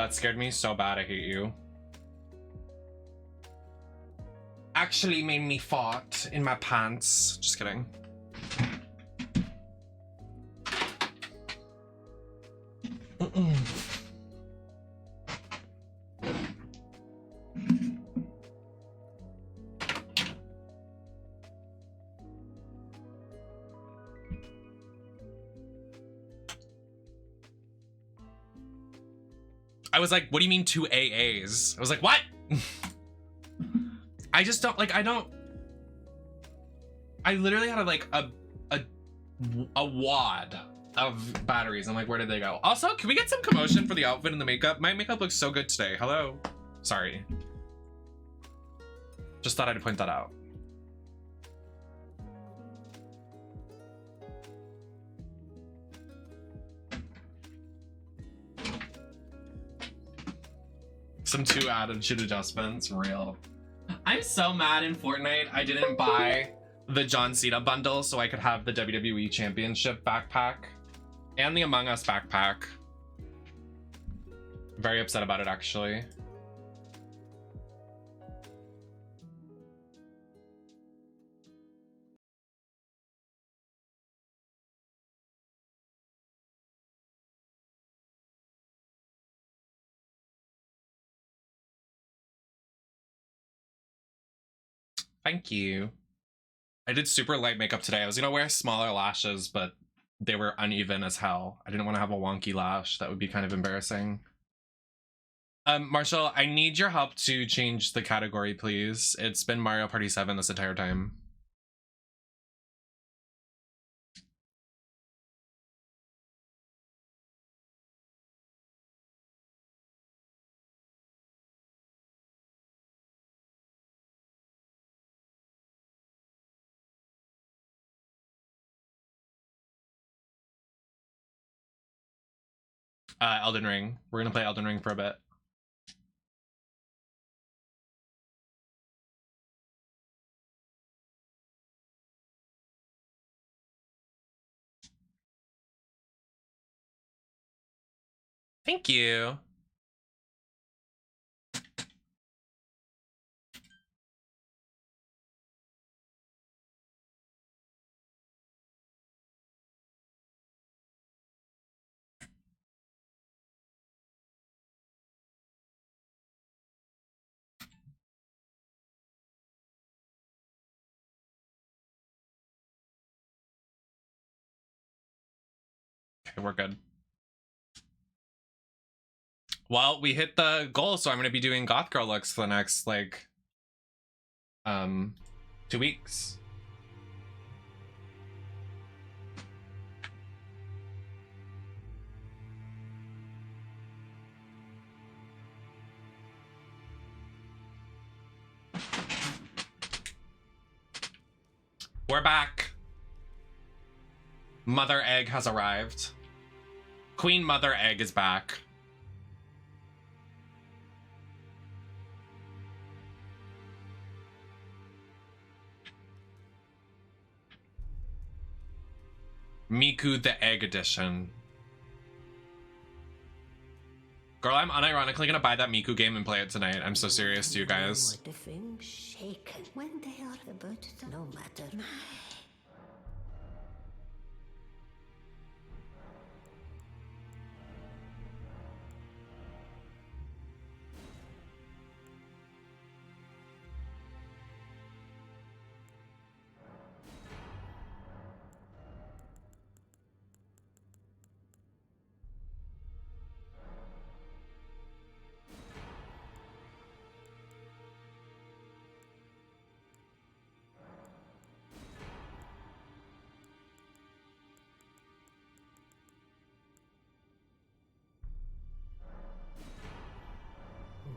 that scared me so bad. I hate you. Actually made me fart in my pants. Just kidding. I was like, what do you mean 2 AAs? I was like, what? I just don't, like, I literally had like a wad of batteries. I'm like, where did they go? Also, can we get some commotion for the outfit and the makeup? My makeup looks so good today. Hello. Sorry. Just thought I'd point that out. Some 2 attitude adjustments, real. I'm so mad in Fortnite I didn't buy the John Cena bundle so I could have the WWE Championship backpack and the Among Us backpack. Very upset about it, actually. Thank you. I did super light makeup today. I was gonna wear smaller lashes, but they were uneven as hell. I didn't want to have a wonky lash. That would be kind of embarrassing. Marshall, I need your help to change the category, please. It's been Mario Party 7 this entire time. Elden Ring. We're gonna play Elden Ring for a bit. Thank you. Okay, we're good. Well, we hit the goal, so I'm gonna be doing goth girl looks for the next, like, 2 weeks. We're back. Mother Egg has arrived. Queen Mother Egg is back. Miku the Egg Edition. Girl, I'm unironically gonna buy that Miku game and play it tonight. I'm so serious to you guys. The things shaken when they are about to, no matter.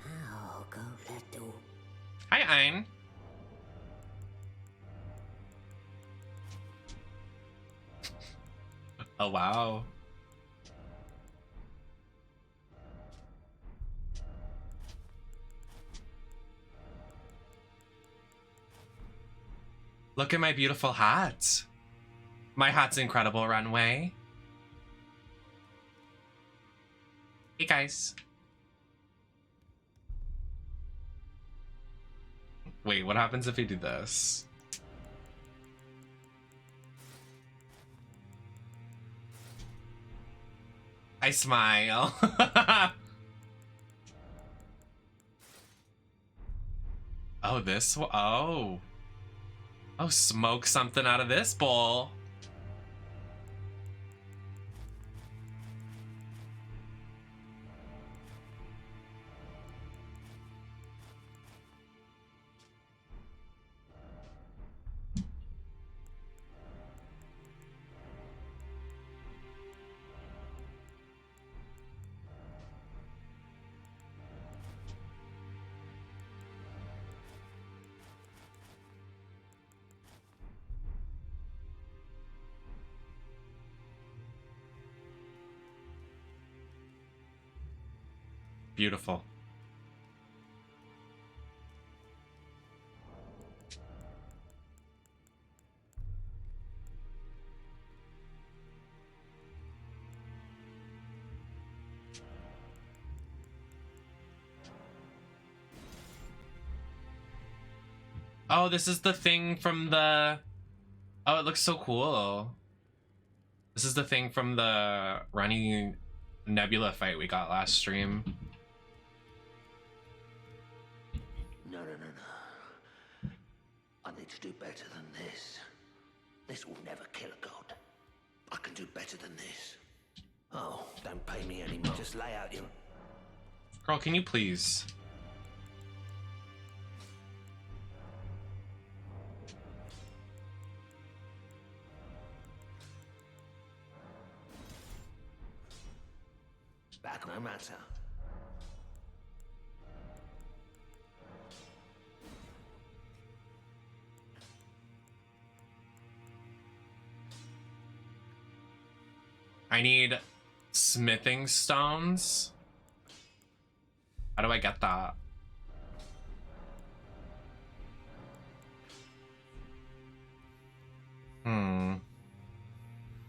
Now go let do. Hi, Ein. Oh, wow. Look at my beautiful hat. My hat's incredible, Runway. Hey, guys. Wait, what happens if we do this? I smile. Oh, this one. Oh. Oh, smoke something out of this bowl. Beautiful. Oh, this is the thing from the... Oh, it looks so cool. This is the thing from the running Nebula fight we got last stream. No. I need to do better than this. This will never kill a god. I can do better than this. Oh, don't pay me anymore. Just lay out your... Girl, can you please? Back no matter. I need smithing stones. How do I get that?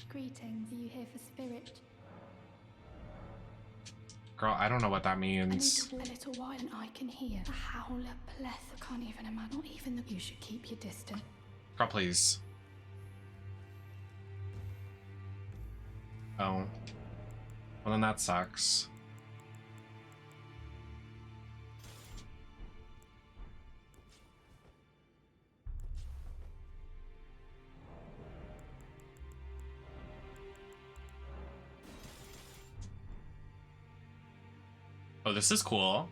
Greetings, are you here for spirit? Girl, I don't know what that means. A little while and I can hear a howler pleth. I can't even imagine. Not even that you should keep your distance. Girl, please. Oh. Well, then that sucks. Oh, this is cool.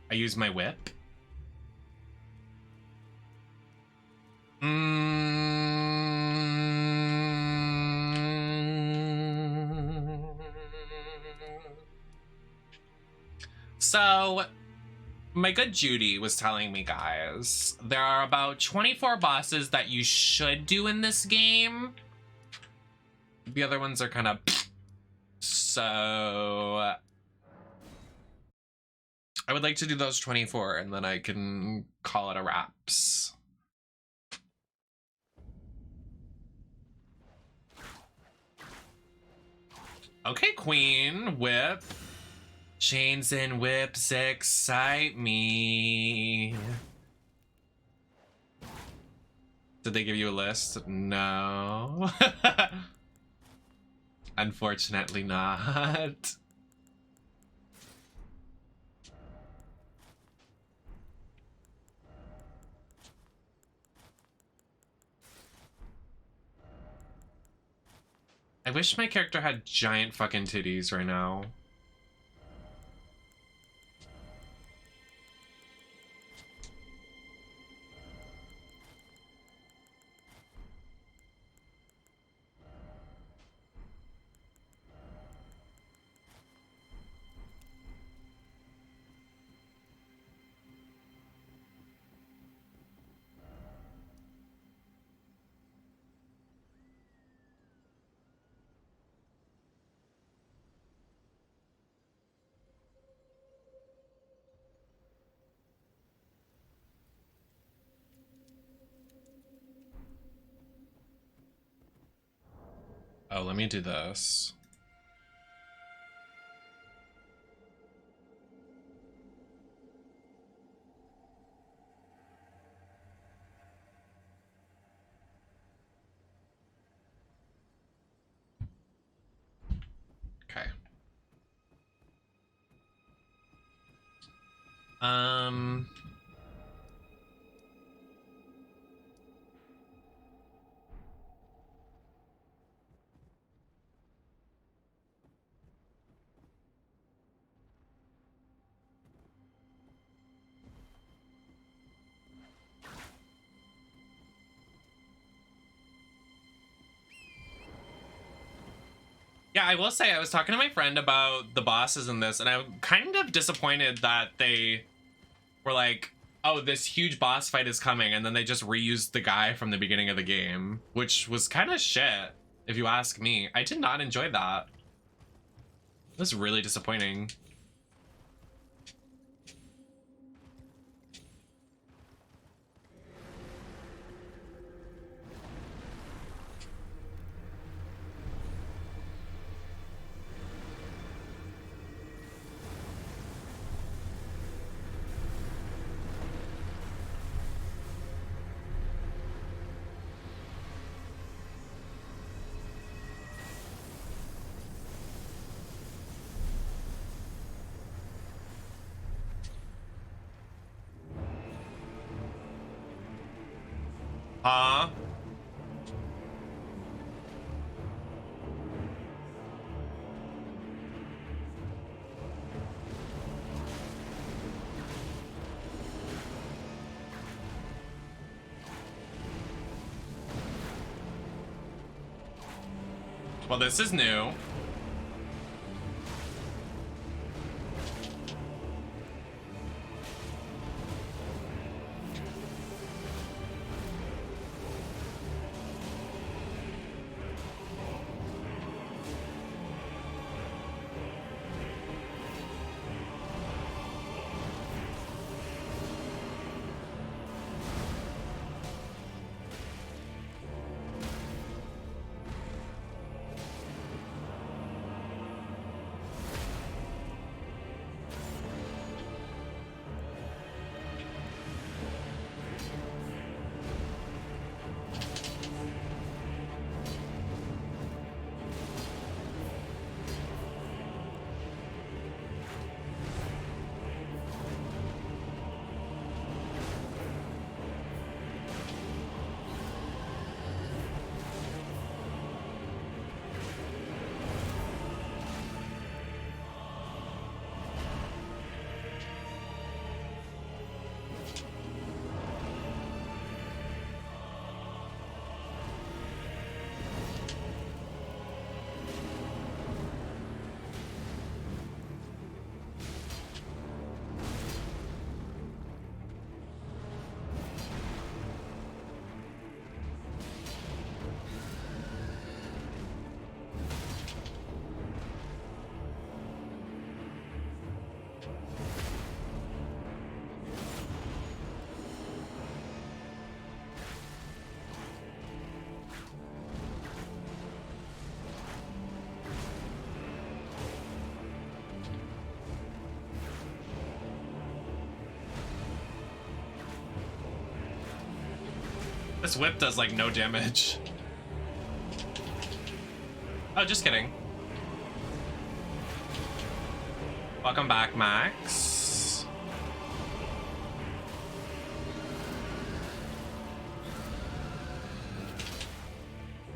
I use my whip. So, my good Judy was telling me, guys, there are about 24 bosses that you should do in this game. The other ones are kind of... So... I would like to do those 24 and then I can call it a wraps. Okay, Queen. Whip. Chains and whips excite me. Did they give you a list? No. Unfortunately not. I wish my character had giant fucking titties right now. Oh, let me do this. Okay. Yeah, I will say I was talking to my friend about the bosses in this, and I'm kind of disappointed that they were like, oh, this huge boss fight is coming, and then they just reused the guy from the beginning of the game, which was kind of shit, if you ask me. I did not enjoy that. It was really disappointing. Huh? Well, this is new. This whip does like no damage. Oh, just kidding. Welcome back, Max.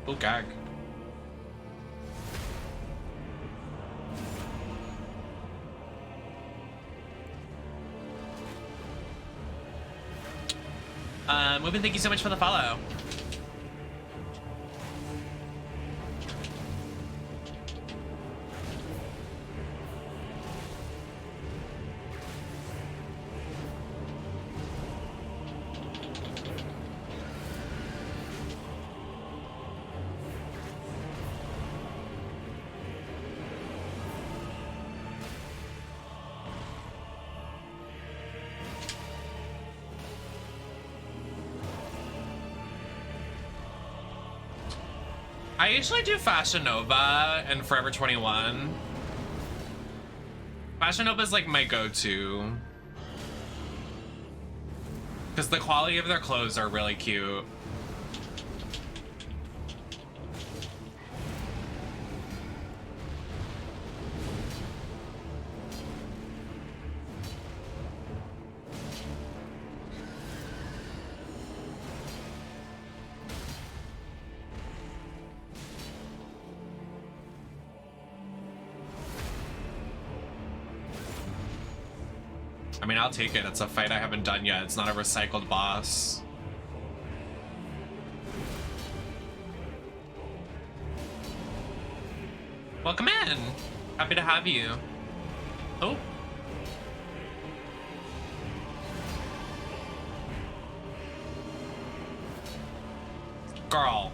Oh, gag. Movin, thank you so much for the follow. I usually do Fashion Nova and Forever 21. Fashion Nova is like my go-to. Because the quality of their clothes are really cute. I mean, I'll take it. It's a fight I haven't done yet. It's not a recycled boss. Welcome in. Happy to have you. Oh. Girl.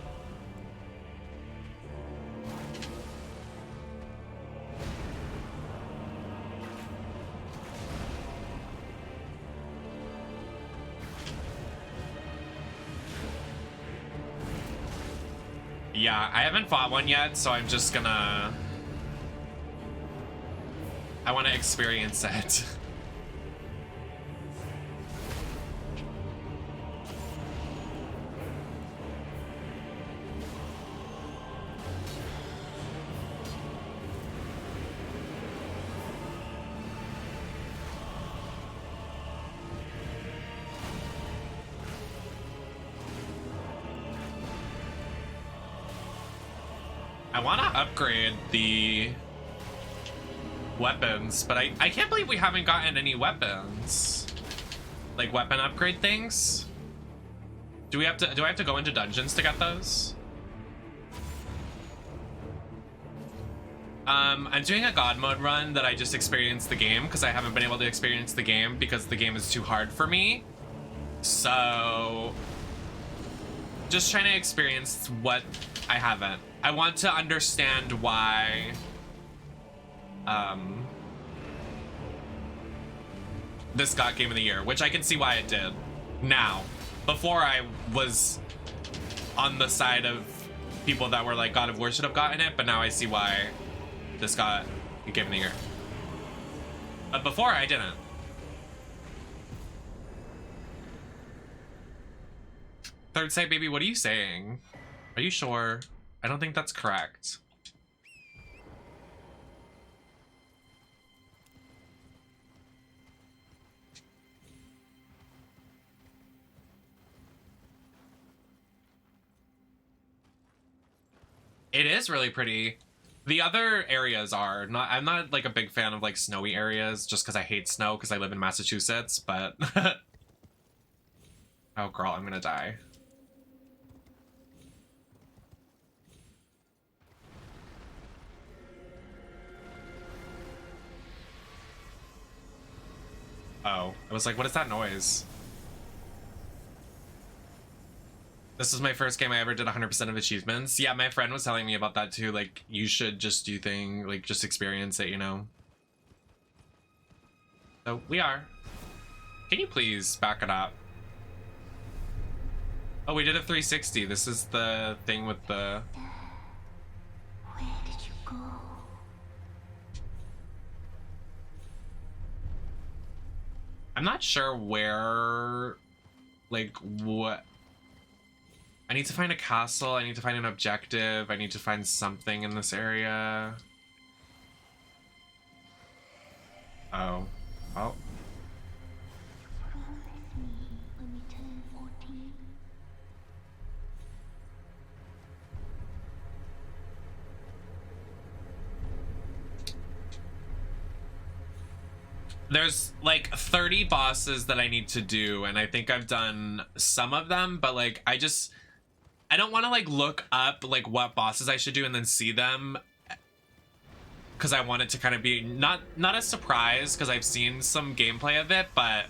Yeah, I haven't fought one yet, so I'm just gonna... I want to experience it. I want to upgrade the weapons, but I can't believe we haven't gotten any weapons. Like weapon upgrade things. Do I have to go into dungeons to get those? I'm doing a god mode run that I just experienced the game because I haven't been able to experience the game because the game is too hard for me. So just trying to experience what I haven't. I want to understand why this got Game of the Year, which I can see why it did now. Before I was on the side of people that were like God of War should have gotten it, but now I see why this got Game of the Year. But before I didn't. Third Sight Baby, what are you saying? Are you sure? I don't think that's correct. It is really pretty. The other areas are not. I'm not like a big fan of like snowy areas just because I hate snow because I live in Massachusetts, but oh girl, I'm gonna die. Oh, I was like, what is that noise? This is my first game I ever did 100% of achievements. Yeah, my friend was telling me about that too. Like, you should just do things, like, just experience it, you know? So, we are. Can you please back it up? Oh, we did a 360. This is the thing with the... Where did you go? I'm not sure where, like, what... I need to find a castle, I need to find an objective, I need to find something in this area. Oh. Oh. Promise me when we turn 14. There's like 30 bosses that I need to do, and I think I've done some of them, but like I don't want to like look up like what bosses I should do and then see them, because I want it to kind of be not a surprise because I've seen some gameplay of it, but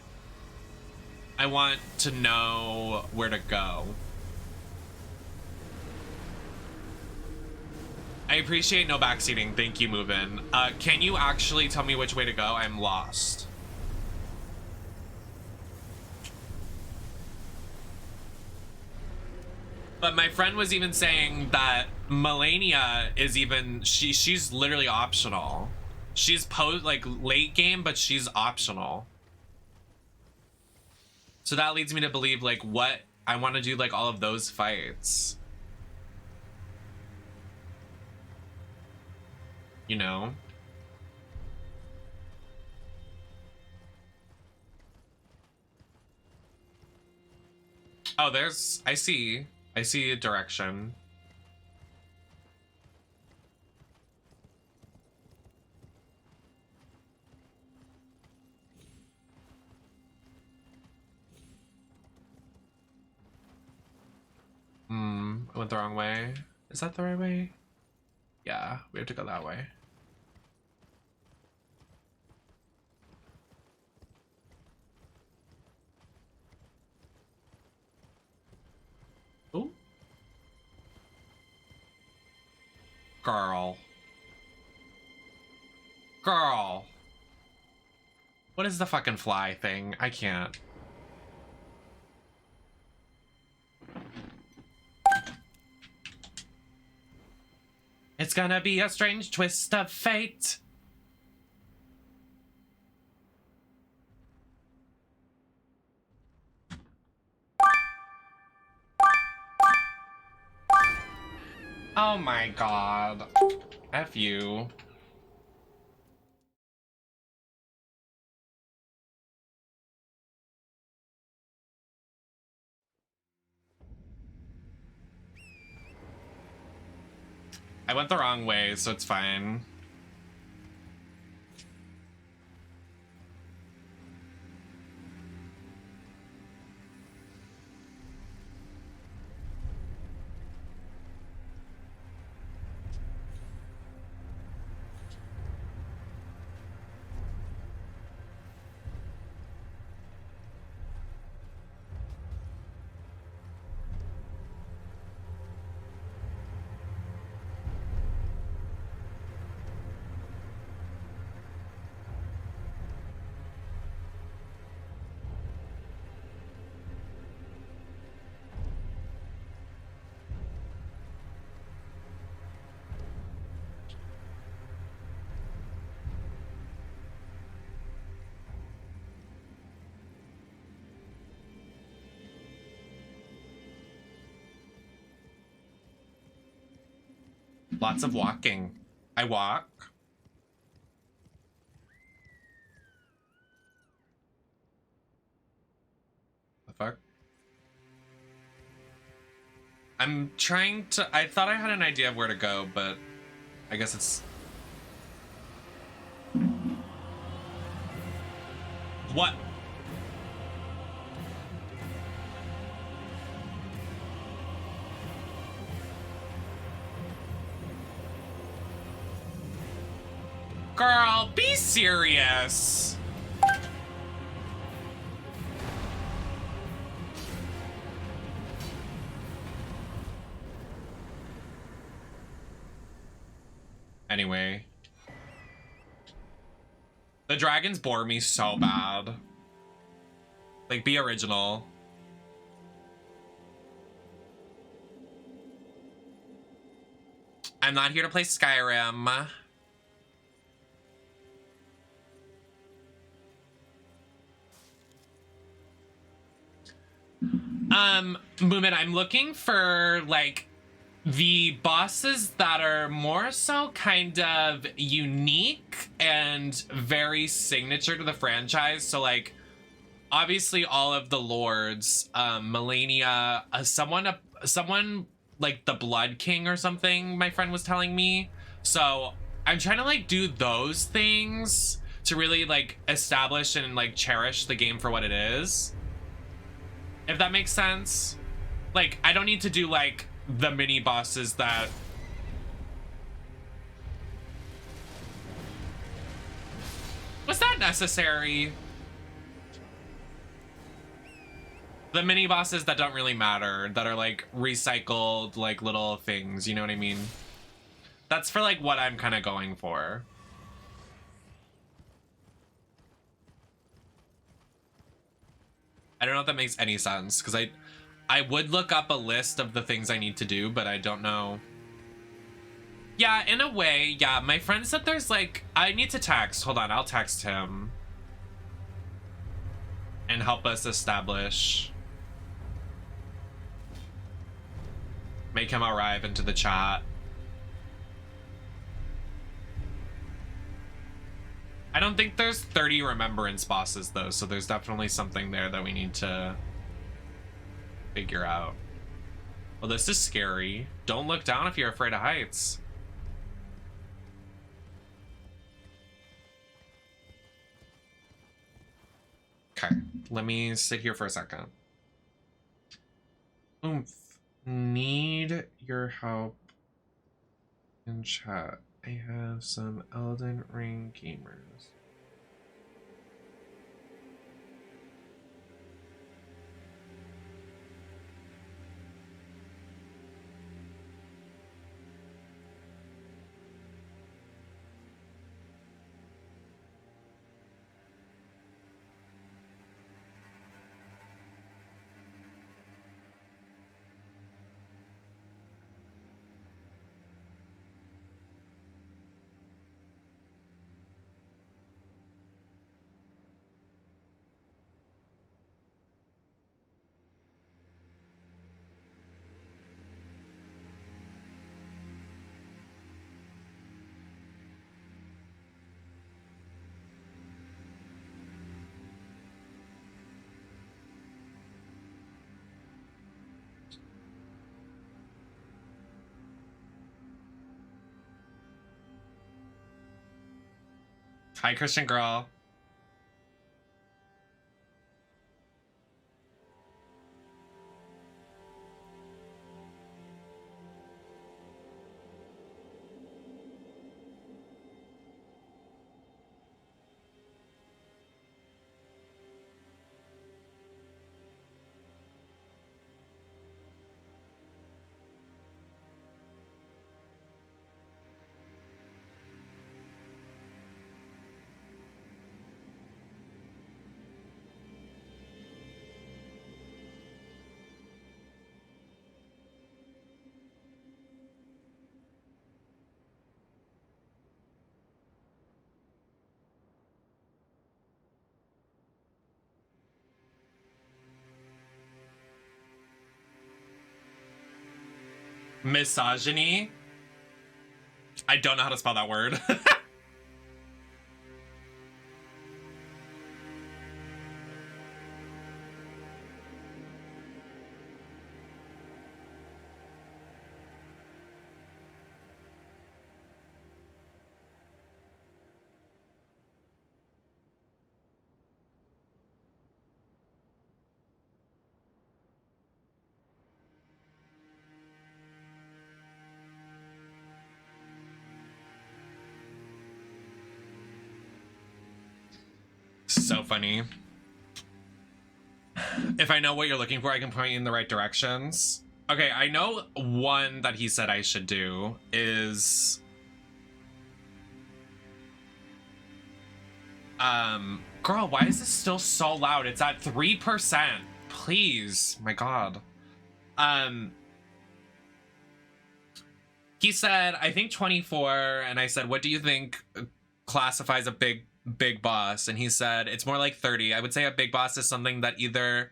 I want to know where to go. I appreciate no backseating. Thank you, Move-In. Can you actually tell me which way to go? I'm lost. But my friend was even saying that Melania is even she's literally optional. She's like late game, but she's optional. So that leads me to believe like what I want to do, like all of those fights. You know? Oh, I see a direction. I went the wrong way. Is that the right way? Yeah, we have to go that way. Ooh. Girl. Girl. What is the fucking fly thing? I can't. It's gonna be a strange twist of fate. Oh my god. F you. I went the wrong way, so it's fine. Lots of walking. I walk. The fuck? I'm trying to... I thought I had an idea of where to go, but I guess it's... What? Girl, be serious. Anyway. The dragons bore me so bad. Like, be original. I'm not here to play Skyrim. Moomin, I'm looking for, like, the bosses that are more so kind of unique and very signature to the franchise. So, like, obviously all of the lords, Melania, someone like the Blood King or something, my friend was telling me. So I'm trying to, like, do those things to really, like, establish and, like, cherish the game for what it is. If that makes sense. Like, I don't need to do, like, the mini bosses that... Was that necessary? The mini bosses that don't really matter, that are, like, recycled, like, little things, you know what I mean? That's for, like, what I'm kind of going for. I don't know if that makes any sense, because I would look up a list of the things I need to do, but I don't know. Yeah, in a way, yeah. My friend said there's like, I need to text. Hold on, I'll text him. And help us establish. Make him arrive into the chat. I don't think there's 30 remembrance bosses though, so there's definitely something there that we need to figure out. Well, this is scary. Don't look down if you're afraid of heights. Okay, let me sit here for a second. Oomph. Need your help in chat. I have some Elden Ring gamers. Hi, Christian girl. Misogyny? I don't know how to spell that word. So funny. If I know what you're looking for, I can point you in the right directions. Okay, I know one that he said I should do is... Girl, why is this still so loud? It's at 3%. Please, my God. He said, I think 24, and I said, what do you think classifies a big boss? And he said, it's more like 30. I would say a big boss is something that either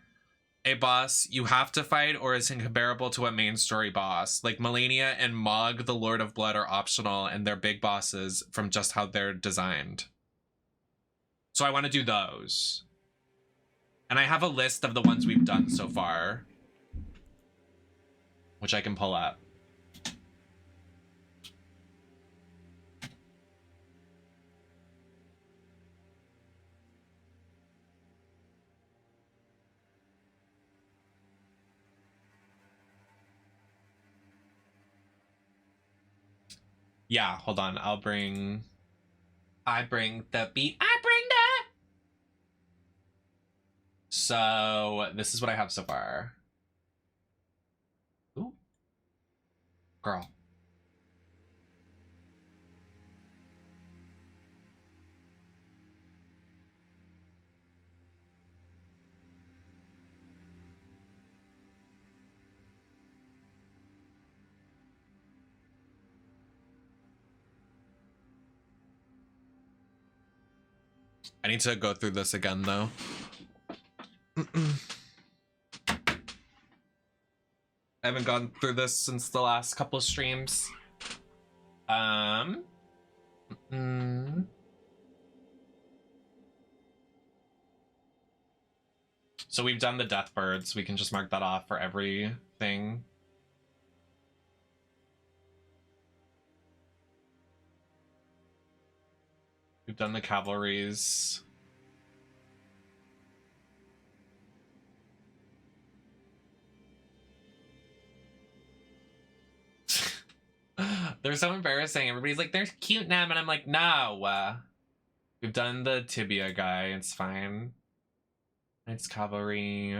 a boss you have to fight or is comparable to a main story boss. Like Melania and Mog, the Lord of Blood, are optional, and they're big bosses from just how they're designed. So I want to do those. And I have a list of the ones we've done so far, which I can pull up. Yeah, hold on. I bring the beat. I bring the... So this is what I have so far. Ooh. Girl. I need to go through this again though. I haven't gone through this since the last couple of streams. So we've done the death birds. We can just mark that off for everything. We've done the cavalries. They're so embarrassing. Everybody's like, they're cute now, and I'm like, no. We've done the tibia guy. It's fine. It's cavalry.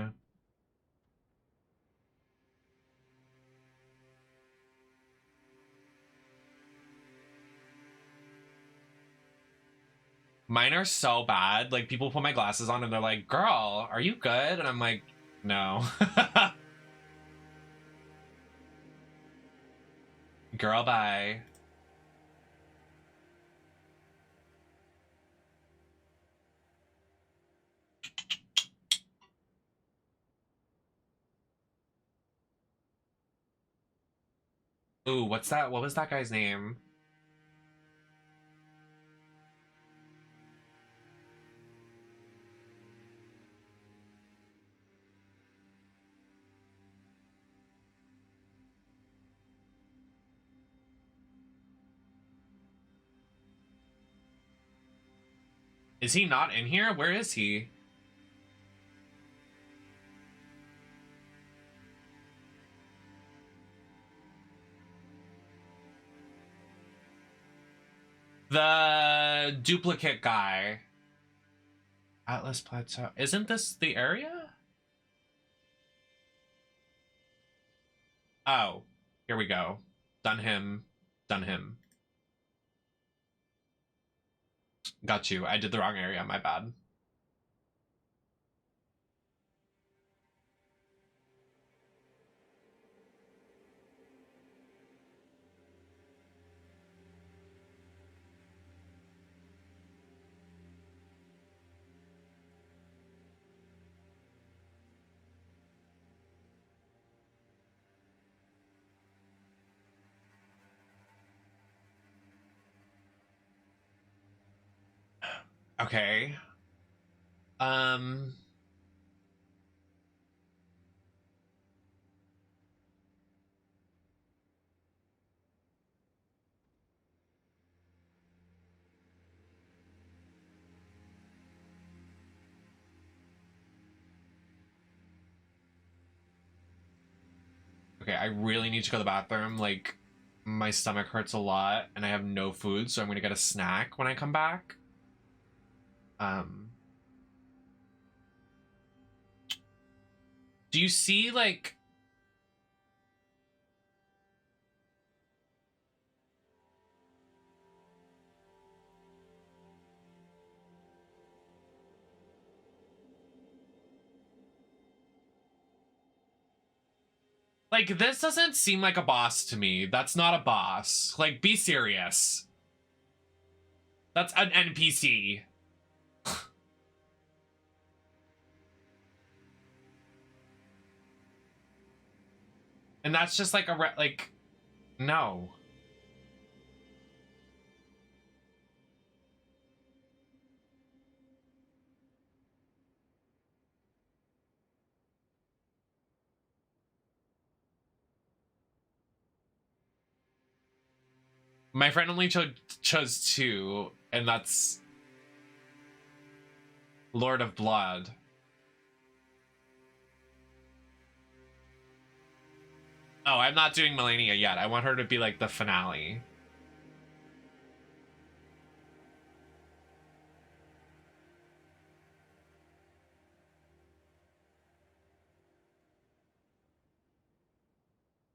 Mine are so bad. Like, people put my glasses on and they're like, girl, are you good? And I'm like, no. Girl, bye. Ooh, what's that? What was that guy's name? Is he not in here? Where is he? The duplicate guy. Atlas Plateau. Isn't this the area? Oh, here we go. Done him. Done him. Got you. I did the wrong area. My bad. Okay. Okay, I really need to go to the bathroom. Like, my stomach hurts a lot and I have no food, so I'm gonna get a snack when I come back. Do you see, like... Like, this doesn't seem like a boss to me. That's not a boss. Like, be serious. That's an NPC. And that's just like like, no. My friend only chose 2, and that's Lord of Blood. Oh, I'm not doing Melania yet. I want her to be like the finale.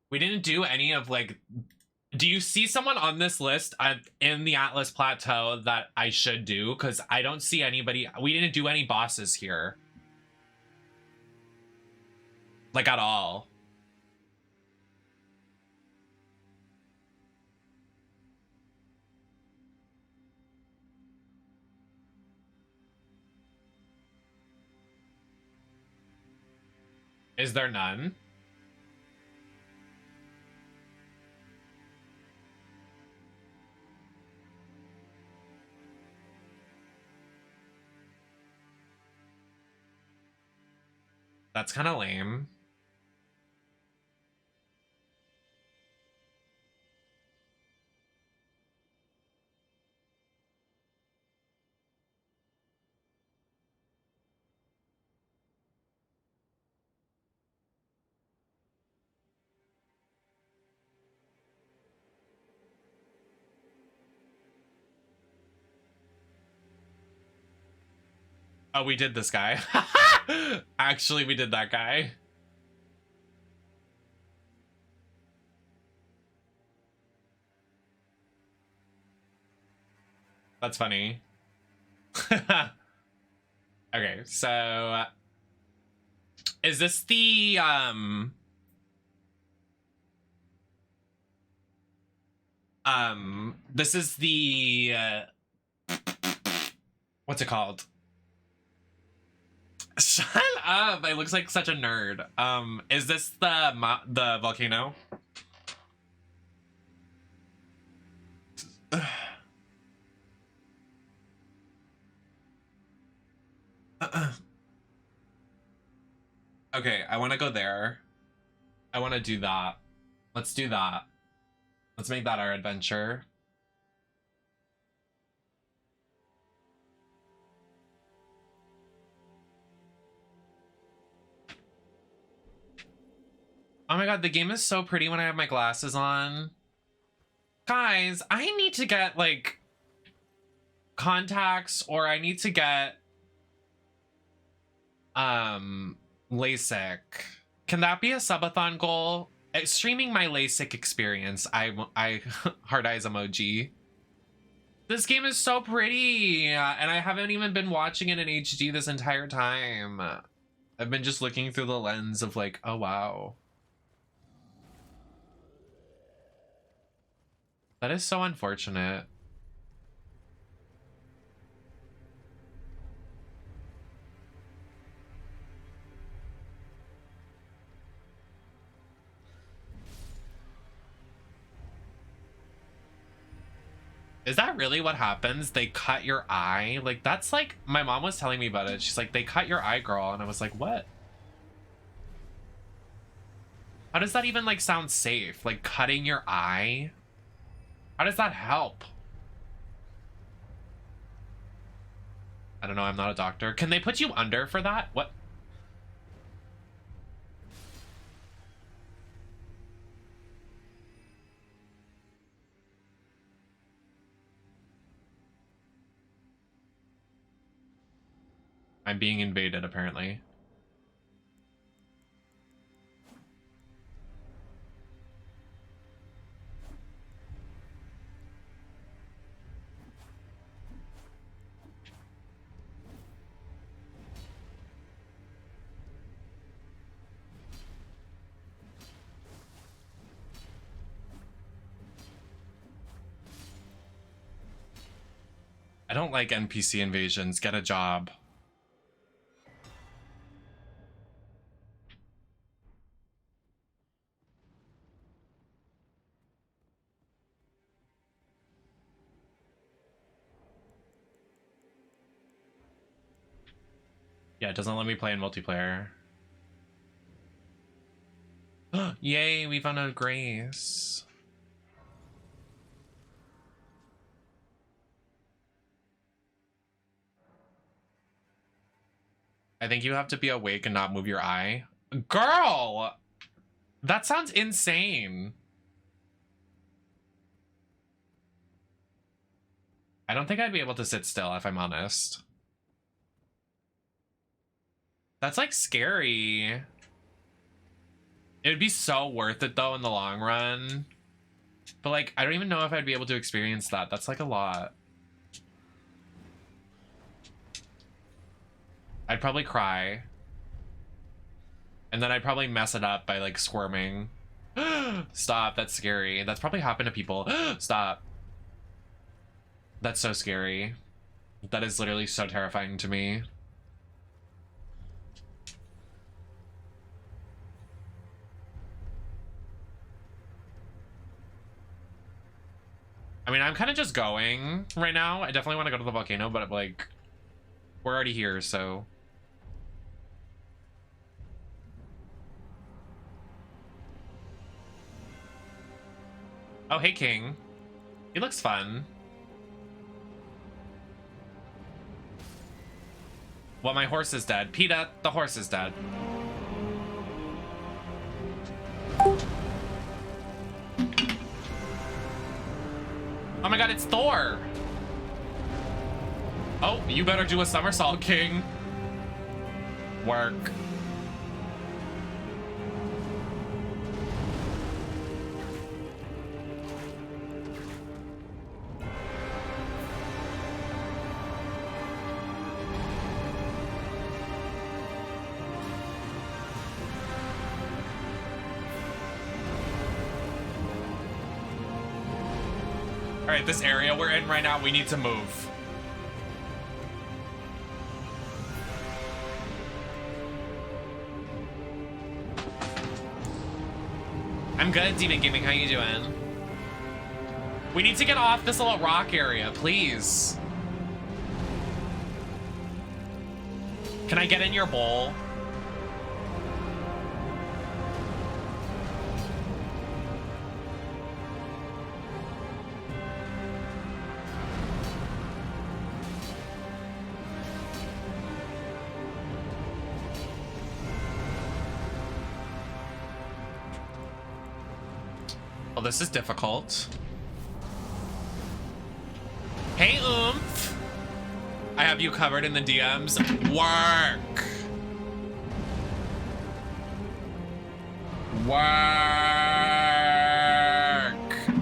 We didn't do any of like... Do you see someone on this list in the Atlas Plateau that I should do? Because I don't see anybody. We didn't do any bosses here. Like, at all. Is there none? That's kind of lame. Oh, we did this guy. Actually, we did that guy. That's funny. Okay, so is this the this is the what's it called? Shut up! It looks like such a nerd. Is this the volcano? Okay, I want to go there. I want to do that. Let's do that. Let's make that our adventure. Oh my god, the game is so pretty when I have my glasses on. Guys, I need to get, like, contacts, or I need to get, LASIK. Can that be a subathon goal? Streaming my LASIK experience. I hard eyes emoji. This game is so pretty, and I haven't even been watching it in HD this entire time. I've been just looking through the lens of, like, oh wow. That is so unfortunate. Is that really what happens? They cut your eye? Like, that's like, my mom was telling me about it. She's like, they cut your eye, girl. And I was like, what? How does that even, like, sound safe? Like, cutting your eye? How does that help? I don't know, I'm not a doctor. Can they put you under for that? What? I'm being invaded, apparently. I don't like NPC invasions. Get a job. Yeah, it doesn't let me play in multiplayer. Yay, we found a Grace. I think you have to be awake and not move your eye. Girl! That sounds insane. I don't think I'd be able to sit still, if I'm honest. That's, like, scary. It would be so worth it, though, in the long run. But, like, I don't even know if I'd be able to experience that. That's, like, a lot. I'd probably cry. And then I'd probably mess it up by, like, squirming. Stop, that's scary. That's probably happened to people. Stop. That's so scary. That is literally so terrifying to me. I mean, I'm kind of just going right now. I definitely want to go to the volcano, but like, we're already here, so. Oh, hey, King. He looks fun. Well, my horse is dead. PETA, the horse is dead. Oh my god, it's Thor! Oh, you better do a somersault, King. Work. All right, this area we're in right now, we need to move. I'm good, Demon Gaming. How you doing? We need to get off this little rock area, please. Can I get in your bowl? Well, this is difficult. Hey, Oomph. I have you covered in the DMs. Work. Work.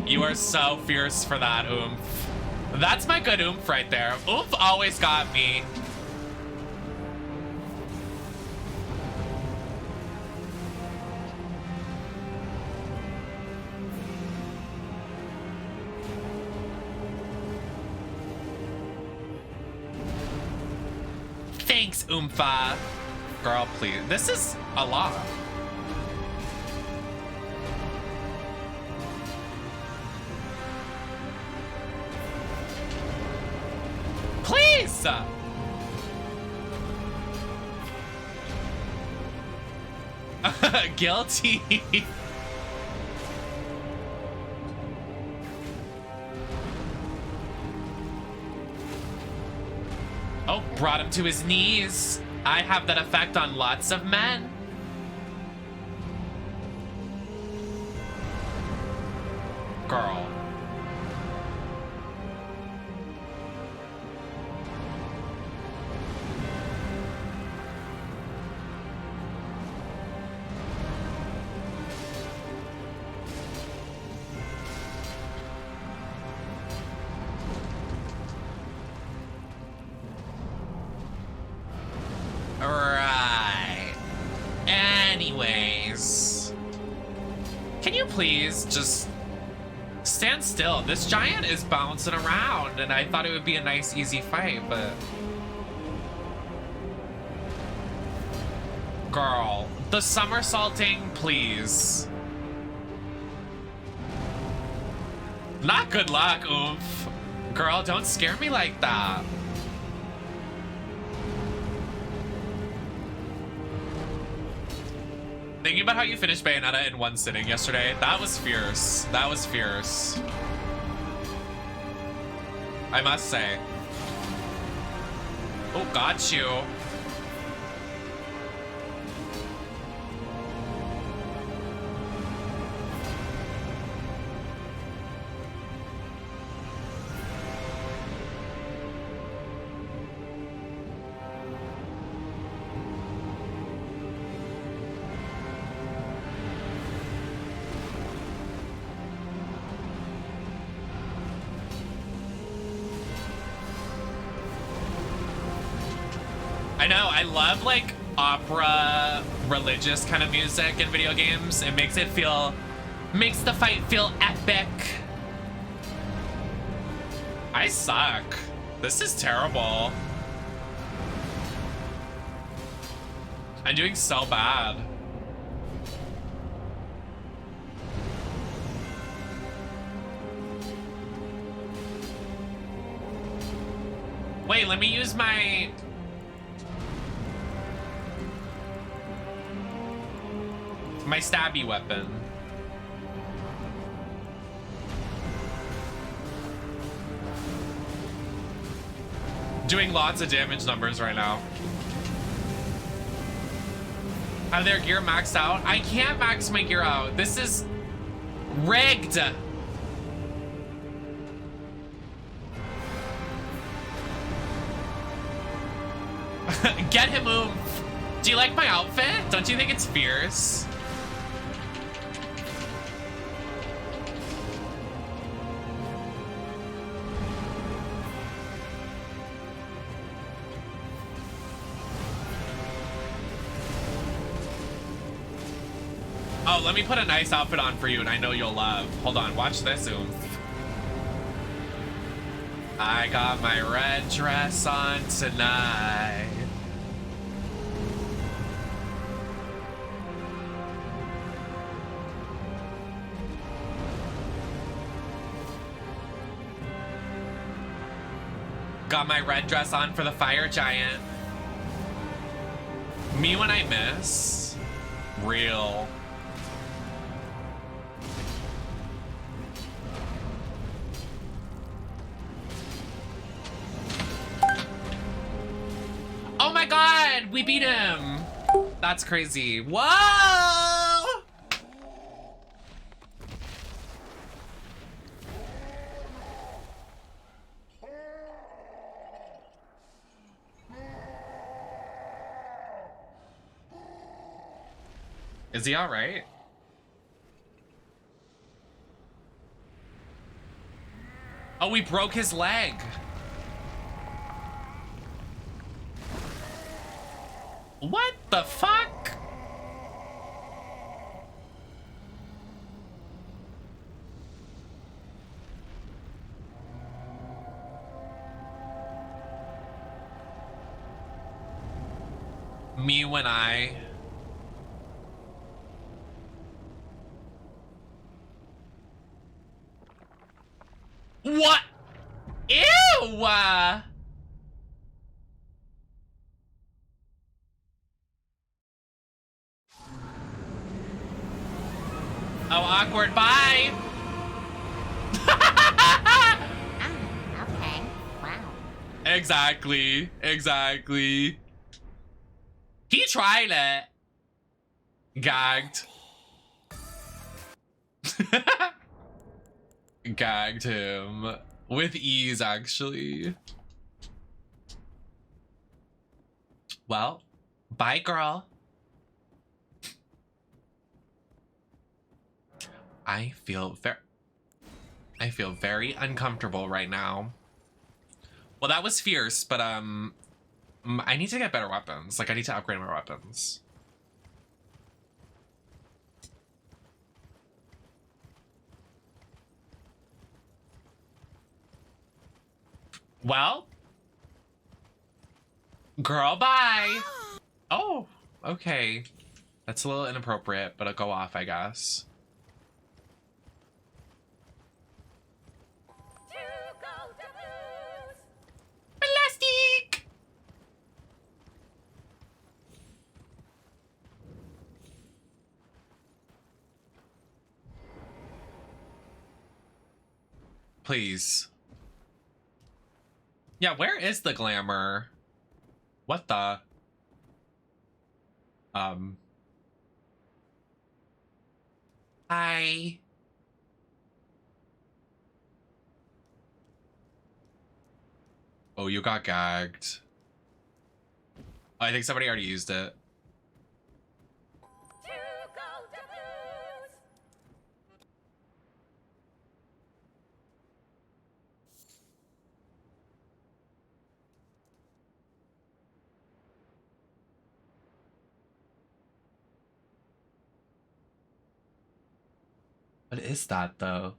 You are so fierce for that, Oomph. That's my good Oomph right there. Oomph always got me. Thanks, Oomfa. Girl, please. This is a lot. Please! Guilty. Oh, brought him to his knees. I have that effect on lots of men. Girl. Right. Anyways. Can you please just stand still? This giant is bouncing around, and I thought it would be a nice, easy fight, but... Girl, the somersaulting, please. Not good luck, Oomph. Girl, don't scare me like that. Thinking about how you finished Bayonetta in one sitting yesterday, that was fierce. That was fierce. I must say. Oh, got you. I know, I love like opera, religious kind of music in video games. It makes it feel, makes the fight feel epic. I suck. This is terrible. I'm doing so bad. Wait, let me use my... my stabby weapon. Doing lots of damage numbers right now. Are their gear maxed out? I can't max my gear out. This is rigged. Get him oomph. Do you like my outfit? Don't you think it's fierce? Oh, let me put a nice outfit on for you and I know you'll love. Hold on, watch this oomph. I got my red dress on tonight. Got my red dress on for the fire giant. Me when I miss. Real. Oh my god, we beat him. That's crazy. Whoa! Is he all right? Oh, we broke his leg. What the fuck? Me when I... What? Ew! Oh, awkward. Bye. Okay. Wow. Exactly. Exactly. He tried it. Gagged. Gagged him. With ease, actually. Well, bye, girl. I feel very uncomfortable right now. Well, that was fierce, but I need to get better weapons. Like, I need to upgrade my weapons. Well, girl, bye. Oh, okay. That's a little inappropriate, but I'll go off, I guess. Plastic. Please. Yeah, where is the glamour? What the? Hi. Oh, you got gagged. I think somebody already used it. What is that, though?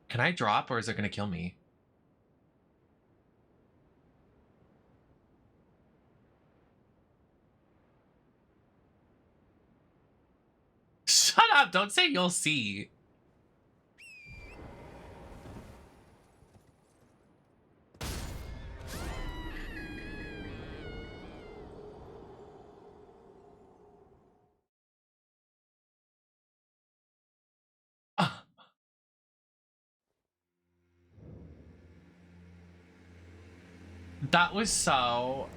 Can I drop, or is it gonna kill me? Shut up! Don't say you'll see. That was so...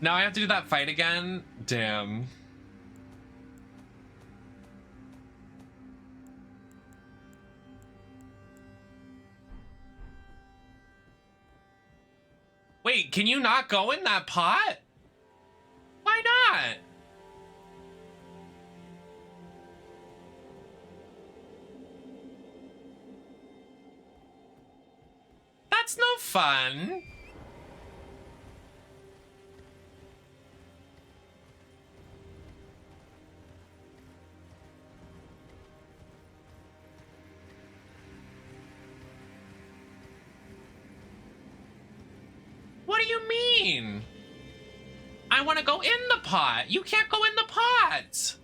Now I have to do that fight again? Damn. Wait, can you not go in that pot? Why not? That's no fun. What do you mean? I want to go in the pot. You can't go in the pot.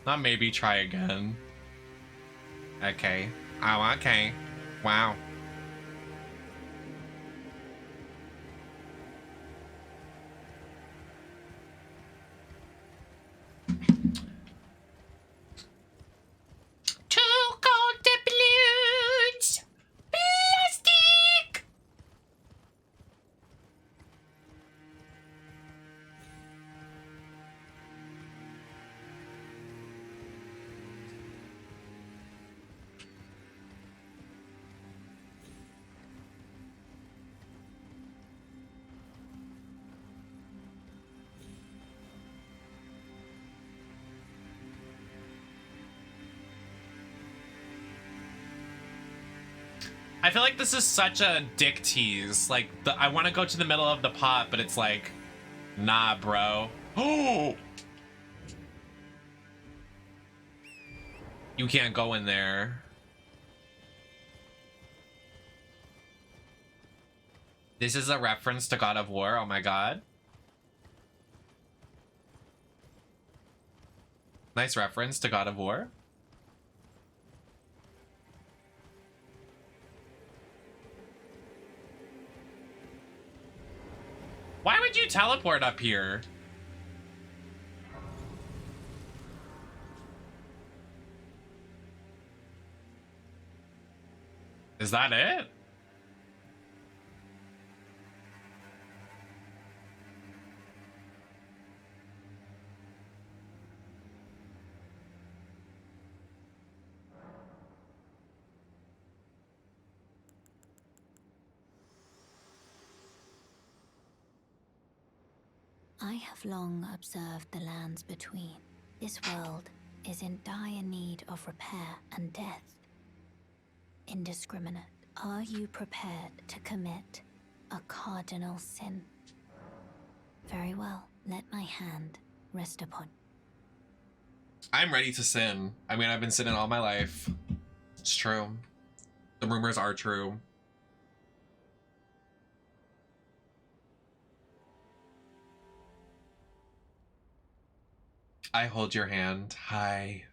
Not maybe try again. Okay. Oh, okay. Wow. Two gold doubloons! Plastic! I feel like this is such a dick tease. Like, I want to go to the middle of the pot, but it's like, nah, bro. Oh! You can't go in there. This is a reference to God of War. Oh my god. Nice reference to God of War. Why would you teleport up here? Is that it? I have long observed the lands between. This world is in dire need of repair and death. Indiscriminate. Are you prepared to commit a cardinal sin? Very well. Let my hand rest upon. I'm ready to sin. I mean, I've been sinning all my life. It's true. The rumors are true. I hold your hand. Hi.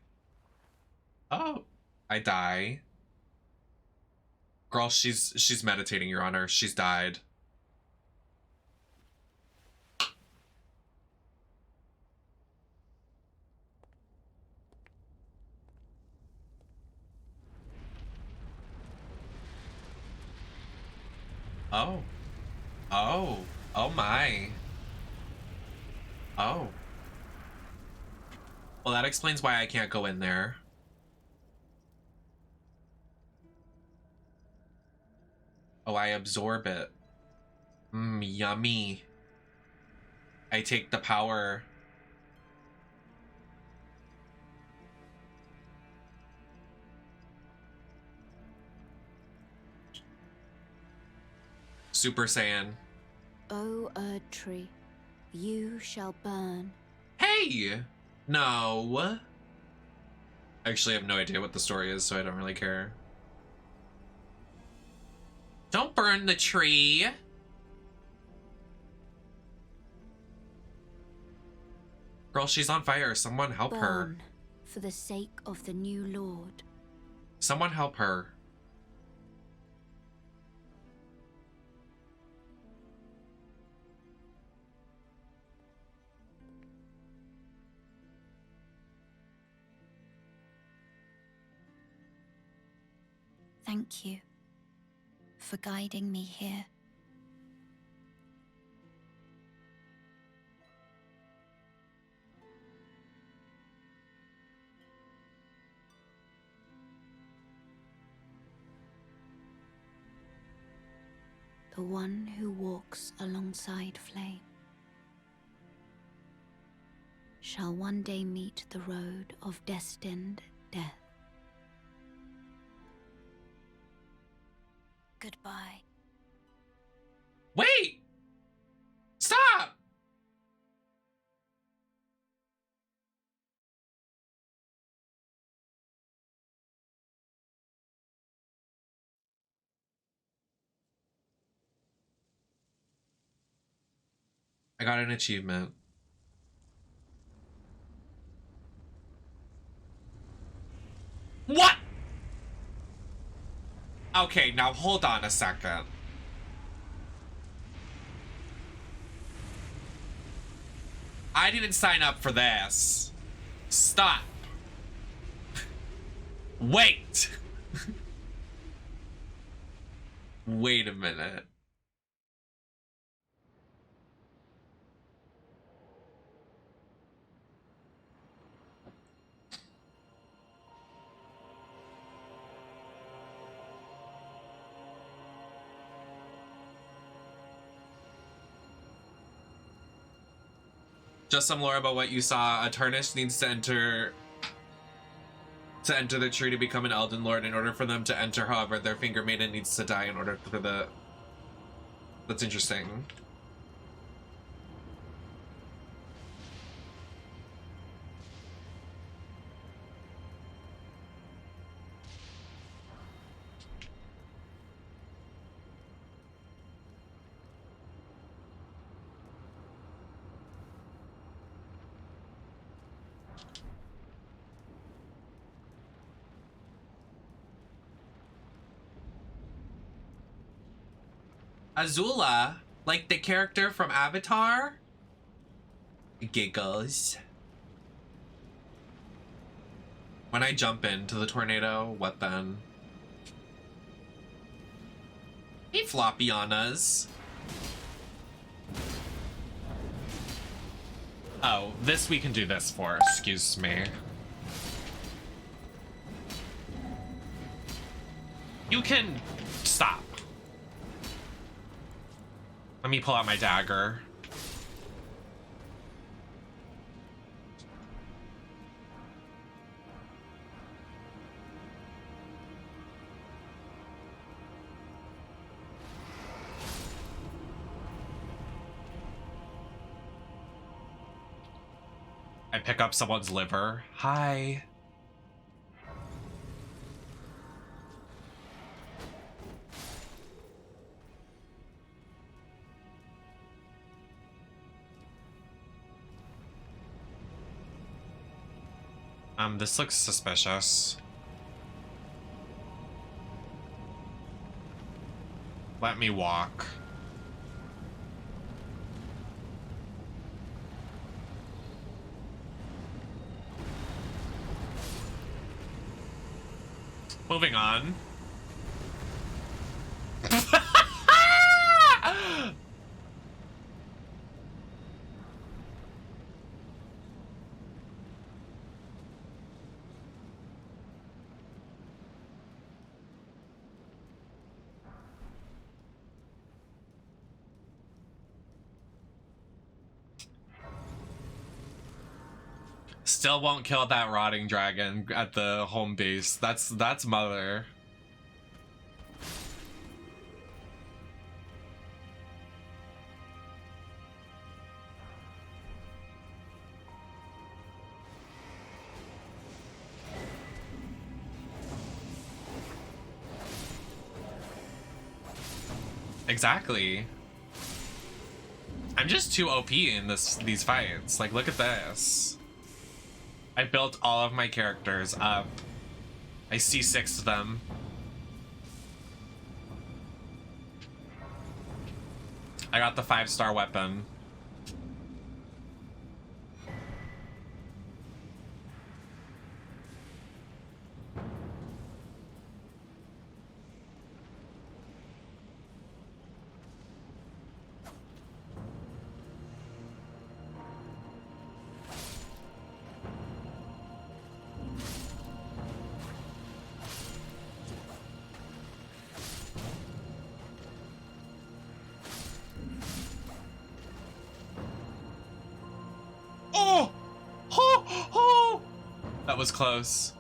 Oh, I die. Girl, she's meditating, Your Honor. She's died. Oh. Oh. Oh my. Oh. Well, that explains why I can't go in there. Oh, I absorb it. Mmm, yummy. I take the power. Super Saiyan. O Erd Tree, you shall burn. Hey! No. I actually have no idea what the story is, so I don't really care. Don't burn the tree. Girl, she's on fire. Someone help her. Burn for the sake of the new Lord. Someone help her. Thank you for guiding me here. The one who walks alongside flame shall one day meet the road of destined death. Goodbye. Wait! Stop! I got an achievement. What? Okay, now hold on a second. I didn't sign up for this. Stop. Wait. Wait a minute. Just some lore about what you saw. A tarnished needs to enter the tree to become an Elden Lord. In order for them to enter, however, their finger maiden needs to die in order for the... That's interesting. Azula, like the character from Avatar? Giggles. When I jump into the tornado, what then? Hey, Floppyanas. Oh, this we can do this for, excuse me. You can stop. Let me pull out my dagger. I pick up someone's liver. Hi. This looks suspicious. Let me walk. Moving on. Still won't kill that rotting dragon at the home base. That's mother. Exactly. I'm just too OP in these fights. Like, look at this. I built all of my characters up. I C6'd them. I got the 5-star weapon. Oh! Oh! Oh! That was close.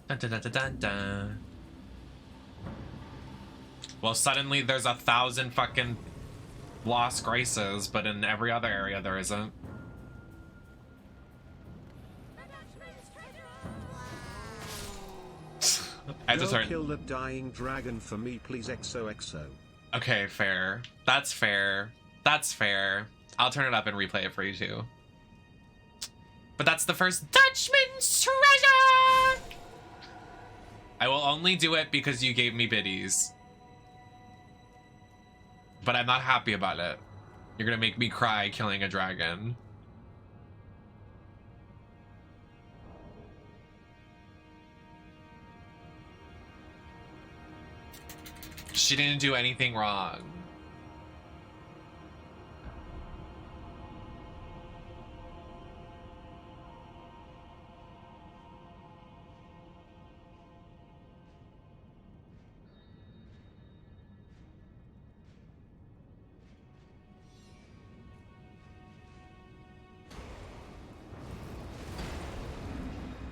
Dun, dun, dun, dun, dun, dun. Well, suddenly there's 1,000 fucking lost graces, but in every other area there isn't. I just heard. Kill the dying dragon for me, please. XOXO. Okay, fair. That's fair. That's fair. I'll turn it up and replay it for you too. But that's the first Dutchman's treasure! I will only do it because you gave me biddies. But I'm not happy about it. You're gonna make me cry killing a dragon. She didn't do anything wrong.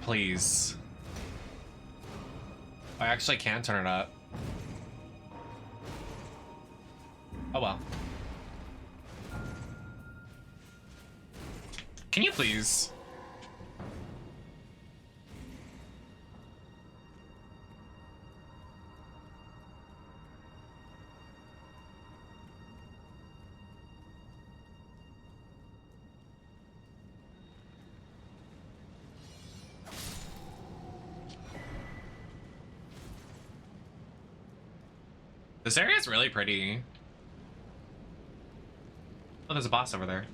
Please. I actually can turn it up. Oh well. Can you please? This area is really pretty. Oh, there's a boss over there.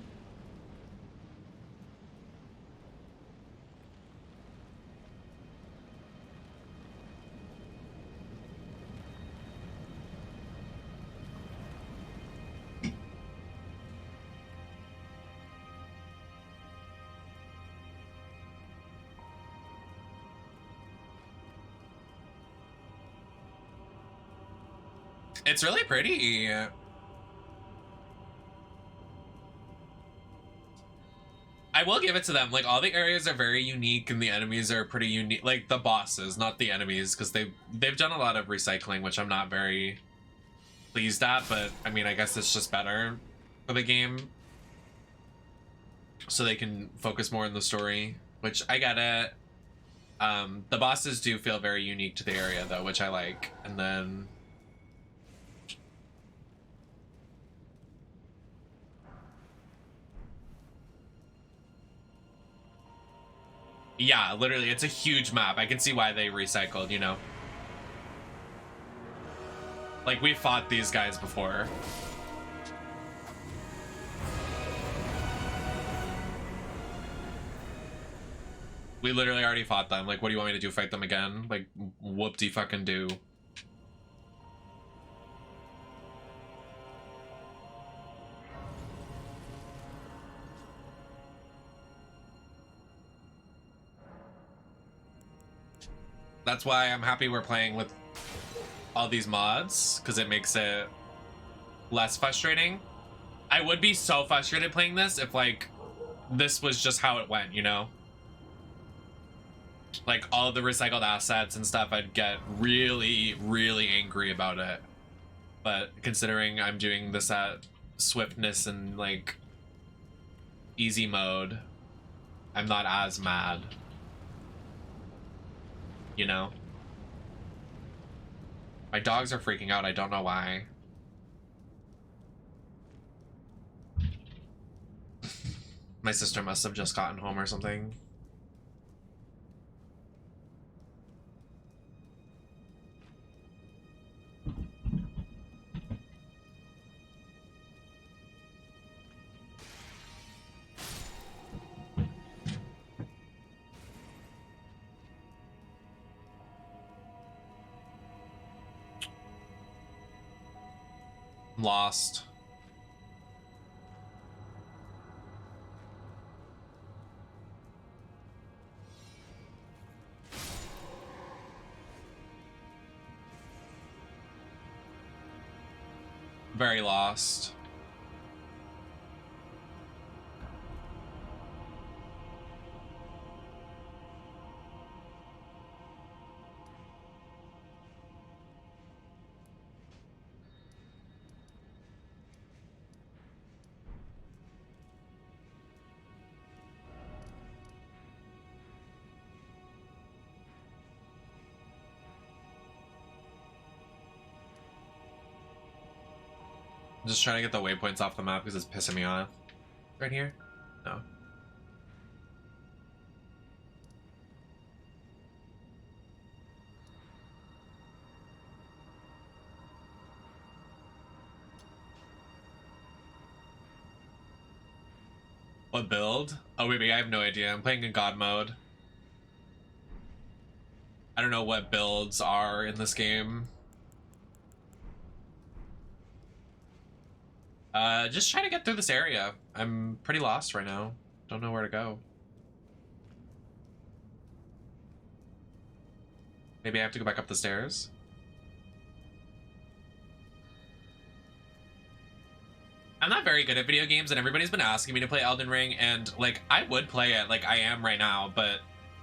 It's really pretty. I will give it to them. Like, all the areas are very unique and the enemies are pretty unique. Like, the bosses, not the enemies, because they've done a lot of recycling, which I'm not very pleased at, but I mean, I guess it's just better for the game. So they can focus more on the story, which I get it. The bosses do feel very unique to the area though, which I like. And then yeah, literally, it's a huge map. I can see why they recycled, you know? Like, we fought these guys before. We literally already fought them. Like, what do you want me to do? Fight them again? Like, whoop-de-fucking-do. That's why I'm happy we're playing with all these mods, because it makes it less frustrating. I would be so frustrated playing this if, like, this was just how it went, you know? like all of the recycled assets and stuff, I'd get really, really angry about it. But considering I'm doing this at swiftness and like easy mode, I'm not as mad. You know? My dogs are freaking out, I don't know why. My sister must have just gotten home or something. I'm lost. Very lost. I'm just trying to get the waypoints off the map because it's pissing me off. Right here? No. What build? Oh wait, I have no idea. I'm playing in God mode. I don't know what builds are in this game. Just trying to get through this area. I'm pretty lost right now. Don't know where to go. Maybe I have to go back up the stairs. I'm not very good at video games, and everybody's been asking me to play Elden Ring, and like I would play it like I am right now, but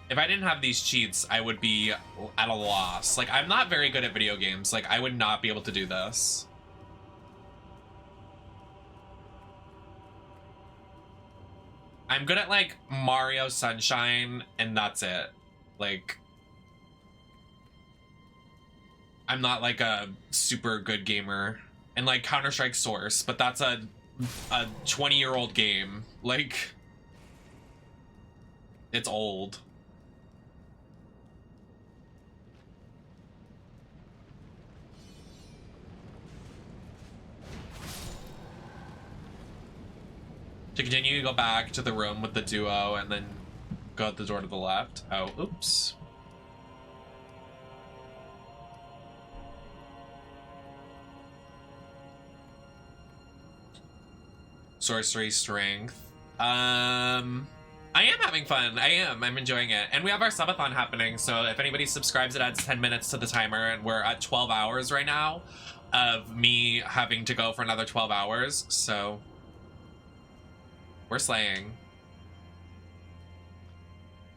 if I didn't have these cheats, I would be at a loss. Like I'm not very good at video games. Like I would not be able to do this. I'm good at like Mario Sunshine, and that's it. Like I'm not like a super good gamer. And like Counter-Strike Source, but that's a 20-year-old game. Like it's old. To continue, you go back to the room with the duo and then go out the door to the left. Oh, oops. Sorcery strength. I am having fun. I'm enjoying it. And we have our subathon happening, so if anybody subscribes, it adds 10 minutes to the timer, and we're at 12 hours right now of me having to go for another 12 hours, so we're slaying.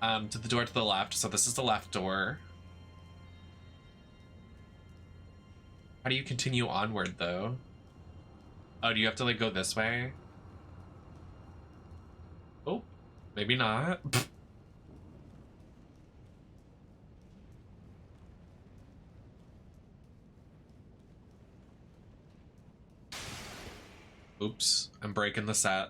To the door to the left, so this is the left door. How do you continue onward, though? Oh, do you have to, like, go this way? Oh, maybe not. Oops, I'm breaking the set.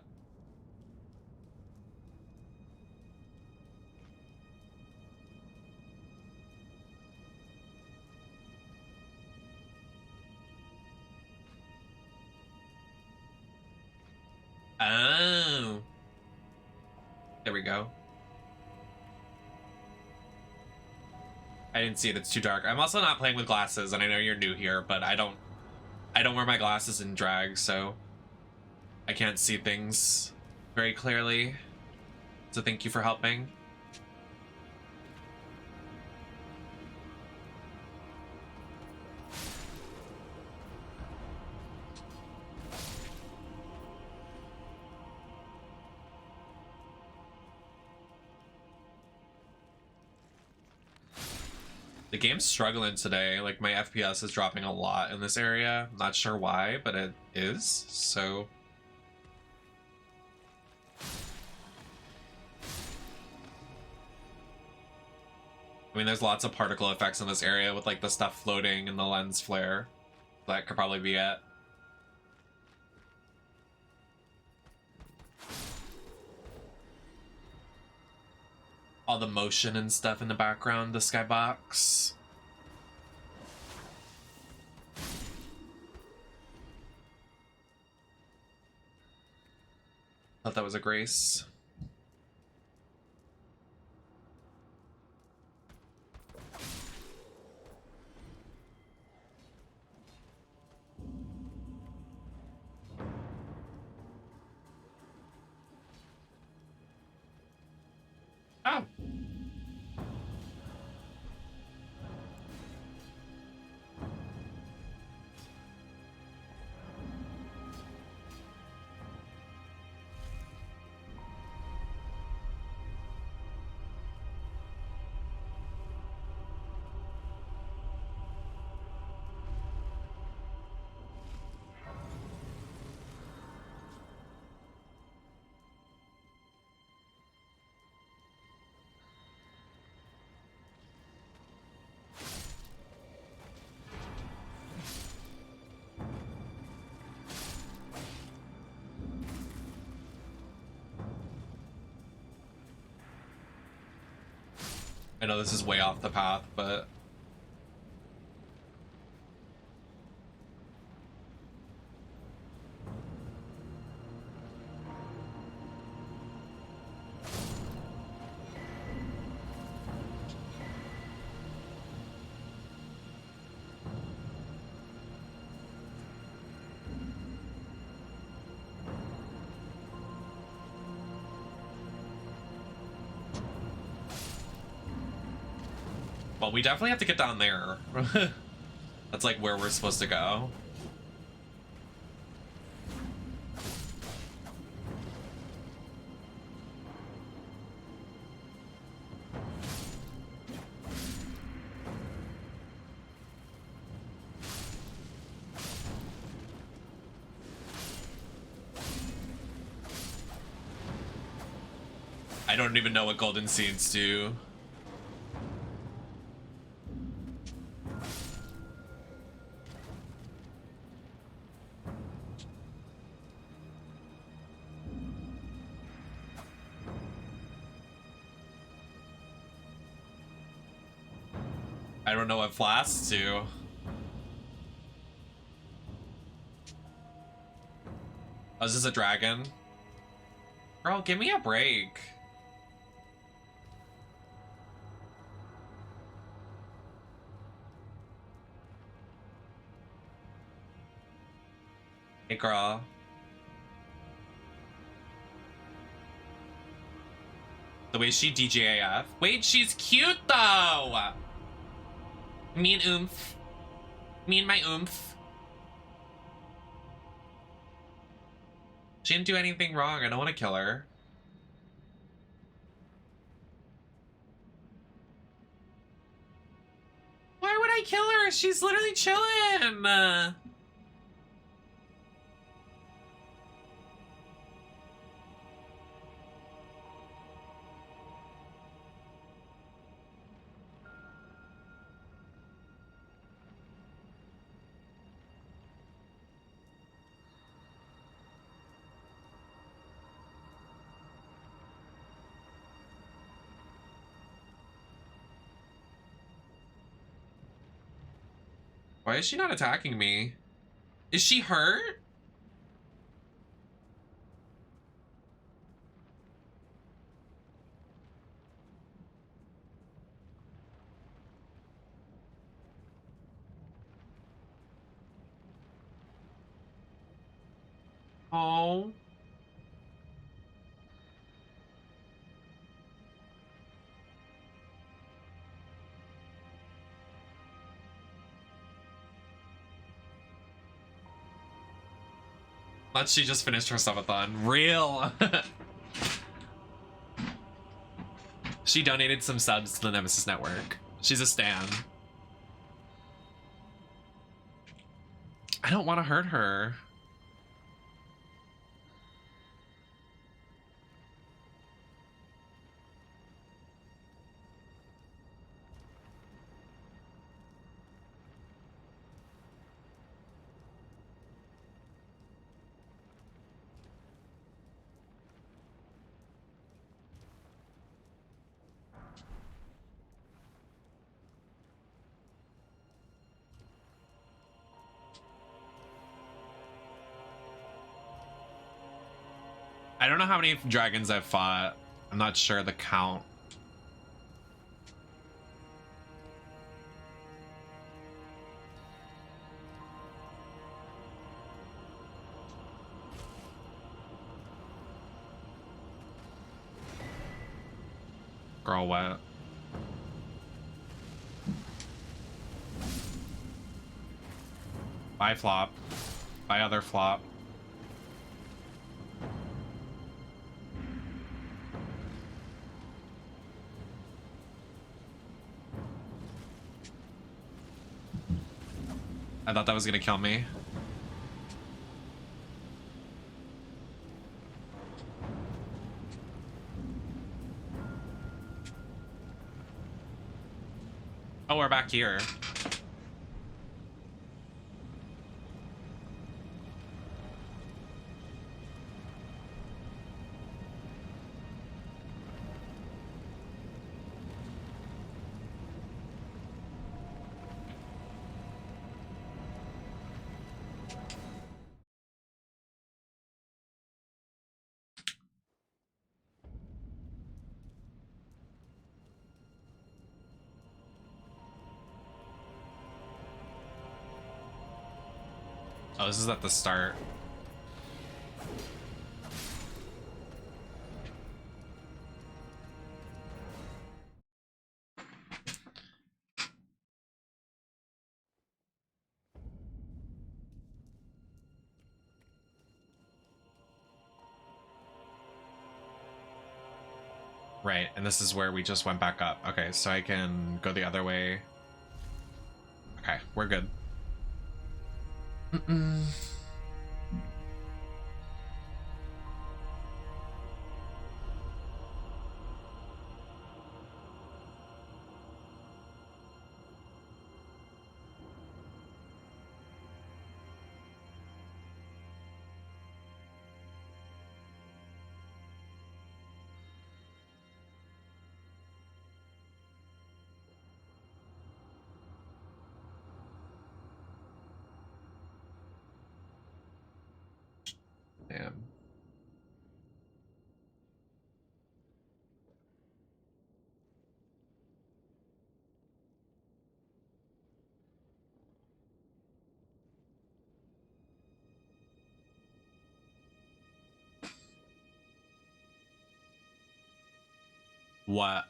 Oh. There we go. I didn't see it, it's too dark. I'm also not playing with glasses, and I know you're new here, but I don't wear my glasses in drag, so I can't see things very clearly. So thank you for helping. The game's struggling today. Like, my FPS is dropping a lot in this area. Not sure why, but it is. So... I mean, there's lots of particle effects in this area with, like, the stuff floating and the lens flare. That could probably be it. All the motion and stuff in the background, the skybox. Thought that was a grace. Oh. I know this is way off the path, but... Well, we definitely have to get down there. That's like where we're supposed to go. I don't even know what golden seeds do. I don't know what flasks do. Oh, is this a dragon? Girl, give me a break. Hey, girl. The way she DJAF. Wait, she's cute though! Me and oomph. Me and my oomph. She didn't do anything wrong. I don't want to kill her. Why would I kill her? She's literally chilling. Why is she not attacking me? Is she hurt? Oh. Let's she just finished her subathon. Real. She donated some subs to the Nemesis Network. She's a stan. I don't want to hurt her. I don't know how many dragons I've fought. I'm not sure the count. Girl, what? Bye, flop. Bye, other flop. I thought that was gonna kill me. Oh, we're back here. Oh, this is at the start. Right, and this is where we just went back up. Okay, so I can go the other way. Okay, we're good. Damn. What?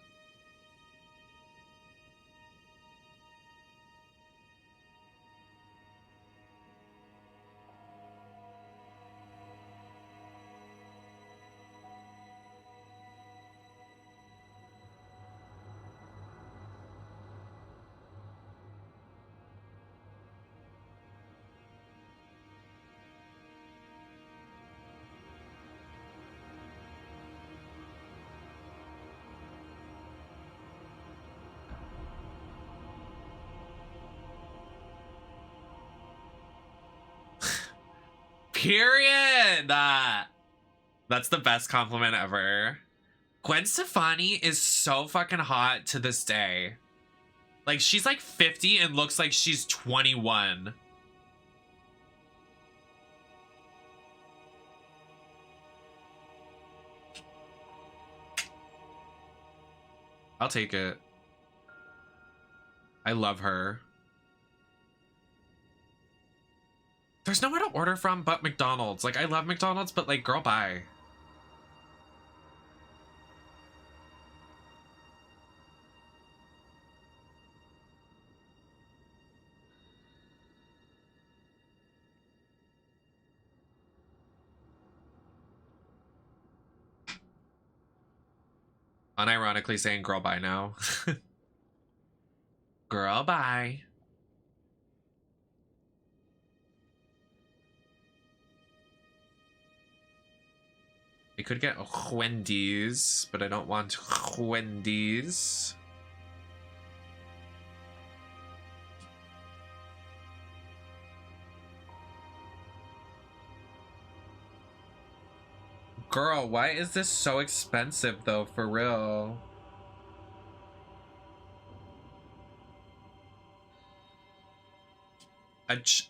Period. That's the best compliment ever. Gwen Stefani is so fucking hot to this day. Like, she's like 50 and looks like she's 21. I'll take it. I love her. There's nowhere to order from but McDonald's. Like, I love McDonald's, but like, girl, bye. Unironically saying girl, bye now. Girl, bye. I could get Wendy's, but I don't want Wendy's. Girl, why is this so expensive though, for real?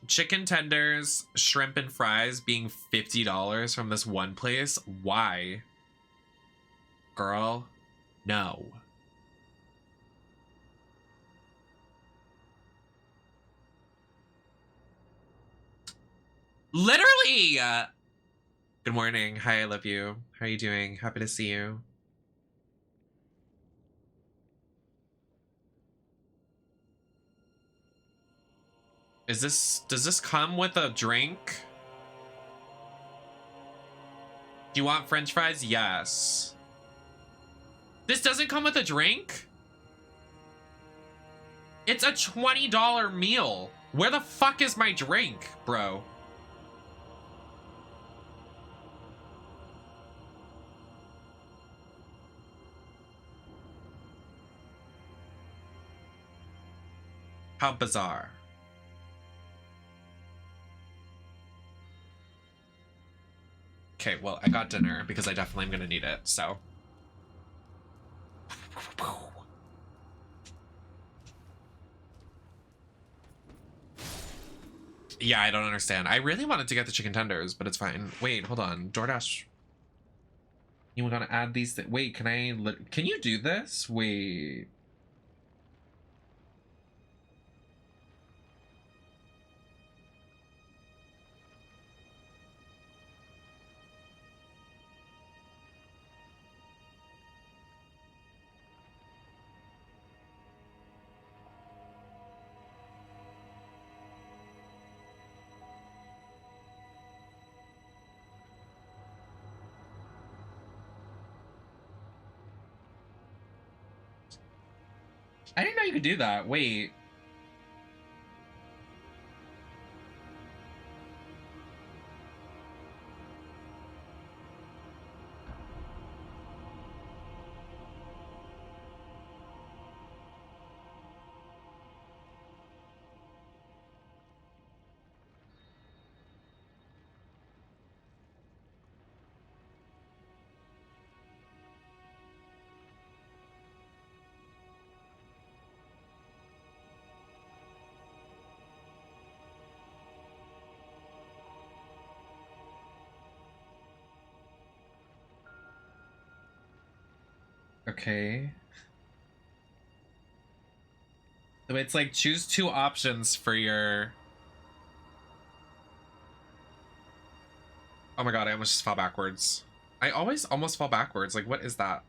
Chicken tenders, shrimp and fries being $50 from this one place? Why? Girl, no. Literally! Good morning. Hi, I love you. How are you doing? Happy to see you. Does this come with a drink? Do you want French fries? Yes. This doesn't come with a drink? It's a $20 meal. Where the fuck is my drink, bro? How bizarre. Okay, well, I got dinner because I definitely am gonna need it, so. Yeah, I don't understand. I really wanted to get the chicken tenders, but it's fine. Wait, hold on. DoorDash. You want to add these? Wait, can you do this? Wait. I didn't know you could do that. Wait. Okay. So it's like choose two options for your... Oh my god, I almost just fell backwards. I always almost fall backwards. Like, what is that?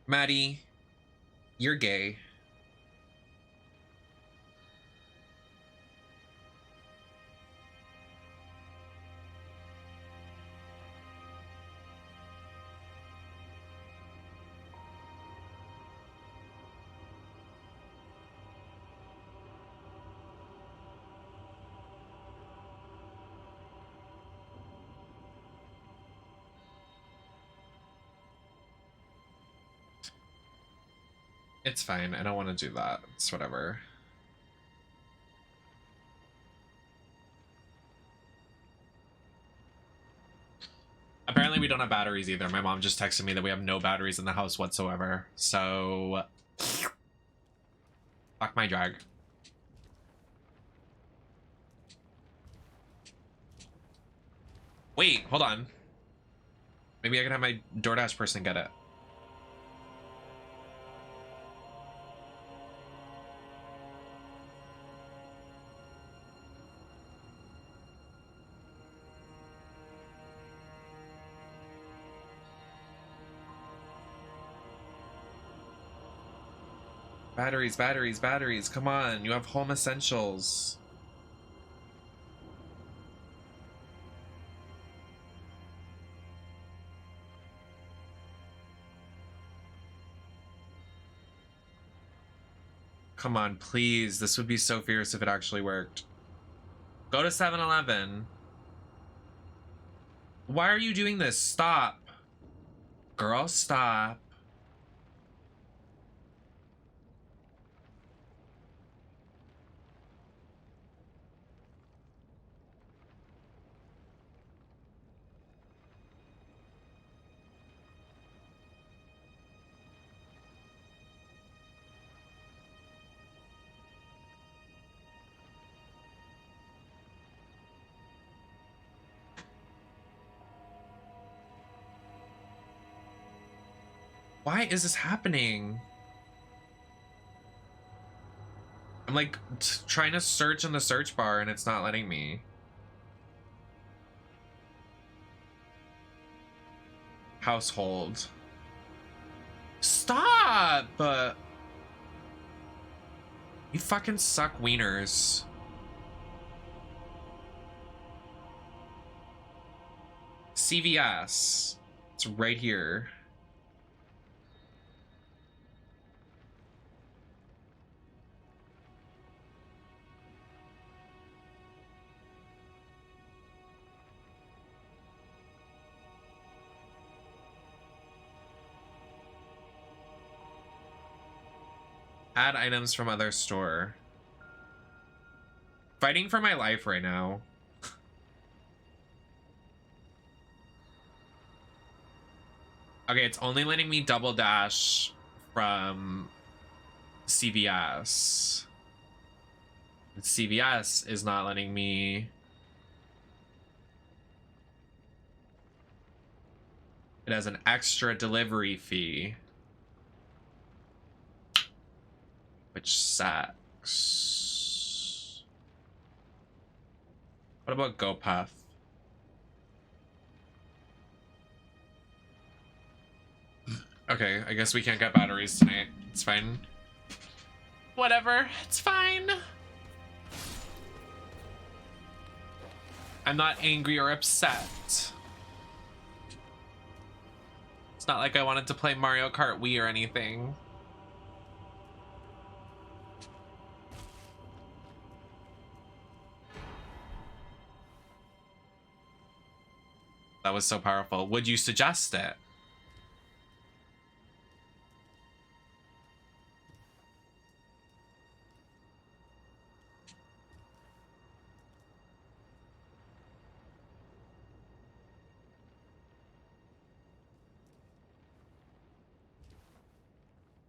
Maddie, you're gay. It's fine. I don't want to do that. It's whatever. Apparently we don't have batteries either. My mom just texted me that we have no batteries in the house whatsoever. So... fuck my drag. Wait, hold on. Maybe I can have my DoorDash person get it. Batteries, batteries, batteries. Come on, you have home essentials. Come on, please. This would be so fierce if it actually worked. Go to 7-Eleven. Why are you doing this? Stop. Girl, stop. Why is this happening? I'm like trying to search in the search bar and it's not letting me. Household. Stop! You fucking suck wieners. CVS. It's right here. Add items from other store. Fighting for my life right now. Okay, it's only letting me double dash from CVS. CVS is not letting me. It has an extra delivery fee. Which sucks. What about GoPuff? Okay, I guess we can't get batteries tonight. It's fine. Whatever, it's fine. I'm not angry or upset. It's not like I wanted to play Mario Kart Wii or anything. That was so powerful. Would you suggest it?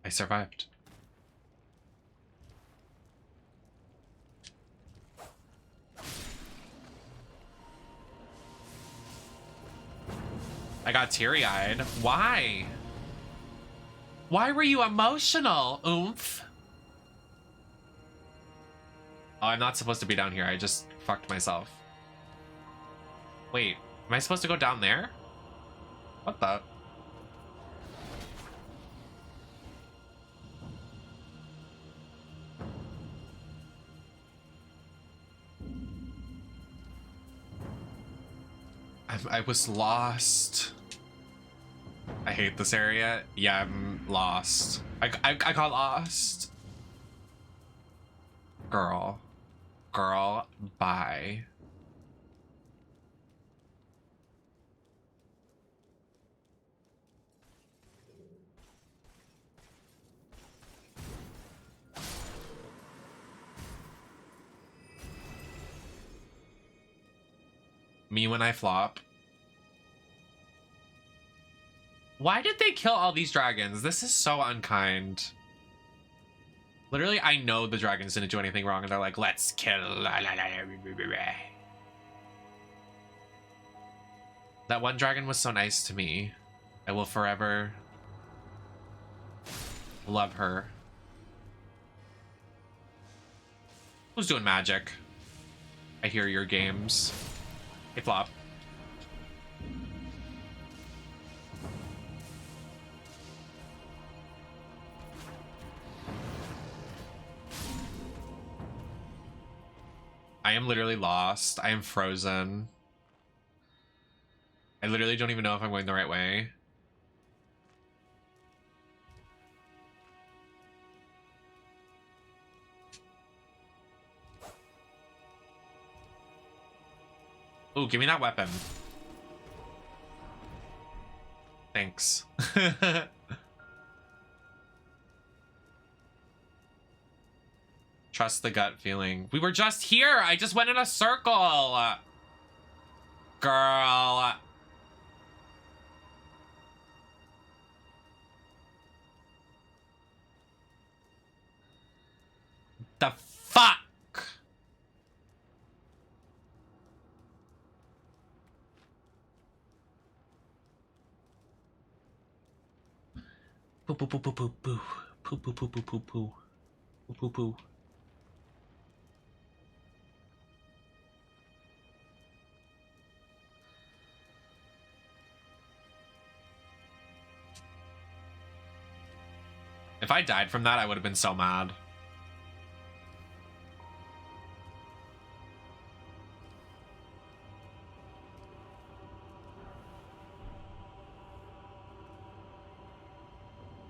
I survived. I got teary-eyed. Why? Why were you emotional, oomph? Oh, I'm not supposed to be down here. I just fucked myself. Wait, am I supposed to go down there? What the? I was lost. I hate this area. Yeah, I'm lost. I got lost. Girl, bye. Me when I flop. Why did they kill all these dragons? This is so unkind. Literally, I know the dragons didn't do anything wrong, and they're like, let's kill. That one dragon was so nice to me. I will forever love her. Who's doing magic? I hear your games. Hey, flop. I am literally lost. I am frozen. I literally don't even know if I'm going the right way. Ooh, give me that weapon. Thanks. Trust the gut feeling. We were just here. I just went in a circle. Girl. The fuck? Poo poo poo poo poo poo. Poo poo poo poo poo poo. Poo poo poo. If I died from that, I would have been so mad.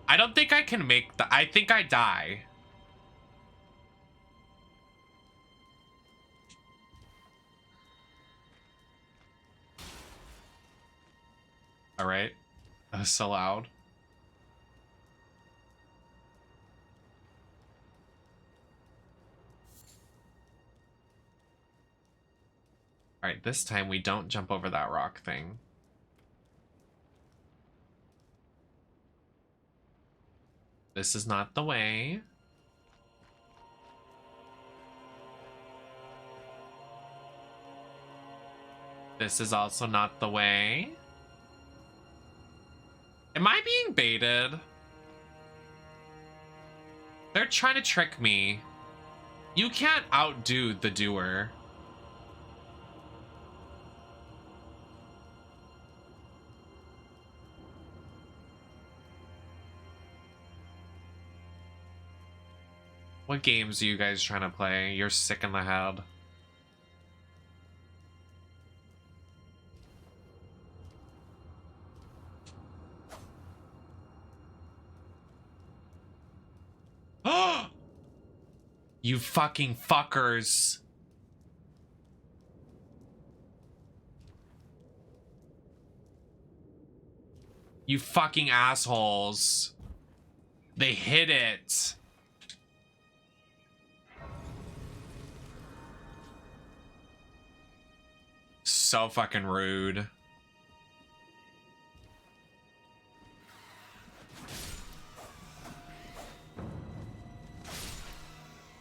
I don't think I can make the... I think I die. All right. That was so loud. All right, this time we don't jump over that rock thing. This is not the way. This is also not the way. Am I being baited? They're trying to trick me. You can't outdo the doer. What games are you guys trying to play? You're sick in the head. You fucking fuckers. You fucking assholes. They hit it. So fucking rude.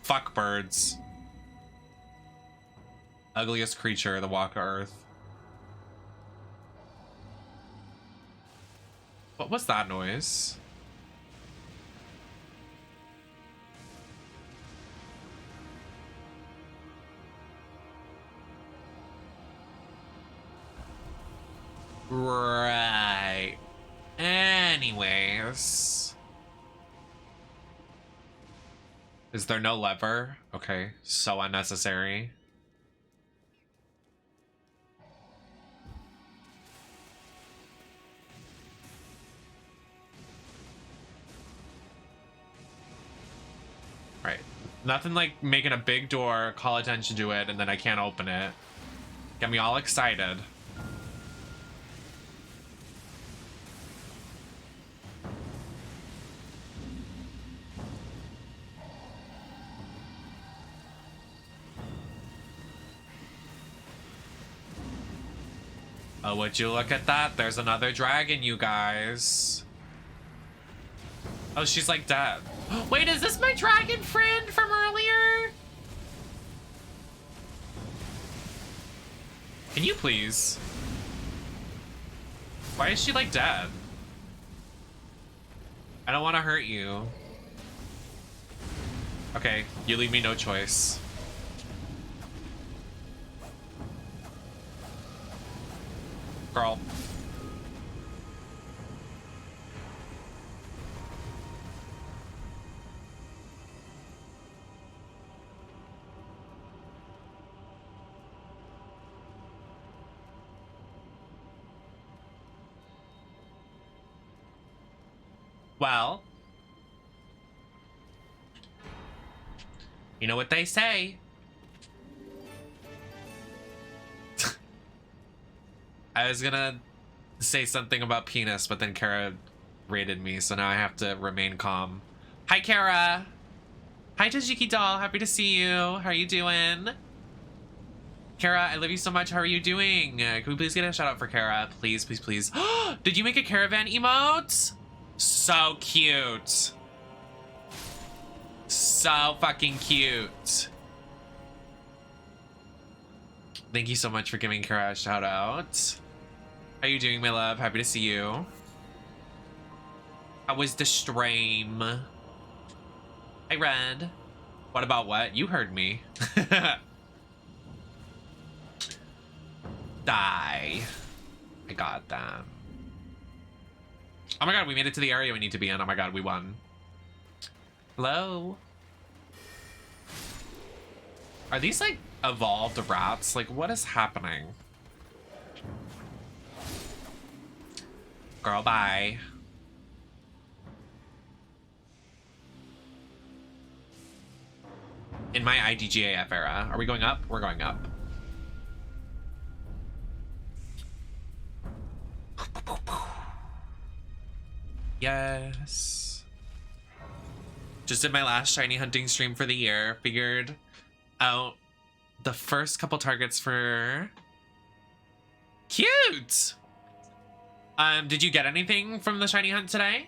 Fuck birds. Ugliest creature, the walk of earth. What was that noise? Right. Anyways. Is there no lever? Okay, so unnecessary. Right. Nothing like making a big door, call attention to it, and then I can't open it. Get me all excited. Oh, would you look at that? There's another dragon, you guys. Oh, she's like dead. Wait, is this my dragon friend from earlier? Can you please? Why is she like dead? I don't want to hurt you. Okay, you leave me no choice. Girl. Well, you know what they say. I was gonna say something about penis, but then Kara raided me, so now I have to remain calm. Hi, Kara. Hi, Tajiki doll. Happy to see you. How are you doing? Kara, I love you so much. How are you doing? Can we please get a shout out for Kara? Please, please, please. Did you make a caravan emote? So cute. So fucking cute. Thank you so much for giving Kara a shout out. How are you doing, my love? Happy to see you. How was the stream? Hi, Red. What about what? You heard me. Die. I got them. Oh my god, we made it to the area we need to be in. Oh my god, we won. Hello? Are these like evolved rats? Like, what is happening? Girl, bye. In my IDGAF era. Are we going up? We're going up. Yes. Just did my last shiny hunting stream for the year. Figured out the first couple targets for... Cute! Did you get anything from the shiny hunt today?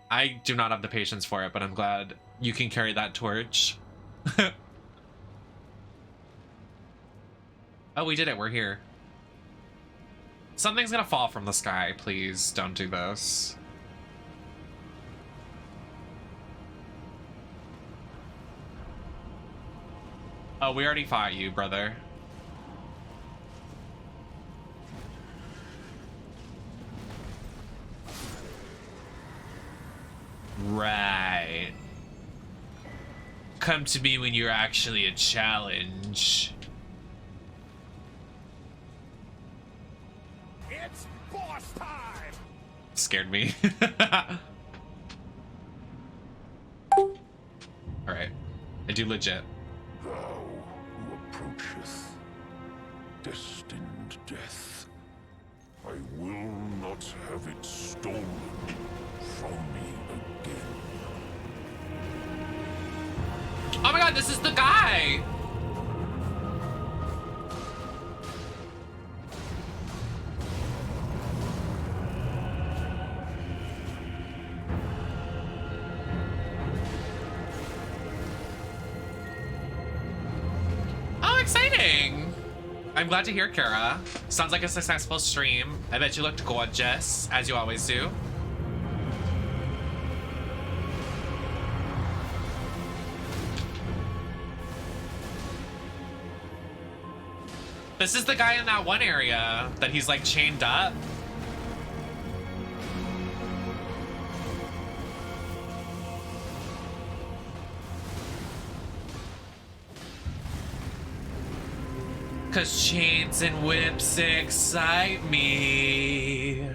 I do not have the patience for it, but I'm glad you can carry that torch. Oh, we did it. We're here. Something's gonna fall from the sky. Please don't do this. Oh, we already fought you, brother. Right. Come to me when you're actually a challenge. It's boss time! Scared me. Alright. I do legit. Thou who approacheth destined death, I will not have it stolen from me again. Oh my god, this is the guy! Oh, exciting! I'm glad to hear, Kara. Sounds like a successful stream. I bet you looked gorgeous, as you always do. This is the guy in that one area that he's like chained up. Cause chains and whips excite me.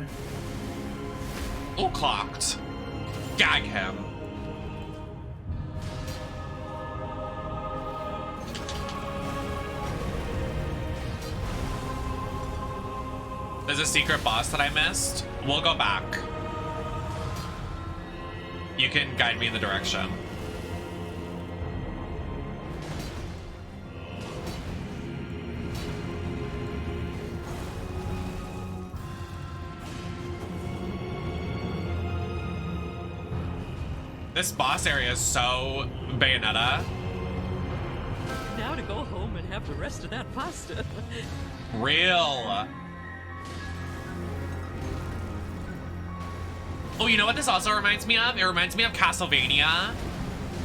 Oh, clocked. Gag him. There's a secret boss that I missed. We'll go back. You can guide me in the direction. This boss area is so Bayonetta. Now to go home and have the rest of that pasta. Real. Oh, you know what this also reminds me of? It reminds me of Castlevania.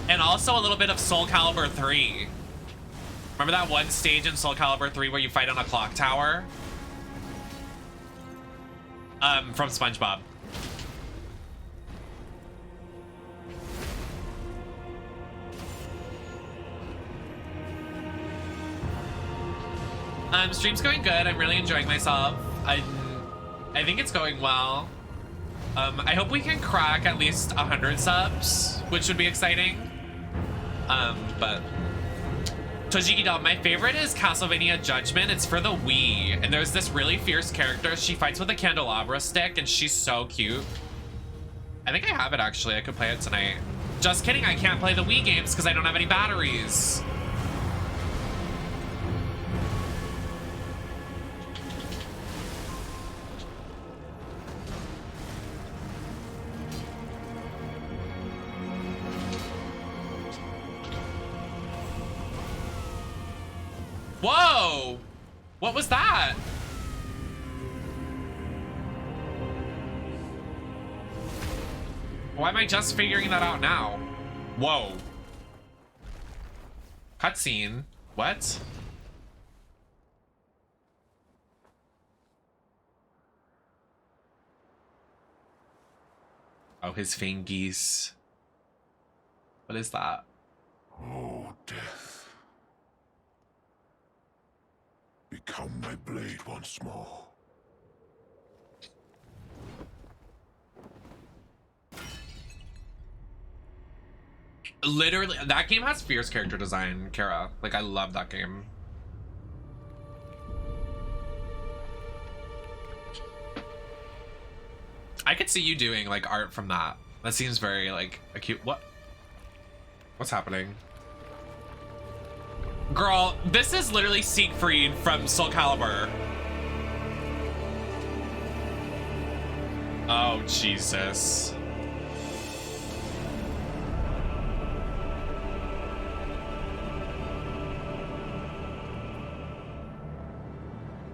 And also a little bit of Soul Calibur 3. Remember that one stage in Soul Calibur 3 where you fight on a clock tower? From SpongeBob. Stream's going good. I'm really enjoying myself. I think it's going well. I hope we can crack at least 100 subs, which would be exciting. But Tojiki Dog, my favorite is Castlevania Judgment. It's for the Wii. And there's this really fierce character. She fights with a candelabra stick and she's so cute. I think I have it actually. I could play it tonight. Just kidding, I can't play the Wii games because I don't have any batteries. Whoa! What was that? Why am I just figuring that out now? Whoa. Cutscene. What? Oh, his fingies. What is that? Oh, death. Become my blade once more. Literally, that game has fierce character design, Kara. Like, I love that game. I could see you doing, like, art from that. That seems very, like, a cute... What's happening? Girl, this is literally Siegfried from Soul Calibur. Oh, Jesus.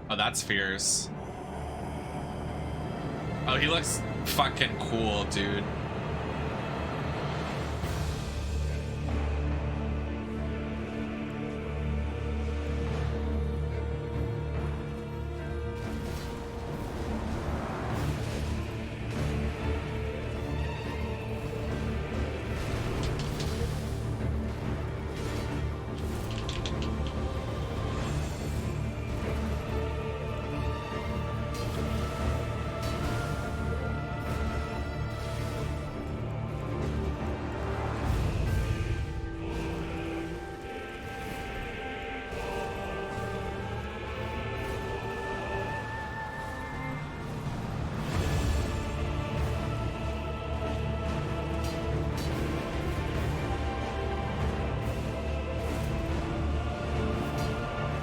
Oh, that's fierce. Oh, he looks fucking cool, dude.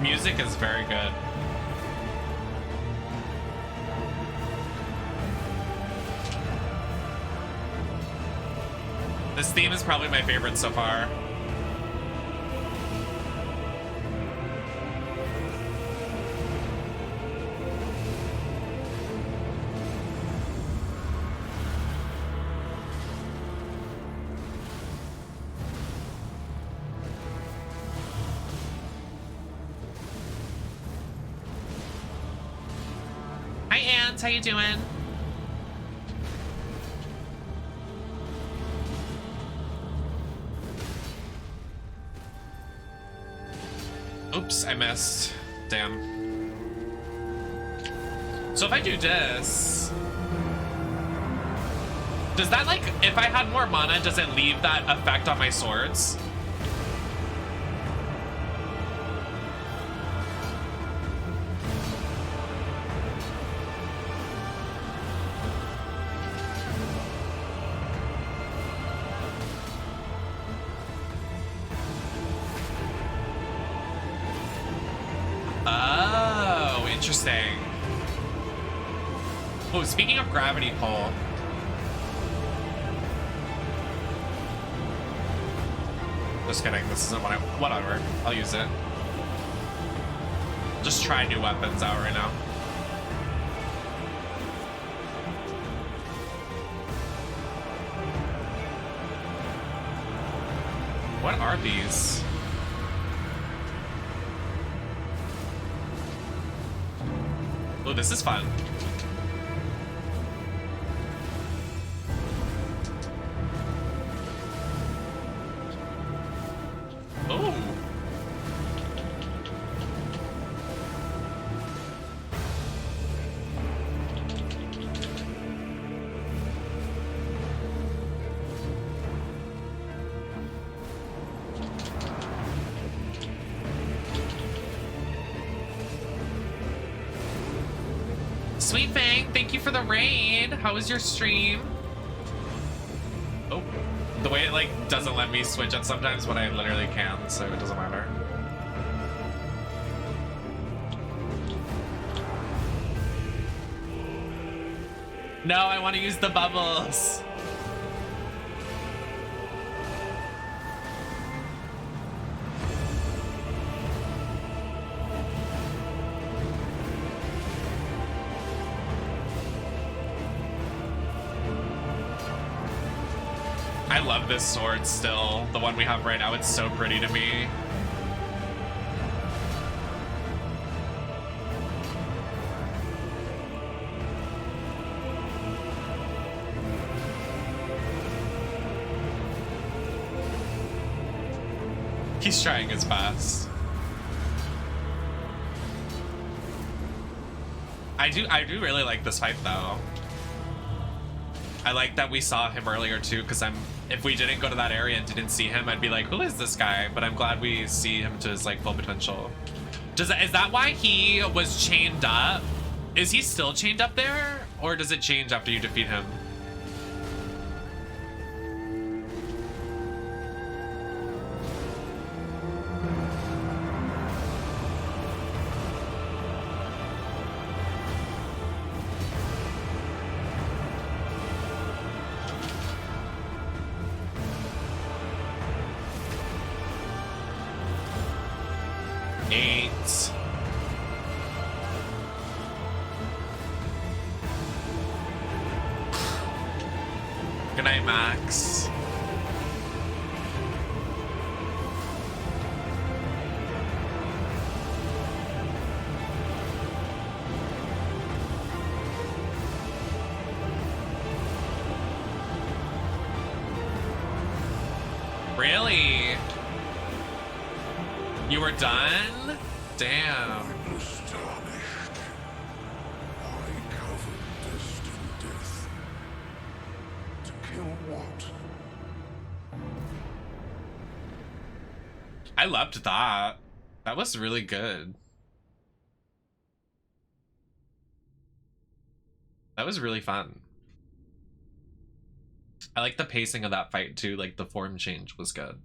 Music is very good. This theme is probably my favorite so far. Hi, Ant. How you doing? Oops, I missed. Damn. So if I do this... Does that, like, if I had more mana, does it leave that effect on my swords? Oh, interesting. Oh, speaking of gravity pull. Just kidding, this isn't what I... Whatever, I'll use it. Just try new weapons out right now. What are these? Oh, this is fun. Oh. Sweet Fang, thank you for the raid. How was your stream? Oh, the way it like doesn't let me switch it sometimes, but I literally can, so it doesn't matter. No, I want to use the bubbles. I love this sword still. The one we have right now, it's so pretty to me. He's trying his best. I do really like this fight though. I like that we saw him earlier too, because if we didn't go to that area and didn't see him, I'd be like, who is this guy? But I'm glad we see him to his like full potential. Is that why he was chained up? Is he still chained up there? Or does it change after you defeat him? Good night, Max. Really? You were done? Damn. I'm astonished. I covered destined death. To kill what? I loved that. That was really good. That was really fun. I like the pacing of that fight too, like the form change was good.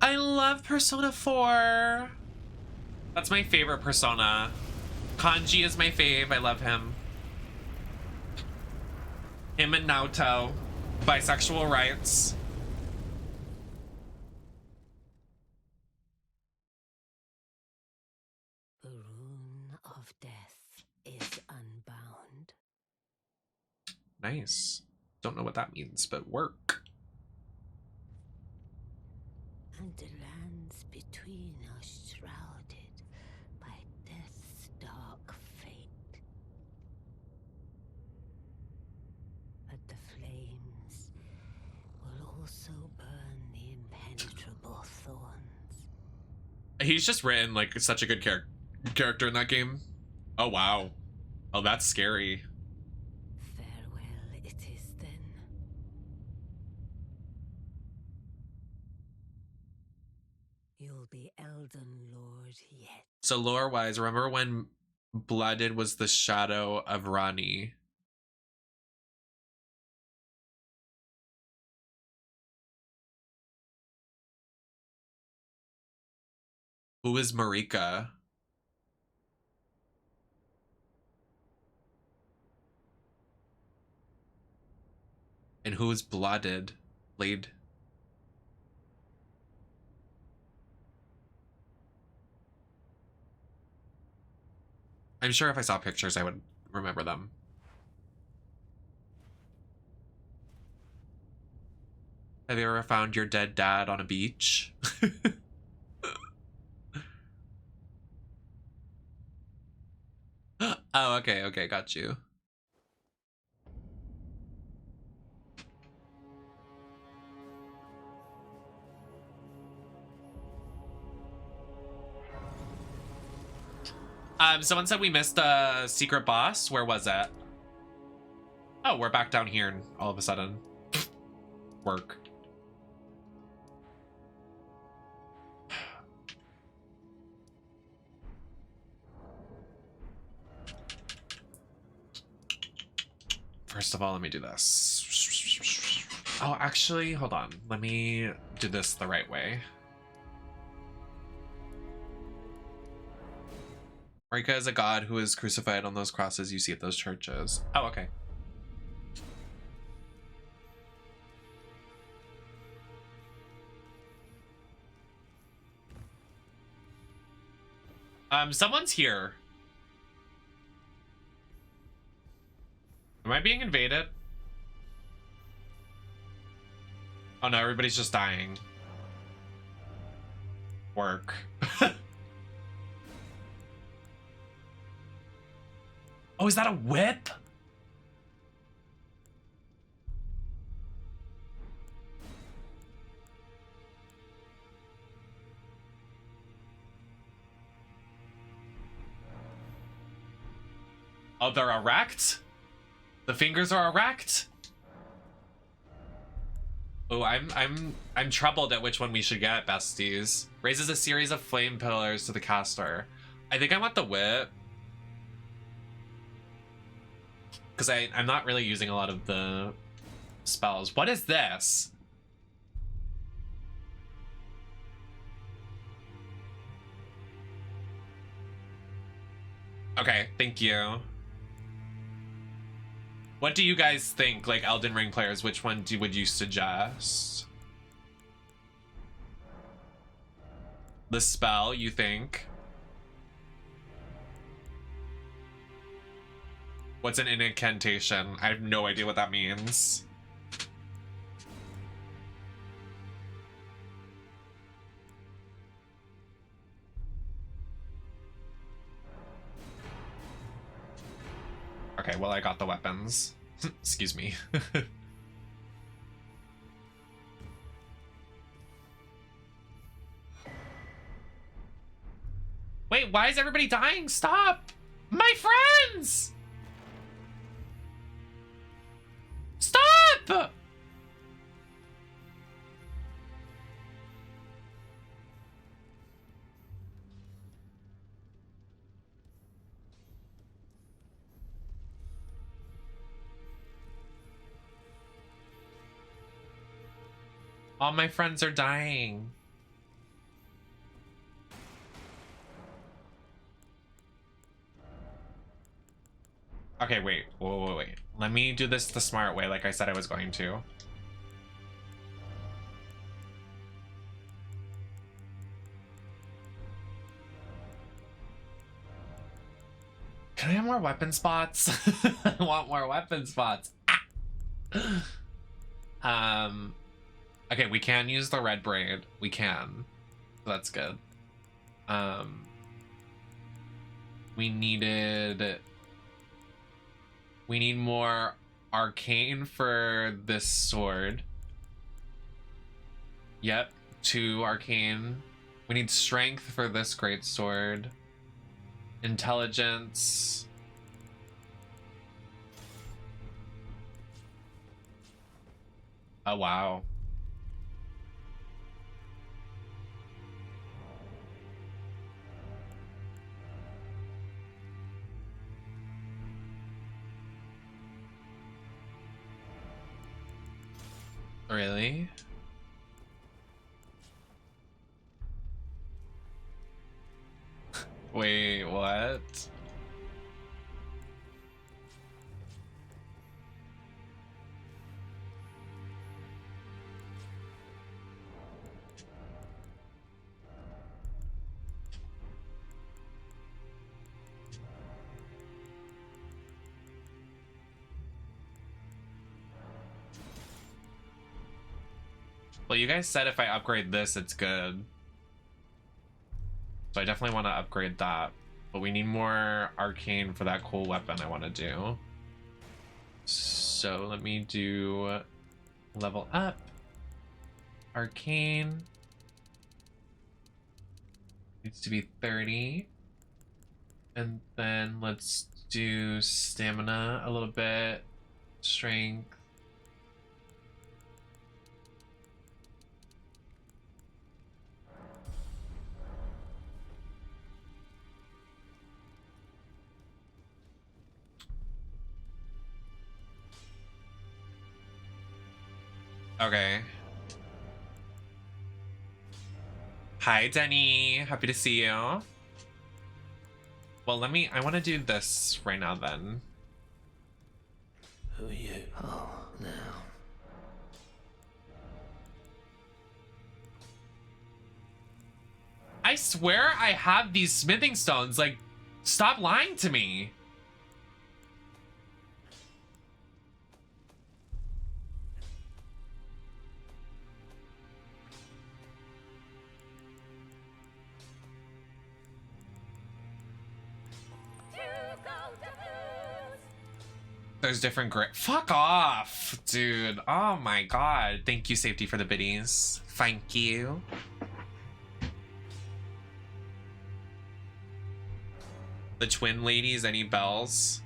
I love Persona 4. That's my favorite Persona. Kanji is my fave. I love him. Him and Naoto. Bisexual rights. The rune of death is unbound. Nice. Don't know what that means, but work. And the lands between are shrouded by death's dark fate. But the flames will also burn the impenetrable thorns. He's just written like such a good character in that game. Oh wow. Oh, that's scary. Farewell it is then. You'll be Elden Lord yet. So lore wise, remember when Blooded was the shadow of Rani? Who is Marika? And who is Blooded? Blade? I'm sure if I saw pictures, I would remember them. Have you ever found your dead dad on a beach? Oh, okay, got you. Someone said we missed the secret boss. Where was it? Oh, we're back down here all of a sudden. Work. First of all, let me do this. Oh, actually, hold on. Let me do this the right way. Marika is a god who is crucified on those crosses you see at those churches. Oh, okay. Someone's here. Am I being invaded? Oh no, everybody's just dying. Work. Oh, is that a whip? Oh, they're erect? The fingers are erect? Oh, I'm troubled at which one we should get, besties. Raises a series of flame pillars to the caster. I think I want the whip. Because I'm not really using a lot of the spells. What is this? Okay, thank you. What do you guys think, like Elden Ring players? Which one would you suggest? The spell, you think? What's an incantation? I have no idea what that means. Okay, well, I got the weapons. Excuse me. Wait, why is everybody dying? Stop! My friends! Stop! All my friends are dying. Okay, wait. Wait. Let me do this the smart way, like I said I was going to. Can I have more weapon spots? I want more weapon spots. Ah! Okay, we can use the red braid. We can. So that's good. We need more arcane for this sword. Yep, 2 arcane. We need strength for this great sword. Intelligence. Oh, wow. Really? Wait, what? Well, you guys said if I upgrade this, it's good. So I definitely want to upgrade that. But we need more arcane for that cool weapon I want to do. So let me do level up. Arcane. Needs to be 30. And then let's do stamina a little bit, strength. Okay. Hi, Denny. Happy to see you. Well, I want to do this right now then. Who are you? Oh, now. I swear I have these smithing stones. Like, stop lying to me. There's different fuck off, dude. Oh my god. Thank you, Safety, for the biddies. Thank you. The twin ladies, any bells?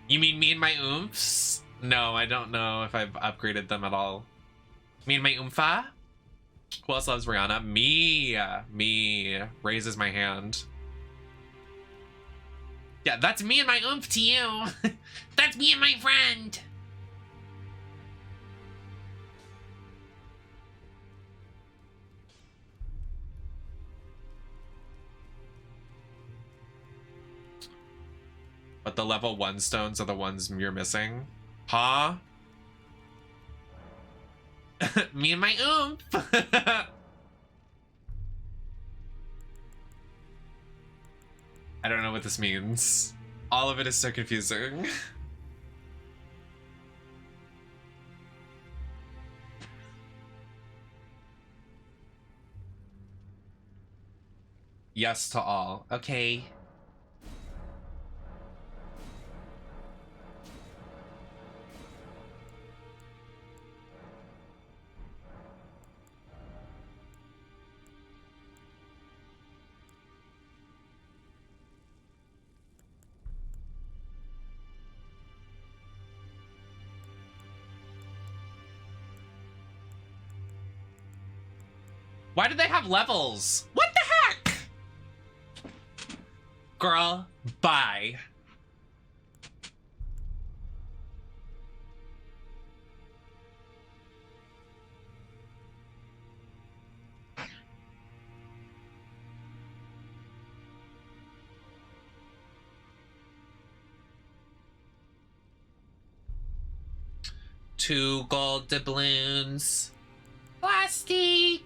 You mean me and my oomphs? No, I don't know if I've upgraded them at all. Me and my oomphah? Who else loves Rihanna? Me. Me. Raises my hand. Yeah, that's me and my oomph to you. That's me and my friend. But the level 1 stones are the ones you're missing? Huh? Me and my oomph. I don't know what this means. All of it is so confusing. Yes to all. Okay. Why do they have levels? What the heck? Girl, bye. Two gold doubloons. Plastic.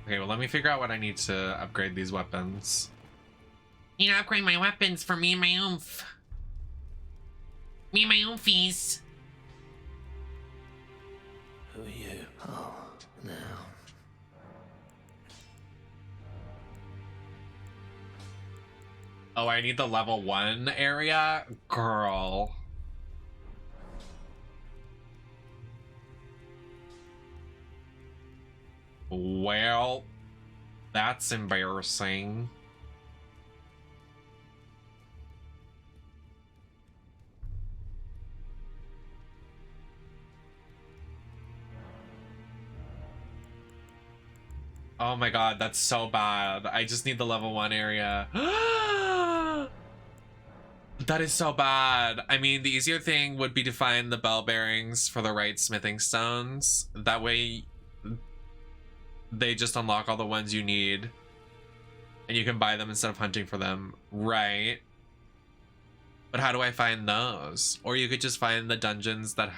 Okay, well, let me figure out what I need to upgrade these weapons. Need to upgrade my weapons for me and my oomph. Me and my oomfies. Who are you? Oh, now. Oh, I need the level 1 area? Girl. Well, that's embarrassing. Oh my god, that's so bad. I just need the level 1 area. That is so bad. I mean, the easier thing would be to find the bell bearings for the right smithing stones. That way, they just unlock all the ones you need. And you can buy them instead of hunting for them. Right. But how do I find those? Or you could just find the dungeons that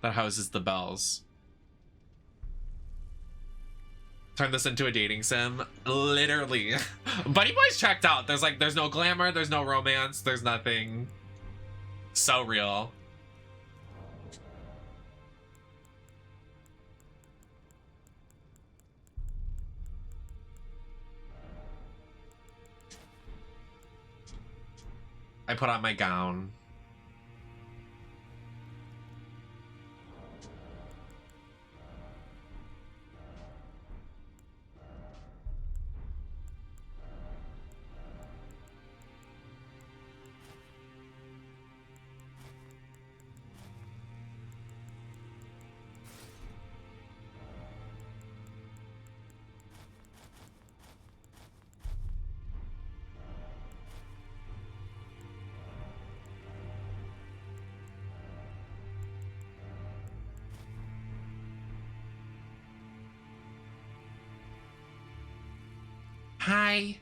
houses the bells. Turn this into a dating sim. Literally. Bunny Boy's checked out. There's no glamour, there's no romance, there's nothing. So real. I put on my gown. Hi.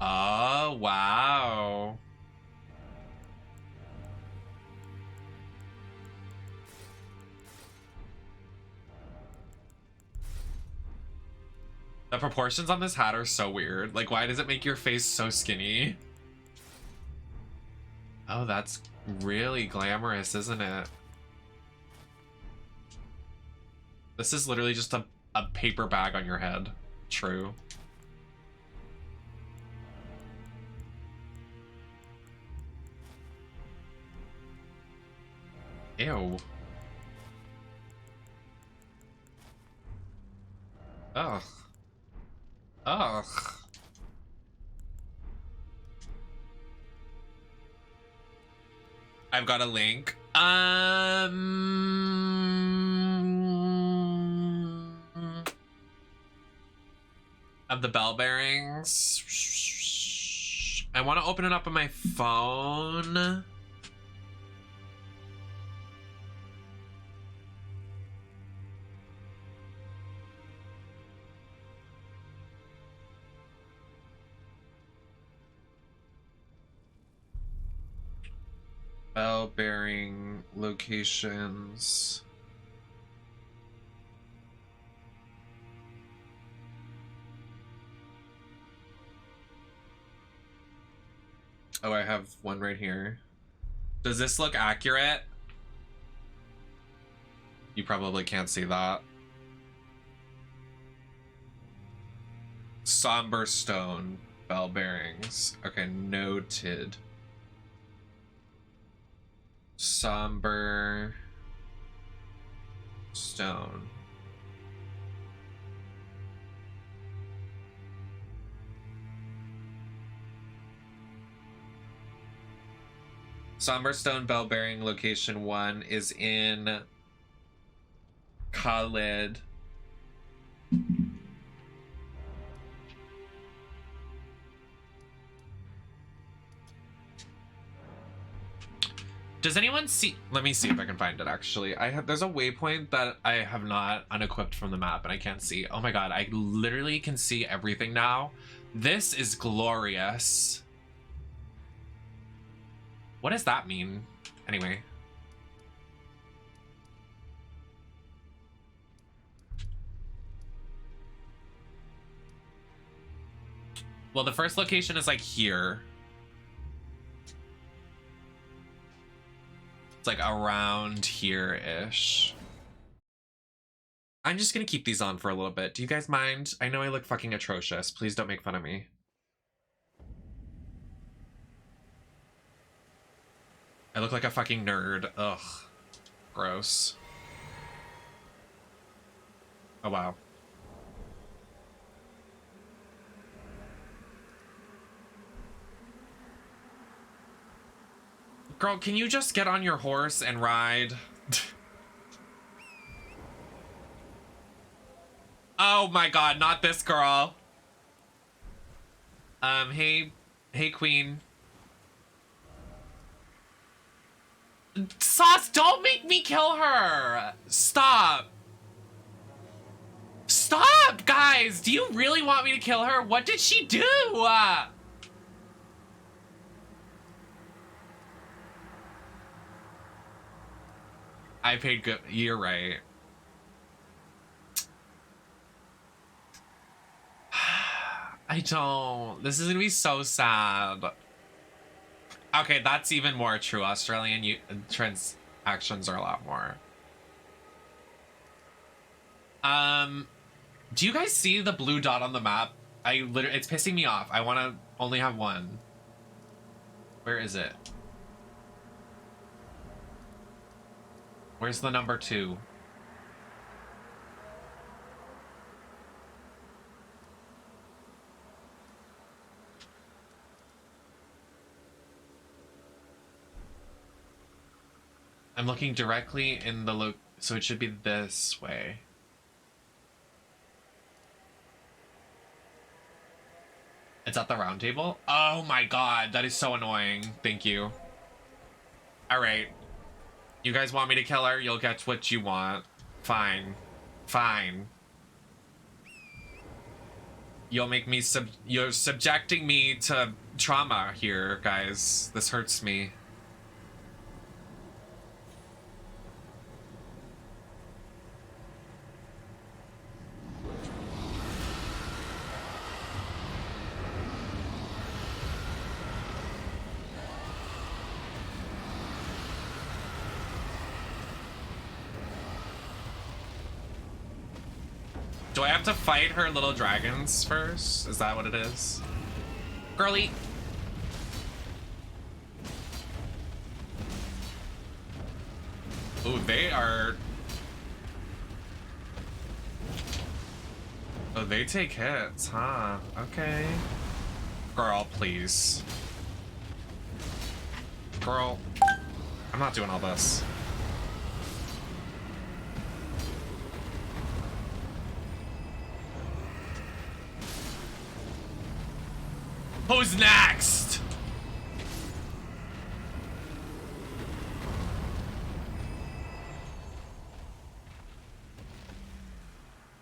Oh, wow. The proportions on this hat are so weird. Like, why does it make your face so skinny? Oh, that's really glamorous, isn't it? This is literally just a paper bag on your head. True. Ew. Ugh. Ugh. I've got a link. Of the bell bearings. I want to open it up on my phone. Bell bearing locations. Oh, I have one right here. Does this look accurate? You probably can't see that. Somber stone bell bearings. Okay, noted. Somber stone. Somber stone bell bearing location 1 is in Khalid. Does anyone see? Let me see if I can find it. Actually, there's a waypoint that I have not unequipped from the map, and I can't see. Oh my god! I literally can see everything now. This is glorious. What does that mean? Anyway. Well, the first location is like here. It's like around here-ish. I'm just gonna keep these on for a little bit. Do you guys mind? I know I look fucking atrocious. Please don't make fun of me. I look like a fucking nerd. Ugh. Gross. Oh, wow. Girl, can you just get on your horse and ride? Oh my god, not this girl. Hey queen. Sauce, don't make me kill her. Stop. Stop, guys. Do you really want me to kill her? What did she do? I paid good. You're right. I don't. This is gonna be so sad. Okay, that's even more true. Australian transactions are a lot more. Do you guys see the blue dot on the map? It's pissing me off. I want to only have one. Where is it? Where's the number 2? I'm looking directly in the so it should be this way. It's at the round table? Oh my god, that is so annoying. Thank you. Alright. You guys want me to kill her? You'll get what you want. Fine. Fine. You'll make me you're subjecting me to trauma here, guys. This hurts me. Do I have to fight her little dragons first? Is that what it is? Girly! Ooh, they are... Oh, they take hits, huh? Okay. Girl, please. Girl. I'm not doing all this. Who's next?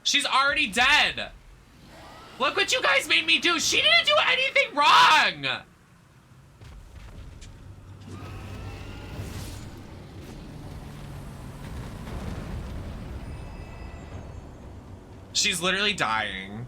She's already dead. Look what you guys made me do. She didn't do anything wrong. She's literally dying.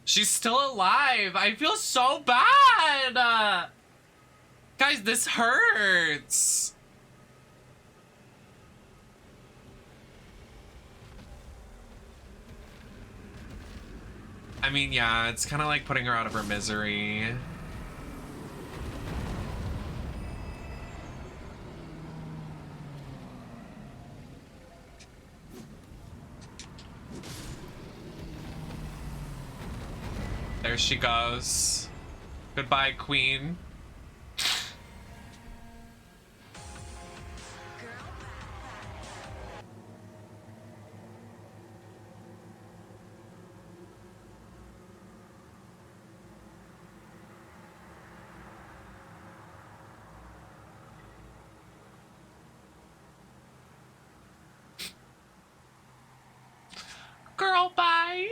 She's still alive. I feel so bad. Guys, this hurts. I mean, yeah, it's kind of like putting her out of her misery. There she goes. Goodbye, queen. Girl, bye.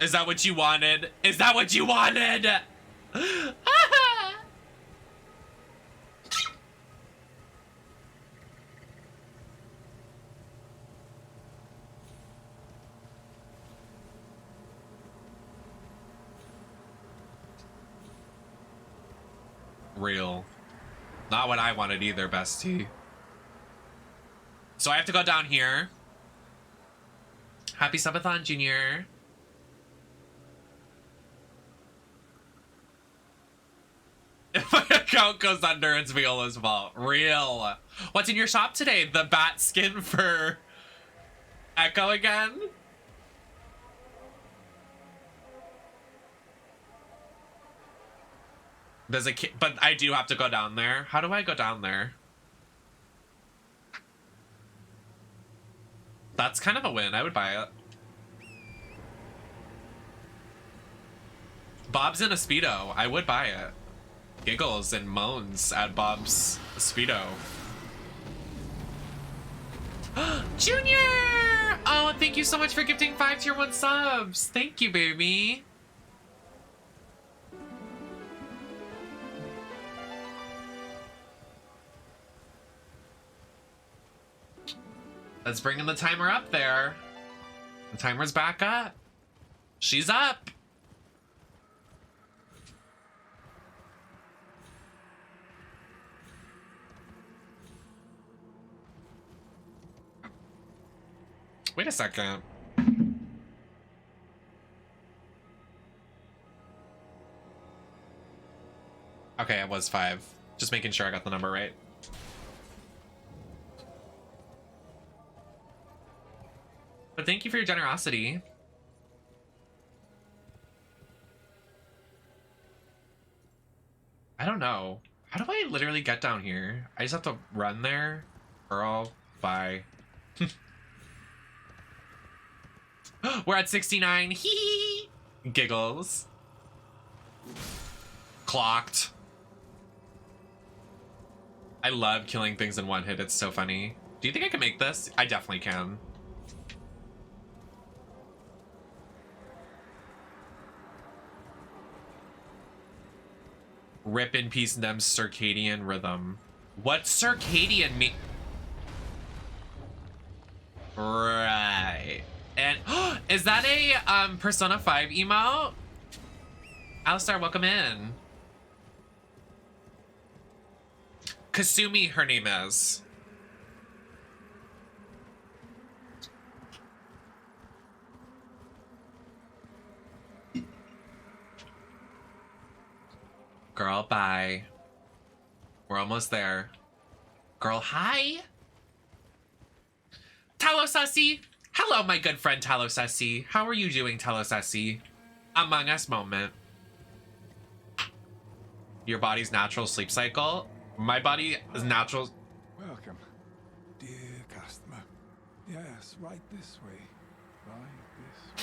Is that what you wanted? Is that what you wanted? Real. Not what I wanted either, bestie. So I have to go down here. Happy subathon, Junior. If my account goes under, it's Viola's fault. Real. What's in your shop today? The bat skin for Echo again? There's a kid, but I do have to go down there. How do I go down there? That's kind of a win. I would buy it. Bob's in a Speedo. I would buy it. Giggles and moans at Bob's Speedo. Junior! Oh, thank you so much for gifting 5 tier 1 subs. Thank you, baby. Let's bring in the timer up there. The timer's back up. She's up. Wait a second. Okay, it was 5. Just making sure I got the number right. But thank you for your generosity. I don't know. How do I literally get down here? I just have to run there? Girl, bye. We're at 69. Hee. Giggles. Clocked. I love killing things in one hit. It's so funny. Do you think I can make this? I definitely can. Rip in peace, Nem's circadian rhythm. What circadian mean? Right. And is that a Persona 5 emote? Alistar, welcome in. Kasumi, her name is. Girl, bye. We're almost there. Girl, hi. Talosasi. Hello, my good friend Talosasi. How are you doing, Talosasi? Among Us moment. Your body's natural sleep cycle. My body is natural. Welcome, dear customer. Yes, right this way. Right this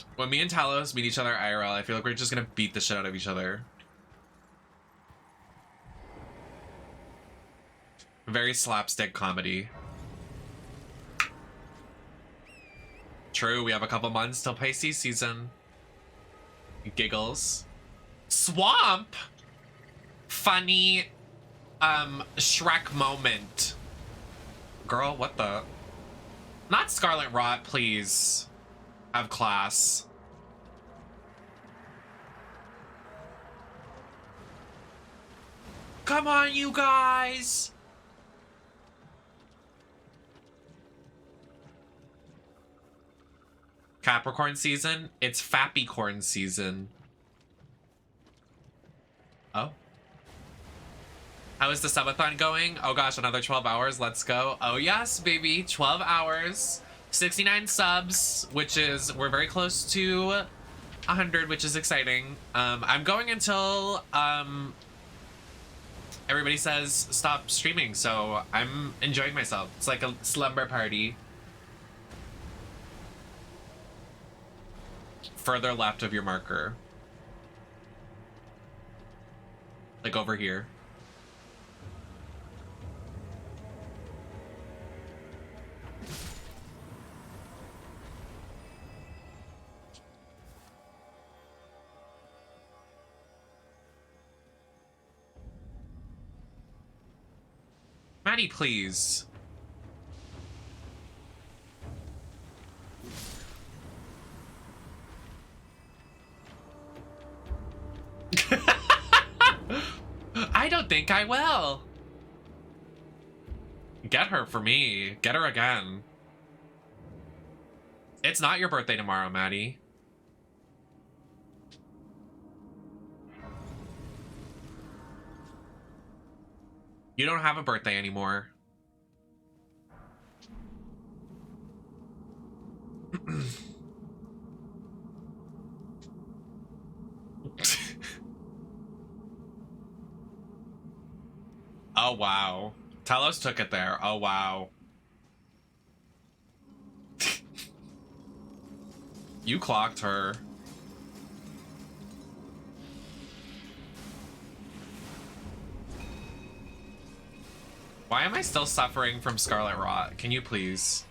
way. When me and Talos meet each other IRL, I feel like we're just gonna beat the shit out of each other. Very slapstick comedy. True, we have a couple months till Pisces season. Giggles. Swamp! Funny, Shrek moment. Girl, what the? Not Scarlet Rot, please. Have class. Come on, you guys! Capricorn season? It's Fappycorn season. Oh. How is the subathon going? Oh gosh, another 12 hours. Let's go. Oh yes, baby. 12 hours. 69 subs, which is, we're very close to 100, which is exciting. I'm going until everybody says stop streaming, so I'm enjoying myself. It's like a slumber party. Further left of your marker. Like over here. Maddie, please. I don't think I will. Get her for me. Get her again. It's not your birthday tomorrow, Maddie. You don't have a birthday anymore. Oh, wow. Talos took it there. Oh, wow. You clocked her. Why am I still suffering from Scarlet Rot? Can you please?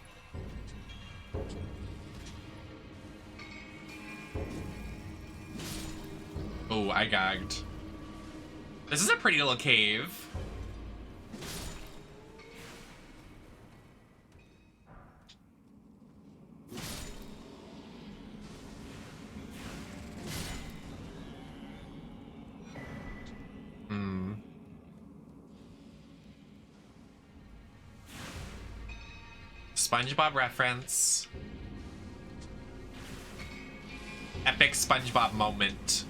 Oh, I gagged. This is a pretty little cave. SpongeBob reference. Epic SpongeBob moment.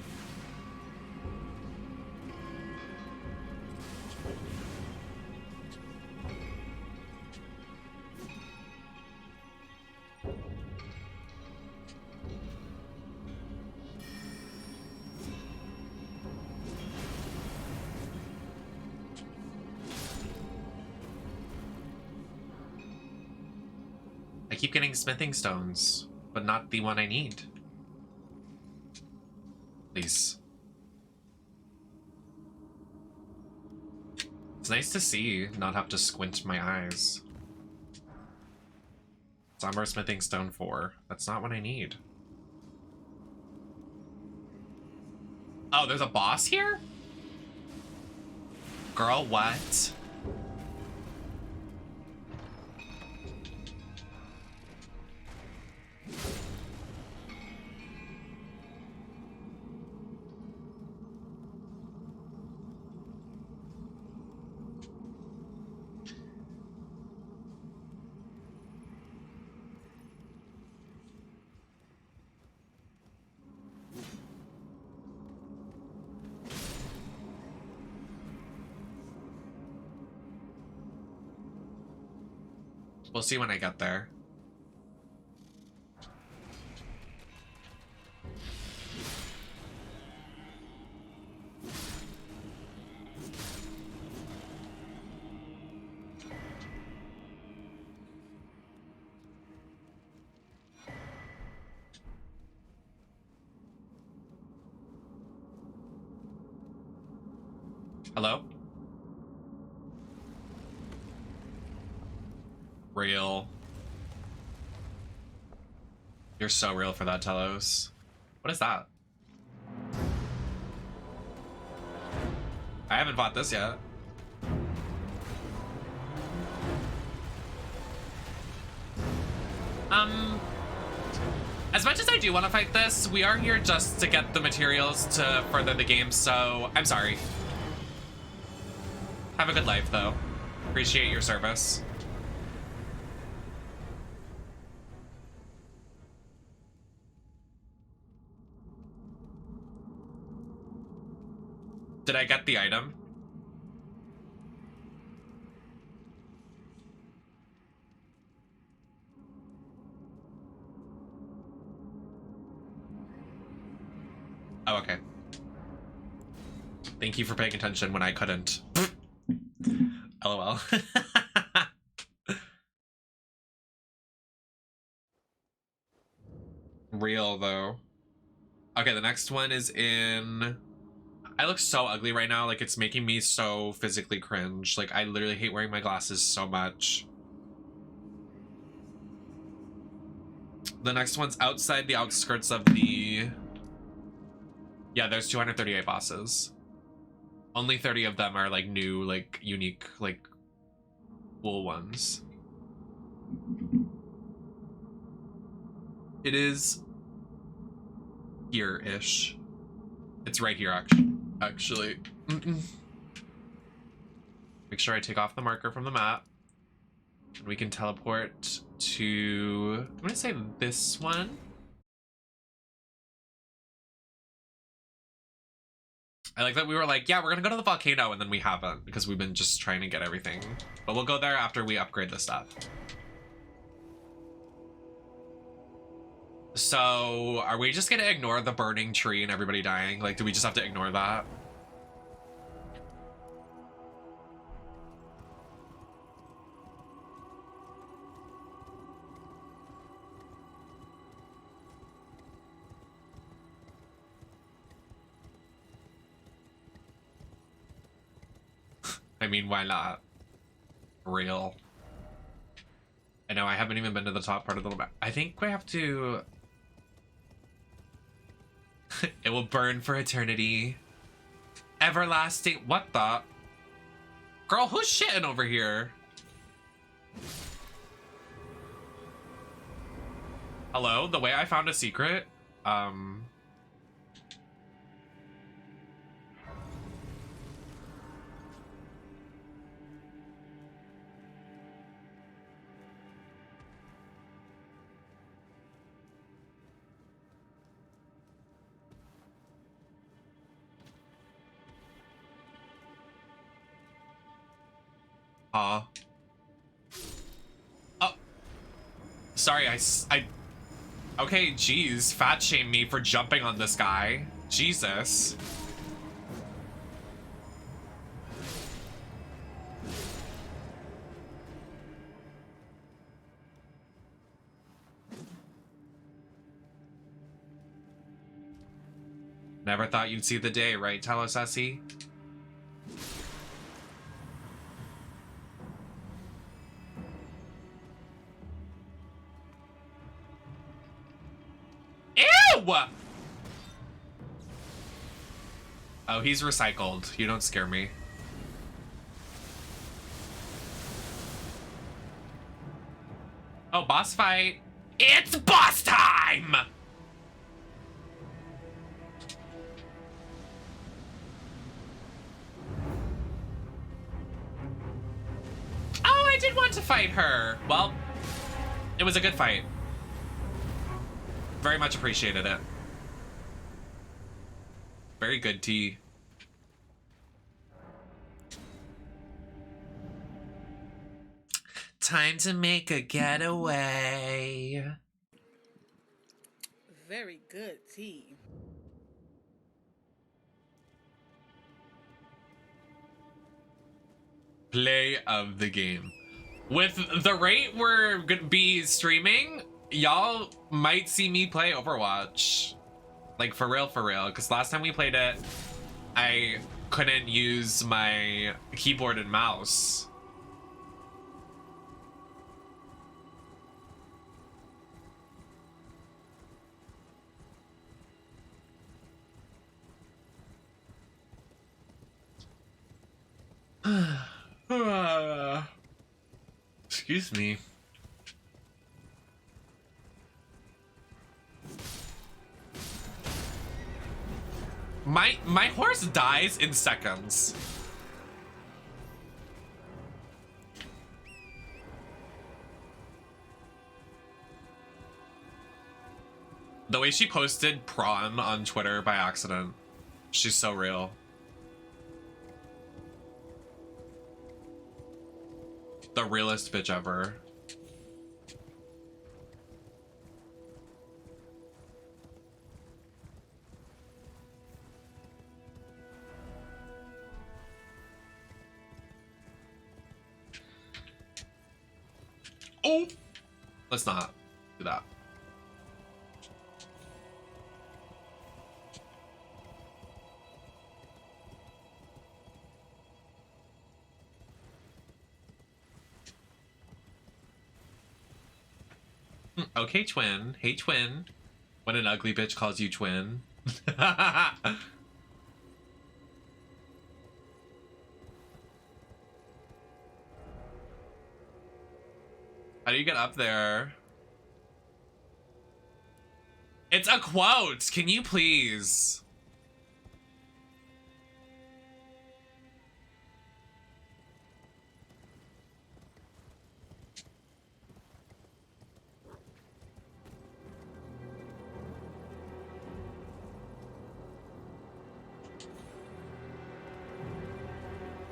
I keep getting smithing stones, but not the one I need. Please. It's nice to see, not have to squint my eyes. Somber smithing stone 4. That's not what I need. Oh, there's a boss here? Girl, what? We'll see when I get there. Hello? Real. You're so real for that, Telos. What is that? I haven't bought this yet. As much as I do want to fight this, we are here just to get the materials to further the game, so I'm sorry. Have a good life, though. Appreciate your service. Did I get the item? Oh, okay. Thank you for paying attention when I couldn't. LOL. Real, though. Okay, the next one is in... I look so ugly right now, like it's making me so physically cringe. Like I literally hate wearing my glasses so much. The next one's outside the outskirts of the... Yeah, there's 238 bosses. Only 30 of them are like new, like unique, like cool ones. It is here-ish. It's right here, actually. Make sure I take off the marker from the map. And we can teleport to... I'm gonna say this one. I like that we were like, yeah, we're gonna go to the volcano, and then we haven't, because we've been just trying to get everything. But we'll go there after we upgrade the stuff. So, are we just gonna ignore the burning tree and everybody dying? Like, do we just have to ignore that? I mean, why not? Real. I know, I haven't even been to the top part of the map. I think we have to... It will burn for eternity. Everlasting... What the... Girl, who's shitting over here? Hello? The way I found a secret? Oh. Sorry, okay, geez, fat shame me for jumping on this guy. Jesus. Never thought you'd see the day, right, Talosasi? Ew! Oh, he's recycled. You don't scare me. Oh, boss fight. It's boss time! Oh, I did want to fight her. Well, it was a good fight. Very much appreciated it. Very good tea. Time to make a getaway. Very good tea. Play of the game. With the rate we're gonna be streaming, y'all might see me play Overwatch. Like, for real, because last time we played it, I couldn't use my keyboard and mouse. Excuse me. My horse dies in seconds. The way she posted prawn on Twitter by accident. She's so real. The realest bitch ever. Oh! Let's not do that. Okay, twin. Hey, twin. When an ugly bitch calls you twin. How do you get up there? It's a quote! Can you please?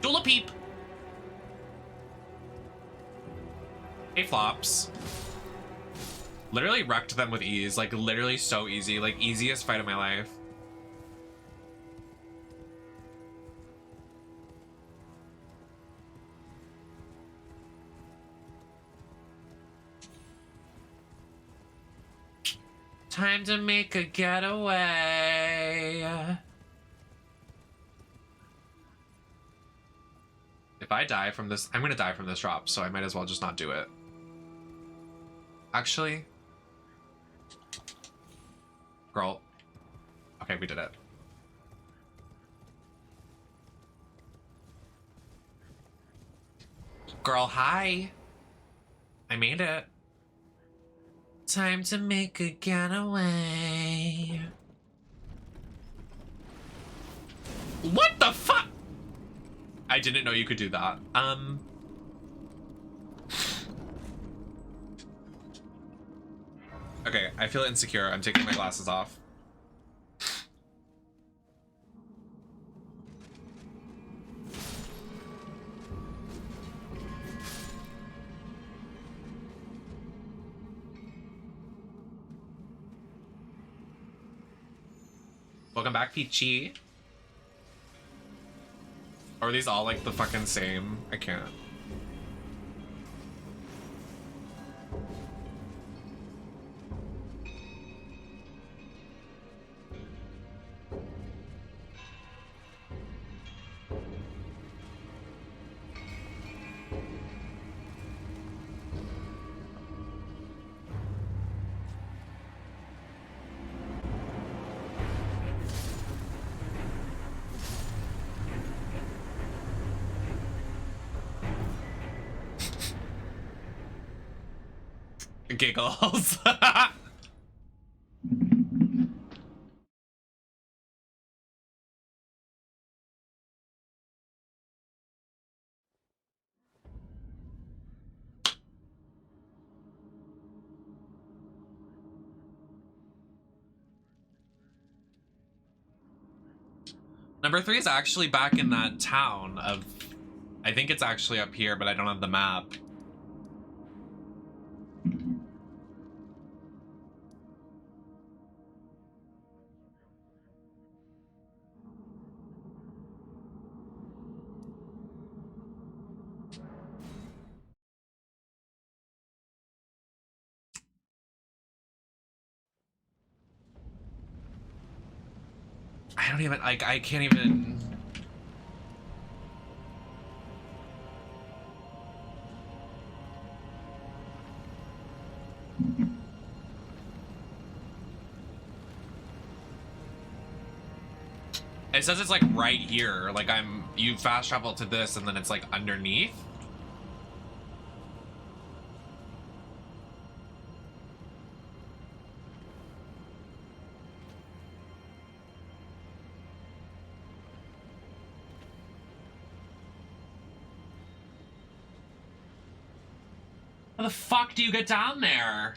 Dula peep! Hey, flops. Literally wrecked them with ease. Like, literally so easy. Like, easiest fight of my life. Time to make a getaway. If I die from this, I'm gonna die from this drop, so I might as well just not do it. Actually, girl. Okay, we did it. Girl, hi. I made it. Time to make a getaway. What the fuck? I didn't know you could do that. Okay, I feel insecure. I'm taking my glasses off. Welcome back, Peachy. Are these all like the fucking same? I can't. Giggles. Number 3 is actually back in that town of, I think it's actually up here, but I don't have the map. I don't even, like, I can't even. It says it's like right here, like you fast travel to this and then it's like underneath. How the fuck do you get down there?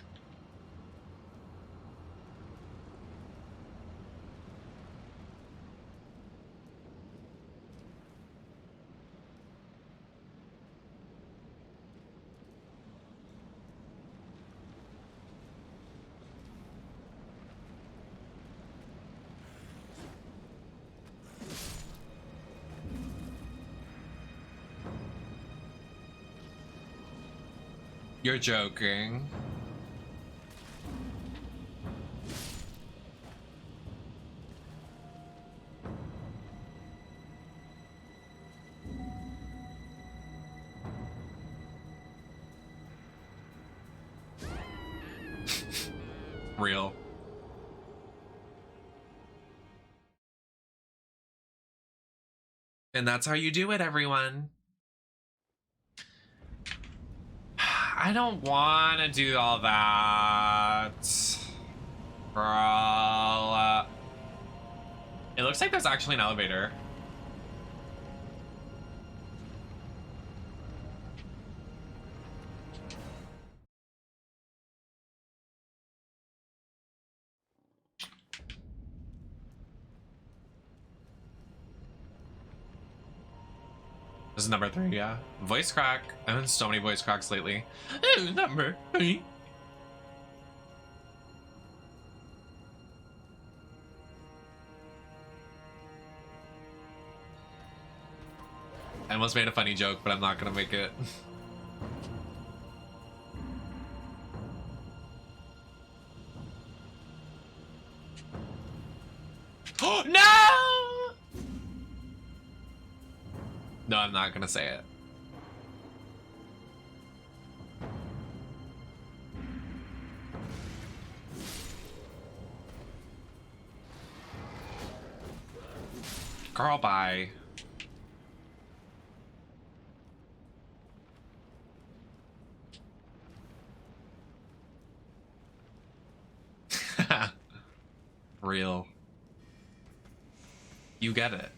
You're joking. Real. And that's how you do it, everyone. I don't want to do all that. Girl. It looks like there's actually an elevator. This is number 3, yeah. Voice crack. I've had so many voice cracks lately. Number 3. I almost made a funny joke, but I'm not gonna make it. Oh no! No, I'm not gonna say it. Girl, bye. Real. You get it.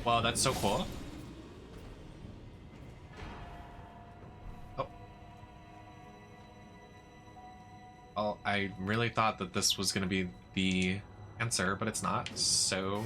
Wow, that's so cool. Oh. Well, I really thought that this was gonna be the answer, but it's not, so...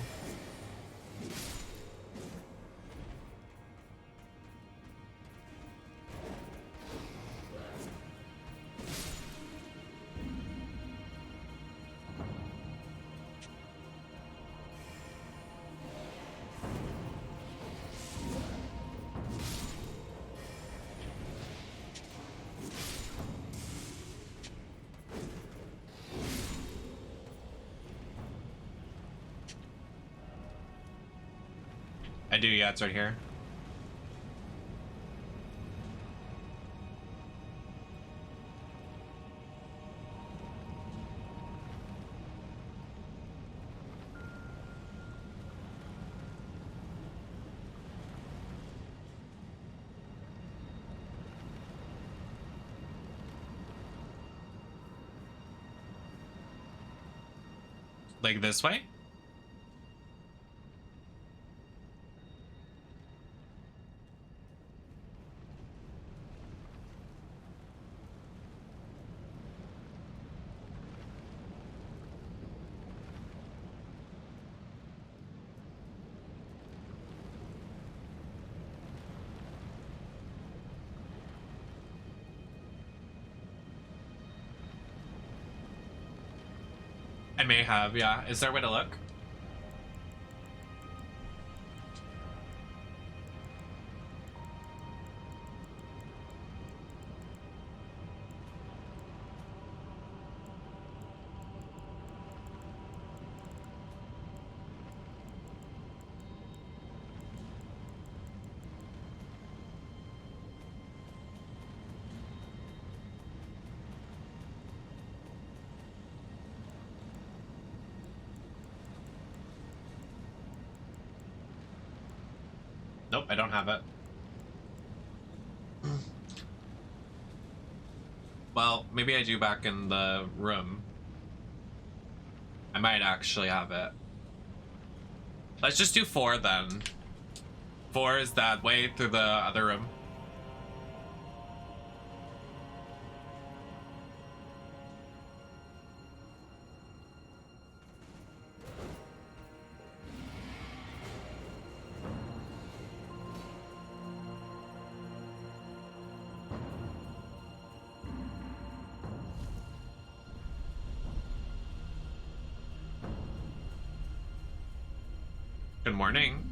I do, yeah, it's right here. Like this way? I may have, yeah. Is there a way to look? Nope, I don't have it. Well, maybe I do back in the room. I might actually have it. Let's just do 4 then. 4 is that way through the other room. Good morning.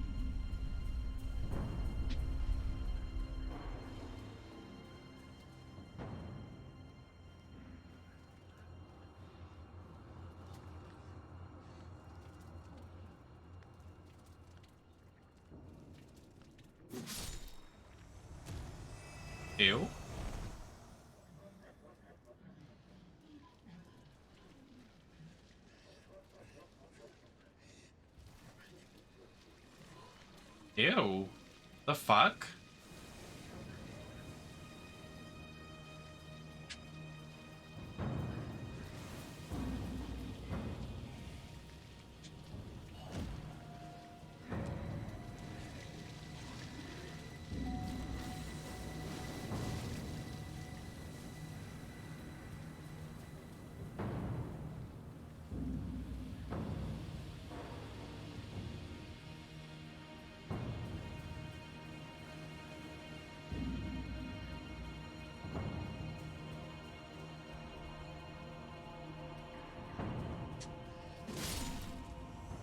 Ew. Ew. The fuck?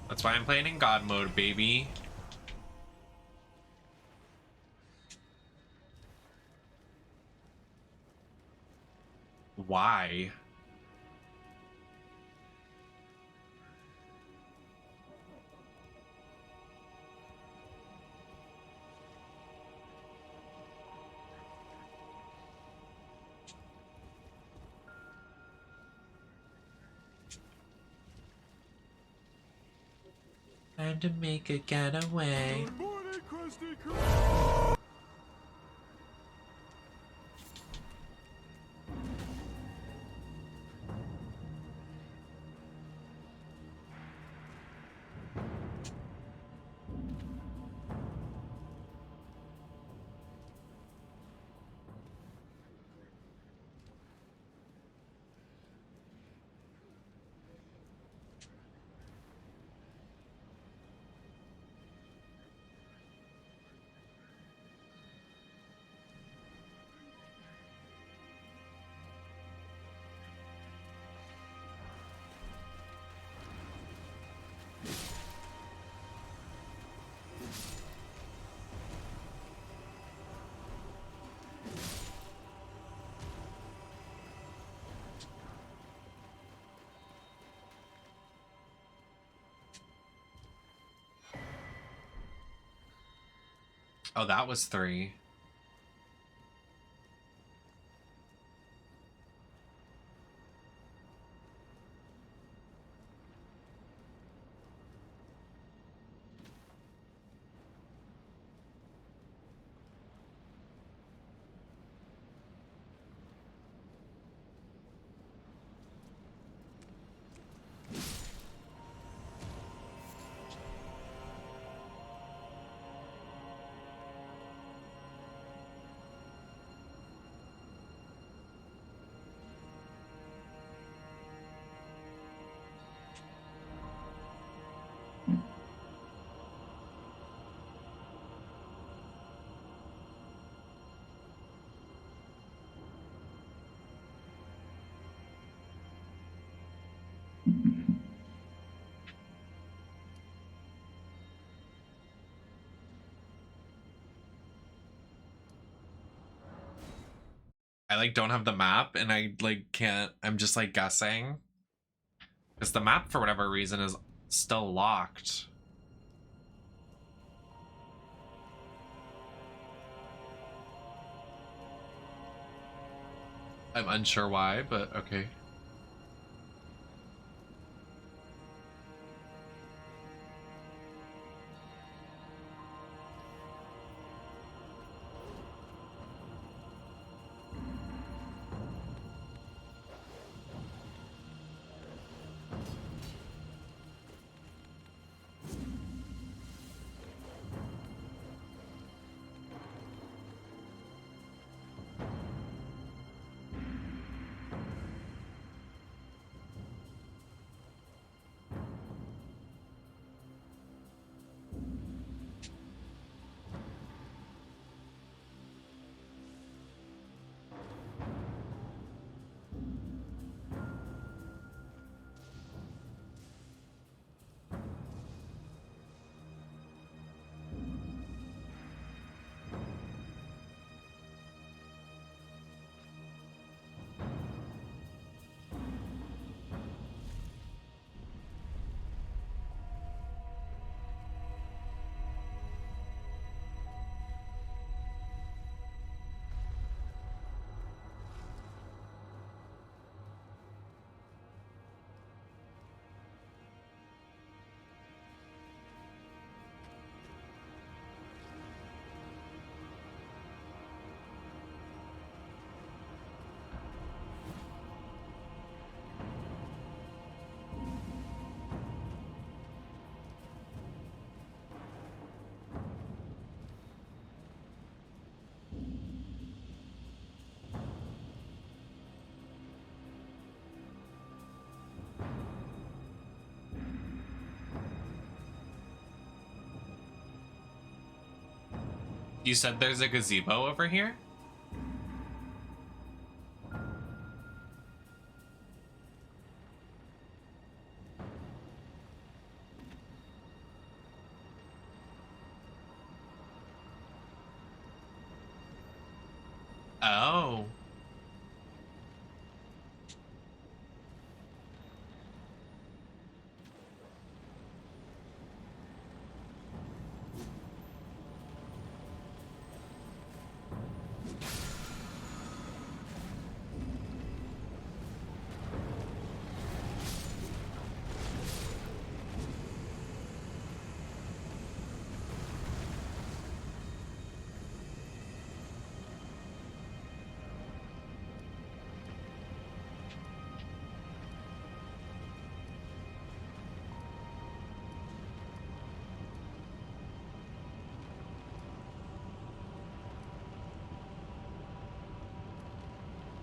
That's why I'm playing in God mode, baby. Why? Time to make a getaway. Oh, that was 3. I like don't have the map and I like can't, I'm just like guessing. Because the map for whatever reason is still locked. I'm unsure why, but okay. You said there's a gazebo over here? Oh.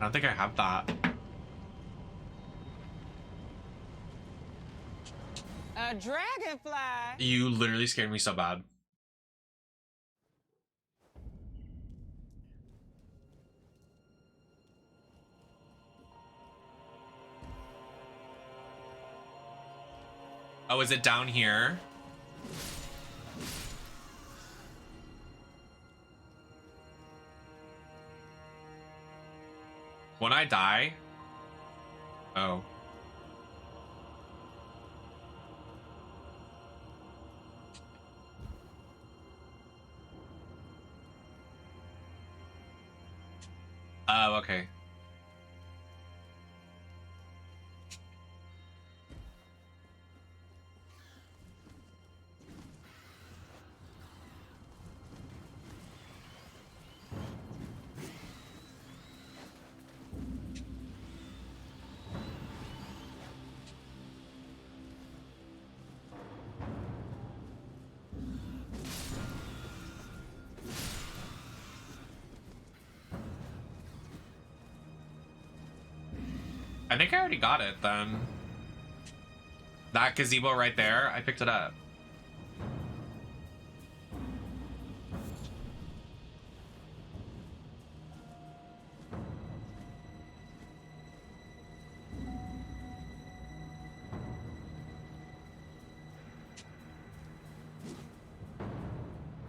I don't think I have that. A dragonfly? You literally scared me so bad. Oh, is it down here? When I die? Oh. Oh, okay. I think I already got it then. That gazebo right there, I picked it up.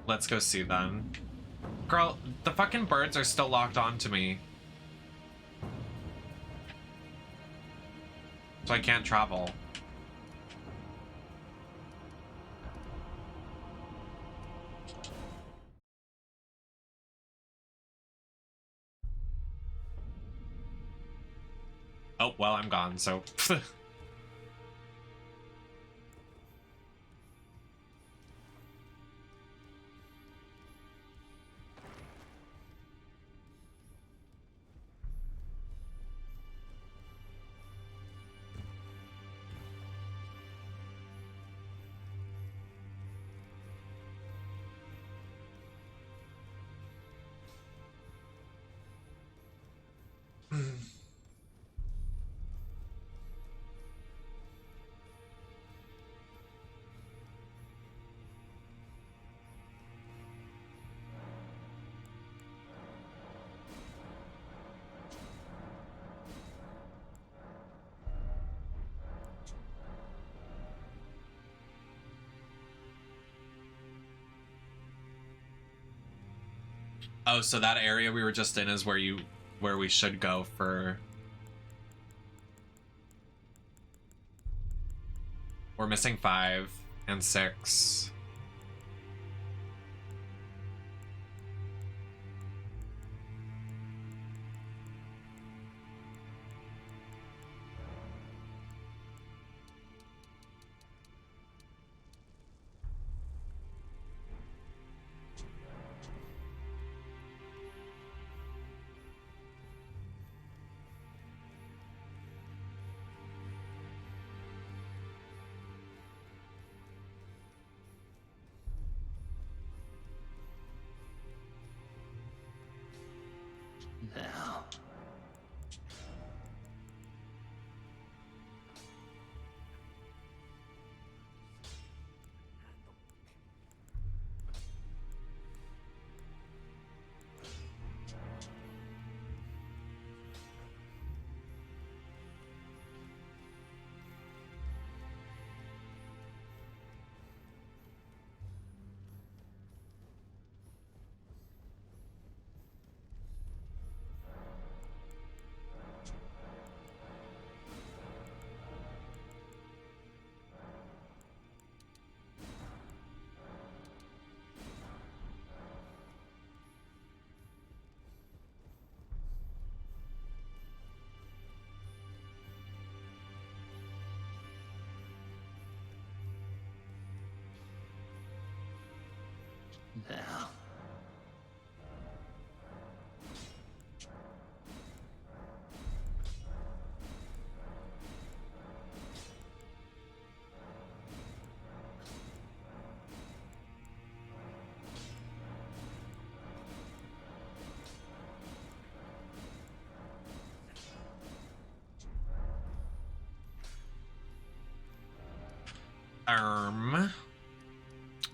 Let's go see then. Girl, the fucking birds are still locked onto me. So I can't travel. Oh, well, I'm gone, so... Oh, so that area we were just in is where we should go for... We're missing 5 and 6. Now. Now.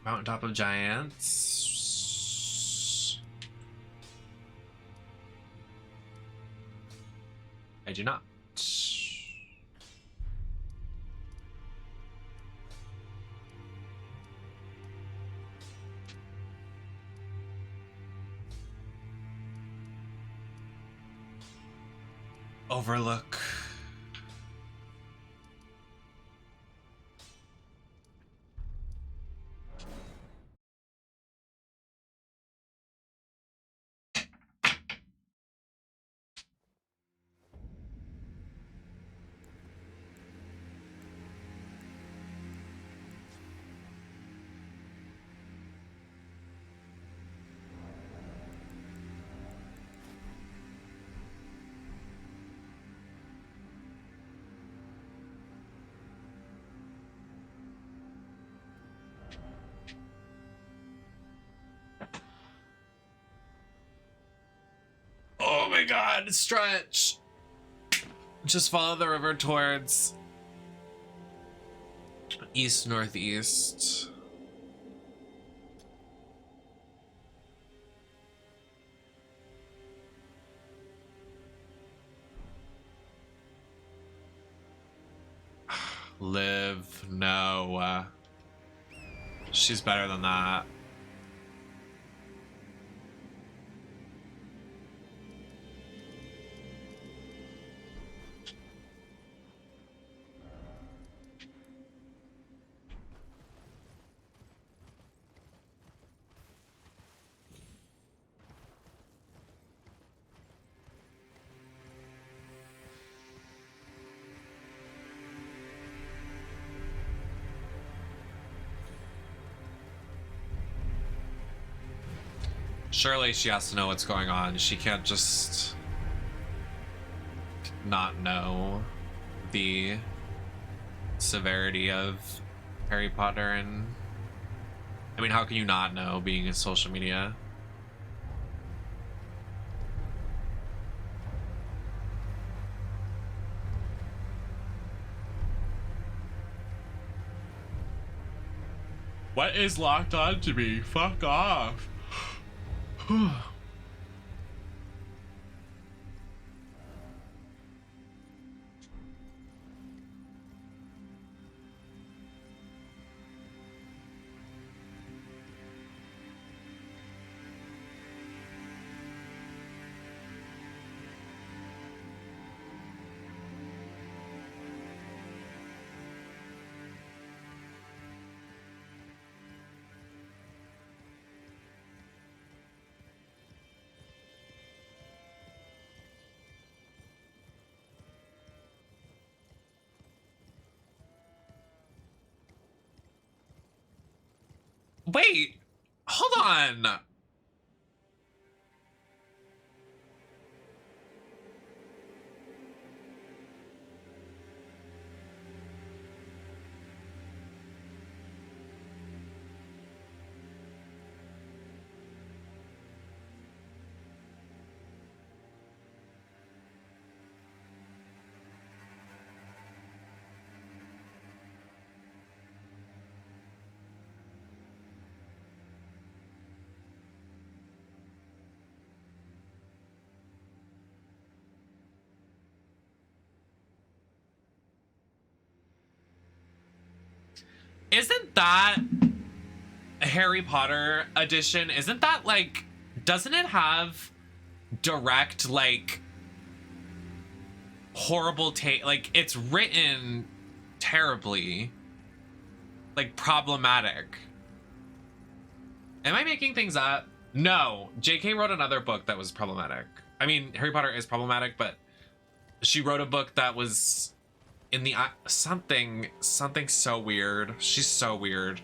Mountaintop of Giants. I do not. Overlook. god, stretch. Just follow the river towards east northeast. Liv, no. She's better than that. Surely she has to know what's going on. She can't just not know the severity of Harry Potter. And I mean, how can you not know, being in social media? What is locked on to me? Fuck off. Wait, hold on. Isn't that a Harry Potter edition? Isn't that like, doesn't it have direct, like, horrible like, it's written terribly, like, problematic? Am I making things up? No, JK wrote another book that was problematic. I mean, Harry Potter is problematic, but she wrote a book that was in the something so weird. She's so weird.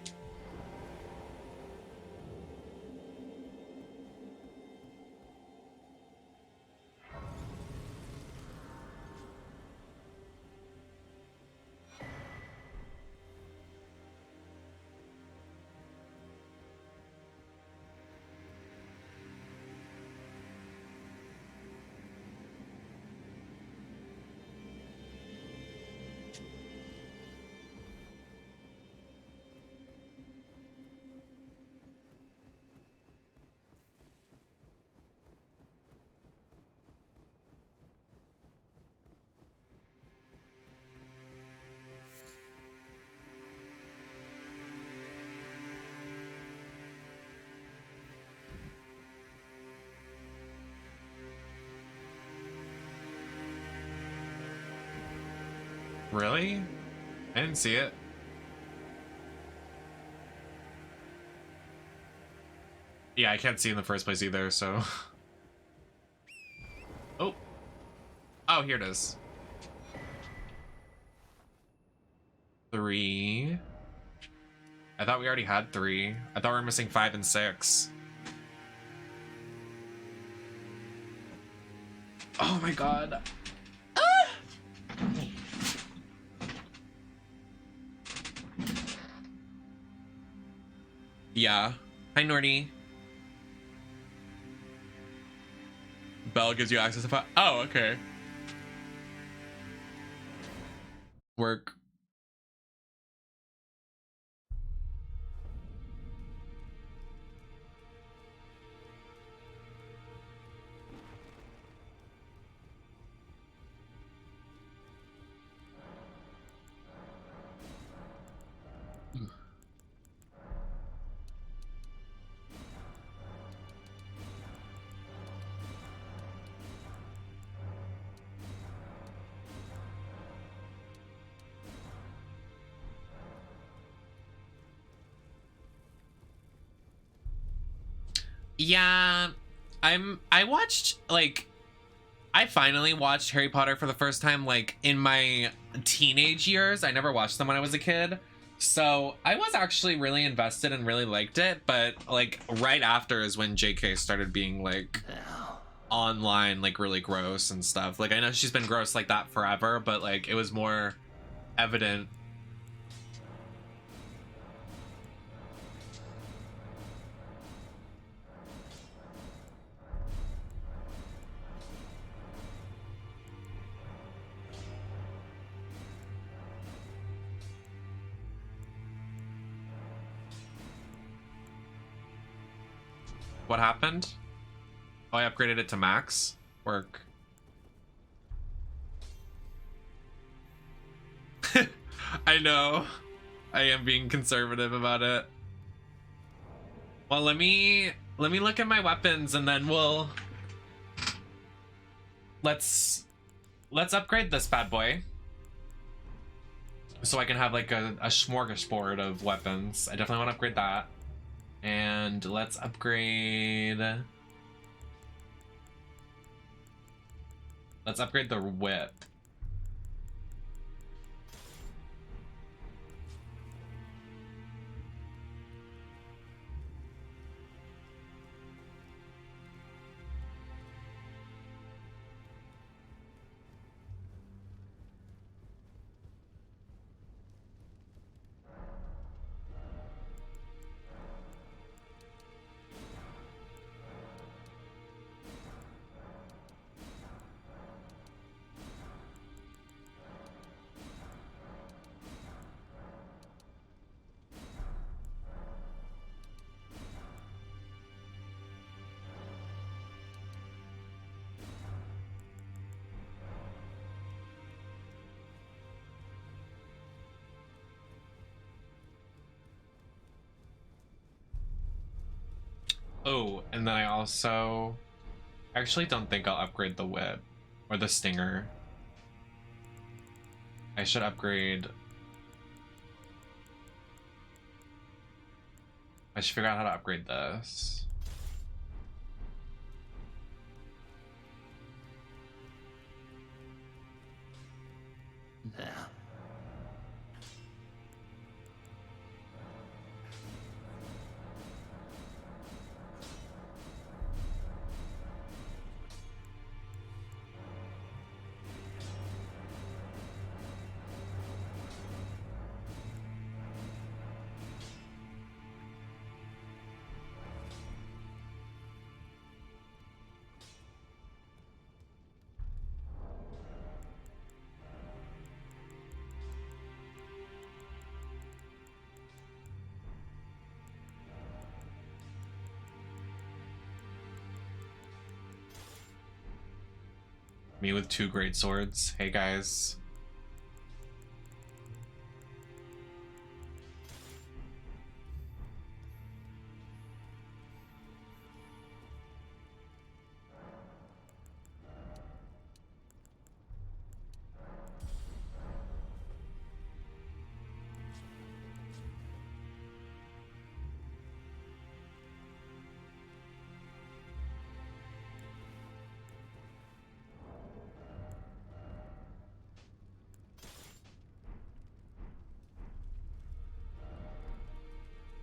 Really? I didn't see it. Yeah, I can't see in the first place either, so. Oh. Oh, here it is. 3. I thought we already had 3. I thought we were missing 5 and 6. Oh my god. Yeah. Hi, Nordy. Bell gives you access to oh, okay. Work. Yeah, I watched, like, I finally watched Harry Potter for the first time, like, in my teenage years. I never watched them when I was a kid. So I was actually really invested and really liked it. But, like, right after is when JK started being, like, online, like, really gross and stuff. Like, I know she's been gross like that forever, but, like, it was more evident. What happened? Oh, I upgraded it to max. Work. I know. I am being conservative about it. Well, let me look at my weapons and then let's upgrade this bad boy. So I can have like a smorgasbord of weapons. I definitely want to upgrade that. And let's upgrade the whip. Oh, and then I also actually don't think I'll upgrade the whip or the stinger. I should upgrade. I should figure out how to upgrade this. Yeah. Me with 2 great swords. Hey guys.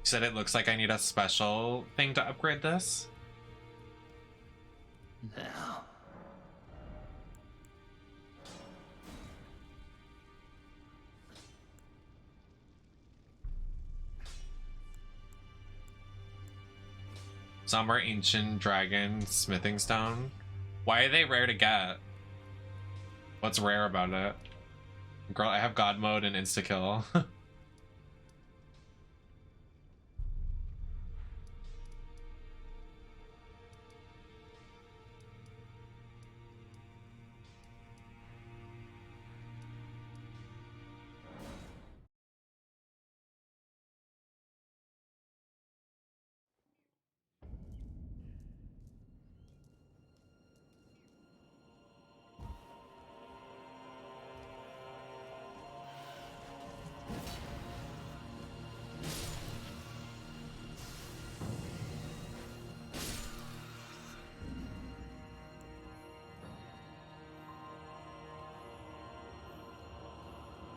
Said it looks like I need a special thing to upgrade this. Now. Somber Ancient Dragon Smithing Stone. Why are they rare to get? What's rare about it? Girl, I have God mode and insta kill.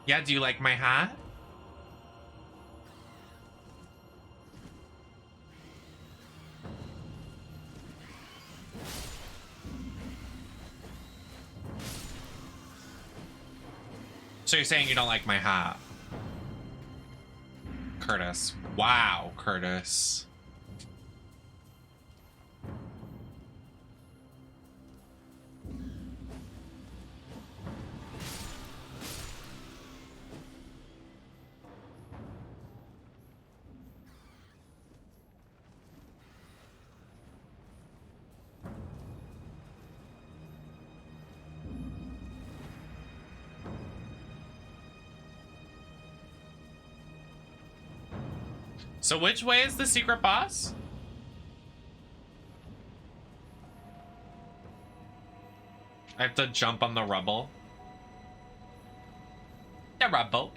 Yeah, do you like my hat? So you're saying you don't like my hat? Curtis. Wow, Curtis. So which way is the secret boss? I have to jump on the rubble. The rubble.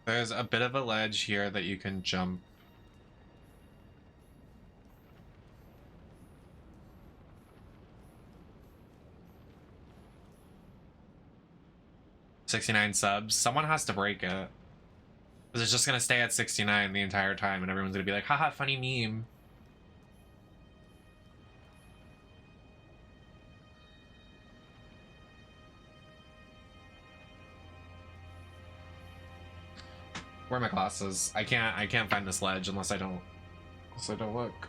There's a bit of a ledge here that you can jump. $69 subs. Someone has to break it. Because it's just gonna stay at 69 the entire time and everyone's gonna be like, haha, funny meme. Where are my glasses? I can't find this ledge unless I don't look.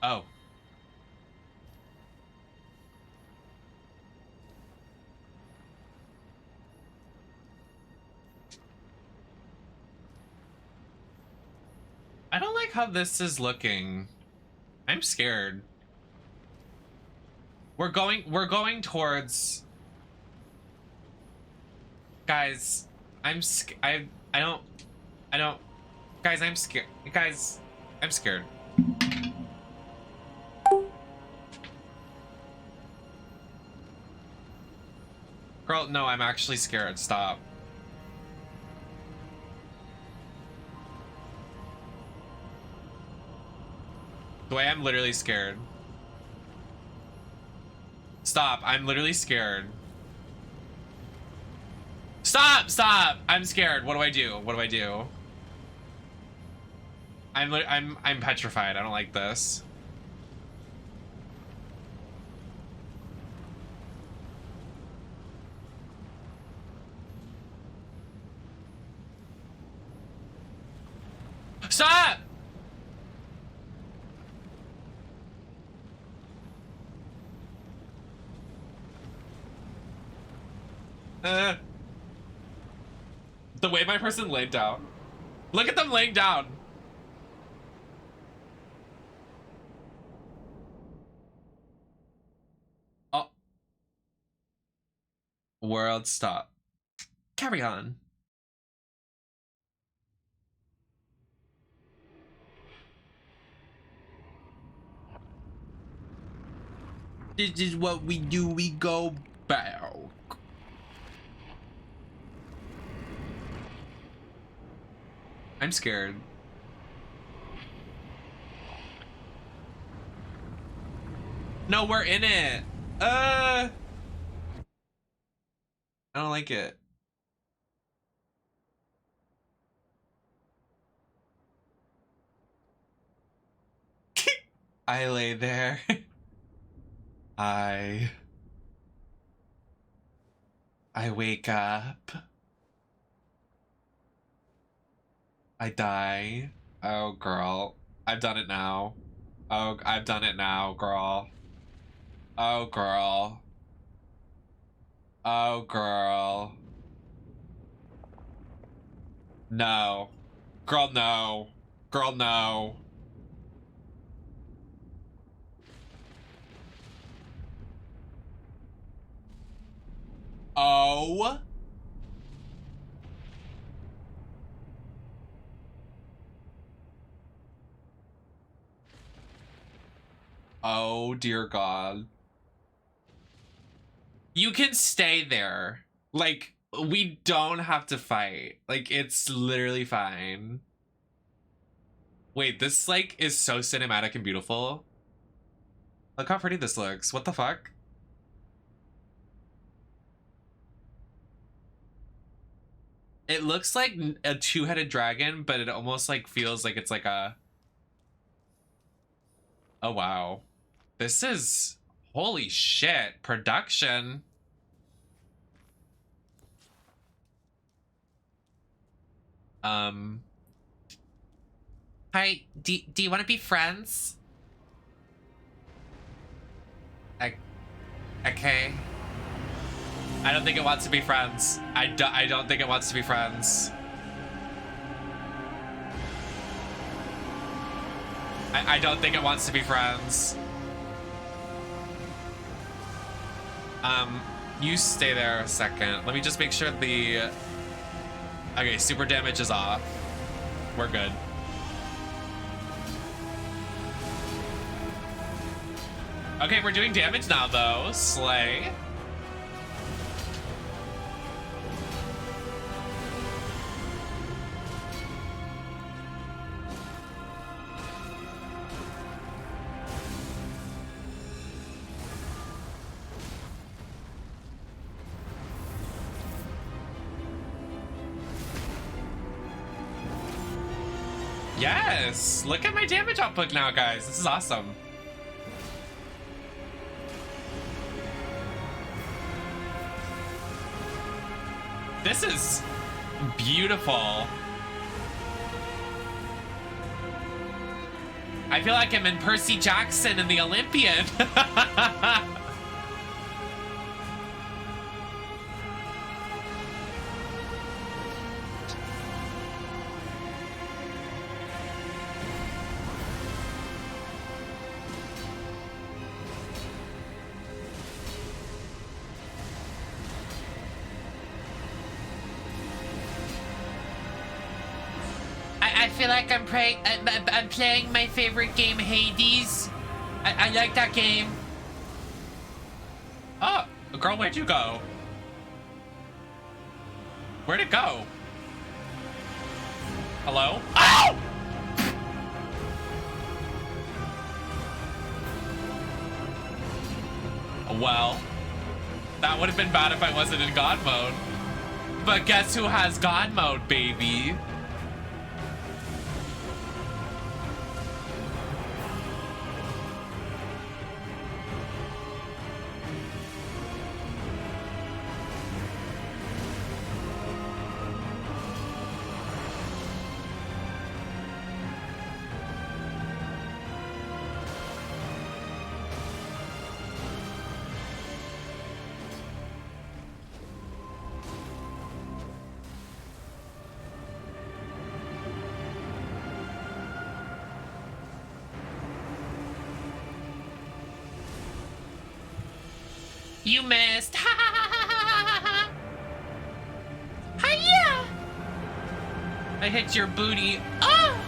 Oh. I don't like how this is looking. I'm scared. We're going towards. Guys, I don't guys, I'm scared. Guys, I'm scared. Girl, no, I'm actually scared. Stop. The way I'm literally scared. Stop, I'm literally scared. Stop! I'm scared. What do I do? What do I do? I'm petrified. I don't like this. Stop! The way my person laid down. Look at them laying down. Oh. World stop. Carry on. This is what we do, we go back. I'm scared. No, we're in it. I don't like it. I lay there. I wake up. I die. Oh, girl. I've done it now. Oh, I've done it now, girl. Oh, girl. Oh, girl. No. Girl, no. Girl, no. Oh. Oh, dear God. You can stay there. Like, we don't have to fight. Like, it's literally fine. Wait, this, like, is so cinematic and beautiful. Look how pretty this looks. What the fuck? It looks like a two-headed dragon, but it almost, like, feels like it's like a... Oh, wow. This is... Holy shit. Production. Hi, do you want to be friends? Okay. I don't think it wants to be friends. I don't think it wants to be friends. I don't think it wants to be friends. You stay there a second. Let me just make sure the... Okay, super damage is off. We're good. Okay, we're doing damage now, though. Slay. Yes! Look at my damage output now, guys. This is awesome. This is beautiful. I feel like I'm in Percy Jackson in the Olympian. I feel like I'm playing my favorite game, Hades. I like that game. Oh, girl, where'd you go? Where'd it go? Hello? Oh! Well, that would have been bad if I wasn't in God mode. But guess who has God mode, baby? You missed. Ha ha ha ha ha ha. Hiya! I hit your booty. Oh!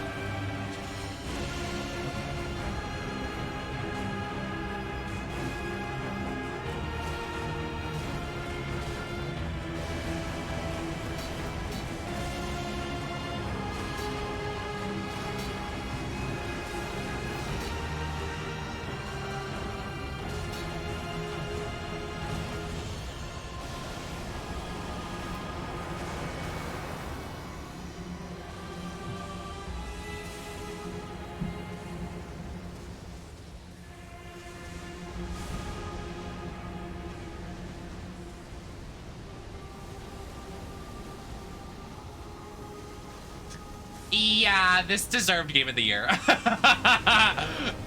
Yeah, this deserved Game of the Year.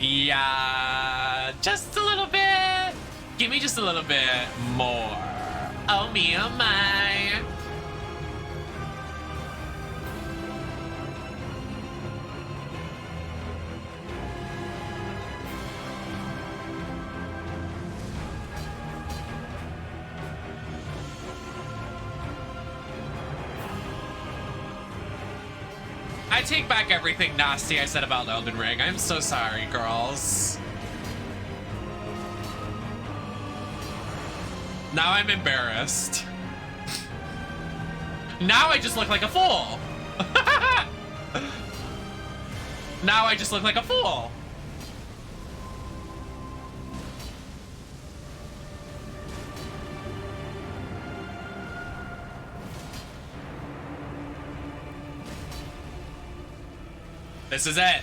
Yeah, just a little bit. Give me just a little bit more. Oh me, oh my. I take back everything nasty I said about Elden Ring. I'm so sorry, girls. Now I'm embarrassed. Now I just look like a fool. Now I just look like a fool. This is it.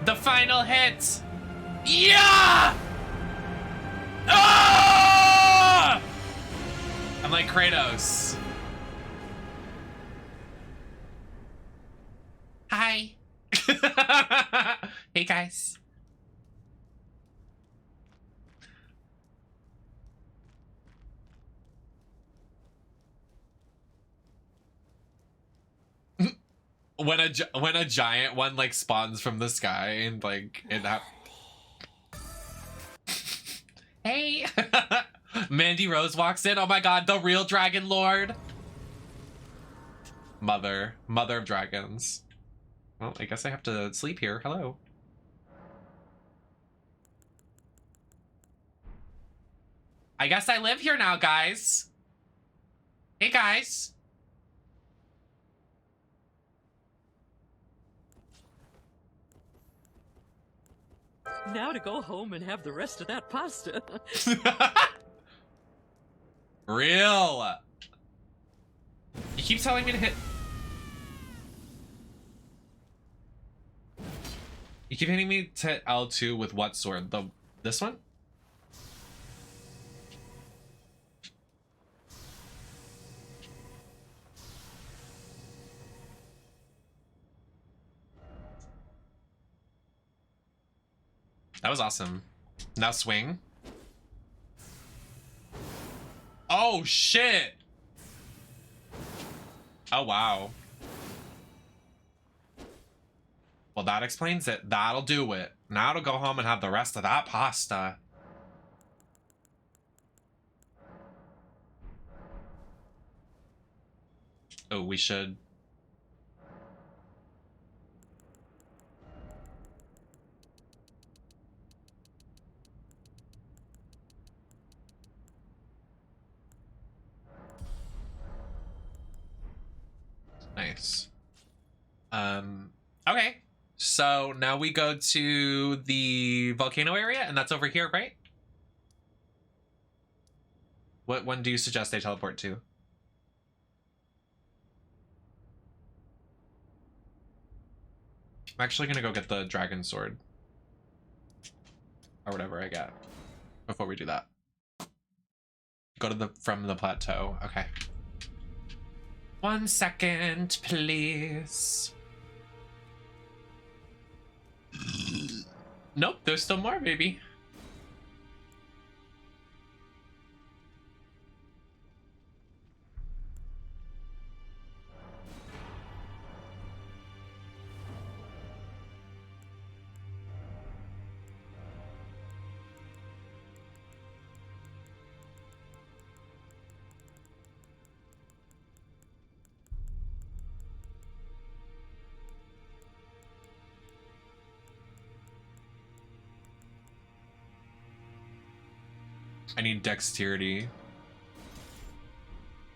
The final hit. Yeah! Ah! I'm like Kratos. Hi. Hey guys. When a giant one like spawns from the sky and like it Hey. Mandy Rose walks in. Oh my god, the real Dragon Lord. Mother of dragons. Well, I guess I have to sleep here. Hello. I guess I live here now, guys. Hey guys. Now to go home and have the rest of that pasta. Real. You keep telling me to hit. You keep hitting me to hit L2 with what sword? This one? That was awesome. Now swing. Oh shit. Oh wow. Well, that explains it. That'll do it. Now to go home and have the rest of that pasta. Oh, we should. Nice. Okay. So now we go to the volcano area, and that's over here, right? What one do you suggest I teleport to? I'm actually gonna go get the dragon sword. Or whatever I get before we do that. Go to from the plateau. Okay. 1 second, please. Nope, there's still more, baby. I need dexterity.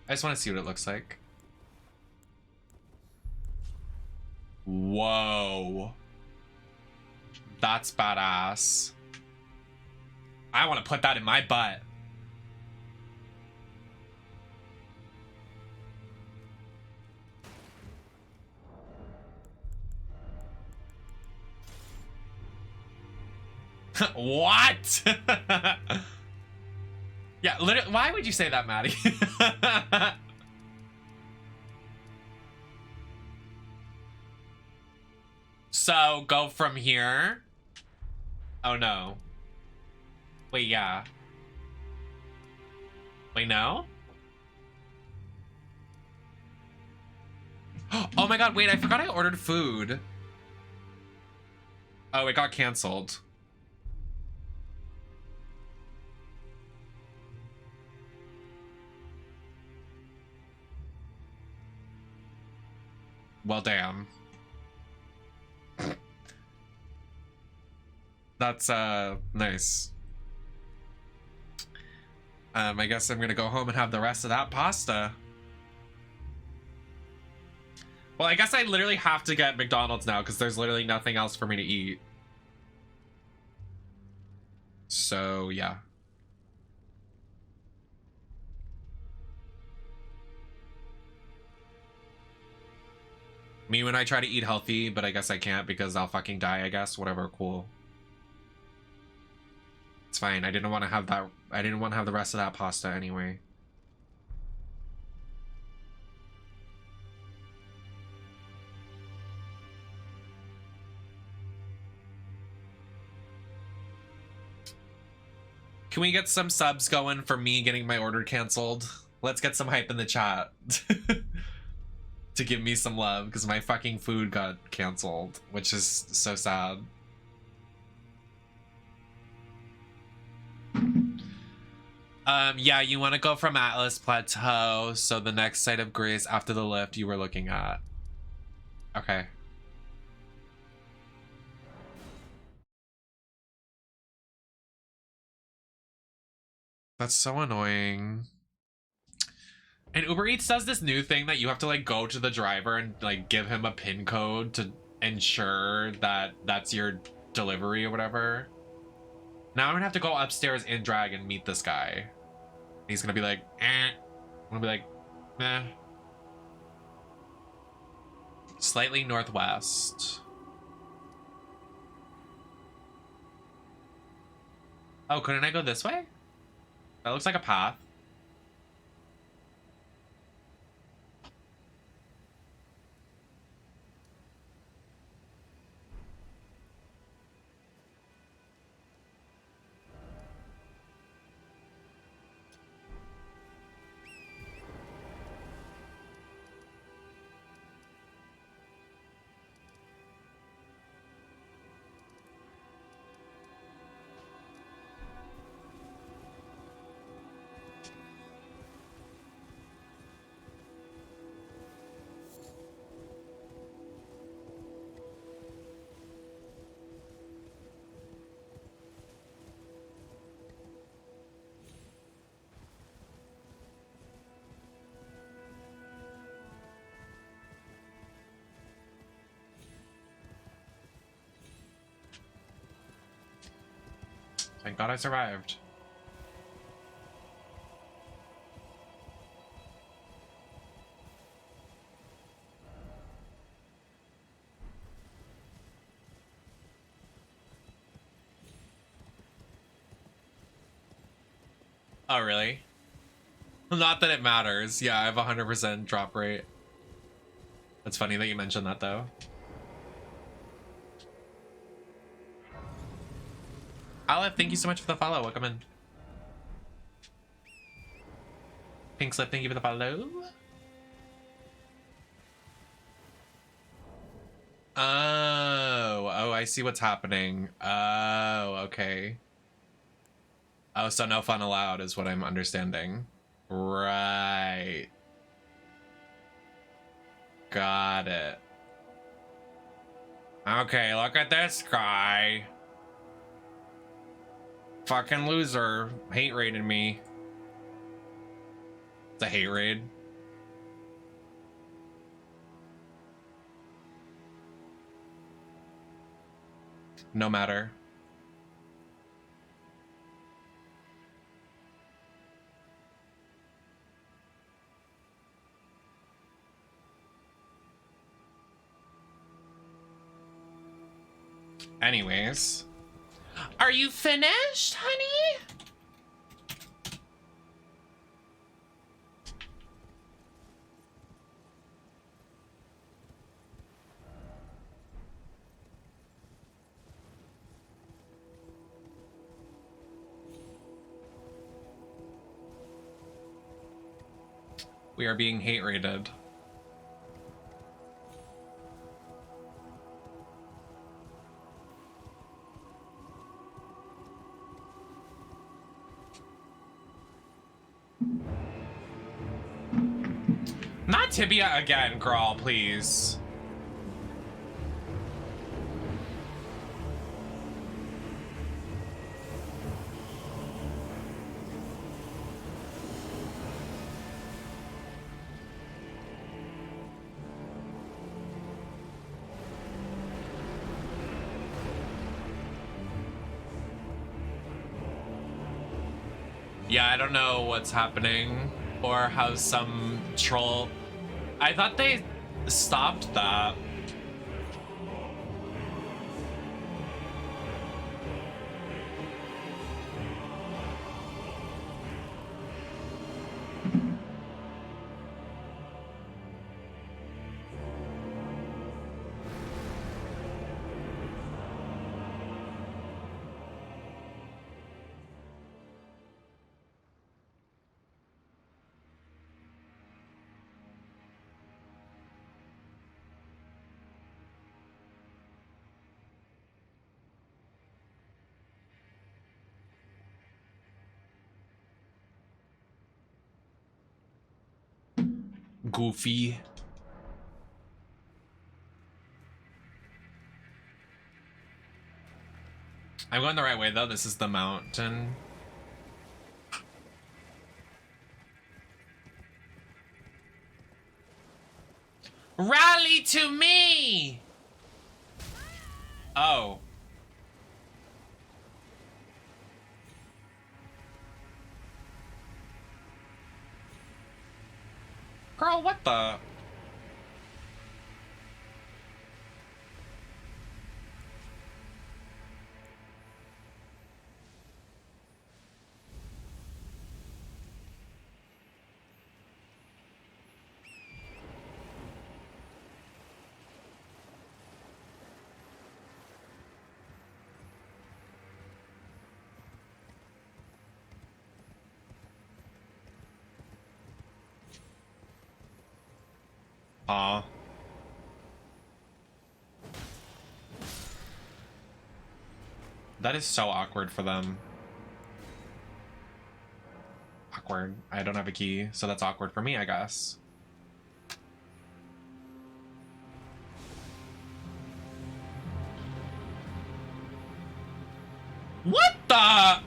I just want to see what it looks like. Whoa. That's badass. I want to put that in my butt. What? Yeah, literally, why would you say that, Maddie? So, go from here. Oh, no. Wait, yeah. Wait, no? Oh my god, wait, I forgot I ordered food. Oh, it got canceled. Well, damn. That's, nice. I guess I'm gonna go home and have the rest of that pasta. Well, I guess I literally have to get McDonald's now because there's literally nothing else for me to eat. So, yeah. Me when I try to eat healthy, but I guess I can't because I'll fucking die, I guess. Whatever, cool. It's fine. I didn't want to have that. I didn't want to have the rest of that pasta anyway. Can we get some subs going for me getting my order canceled? Let's get some hype in the chat. To give me some love because my fucking food got canceled, which is so sad. Yeah, you want to go from Atlas Plateau, so the next site of grace after the lift you were looking at. Okay. That's so annoying. And Uber Eats does this new thing that you have to like go to the driver and like give him a PIN code to ensure that that's your delivery or whatever. Now I'm gonna have to go upstairs in drag and meet this guy. He's gonna be like, eh. I'm gonna be like, meh. Slightly northwest. Oh, couldn't I go this way? That looks like a path. Thank God I survived. Oh, really? Not that it matters. Yeah, I have 100% drop rate. That's funny that you mentioned that, though. Aleph, thank you so much for the follow. Welcome in. Pink Slip, thank you for the follow. Oh, I see what's happening. Oh, okay. Oh, so no fun allowed is what I'm understanding. Right. Got it. Okay, look at this guy. Fucking loser. Hate raided me. It's a hate raid. No matter. Anyways. Are you finished, honey? We are being hate raided. Not tibia again, girl, please. Yeah, I don't know what's happening or how some troll... I thought they stopped that. Goofy. I'm going the right way though. This is the mountain. Rally to me! Oh. Girl, what the? Aw. That is so awkward for them. Awkward. I don't have a key, so that's awkward for me, I guess. What the?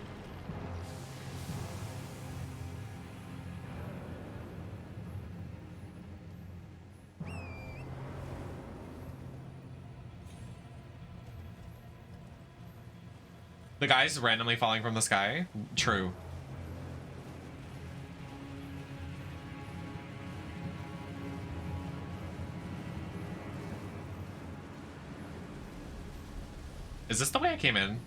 The guy's randomly falling from the sky? True. Is this the way I came in?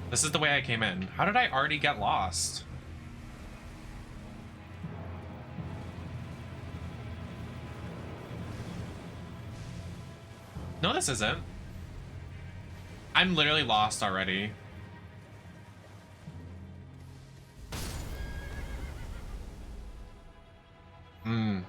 This is the way I came in. How did I already get lost? No, this isn't. I'm literally lost already. Hmm.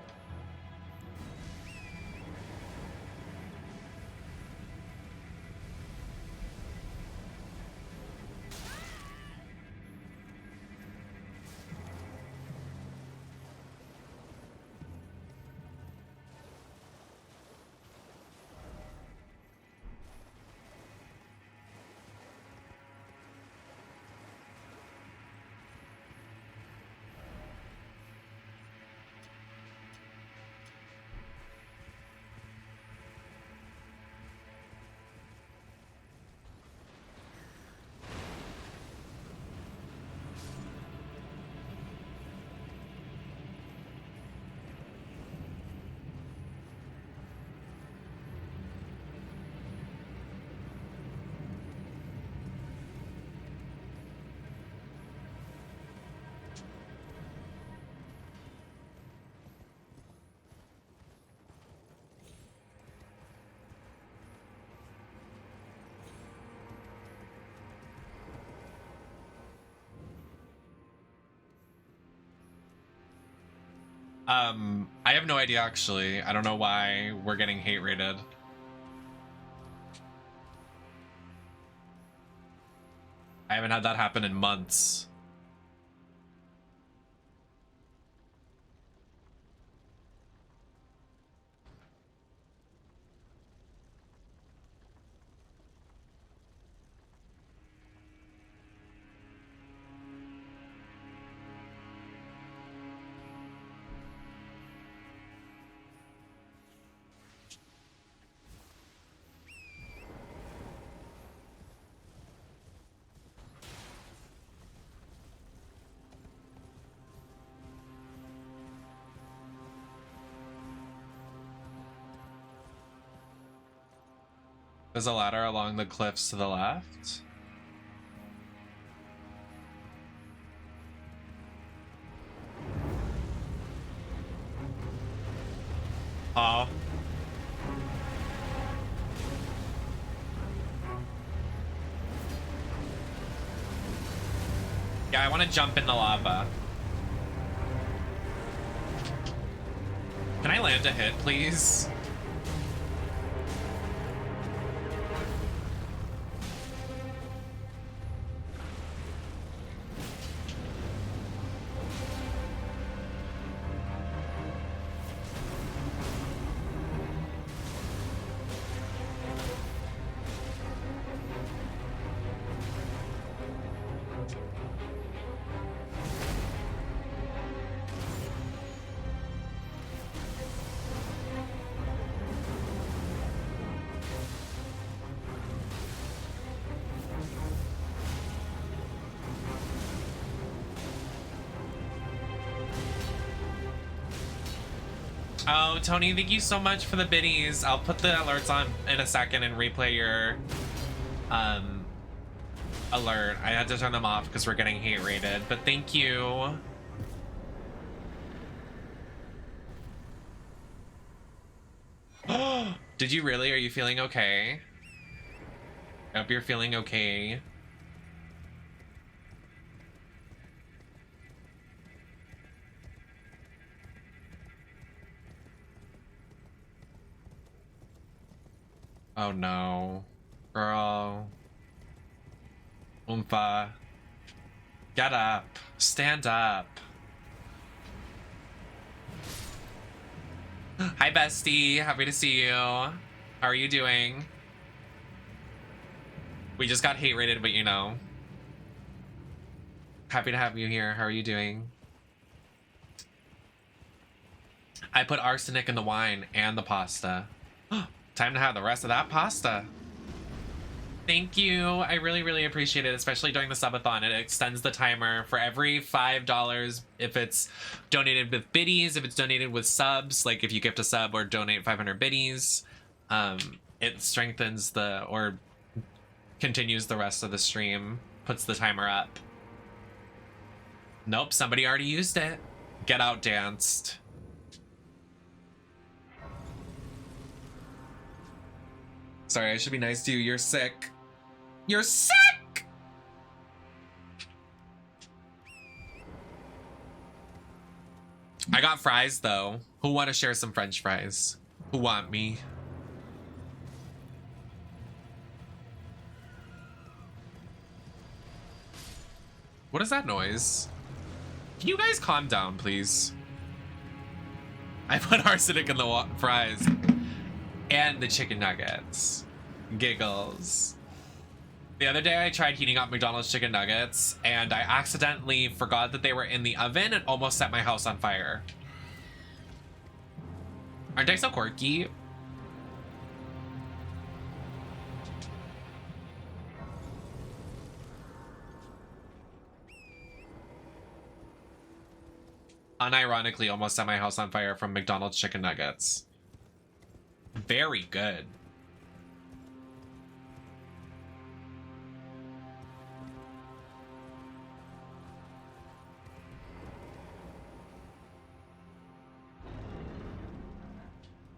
I have no idea actually. I don't know why we're getting hate rated. I haven't had that happen in months. There's a ladder along the cliffs to the left. Oh. Yeah, I want to jump in the lava. Can I land a hit, please? Oh, Tony, thank you so much for the biddies. I'll put the alerts on in a second and replay your alert. I had to turn them off because we're getting hate rated, but thank you. Did you really? Are you feeling okay? I hope you're feeling okay. Oh no. Girl. Oompa. Get up. Stand up. Hi, bestie. Happy to see you. How are you doing? We just got hate rated, but you know. Happy to have you here. How are you doing? I put arsenic in the wine and the pasta. Time to have the rest of that pasta. Thank you. I really, really appreciate it, especially during the subathon. It extends the timer for every $5 if it's donated with biddies, if it's donated with subs, like if you gift a sub or donate 500 biddies, it strengthens the, or continues the rest of the stream, puts the timer up. Nope, somebody already used it. Get out danced. Sorry, I should be nice to you. You're sick. You're sick! I got fries, though. Who want to share some French fries? Who want me? What is that noise? Can you guys calm down, please? I put arsenic in the fries. And the chicken nuggets. Giggles. The other day I tried heating up McDonald's chicken nuggets and I accidentally forgot that they were in the oven and almost set my house on fire. Aren't I so quirky? Unironically almost set my house on fire from McDonald's chicken nuggets. Very good.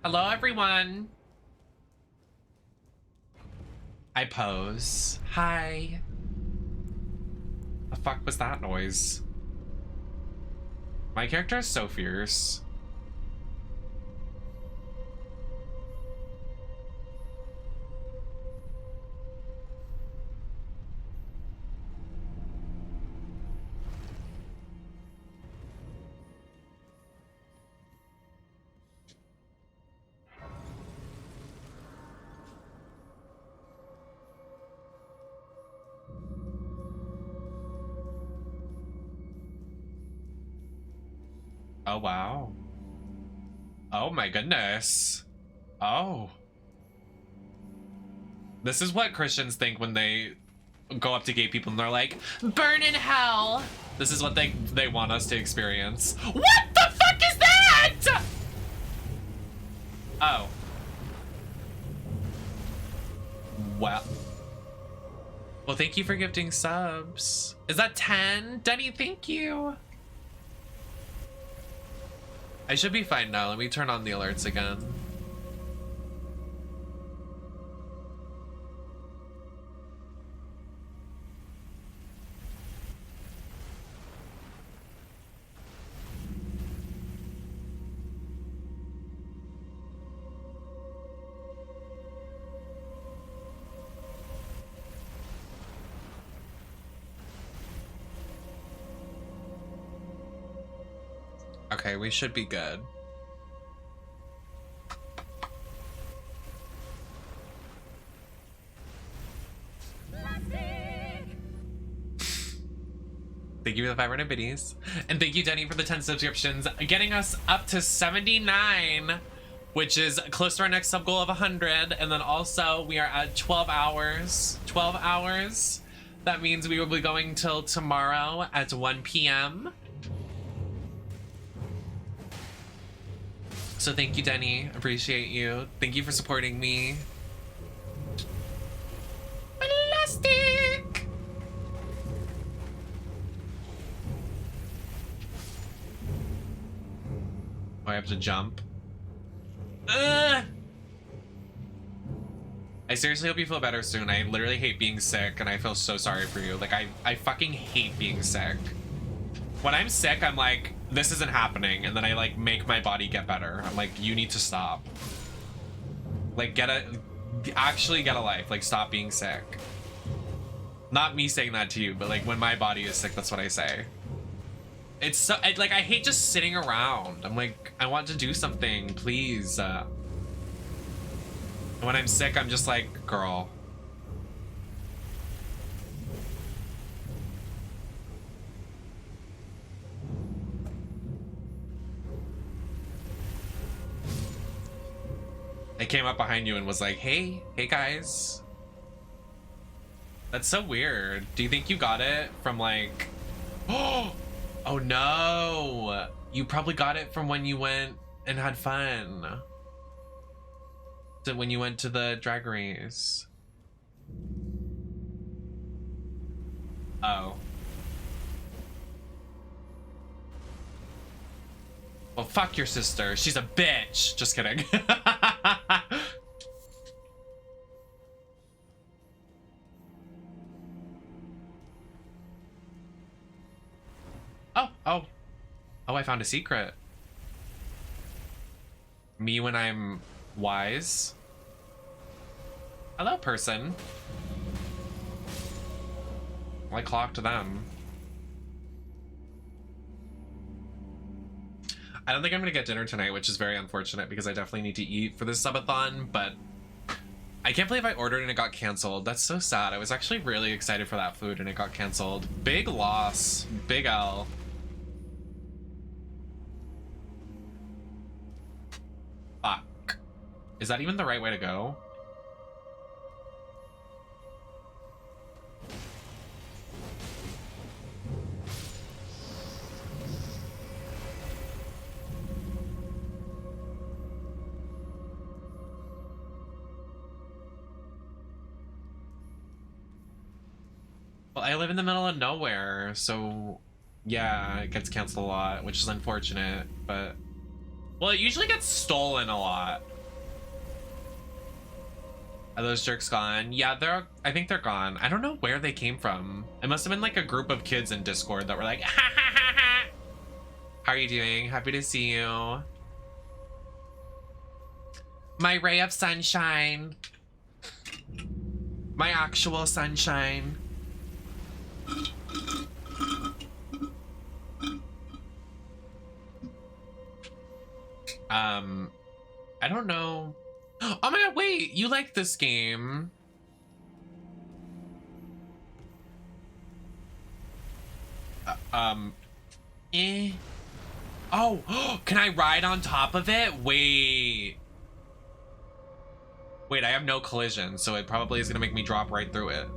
Hello, everyone. I pose. Hi. The fuck was that noise? My character is so fierce. Oh, wow. Oh my goodness. Oh. This is what Christians think when they go up to gay people and they're like, burn in hell. This is what they want us to experience. What the fuck is that? Oh. Well. Well, thank you for gifting subs. Is that 10? Denny, thank you. I should be fine now. Let me turn on the alerts again. Okay, we should be good. Thank you for the 500 biddies. And thank you, Denny, for the 10 subscriptions, getting us up to 79, which is close to our next sub goal of 100. And then also we are at 12 hours. 12 hours. That means we will be going till tomorrow at 1 p.m. So thank you, Denny. Appreciate you. Thank you for supporting me. Plastic. Oh, I have to jump. Ugh. I seriously hope you feel better soon. I literally hate being sick and I feel so sorry for you. Like I fucking hate being sick. When I'm sick, I'm like, this isn't happening, and then I like make my body get better. I'm like, you need to stop. Like actually get a life. Like, stop being sick. Not me saying that to you, but like when my body is sick, that's what I say. It's so like I hate just sitting around. I'm like, I want to do something, please. And when I'm sick, I'm just like, girl. I came up behind you and was like, hey guys. That's so weird. Do you think you got it from like, oh no. You probably got it from when you went and had fun. So when you went to the drag race. Oh. Well, fuck your sister. She's a bitch. Just kidding. Oh, I found a secret. Me when I'm wise. Hello, person. I clocked them. I don't think I'm gonna get dinner tonight, which is very unfortunate because I definitely need to eat for this subathon, but I can't believe I ordered and it got canceled. That's so sad. I was actually really excited for that food and it got canceled. Big loss. Big L. Fuck. Is that even the right way to go? Well, I live in the middle of nowhere, so yeah, it gets canceled a lot, which is unfortunate, but well, it usually gets stolen a lot. Are those jerks gone? Yeah, I think they're gone. I don't know where they came from. It must have been like a group of kids in Discord that were like, ha ha ha ha. How are you doing? Happy to see you. My ray of sunshine. My actual sunshine. I don't know. Oh my god, wait, you like this game. Eh. Oh, can I ride on top of it? Wait. Wait, I have no collision, so it probably is gonna make me drop right through it.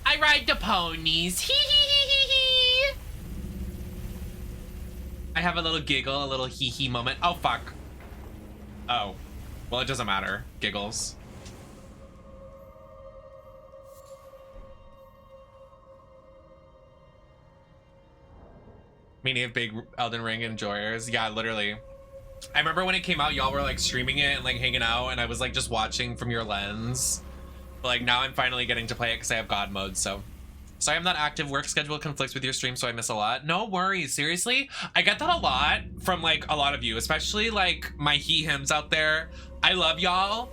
I ride the ponies. Hee hee hee hee hee. I have a little giggle, a little hee hee moment. Oh, fuck. Oh. Well, it doesn't matter. Giggles. Meaning of big Elden Ring enjoyers. Yeah, literally. I remember when it came out, y'all were like streaming it and like hanging out, and I was like just watching from your lens. But like now I'm finally getting to play it because I have God mode, so. Sorry I'm not active, work schedule conflicts with your stream, so I miss a lot. No worries, seriously. I get that a lot from like a lot of you, especially like my he-hims out there. I love y'all.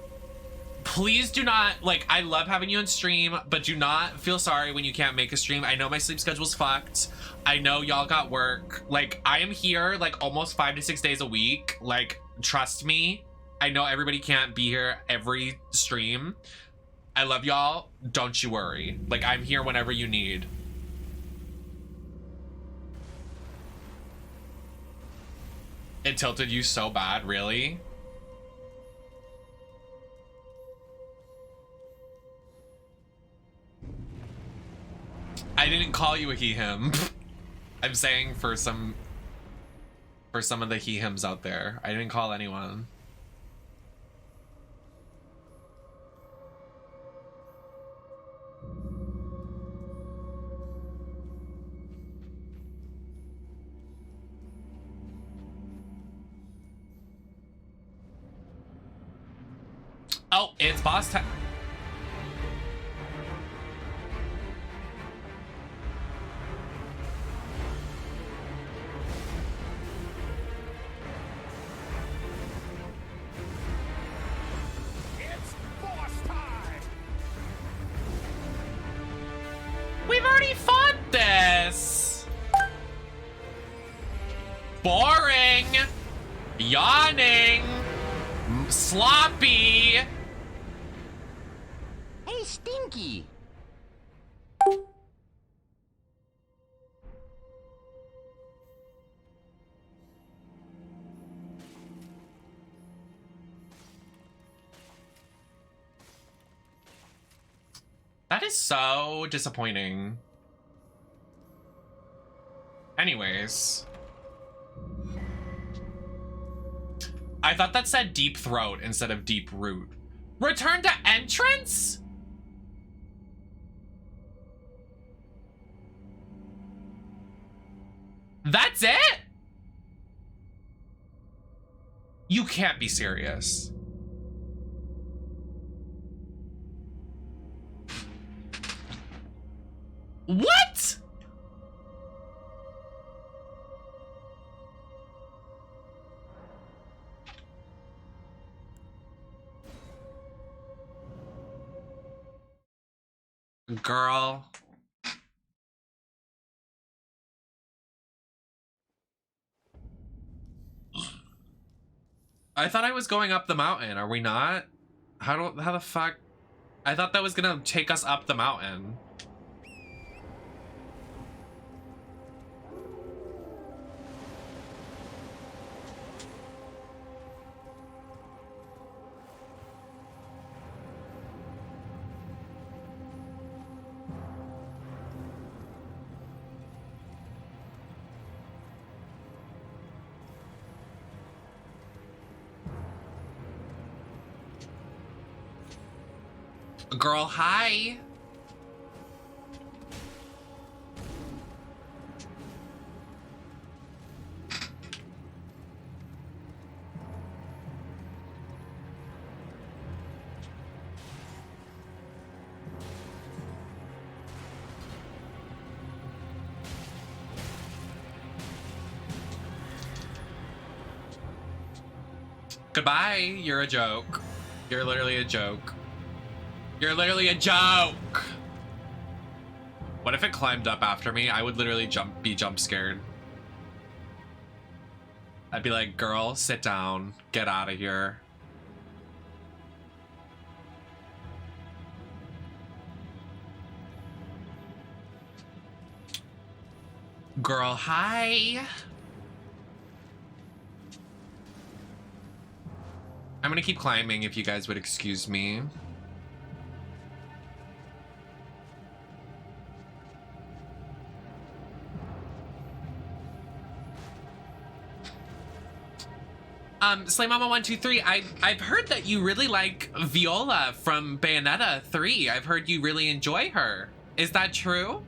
Please do not, like, I love having you on stream, but do not feel sorry when you can't make a stream. I know my sleep schedule's fucked. I know y'all got work. Like, I am here like almost 5 to 6 days a week. Like, trust me. I know everybody can't be here every stream. I love y'all. Don't you worry. Like, I'm here whenever you need. It tilted you so bad, really? I didn't call you a he-him. I'm saying for some of the he-hims out there. I didn't call anyone. Oh, it's boss time. We've already fought this. Boring. Yawning. Sloppy. Hey, Stinky. That is so disappointing. Anyways. I thought that said deep throat instead of deep root. Return to entrance? That's it? You can't be serious. What? Girl. I thought I was going up the mountain. Are we not? How the fuck? I thought that was gonna take us up the mountain. Girl, hi. Goodbye. You're a joke. You're literally a joke. You're literally a joke. What if it climbed up after me? I would literally be jump scared. I'd be like, girl, sit down. Get out of here. Girl, hi. I'm gonna keep climbing if you guys would excuse me. Slay Mama 123, I've heard that you really like Viola from Bayonetta 3. I've heard you really enjoy her. Is that true?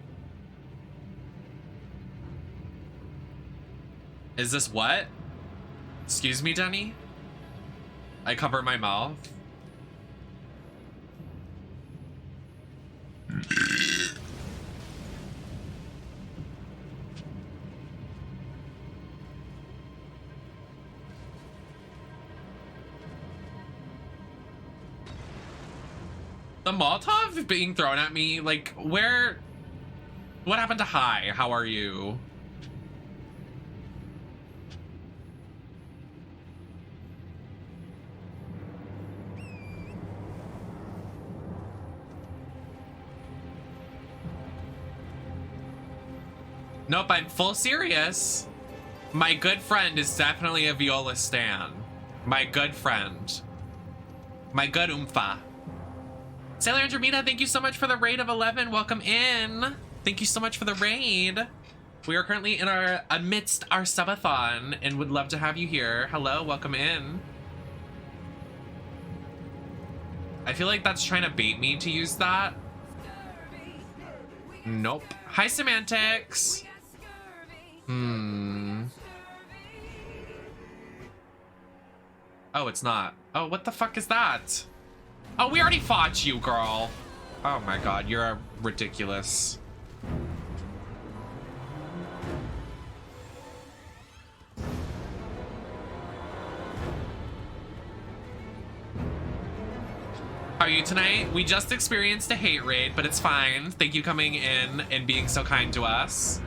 Is this what? Excuse me, Denny? I cover my mouth. The Molotov being thrown at me, like, where? What happened to hi? How are you? Nope, I'm full serious. My good friend is definitely a Viola stan. My good friend. My good Oompa. Sailor Andromeda, thank you so much for the raid of 11. Welcome in. Thank you so much for the raid. We are currently in our amidst our subathon and would love to have you here. Hello, welcome in. I feel like that's trying to bait me to use that. Nope. Hi, Semantics. Oh, it's not. Oh, what the fuck is that? Oh, we already fought you, girl. Oh my god, you're ridiculous. How are you tonight? We just experienced a hate raid, but it's fine. Thank you coming in and being so kind to us.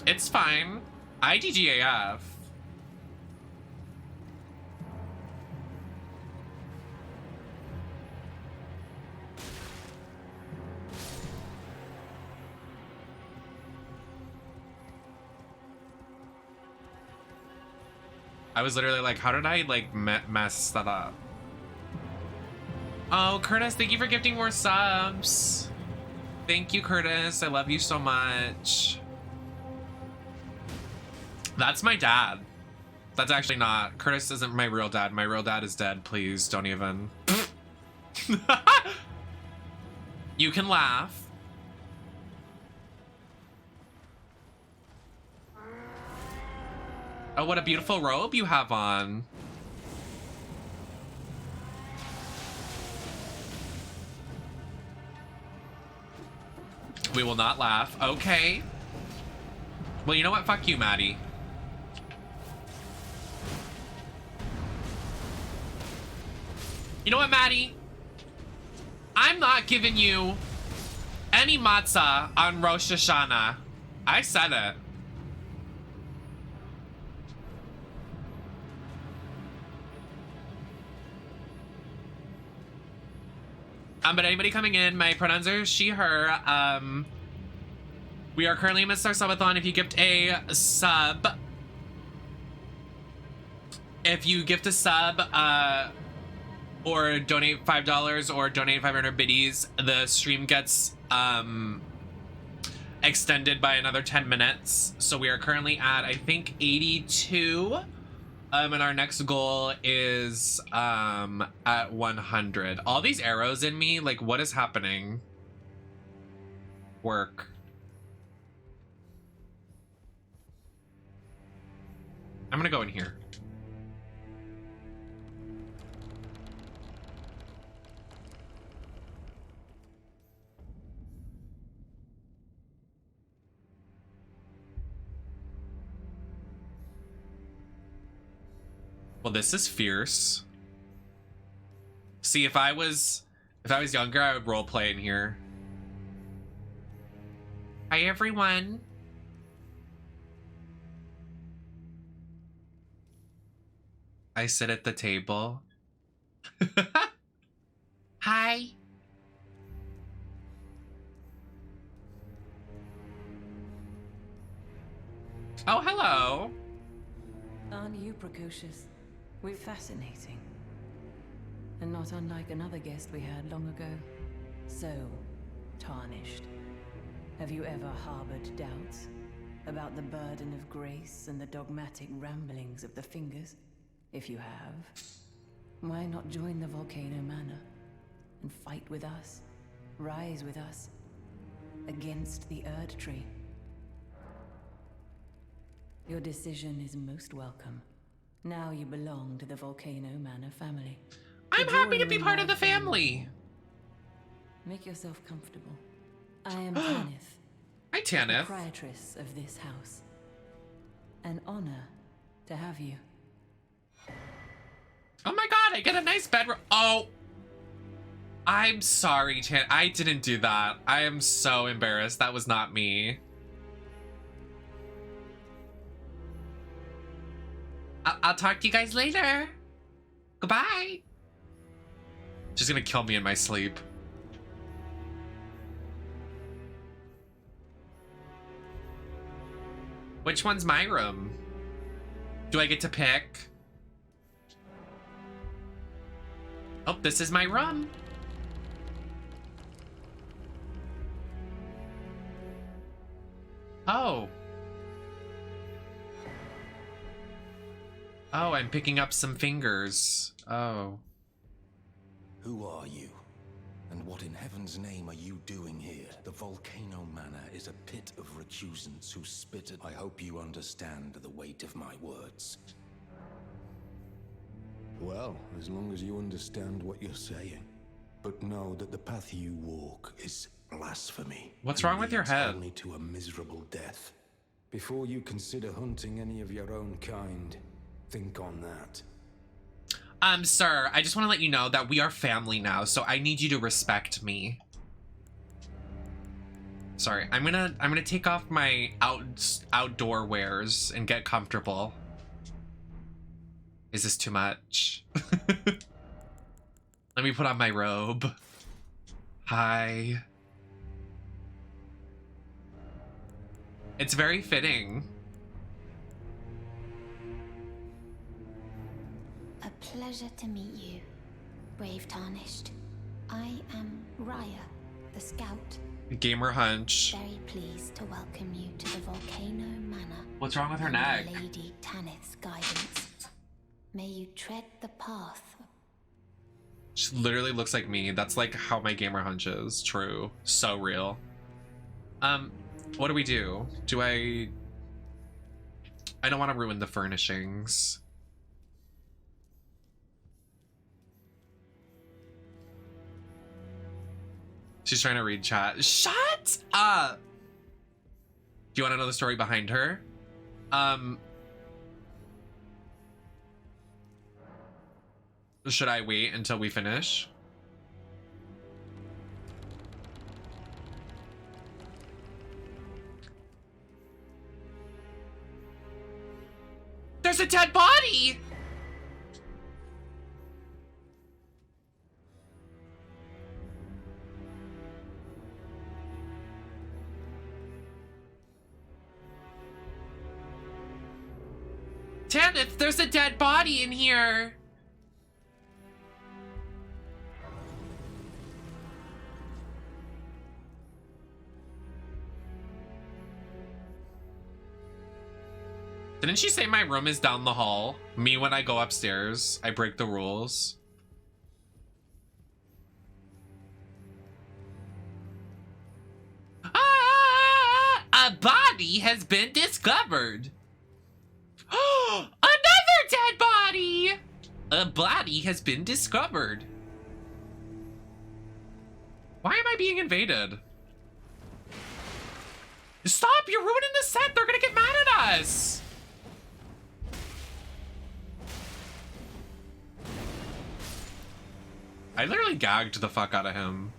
It's fine. IDGAF. I was literally like, how did I like mess that up? Oh, Curtis, thank you for gifting more subs. Thank you, Curtis. I love you so much. That's my dad. That's actually not. Curtis isn't my real dad. My real dad is dead. Please don't even. You can laugh. Oh, what a beautiful robe you have on. We will not laugh. Okay. Well, you know what? Fuck you, Maddie. You know what, Maddie? I'm not giving you any matzah on Rosh Hashanah. I said it. But anybody coming in, my pronouns are she, her. We are currently amidst our subathon. If you gift a sub, or donate $5 or donate 500 biddies, the stream gets extended by another 10 minutes. So we are currently at, I think, 82. And our next goal is at 100. All these arrows in me, like, what is happening? Work. I'm gonna go in here. Well, this is fierce. See, if I was younger, I would roleplay in here. Hi, everyone. I sit at the table. Hi. Oh, hello. Aren't you precocious? We're fascinating. And not unlike another guest we had long ago. So, tarnished. Have you ever harbored doubts about the burden of grace and the dogmatic ramblings of the fingers? If you have, why not join the Volcano Manor and fight with us, rise with us, against the Erd Tree? Your decision is most welcome. Now you belong to the Volcano Manor family. I'm happy to be part of the family. Make yourself comfortable. I am Tanith. Hi, Tanith. Proprietress of this house. An honor to have you. Oh my god, I get a nice bedroom. Oh. I'm sorry, I didn't do that. I am so embarrassed. That was not me. I'll talk to you guys later. Goodbye. She's gonna kill me in my sleep. Which one's my room? Do I get to pick? Oh, this is my room. Oh. Oh, I'm picking up some fingers. Oh. Who are you? And what in heaven's name are you doing here? The Volcano Manor is a pit of recusants who spit at... I hope you understand the weight of my words. Well, as long as you understand what you're saying. But know that the path you walk is blasphemy. What's wrong with your head? Only to a miserable death. Before you consider hunting any of your own kind, think on that. Sir, I just want to let you know that we are family now, so I need you to respect me. Sorry, I'm gonna take off my outdoor wares and get comfortable. Is this too much? Let me put on my robe. Hi. It's very fitting. A pleasure to meet you, brave Tarnished. I am Raya, the scout. Gamer hunch. Very pleased to welcome you to the Volcano Manor. What's wrong with her under neck? Lady Tanith's guidance. May you tread the path. She literally looks like me. That's like how my gamer hunch is. True. So real. What do we do? I don't want to ruin the furnishings. She's trying to read chat. Shut up! Do you want to know the story behind her? Should I wait until we finish? There's a dead body! Tanith, there's a dead body in here! Didn't she say my room is down the hall? Me, when I go upstairs, I break the rules. Ah! A body has been discovered! Another dead body! A body has been discovered. Why am I being invaded? Stop! You're ruining the set! They're gonna get mad at us! I literally gagged the fuck out of him.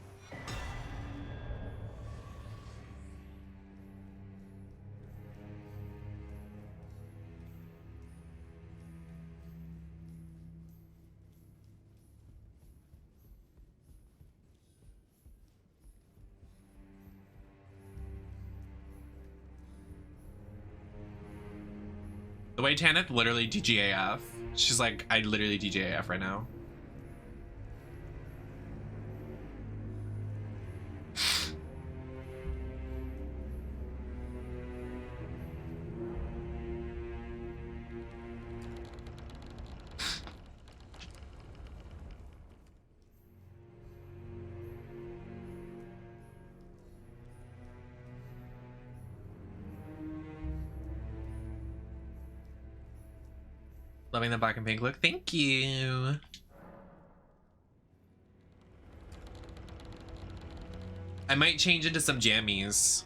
The way Tanith literally DGAF. She's like, I literally DGAF right now. Loving the black and pink look. Thank you. I might change into some jammies.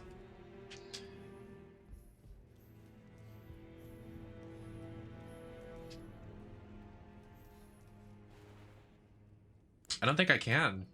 I don't think I can.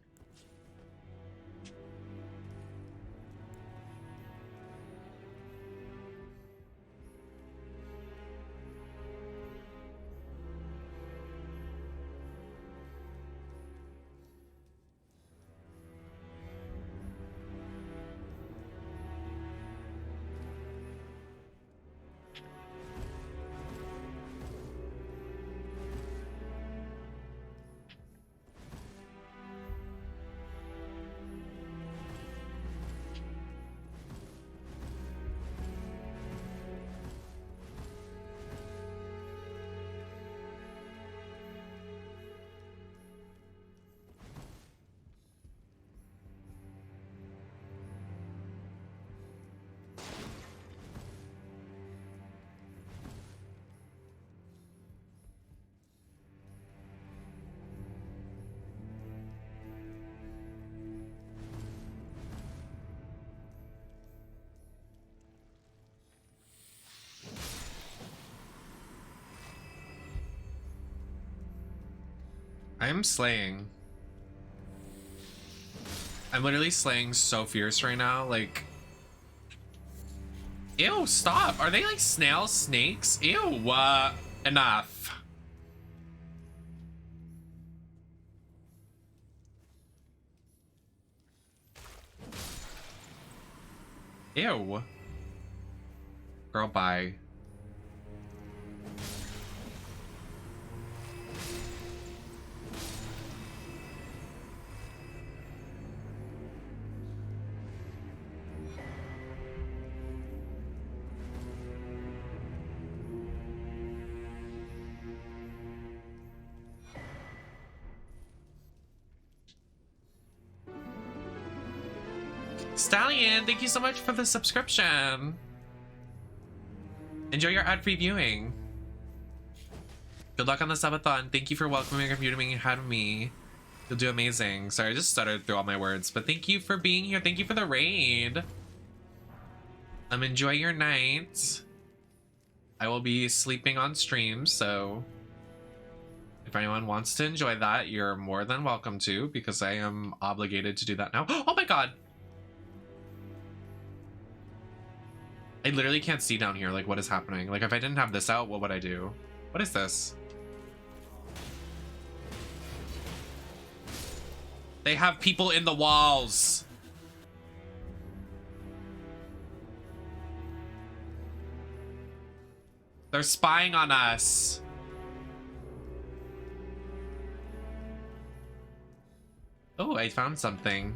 I am slaying. I'm literally slaying so fierce right now, like... Ew, stop! Are they like snails, snakes? Ew, enough. Ew. Girl, bye. Stallion, thank you so much for the subscription. Enjoy your ad-free viewing. Good luck on the subathon. Thank you for welcoming and viewing ahead of me. You'll do amazing. Sorry, I just stuttered through all my words, but thank you for being here. Thank you for the raid. Enjoy your night. I will be sleeping on stream, so if anyone wants to enjoy that, you're more than welcome to, because I am obligated to do that now. Oh my god! I literally can't see down here, like, what is happening. Like, if I didn't have this out, what would I do? What is this? They have people in the walls. They're spying on us. Oh, I found something.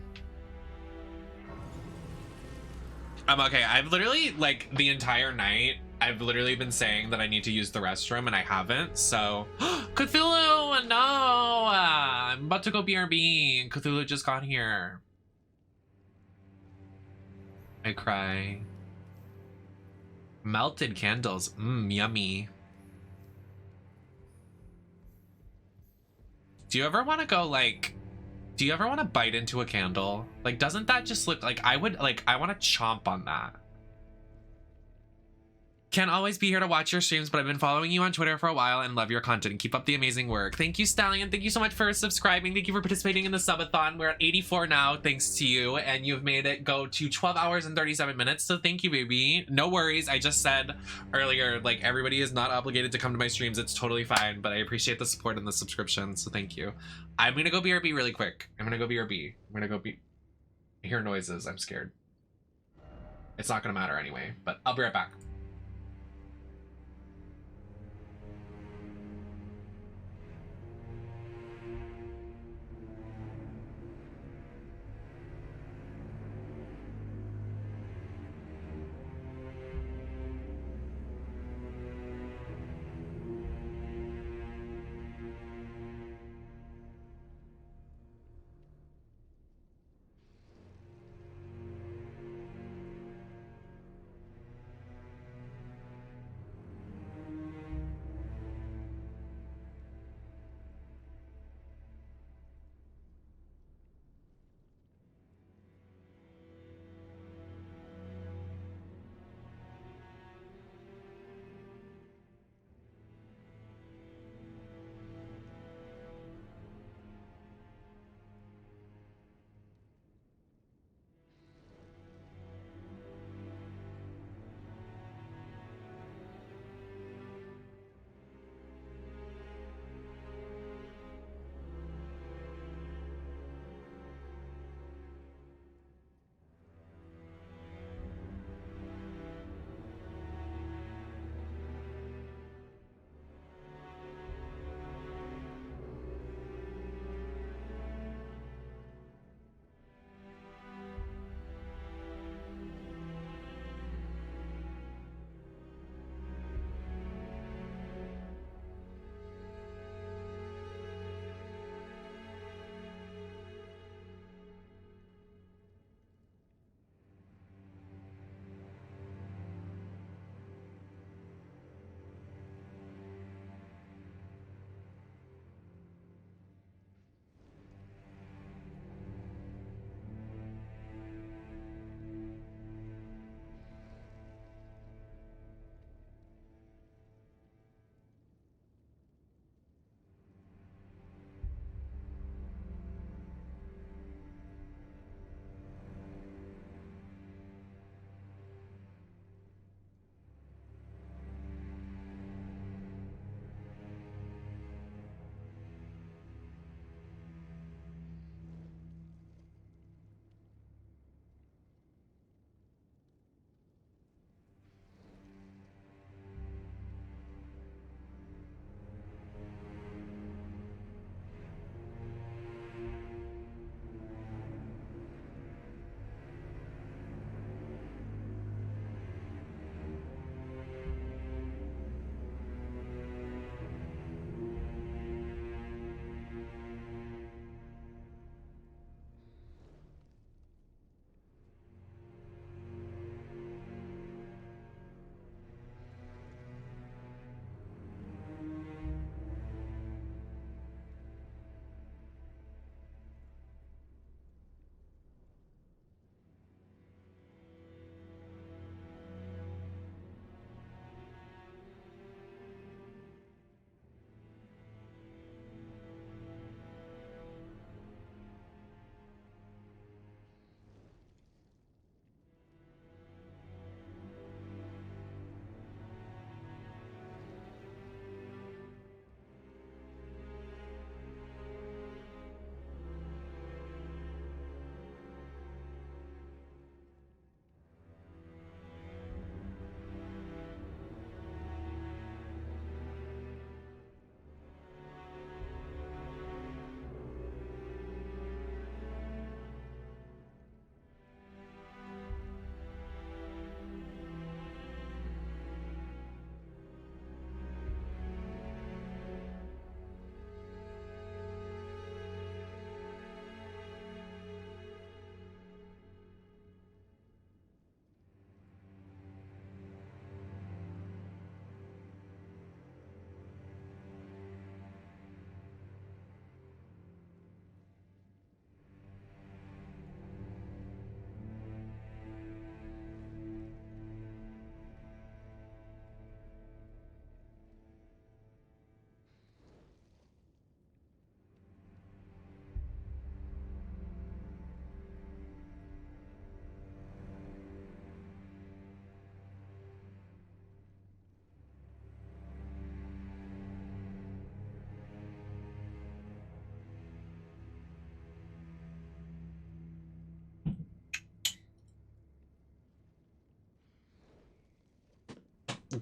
I'm okay. I've literally, like, the entire night, I've literally been saying that I need to use the restroom and I haven't, so... Cthulhu! No! I'm about to go BRB and Cthulhu just got here. I cry. Melted candles. Mmm, yummy. Do you ever want to go, like... Do you ever want to bite into a candle? Like, doesn't that just look like... I would, like, I want to chomp on that. Can't always be here to watch your streams, but I've been following you on Twitter for a while and love your content. Keep up the amazing work. Thank you, Stallion. Thank you so much for subscribing. Thank you for participating in the subathon. We're at 84 now, thanks to you, and you've made it go to 12 hours and 37 minutes, so thank you, baby. No worries. I just said earlier, like, everybody is not obligated to come to my streams. It's totally fine, but I appreciate the support and the subscription, so thank you. I'm gonna go BRB really quick. I'm gonna go BRB. I'm gonna go I hear noises. I'm scared. It's not gonna matter anyway, but I'll be right back.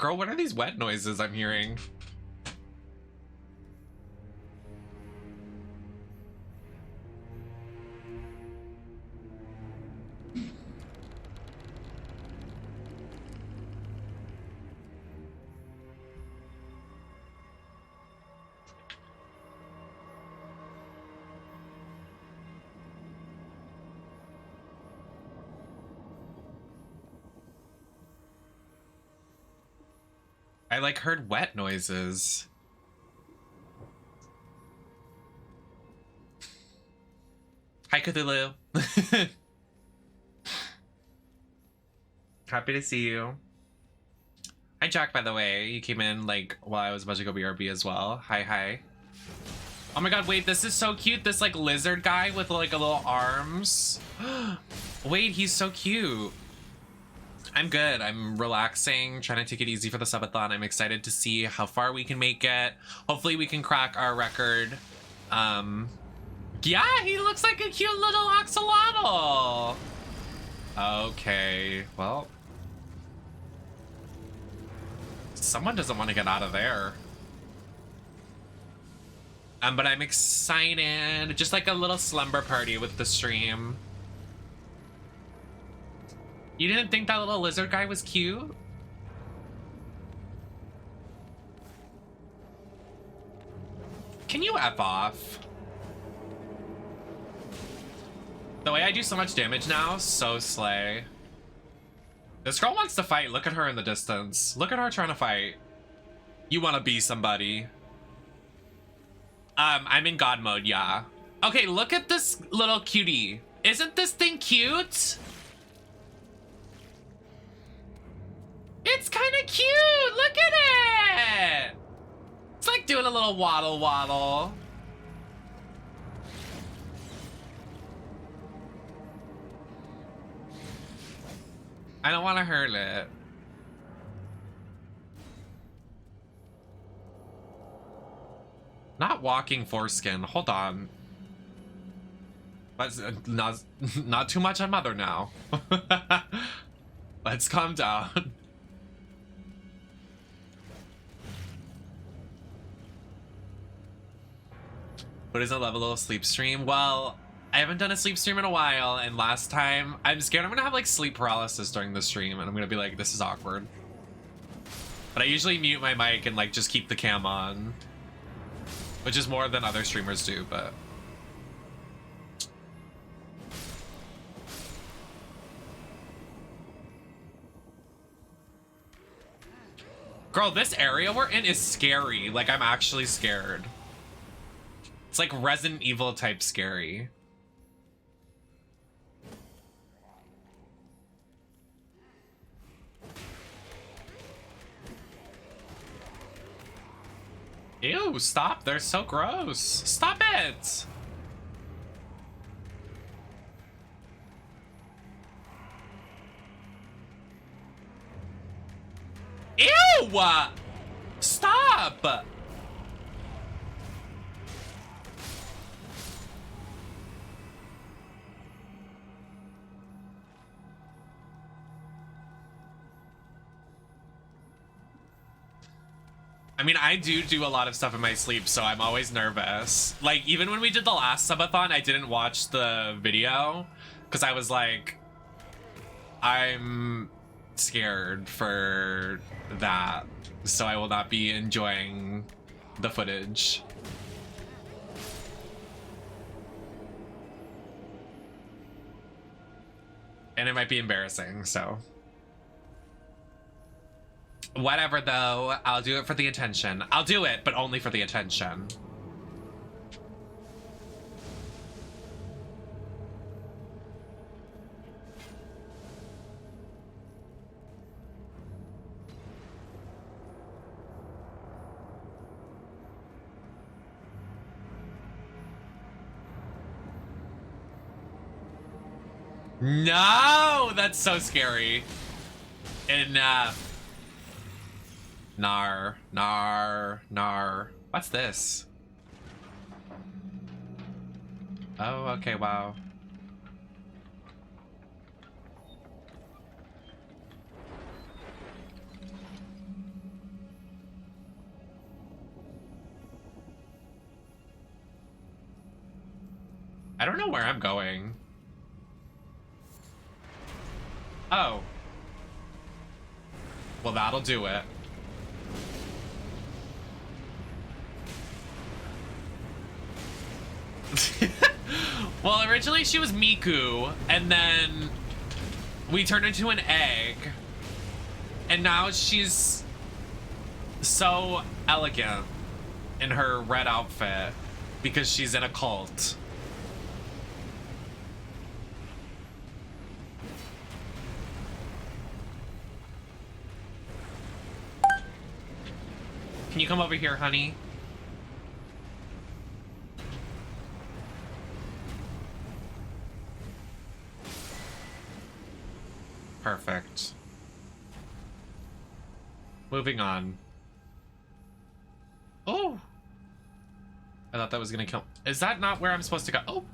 Girl, what are these wet noises I'm hearing? I like heard wet noises. Hi, Cthulhu. Happy to see you. Hi, Jack, by the way. You came in, like, while I was about to go BRB as well. Hi, hi. Oh my god, wait, this is so cute. This, like, lizard guy with, like, a little arms. Wait, he's so cute. I'm good. I'm relaxing, trying to take it easy for the subathon. I'm excited to see how far we can make it. Hopefully we can crack our record. Yeah, he looks like a cute little axolotl. Okay, well. Someone doesn't want to get out of there. But I'm excited. Just like a little slumber party with the stream. You didn't think that little lizard guy was cute? Can you F off? The way I do so much damage now, so slay. This girl wants to fight. Look at her in the distance. Look at her trying to fight. You want to be somebody. I'm in God mode, yeah. Okay, look at this little cutie. Isn't this thing cute? It's kind of cute. Look at it. It's like doing a little waddle waddle. I don't want to hurt it. Not walking foreskin. Hold on. Let's not too much on Mother now. Let's calm down. What is a level of sleep stream? Well, I haven't done a sleep stream in a while, and last time, I'm scared I'm gonna have like sleep paralysis during the stream, and I'm gonna be like, this is awkward. But I usually mute my mic and like just keep the cam on, which is more than other streamers do, but. Girl, this area we're in is scary. Like, I'm actually scared. It's like Resident Evil type scary. Ew, stop. They're so gross. Stop it. Ew! Stop! I mean, I do a lot of stuff in my sleep, so I'm always nervous. Like, even when we did the last subathon, I didn't watch the video because I was like, I'm scared for that, so I will not be enjoying the footage. And it might be embarrassing, so. Whatever, though. I'll do it for the attention. I'll do it, but only for the attention. No! That's so scary. Enough. Nar, nar, nar. What's this? Oh, okay, wow. I don't know where I'm going. Oh. Well, that'll do it. Well, originally she was Miku, and then we turned into an egg. And now she's so elegant in her red outfit because she's in a cult. Can you come over here, honey? Perfect. Moving on. Oh! I thought that was gonna kill. Is that not where I'm supposed to go? Oh!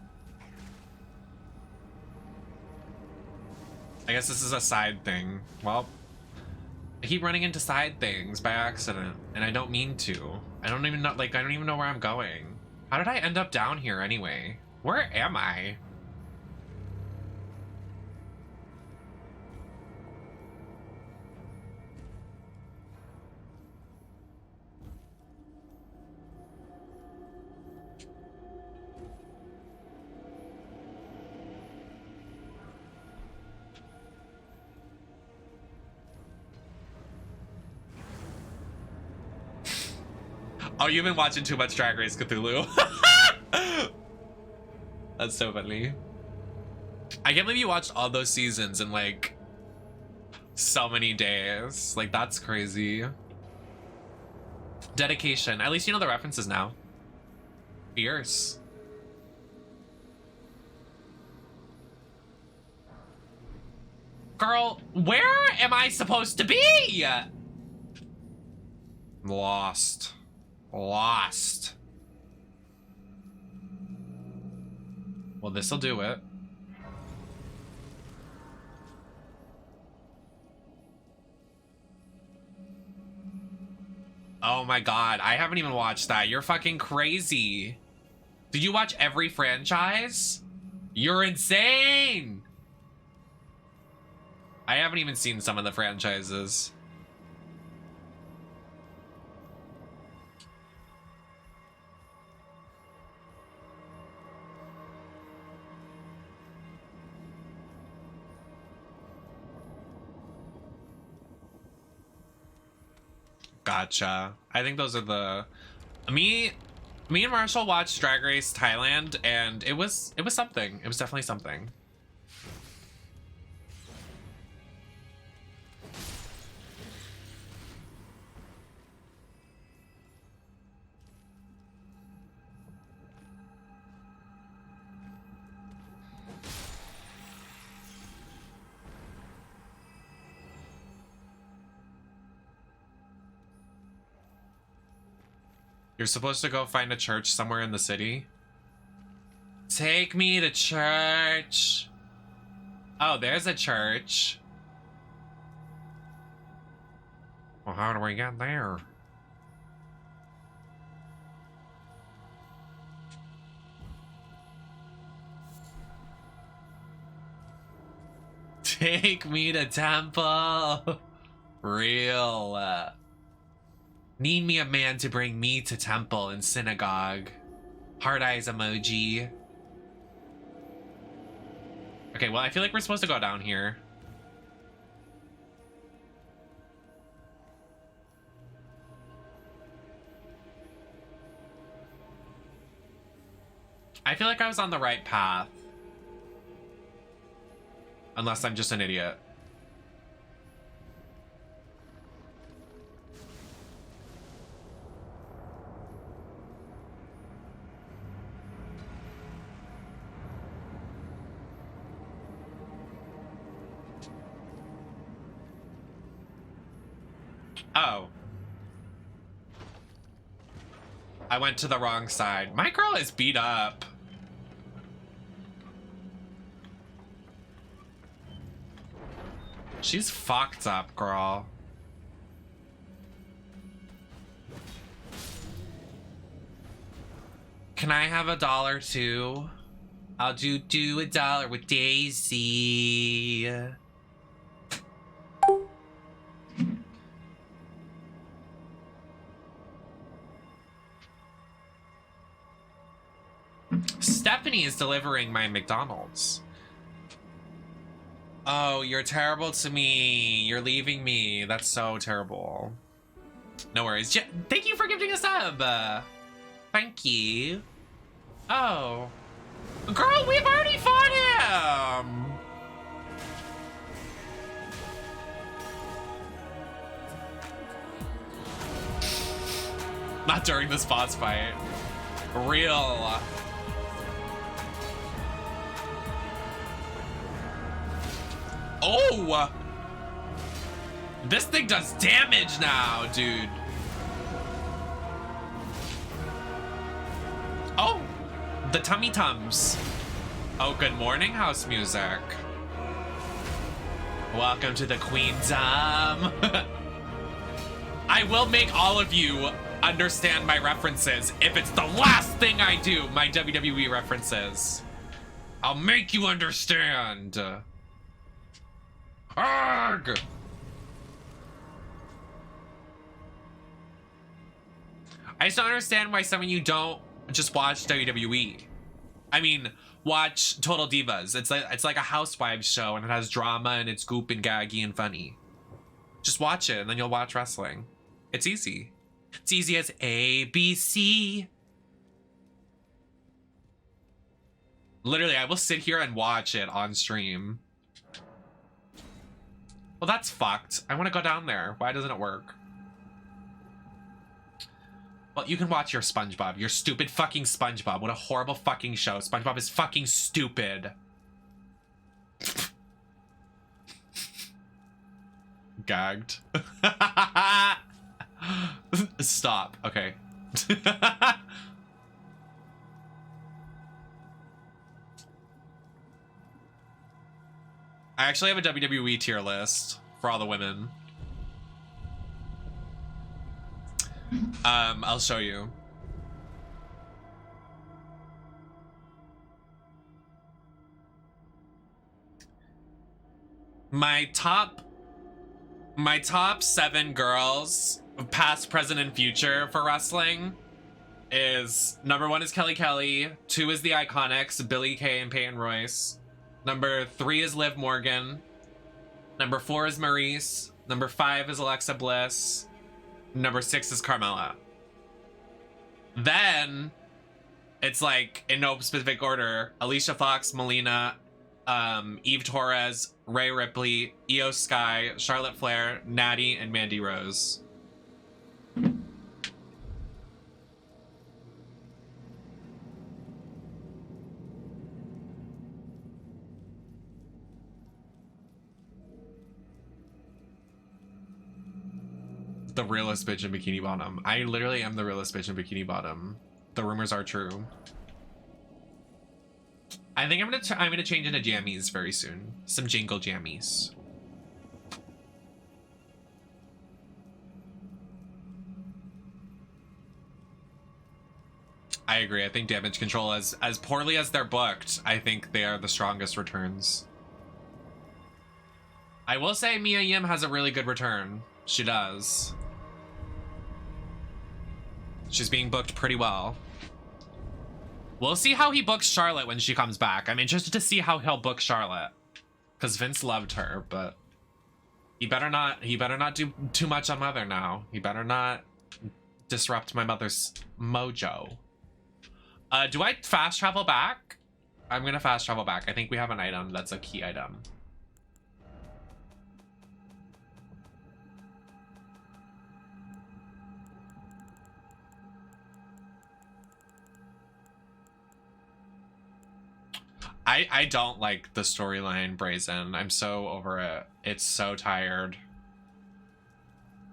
I guess this is a side thing. Well, I keep running into side things by accident, and I don't mean to. I don't even know, like, I don't even know where I'm going. How did I end up down here anyway? Where am I? Oh, you've been watching too much Drag Race Cthulhu. That's so funny. I can't believe you watched all those seasons in like so many days. Like, that's crazy. Dedication. At least you know the references now. Fierce. Girl, where am I supposed to be? Lost. Lost. Well, this'll do it. Oh my god, I haven't even watched that. You're fucking crazy. Did you watch every franchise? You're insane. I haven't even seen some of the franchises. Gotcha. I think those are the me and Marshall watched Drag Race Thailand, and it was something. It was definitely something. You're supposed to go find a church somewhere in the city? Take me to church. Oh, there's a church. Well, how do we get there? Take me to temple. Real. Need me a man to bring me to temple and synagogue. Heart eyes emoji. Okay, well, I feel like we're supposed to go down here. I feel like I was on the right path. Unless I'm just an idiot. Oh. I went to the wrong side. My girl is beat up. She's fucked up, girl. Can I have $1 too? I'll do $2 with Daisy. Stephanie is delivering my McDonald's. Oh, you're terrible to me. You're leaving me. That's so terrible. No worries. Thank you for gifting a sub. Thank you. Oh. Girl, we've already fought him. Not during this boss fight. Real. Oh! This thing does damage now, dude. Oh! The tummy tums. Oh, good morning, house music. Welcome to the Queendom. I will make all of you understand my references if it's the last thing I do, my WWE references. I'll make you understand. Arg! I just don't understand why some of you don't just watch WWE. I mean, watch Total Divas. It's like a housewives show, and it has drama, and it's goop and gaggy and funny. Just watch it, and then you'll watch wrestling. It's easy. It's easy as ABC. Literally, I will sit here and watch it on stream. Well, that's fucked. I want to go down there. Why doesn't it work? Well, you can watch your SpongeBob. Your stupid fucking SpongeBob. What a horrible fucking show. SpongeBob is fucking stupid. Gagged. Stop. Okay. I actually have a WWE tier list for all the women. I'll show you. My top 7 girls, past, present, and future for wrestling is number 1 is Kelly Kelly, 2 is the Iconics, Billie Kay and Peyton Royce. Number 3 is Liv Morgan. Number 4 is Maurice. Number 5 is Alexa Bliss. Number 6 is Carmella. Then it's like in no specific order: Alicia Fox, Melina, Eve Torres, Rhea Ripley, Io Sky, Charlotte Flair, Natty, and Mandy Rose. The realest bitch in Bikini Bottom. I literally am the realest bitch in Bikini Bottom. The rumors are true. I think I'm gonna change into jammies very soon. Some jingle jammies. I agree. I think Damage Control, as poorly as they're booked, I think they are the strongest returns. I will say Mia Yim has a really good return. She does. She's being booked pretty well. We'll see how he books Charlotte when she comes back. I'm interested to see how he'll book Charlotte, because Vince loved her, but he better not do too much on Mother now. He better not disrupt my mother's mojo. Do I fast travel back? I'm gonna fast travel back. I think we have an item that's a key item. I don't like the storyline Brazen. I'm so over it. It's so tired.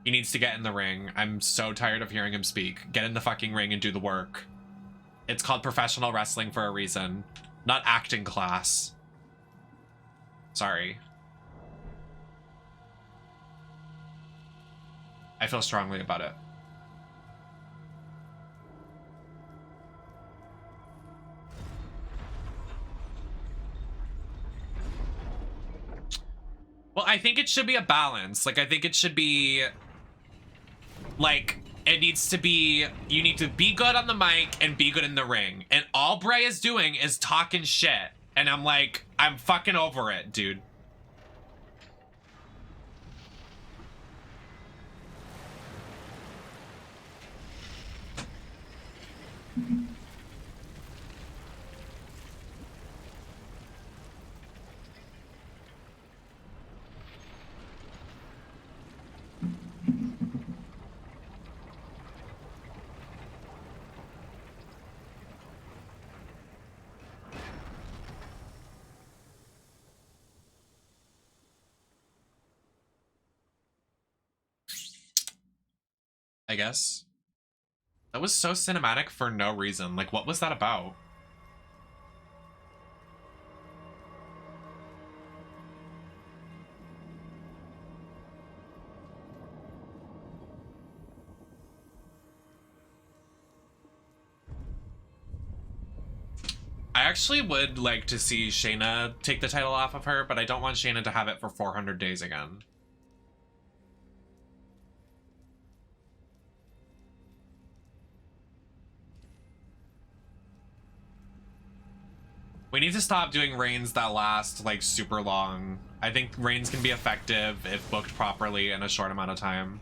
He needs to get in the ring. I'm so tired of hearing him speak. Get in the fucking ring and do the work. It's called professional wrestling for a reason, not acting class. Sorry. I feel strongly about it. Well, I think it should be a balance. Like, I think it should be, like, it needs to be, you need to be good on the mic and be good in the ring. And all Bray is doing is talking shit. And I'm like, I'm fucking over it, dude. I guess. That was so cinematic for no reason. Like, what was that about? I actually would like to see Shayna take the title off of her, but I don't want Shayna to have it for 400 days again. We need to stop doing reigns that last like super long. I think reigns can be effective if booked properly in a short amount of time.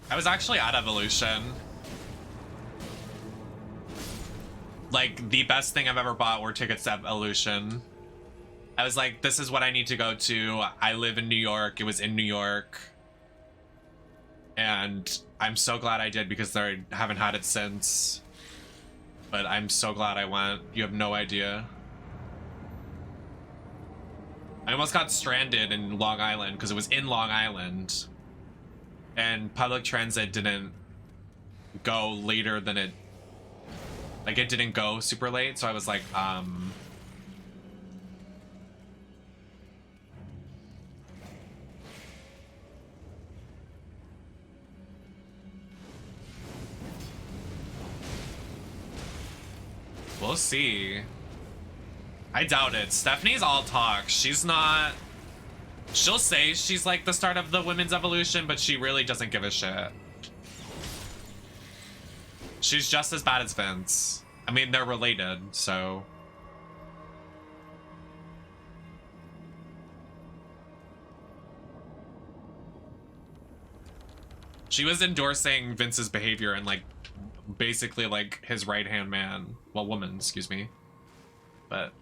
I was actually at Evolution. Like, the best thing I've ever bought were tickets to Evolution. I was like, this is what I need to go to. I live in New York. It was in New York. And I'm so glad I did because I haven't had it since. But I'm so glad I went. You have no idea. I almost got stranded in Long Island because it was in Long Island. And public transit didn't go later than it... Like, it didn't go super late, so I was like, we'll see. I doubt it. Stephanie's all talk. She's not... She'll say she's like the start of the women's evolution, but she really doesn't give a shit. She's just as bad as Vince. I mean, they're related, so... She was endorsing Vince's behavior and, like, basically, like, his right-hand man. Well, woman, excuse me. But...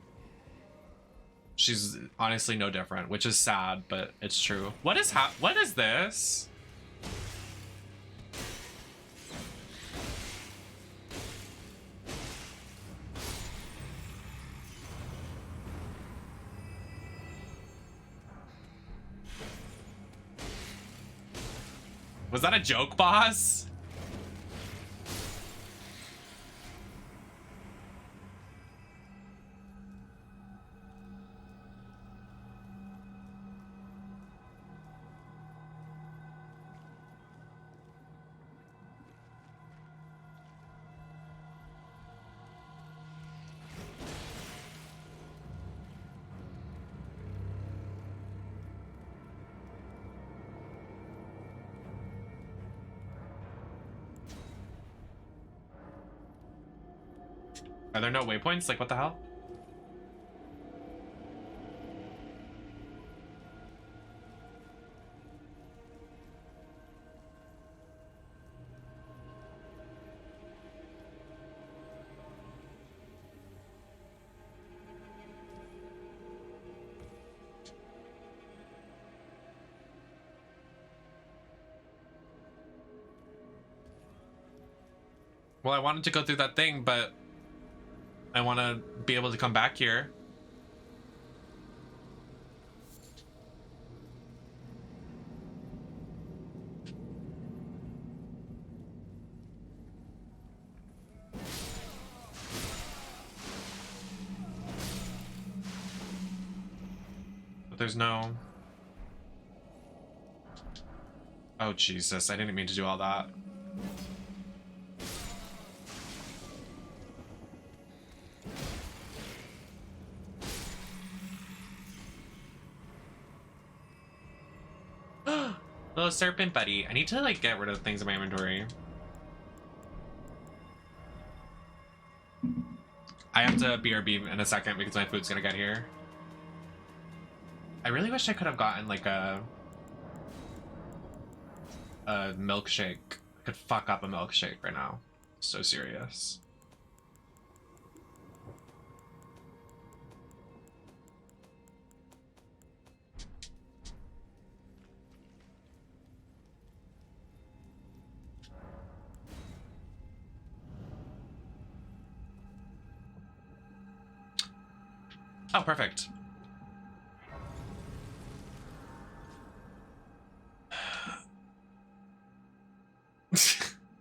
she's honestly no different, which is sad, but it's true. What is this? Was that a joke, boss? Are there no waypoints? Like, what the hell? Well, I wanted to go through that thing, but I want to be able to come back here. But there's no... Oh, Jesus. I didn't mean to do all that. Little serpent buddy. I need to like get rid of things in my inventory. I have to BRB in a second because my food's gonna get here. I really wish I could have gotten like a milkshake. I could fuck up a milkshake right now. So serious. Oh, perfect.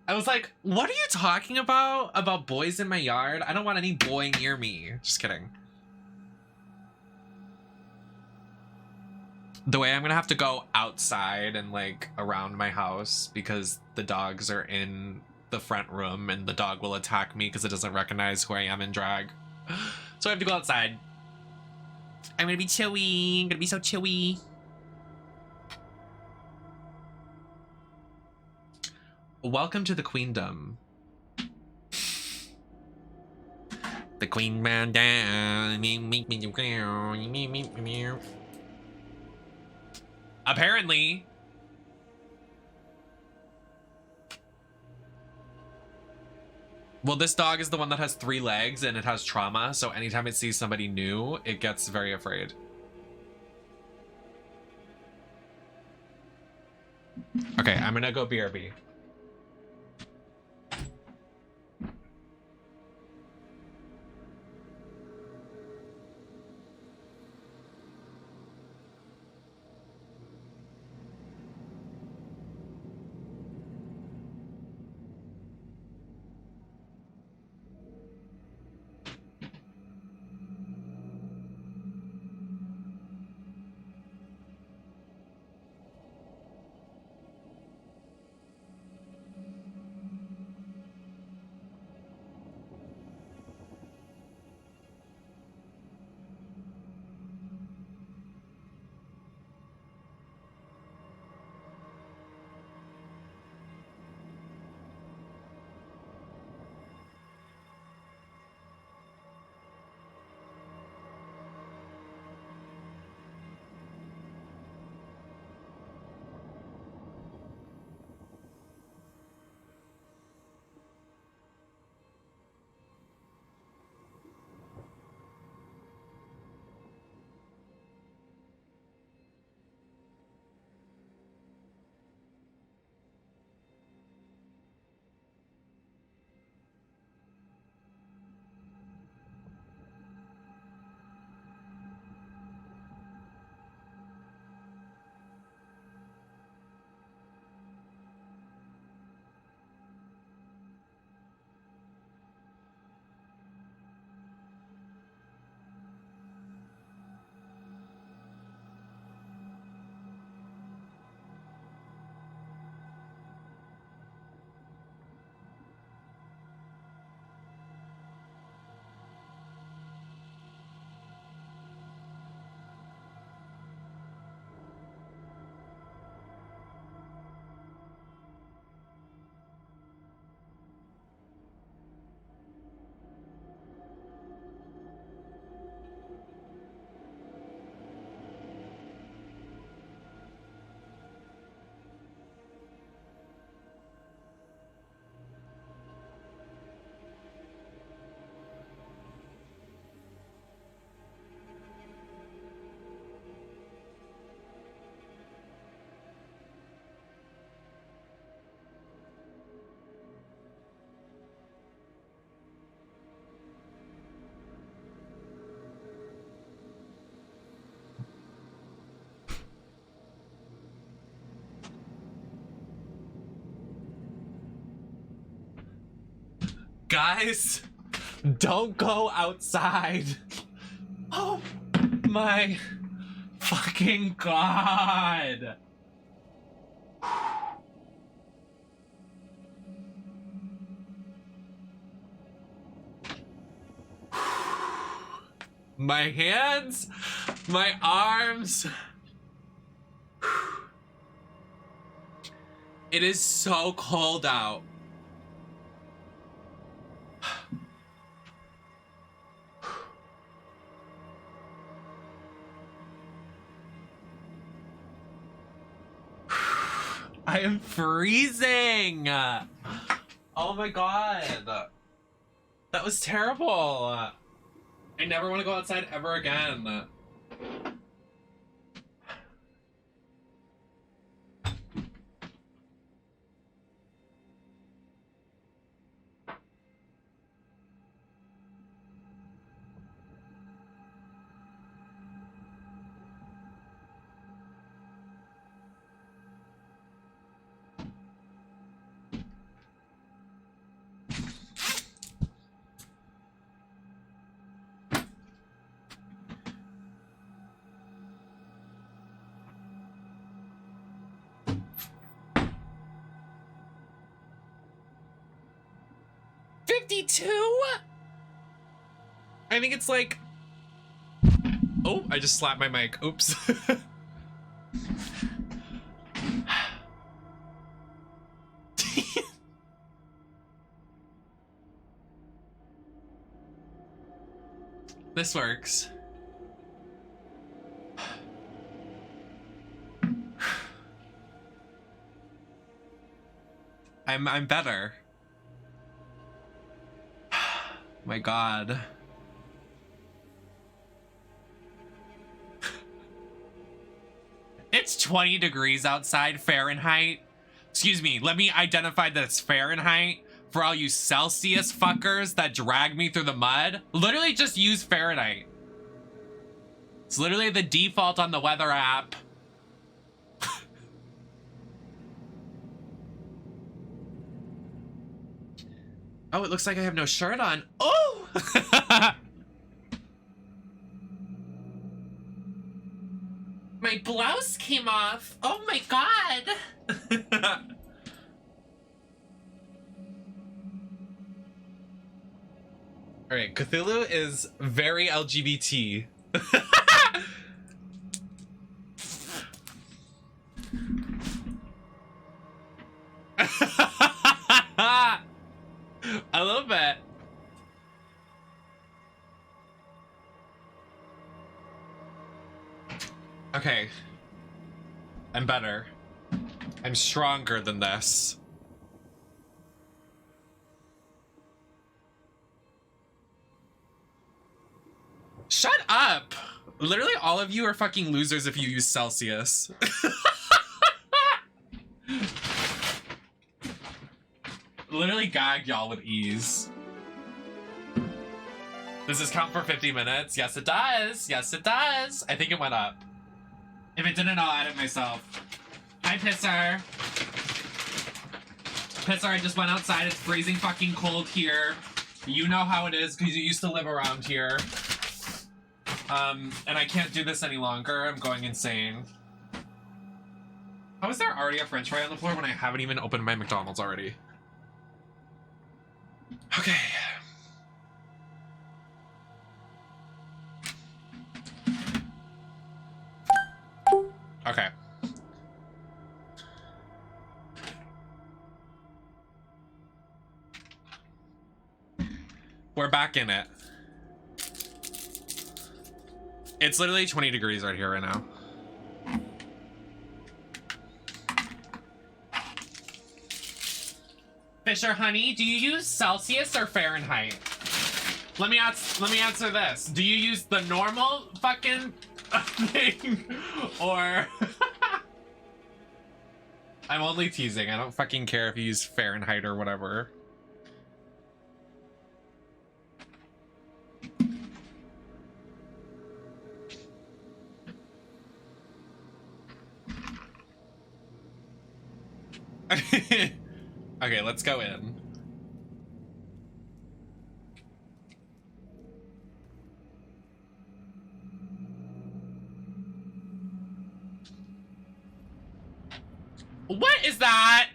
I was like, what are you talking about? About boys in my yard? I don't want any boy near me. Just kidding. The way I'm gonna have to go outside and like around my house because the dogs are in the front room and the dog will attack me because it doesn't recognize who I am in drag. So I have to go outside. I'm gonna be chewy. I'm gonna be so chewy. Welcome to the queendom. The queen man down. Apparently. Well, this dog is the one that has 3 legs and it has trauma, so anytime it sees somebody new, it gets very afraid. Okay, I'm gonna go BRB. Guys, don't go outside. Oh my fucking god. My hands, my arms. It is so cold out. I am freezing. Oh my god. That was terrible. I never want to go outside ever again. I think it's like... Oh, I just slapped my mic. Oops. This works. I'm better. My god. It's 20 degrees outside Fahrenheit. Excuse me, let me identify that it's Fahrenheit for all you Celsius fuckers that drag me through the mud. Literally just use Fahrenheit. It's literally the default on the weather app. Oh, it looks like I have no shirt on. Oh! My blouse came off. Oh my god. All right, Cthulhu is very LGBT. A little bit. Okay. I'm better. I'm stronger than this. Shut up! Literally all of you are fucking losers if you use Celsius. Literally gagged y'all with ease. Does this count for 50 minutes? Yes, it does. Yes, it does. I think it went up. If it didn't, I'll add it myself. Hi, Pisser. Pisser, I just went outside. It's freezing fucking cold here. You know how it is because you used to live around here. And I can't do this any longer. I'm going insane. How is there already a french fry on the floor when I haven't even opened my McDonald's already? Okay. Okay. We're back in it. It's literally 20 degrees right here right now. Fisher, honey, do you use Celsius or Fahrenheit? Let me answer this. Do you use the normal fucking thing or I'm only teasing. I don't fucking care if you use Fahrenheit or whatever. Okay, let's go in. What is that?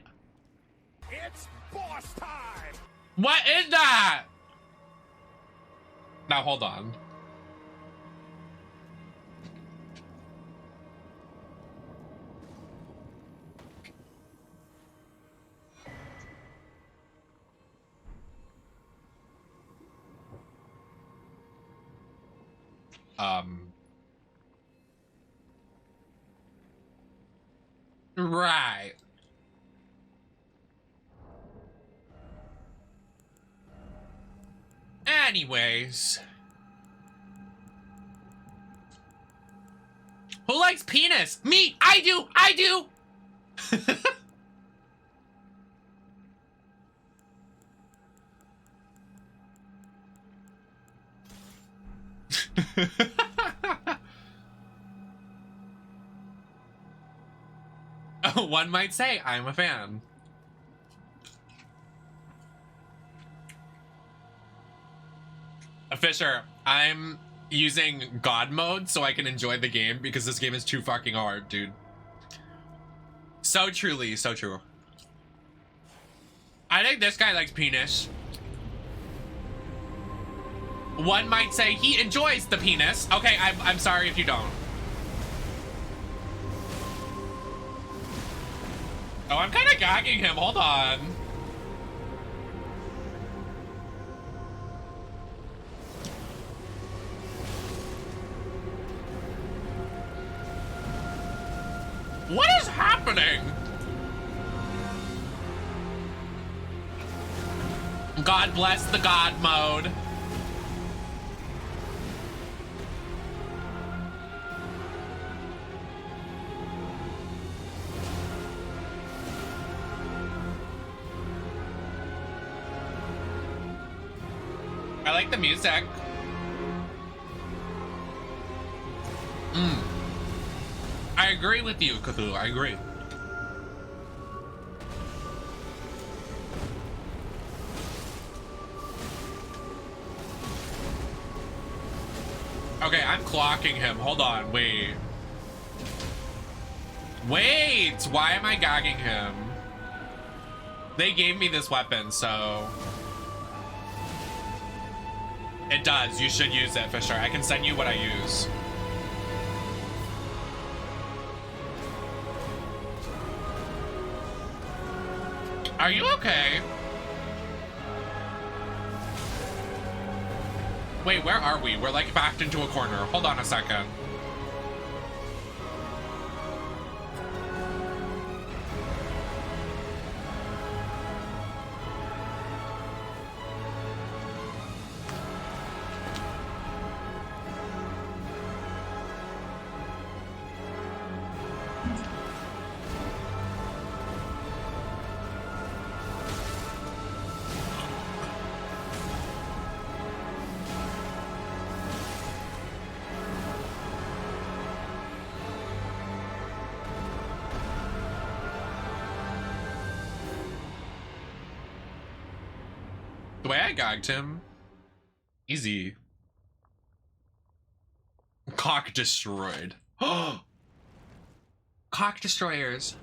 It's boss time! What is that? Now hold on. Right. Anyways. Who likes penis? Me! I do! I do! One might say I'm a fan. Fisher, I'm using God mode so I can enjoy the game because this game is too fucking hard, dude. So truly, so true. I think this guy likes penis. One might say he enjoys the penis. Okay, I'm sorry if you don't. Oh, I'm kind of gagging him. Hold on. What is happening? God bless the God mode. I like the music. I agree with you, Cthulhu. I agree. Okay, I'm clocking him. Hold on, wait. Wait, why am I gagging him? They gave me this weapon, so... It does. You should use it for sure. I can send you what I use. Are you okay? Wait, where are we? We're like backed into a corner. Hold on a second. The way I gagged him, easy. Cock destroyed. Cock destroyers.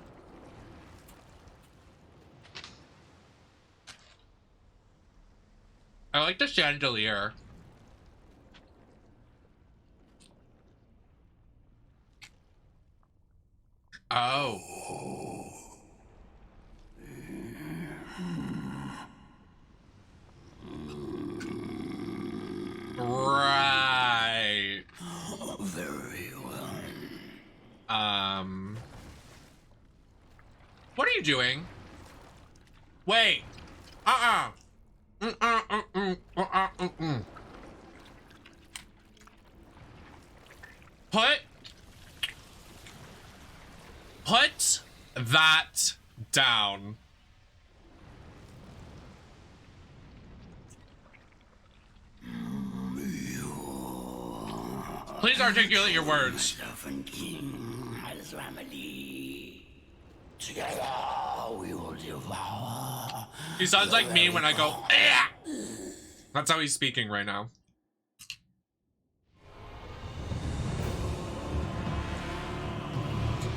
I like the chandelier. Oh. Right. Very well. What are you doing? Wait. Put that down. Please articulate your words. Together we will devour. He sounds like me when I go, "Ah!" That's how he's speaking right now.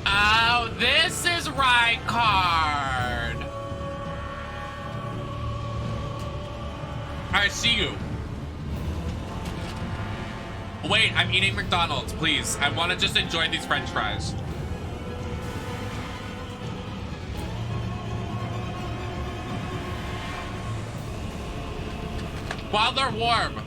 Oh, this is right, card. I see you. Wait, I'm eating McDonald's, please. I want to just enjoy these French fries. While they're warm.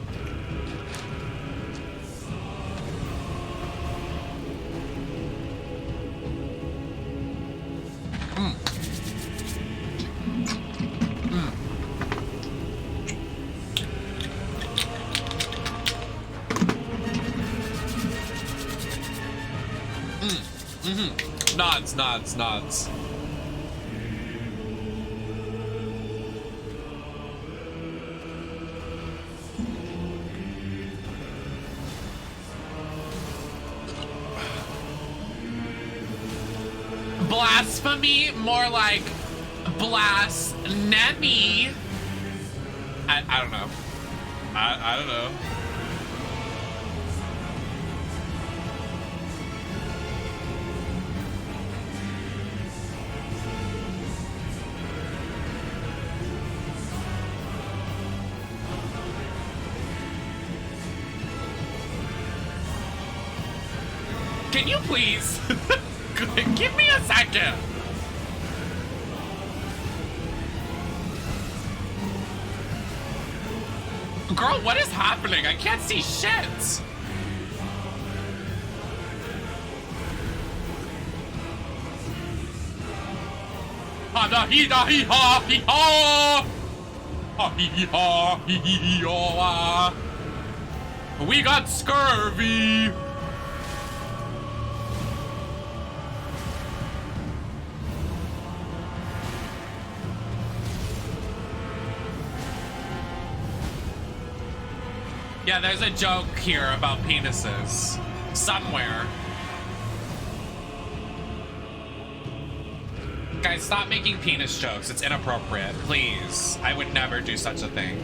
Nods, nods, nods. Blasphemy, more like blasphemy. I don't know. I don't know. Can you please give me a second? Girl, what is happening? I can't see shit. We got scurvy. Yeah, there's a joke here about penises. Somewhere. Guys, stop making penis jokes. It's inappropriate. Please. I would never do such a thing.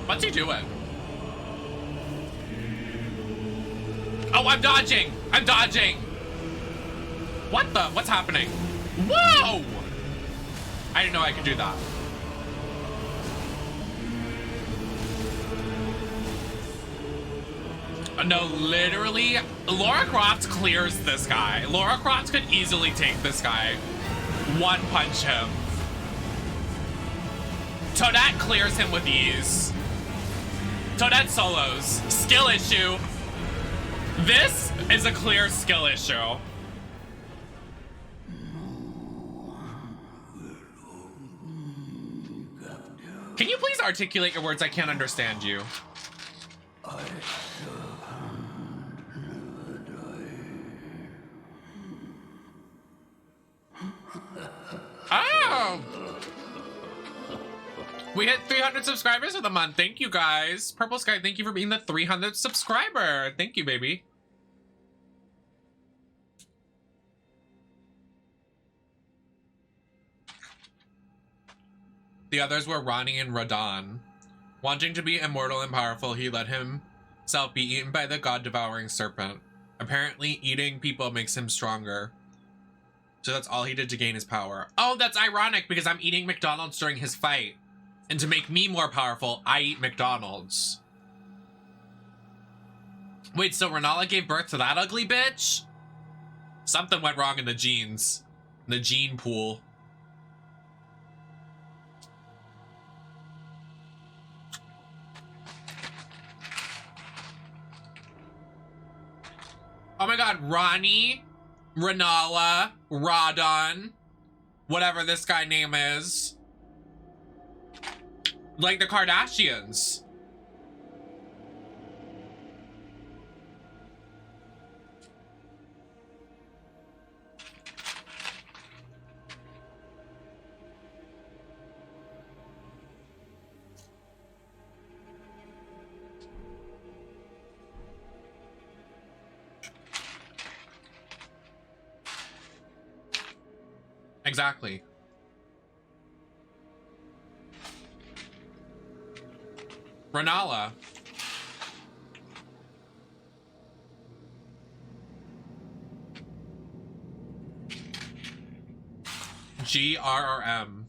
What's he doing? Oh, I'm dodging! I'm dodging! What the? What's happening? Whoa! I didn't know I could do that. No, literally, Lara Croft clears this guy. Lara Croft could easily take this guy. One punch him. Toadette clears him with ease. Toadette solos. Skill issue. This is a clear skill issue. Can you please articulate your words? I can't understand you. Oh! We hit 300 subscribers for the month. Thank you, guys. Purple Sky, thank you for being the 300th subscriber. Thank you, baby. The others were Ronnie and Radon. Wanting to be immortal and powerful, he let himself be eaten by the god-devouring serpent. Apparently, eating people makes him stronger. So that's all he did to gain his power. Oh, that's ironic because I'm eating McDonald's during his fight. And to make me more powerful, I eat McDonald's. Wait, so Renala gave birth to that ugly bitch? Something went wrong in the genes. In the gene pool. Oh my god, Ronnie, Renala, Radon, whatever this guy name is. Like the Kardashians. Exactly. Renala. GRRM.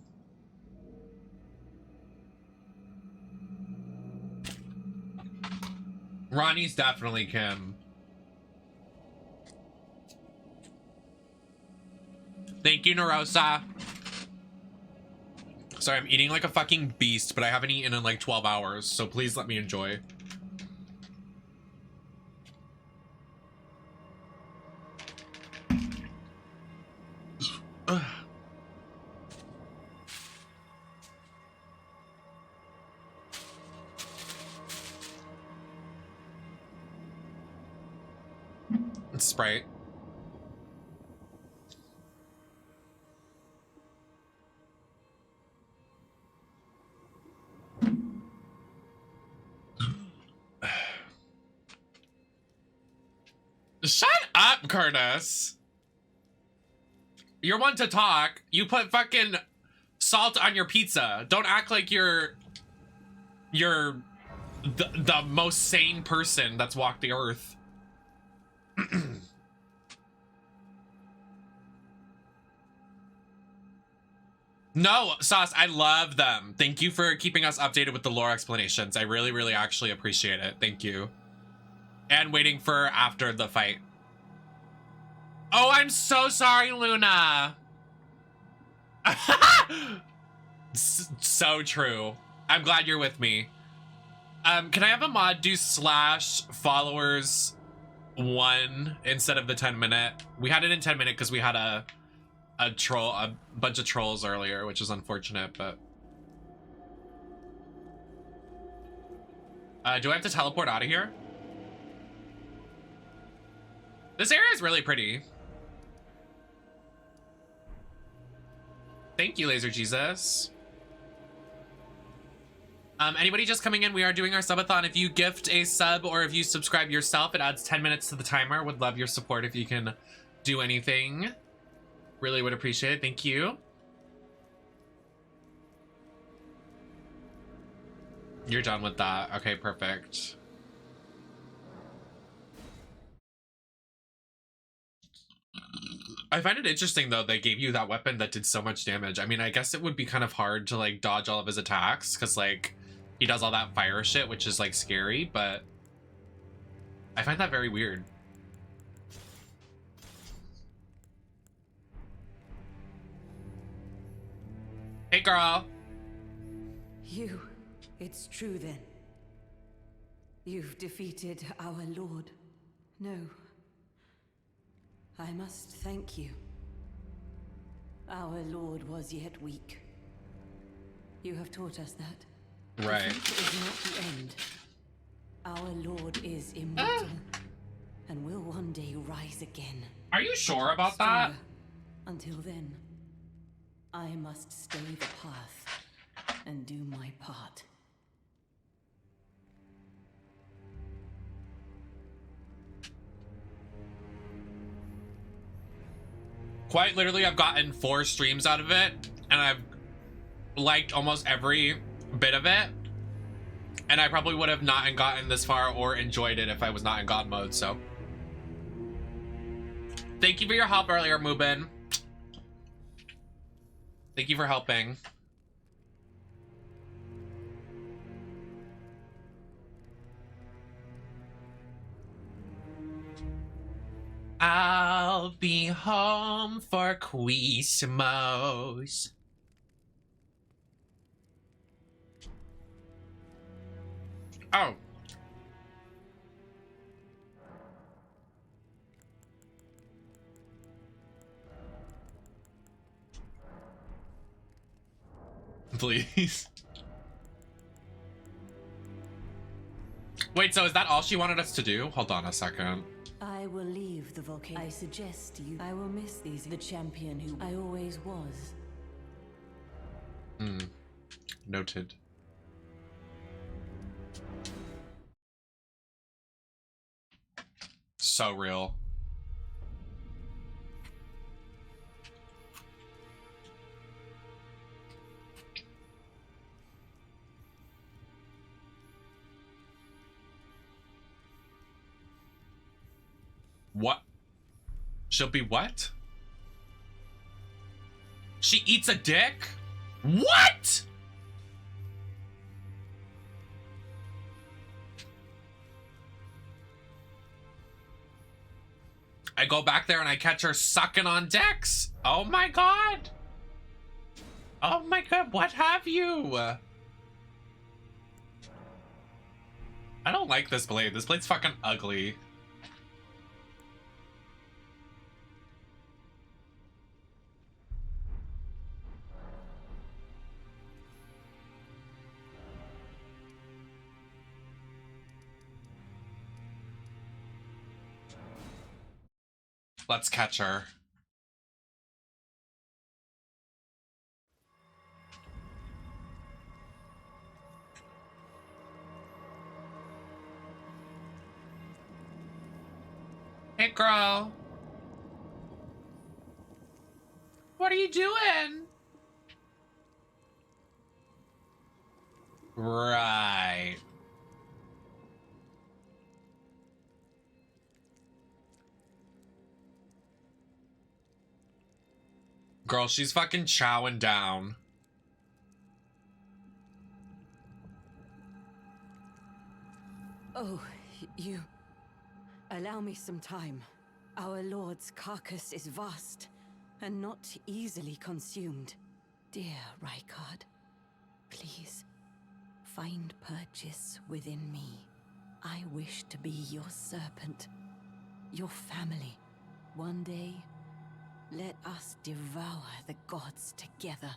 Ronnie's definitely Kim. Thank you, Narosa. Sorry, I'm eating like a fucking beast, but I haven't eaten in like 12 hours, so please let me enjoy. Sprite. Shut up, Curtis. You're one to talk. You put fucking salt on your pizza. Don't act like you're the most sane person that's walked the earth. No, Sauce, I love them. Thank you for keeping us updated with the lore explanations. I really, really actually appreciate it. Thank you. And waiting for after the fight. Oh, I'm so sorry, Luna. So true. I'm glad you're with me. Can I have a mod do /followers 1 instead of the 10-minute? We had it in 10-minute because we had a bunch of trolls earlier, which is unfortunate, but do I have to teleport out of here? This area is really pretty. Thank you, Laser Jesus. Anybody just coming in, we are doing our subathon. If you gift a sub or if you subscribe yourself, it adds 10 minutes to the timer. Would love your support if you can do anything. Really would appreciate it. Thank you. You're done with that. Okay, perfect. I find it interesting though they gave you that weapon that did so much damage. I mean, I guess it would be kind of hard to like dodge all of his attacks because like he does all that fire shit, which is like scary, but I find that very weird. Hey girl. It's true then. You've defeated our lord. No. I must thank you. Our lord was yet weak. You have taught us that. Right. Defeat is not the end. Our lord is immortal and will one day rise again. Are you sure about that? Until then, I must stay the path and do my part. Quite literally, I've gotten 4 streams out of it, and I've liked almost every bit of it. And I probably would have not gotten this far or enjoyed it if I was not in God mode, so. Thank you for your help earlier, Mubin. Thank you for helping. I'll be home for Quismos. Oh. Please. Wait, so is that all she wanted us to do? Hold on a second. I will leave the volcano. I suggest you. I will miss these. The champion who I always was. Noted. So real. She'll be what? She eats a dick? What? I go back there and I catch her sucking on dicks. Oh my god. Oh my god, what have you? I don't like this blade. This blade's fucking ugly. Let's catch her. Hey, girl. What are you doing? Right. Girl, she's fucking chowing down. Oh, you... Allow me some time. Our lord's carcass is vast, and not easily consumed. Dear Rykard, please, find purchase within me. I wish to be your serpent, your family. One day, let us devour the gods together.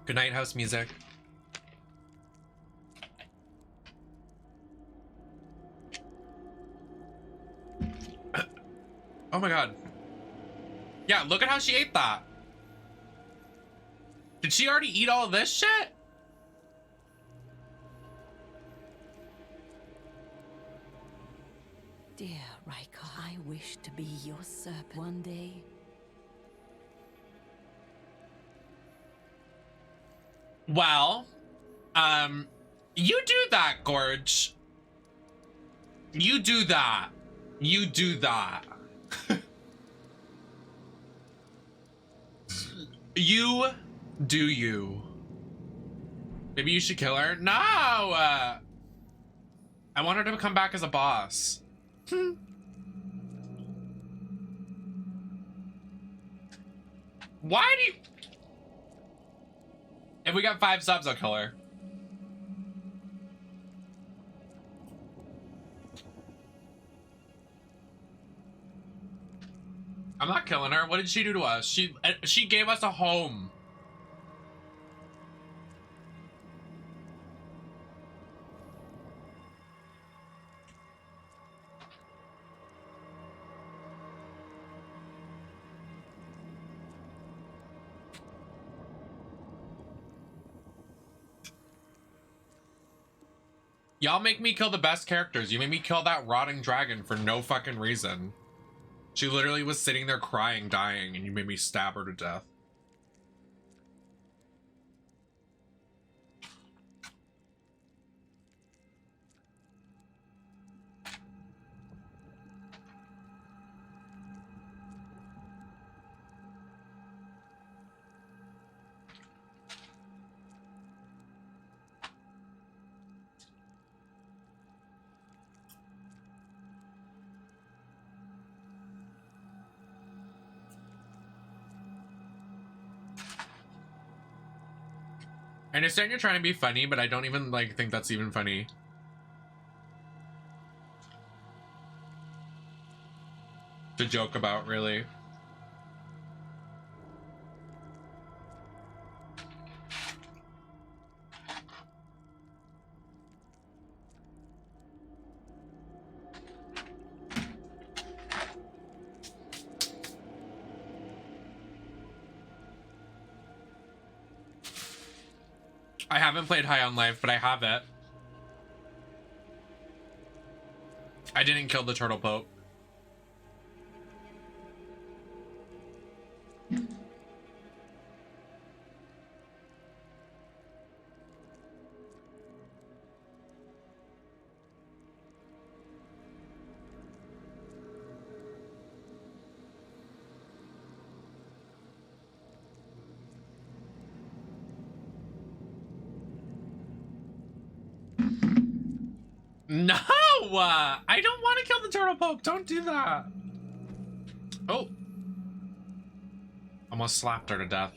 Good night, house music. Oh my god. Yeah, look at how she ate that. Did she already eat all of this shit? Dear Rykard, I wish to be your serpent one day. Well, you do that, Gorge. You do that. You do that. You do you. Maybe you should kill her? No! I want her to come back as a boss. Why do you... If we got 5 subs, I'll kill her. I'm not killing her. What did she do to us? She gave us a home. Y'all make me kill the best characters. You made me kill that rotting dragon for no fucking reason. She literally was sitting there crying, dying, and you made me stab her to death. I understand you're trying to be funny, but I don't even like think that's even funny. To joke about, really. I haven't played High on Life, but I have it. I didn't kill the Turtle Pope. No! I don't want to kill the turtle pope. Don't do that. Oh. Almost slapped her to death.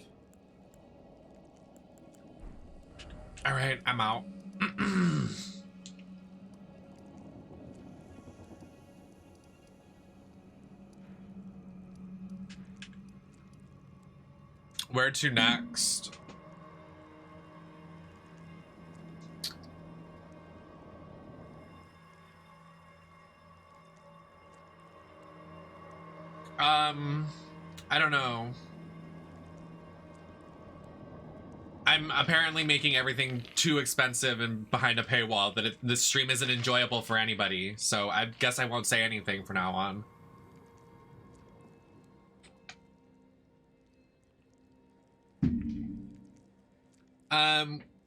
All right, I'm out. Where to next? I don't know. I'm apparently making everything too expensive and behind a paywall that this stream isn't enjoyable for anybody. So I guess I won't say anything from now on.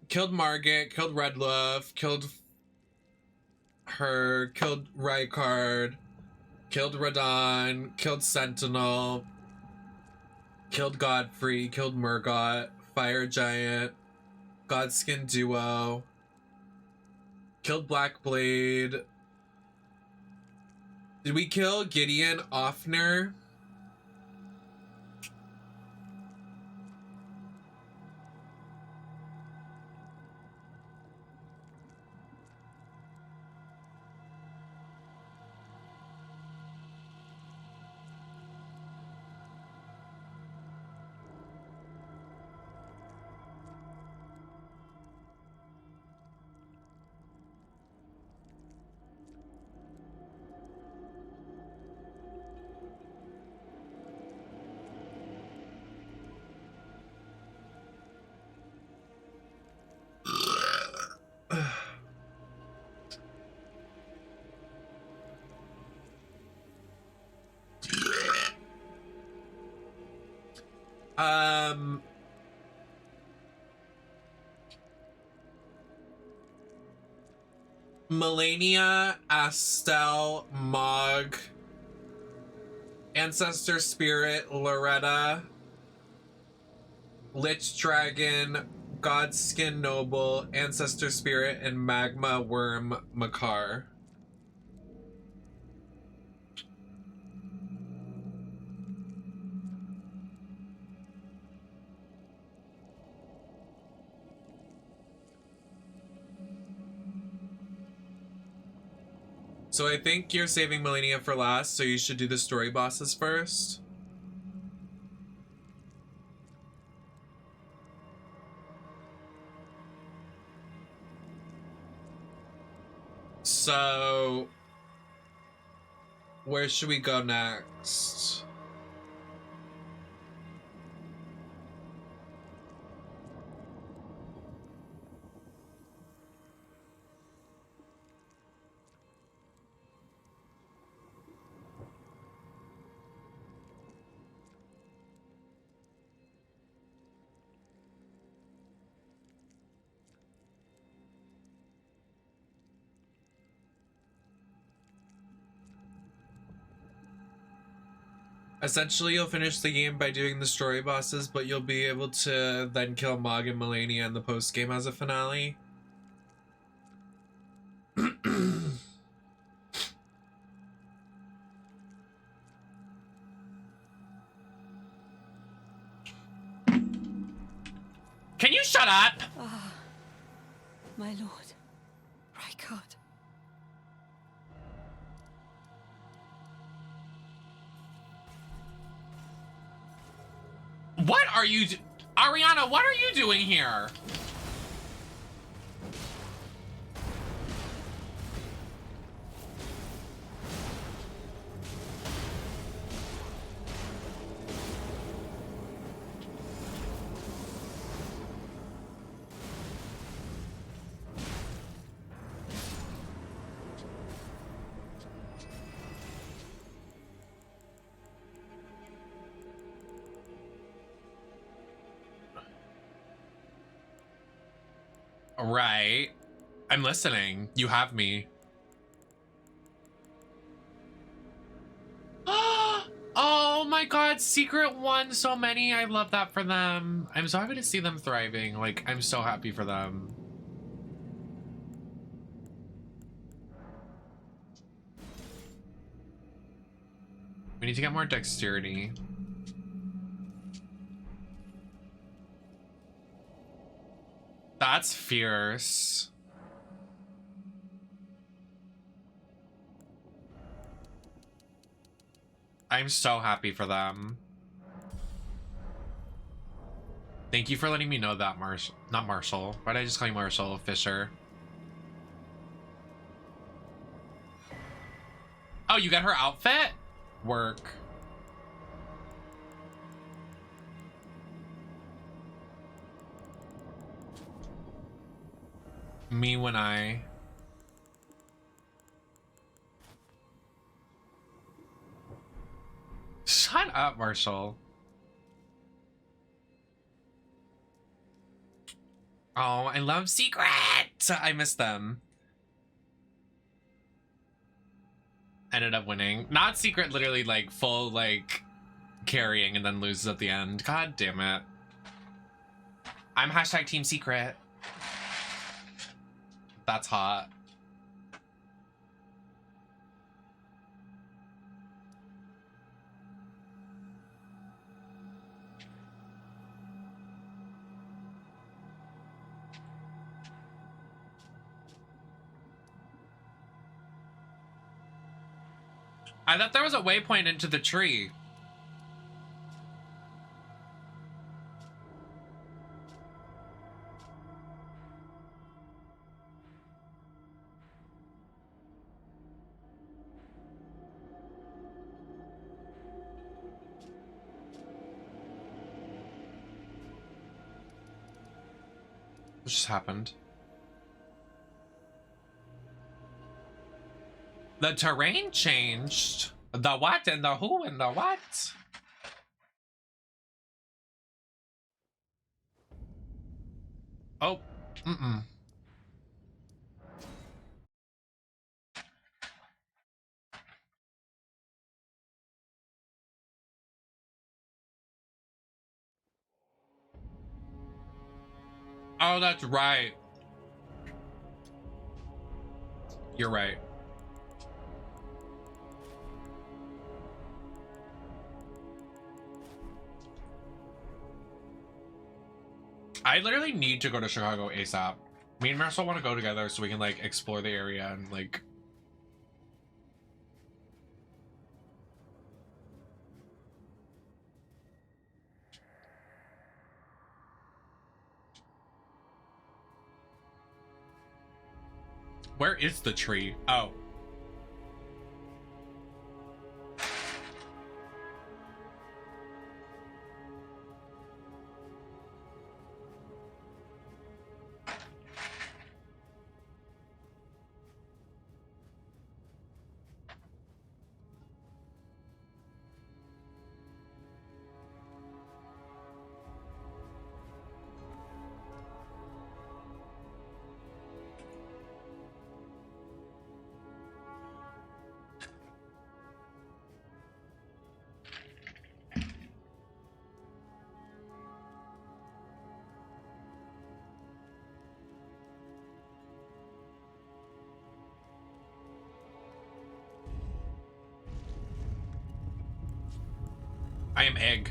Killed Margit, killed Redloof, killed her, killed Rykard, killed Radon, killed Sentinel, killed Godfrey, killed Murgot, Fire Giant, Godskin Duo, killed Blackblade. Did we kill Gideon Offner? Melania, Astel, Mog, Ancestor Spirit, Loretta, Lich Dragon, Godskin Noble, Ancestor Spirit, and Magma Worm Makar. So I think you're saving Melania for last, so you should do the story bosses first. So where should we go next? Essentially, you'll finish the game by doing the story bosses, but you'll be able to then kill Mog and Melania in the post-game as a finale. Can you shut up? Ah, my lord, Rykard. What are you Ariana, what are you doing here? Right. I'm listening. You have me. Oh my god, Secret won so many. I love that for them. I'm so happy to see them thriving. Like, I'm so happy for them. We need to get more dexterity. That's fierce. I'm so happy for them. Thank you for letting me know that, Marshall. Not Marshall. Why did I just call you Marshall? Fisher. Oh, you got her outfit? Work. Me when I... Shut up, Marshall. Oh, I love Secret! I miss them. Ended up winning. Not Secret, literally like full like carrying and then loses at the end. God damn it. I'm hashtag Team Secret. That's hot. I thought there was a waypoint into the tree. What just happened? The terrain changed. The what and the who and the what? Oh, Oh, that's right. You're right. I literally need to go to Chicago ASAP. Me and Marcel want to go together so we can like explore the area and like... Where is the tree? Oh. I am egg.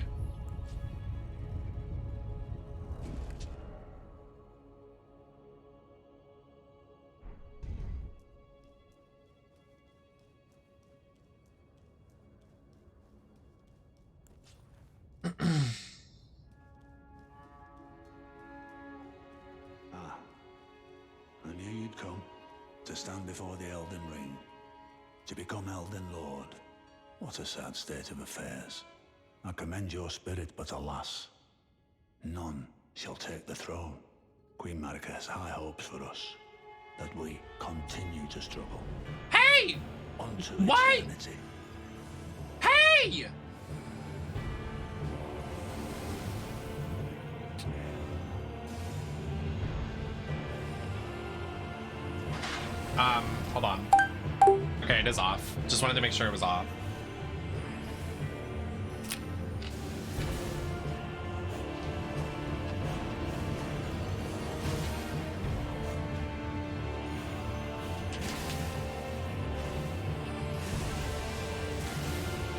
I knew you'd come to stand before the Elden Ring, to become Elden Lord. What a sad state of affairs. I commend your spirit, but alas, none shall take the throne. Queen Marika has high hopes for us, that we continue to struggle. Hey! Unto Why? eternity. Hey! Hold on. Okay, it is off. Just wanted to make sure it was off.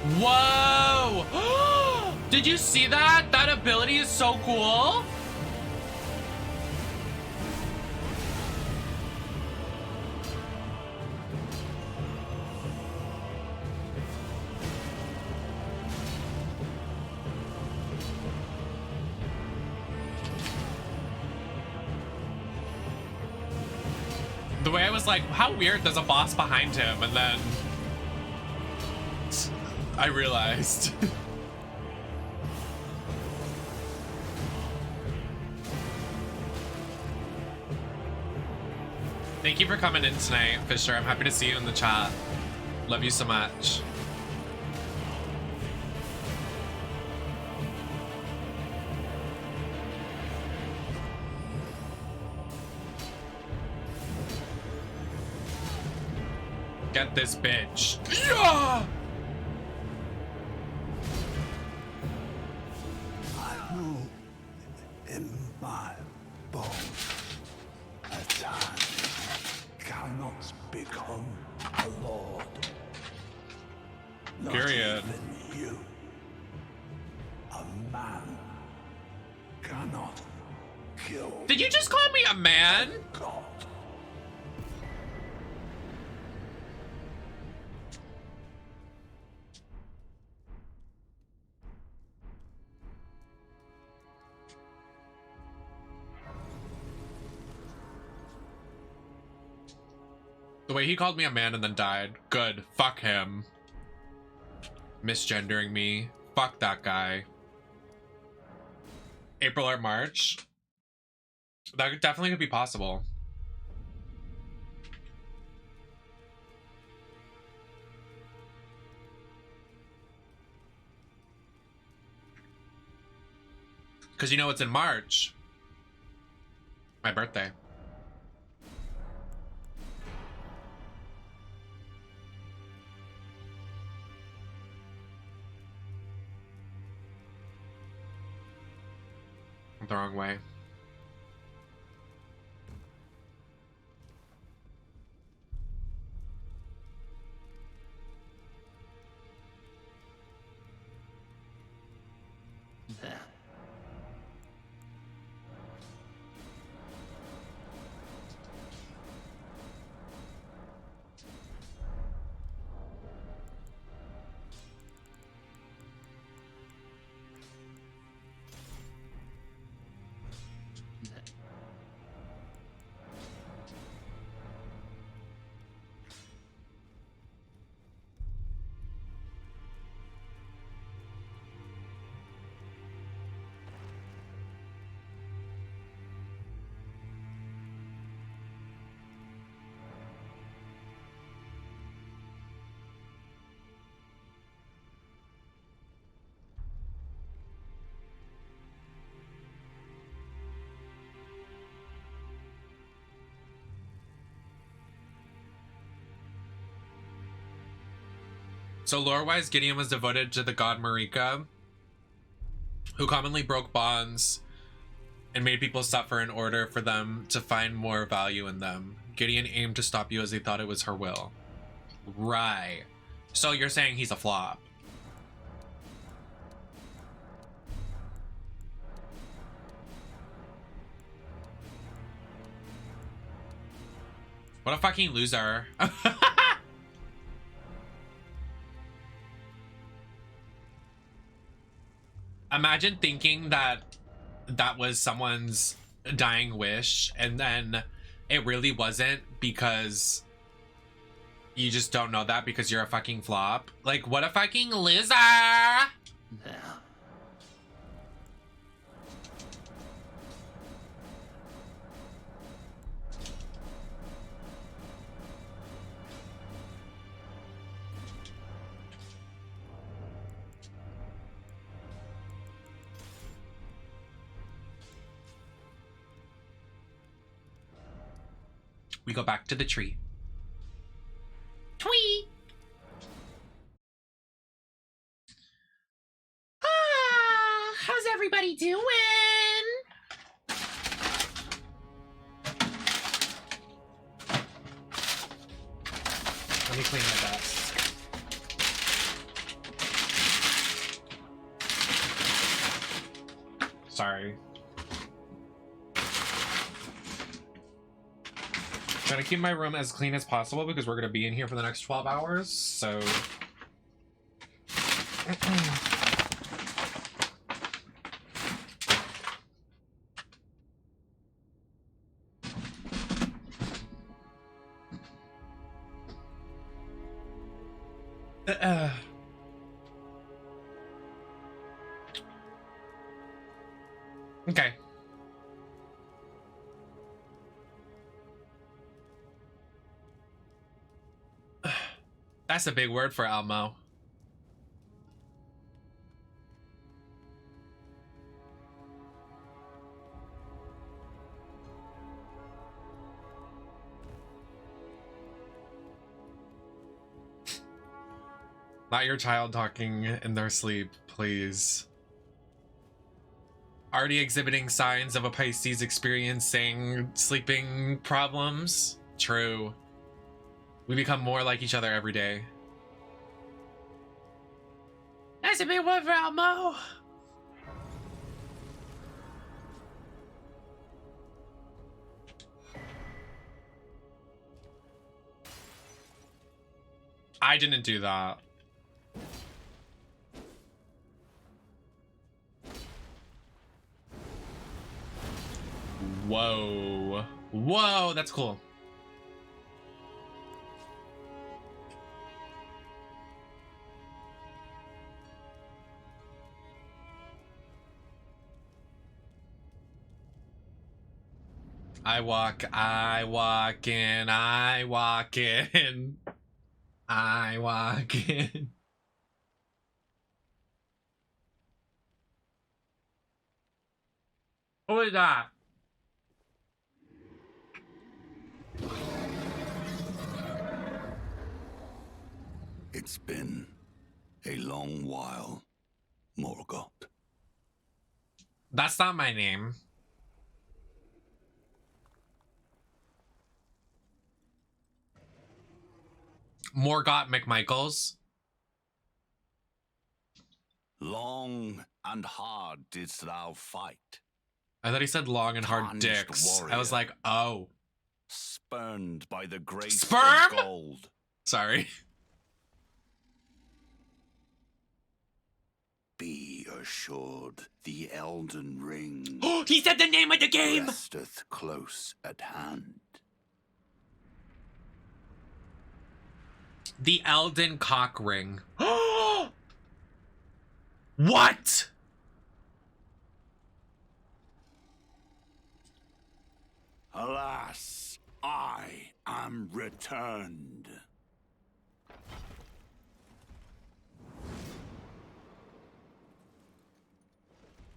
Whoa! Did you see that? That ability is so cool. The way I was like, how weird, there's a boss behind him, and then I realized. Thank you for coming in tonight, Fisher. I'm happy to see you in the chat. Love you so much. Get this bitch. Yeah! I know in my bones a time cannot become a lord. Not Period. even you. A man cannot kill. Did you just call me a man? God. The way he called me a man and then died. Good. Fuck him. Misgendering me. Fuck that guy. April or March? That definitely could be possible. Because you know it's in March. My birthday. The wrong way. There. So lore-wise, Gideon was devoted to the god Marika, who commonly broke bonds and made people suffer in order for them to find more value in them. Gideon aimed to stop you as he thought it was her will. Right. So you're saying he's a flop. What a fucking loser. Imagine thinking that that was someone's dying wish and then it really wasn't because you just don't know that because you're a fucking flop. Like, what a fucking loser! There. We go back to the tree. Tweet! Ah, how's everybody doing? Let me clean my desk. Sorry. Trying to keep my room as clean as possible because we're going to be in here for the next 12 hours, so... Okay. That's a big word for Elmo. Not your child talking in their sleep, please. Already exhibiting signs of a Pisces experiencing sleeping problems? True. We become more like each other every day. That's a big one for Elmo. I didn't do that. Whoa. Whoa, that's cool. I walk in, I walk in. I walk in. What was that? It's been a long while, Morgoth. That's not my name. Morgoth McMichaels. Long and hard didst thou fight. I thought he said long and hard Tarnished dicks. warrior. I was like, oh. Spurned by the grace Sperm? of gold. Sorry. Be assured, the Elden Ring. He said the name of the game! Resteth close at hand. The Elden cock ring. What? Alas, I am returned.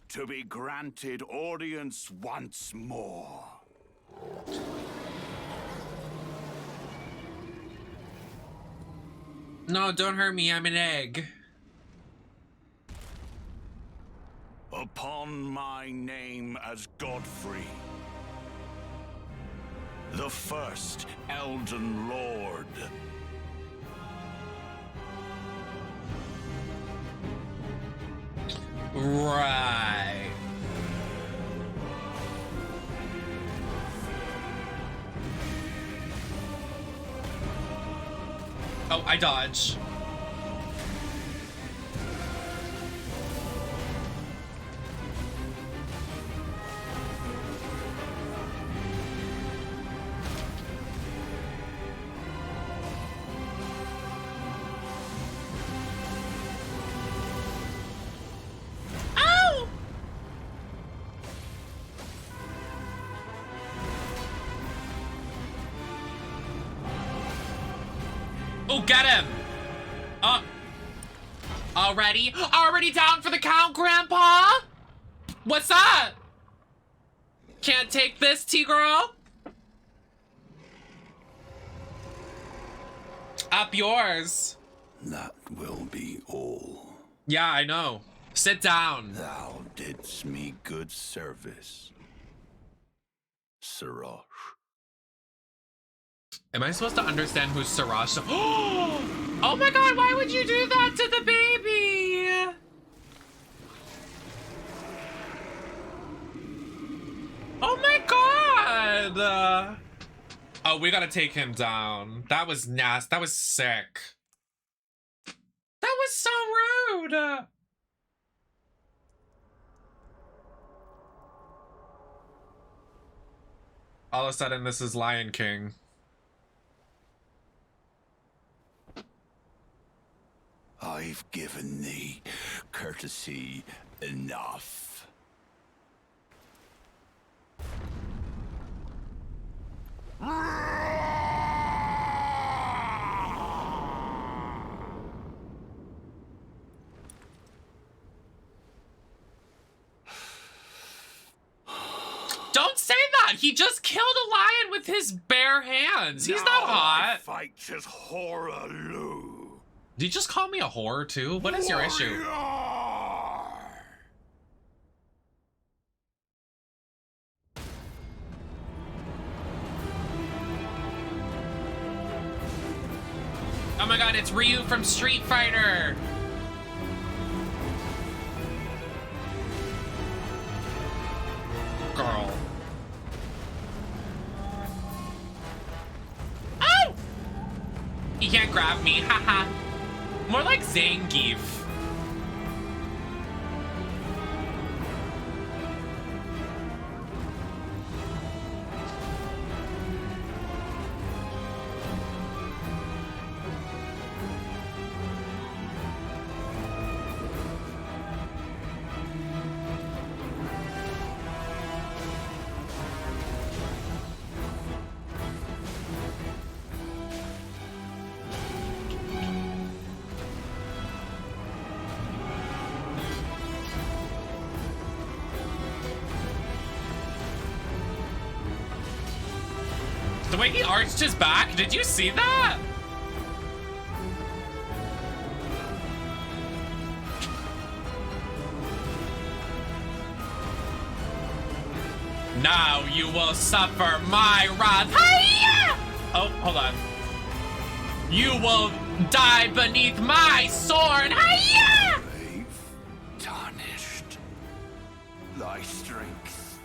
To be granted audience once more. No, don't hurt me. I'm an egg. Upon my name as Godfrey, the first Elden Lord. Right. Oh, I dodge. Ow! Oh, get him! Already? Already down for the count, Grandpa? What's up? Can't take this, T-girl? Up yours. That will be all. Yeah, I know. Sit down. Thou didst me good service, Siraj. Am I supposed to understand who's Siraj? Oh my god, why would you do that to the baby? Oh, we gotta take him down. That was nasty. That was sick. That was so rude. All of a sudden, this is Lion King. I've given thee courtesy enough. Don't say that! He just killed a lion with his bare hands. He's not hot. Fights as horror Lou. Did you just call me a whore too? What is your issue? Oh my god, it's Ryu from Street Fighter! Girl. Oh! You can't grab me, haha. More like Zangief. The way he arched his back, did you see that? Now you will suffer my wrath. Hi-ya! Oh, hold on. You will die beneath my sword. Hi-ya! Brave, tarnished. Thy strength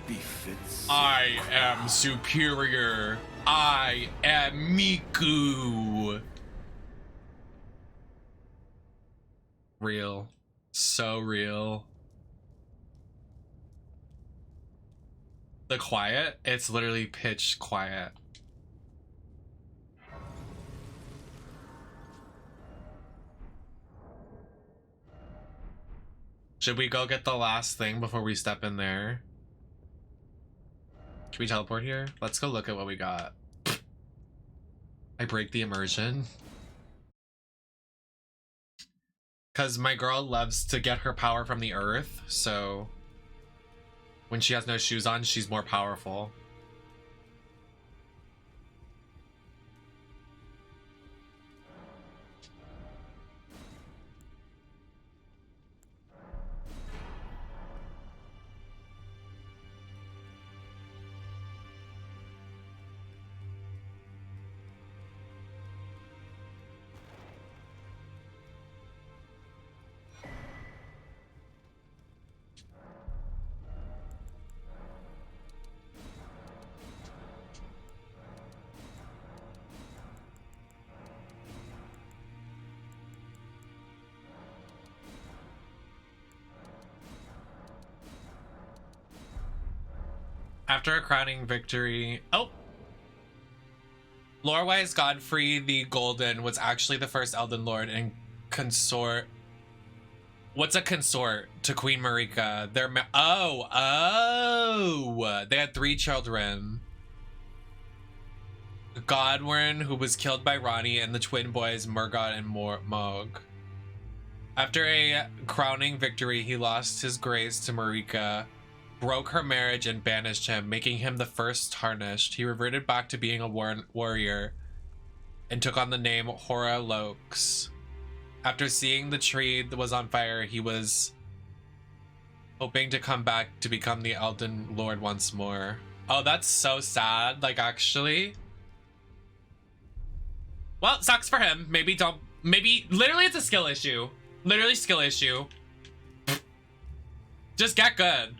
befits. I am superior. I am Miku. Real. So real. The quiet, it's literally pitch quiet. Should we go get the last thing before we step in there? Can we teleport here? Let's go look at what we got. I break the immersion. Because my girl loves to get her power from the earth, so when she has no shoes on, she's more powerful. After a crowning victory... Oh! Lore-wise, Godfrey the Golden was actually the first Elden Lord and consort... What's a consort to Queen Marika? They're... Oh! They had 3 children. Godwyn, who was killed by Ronnie, and the twin boys, Murgot and Mog. After a crowning victory, he lost his grace to Marika, broke her marriage, and banished him, making him the first tarnished. He reverted back to being a warrior and took on the name Hora Lox. After seeing the tree that was on fire, he was hoping to come back to become the Elden Lord once more. Oh, that's so sad. Like, actually. Well, sucks for him. Maybe literally it's a skill issue. Literally skill issue. Just get good.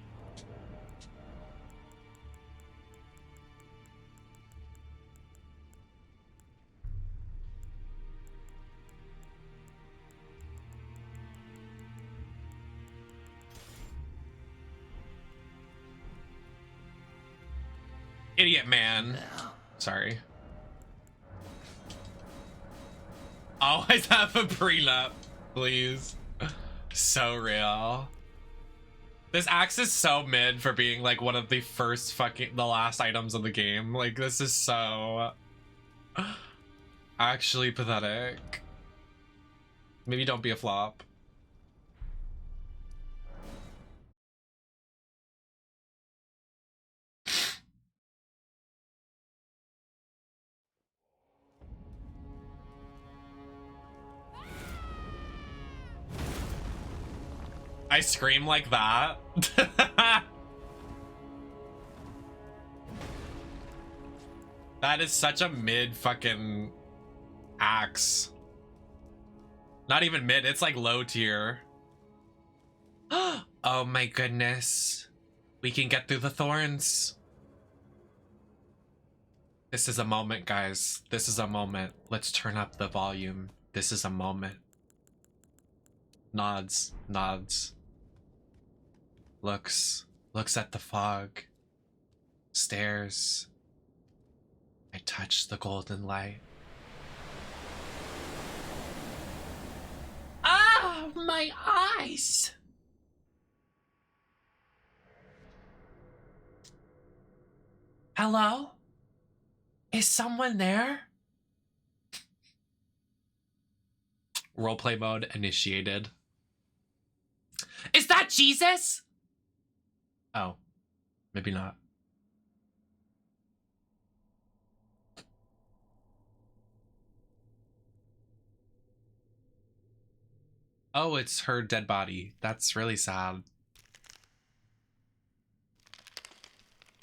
Idiot man. Sorry. Always have a prenup, please. So real. This axe is so mid for being like one of the the last items in the game. Like, this is so actually pathetic. Maybe don't be a flop. I scream like that. That is such a mid fucking axe. Not even mid, it's like low tier. Oh my goodness. We can get through the thorns. This is a moment, guys. This is a moment. Let's turn up the volume. This is a moment. Nods, nods. Looks at the fog. Stares. I touch the golden light. Ah, my eyes! Hello? Is someone there? Roleplay mode initiated. Is that Jesus? Oh, maybe not. Oh, it's her dead body. That's really sad.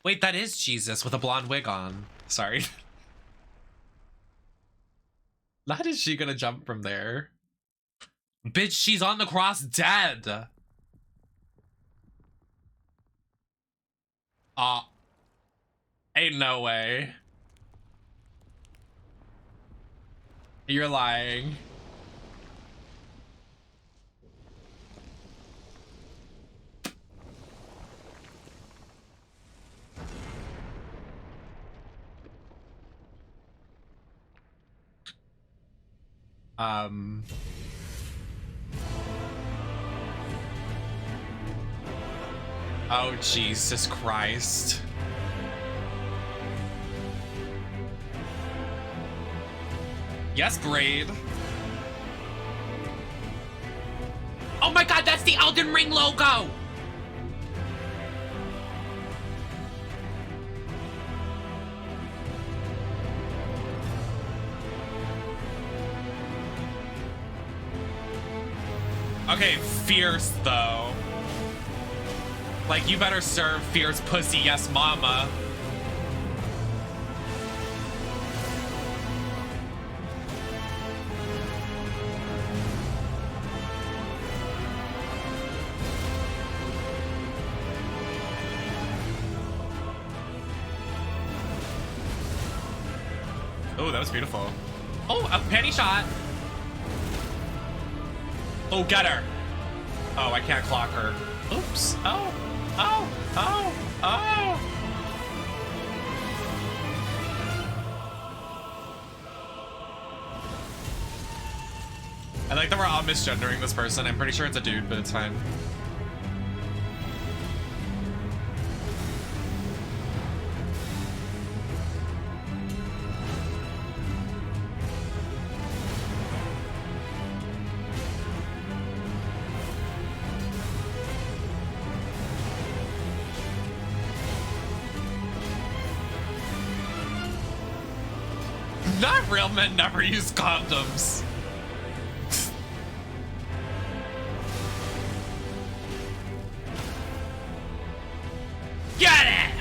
Wait, that is Jesus with a blonde wig on. Sorry. Not is she gonna jump from there? Bitch, she's on the cross dead. Ain't no way. You're lying. Oh, Jesus Christ. Yes, Braid. Oh my god, that's the Elden Ring logo! Okay, fierce though. Like, you better serve fierce pussy, yes mama. Oh, that was beautiful. Oh, a panty shot. Oh, get her. Oh, I can't clock her. Oops. Oh, oh, oh, oh. I like that we're all misgendering this person. I'm pretty sure it's a dude, but it's fine. Not real men never use condoms. Get it!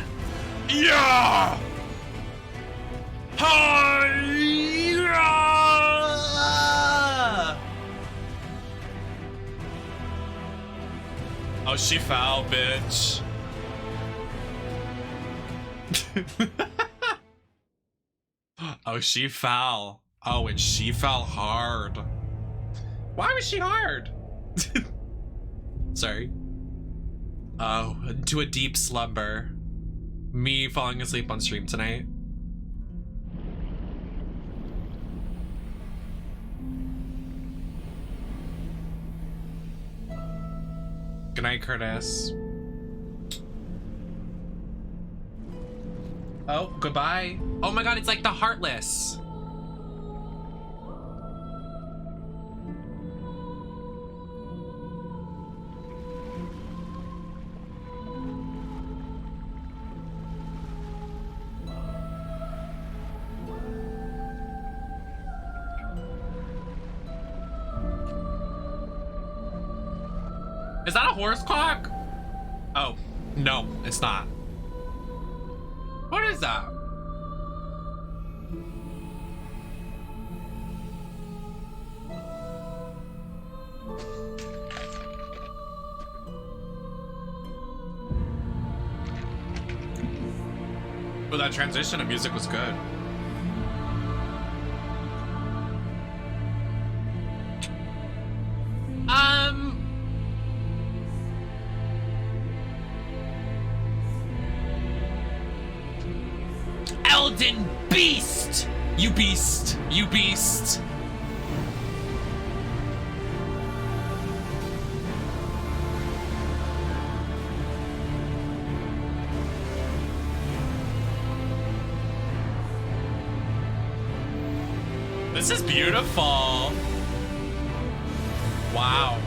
Yeah! Hi-ya! Oh, she fell, bitch. Oh, she fell. Oh, and she fell hard. Why was she hard? Sorry. Oh, into a deep slumber. me falling asleep on stream tonight. Good night, Curtis. Oh, goodbye. Oh my god, it's like the Heartless. Is that a horse clock? Oh, no, it's not. What is that? Oh, that transition of music was good. Elden beast! You beast! You beast! This is beautiful. Wow.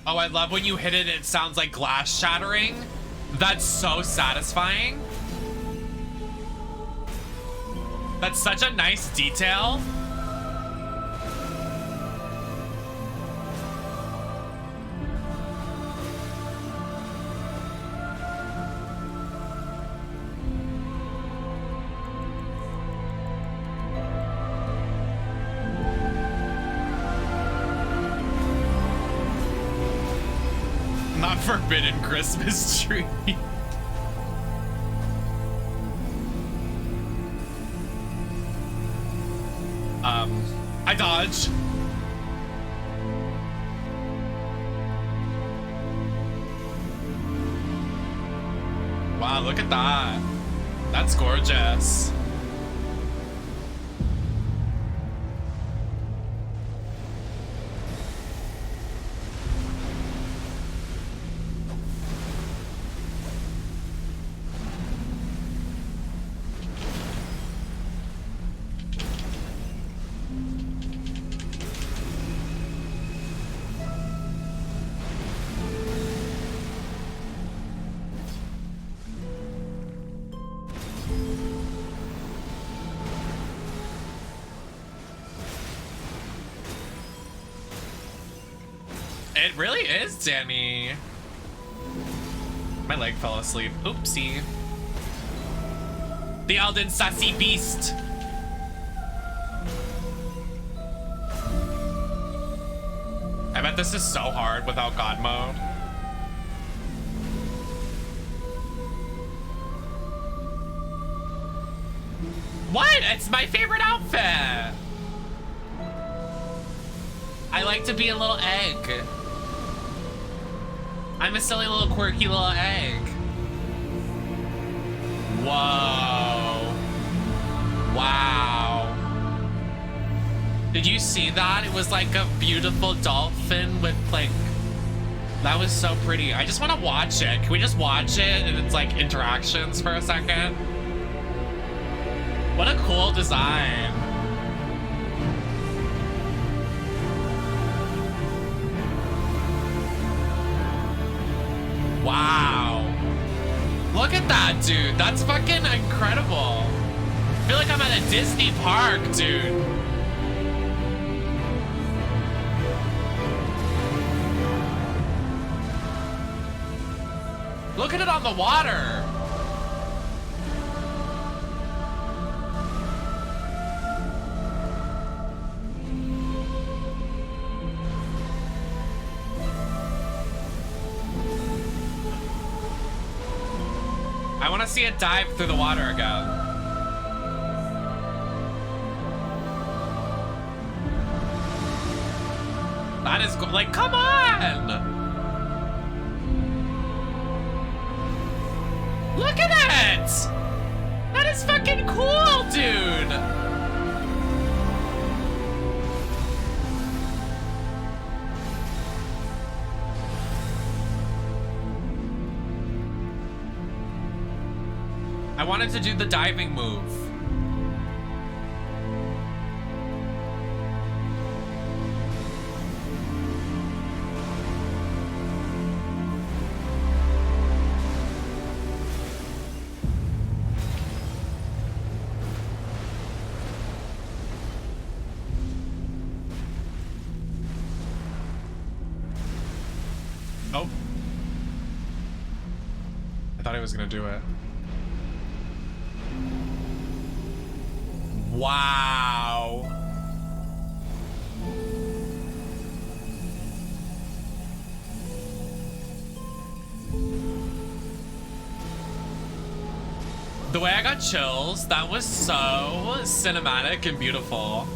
Oh, I love when you hit it, it sounds like glass shattering. That's so satisfying. That's such a nice detail. Forbidden Christmas tree. I dodged. Wow, look at that. That's gorgeous. It really is, Danny. My leg fell asleep. Oopsie. The Elden Sassy Beast. I bet this is so hard without God mode. What? It's my favorite outfit. I like to be a little egg. I'm a silly little quirky little egg. Whoa. Wow. Did you see that? It was like a beautiful dolphin with like, that was so pretty. I just want to watch it. Can we just watch it and it's like interactions for a second? What a cool design. Wow. Look at that, dude. That's fucking incredible. I feel like I'm at a Disney park, dude. Look at it on the water. I want to see it dive through the water again. is like, come on! Look at it! That is fucking cool, dude! I wanted to do the diving move. Oh. I thought I was gonna do it. Wow. The way I got chills, that was so cinematic and beautiful.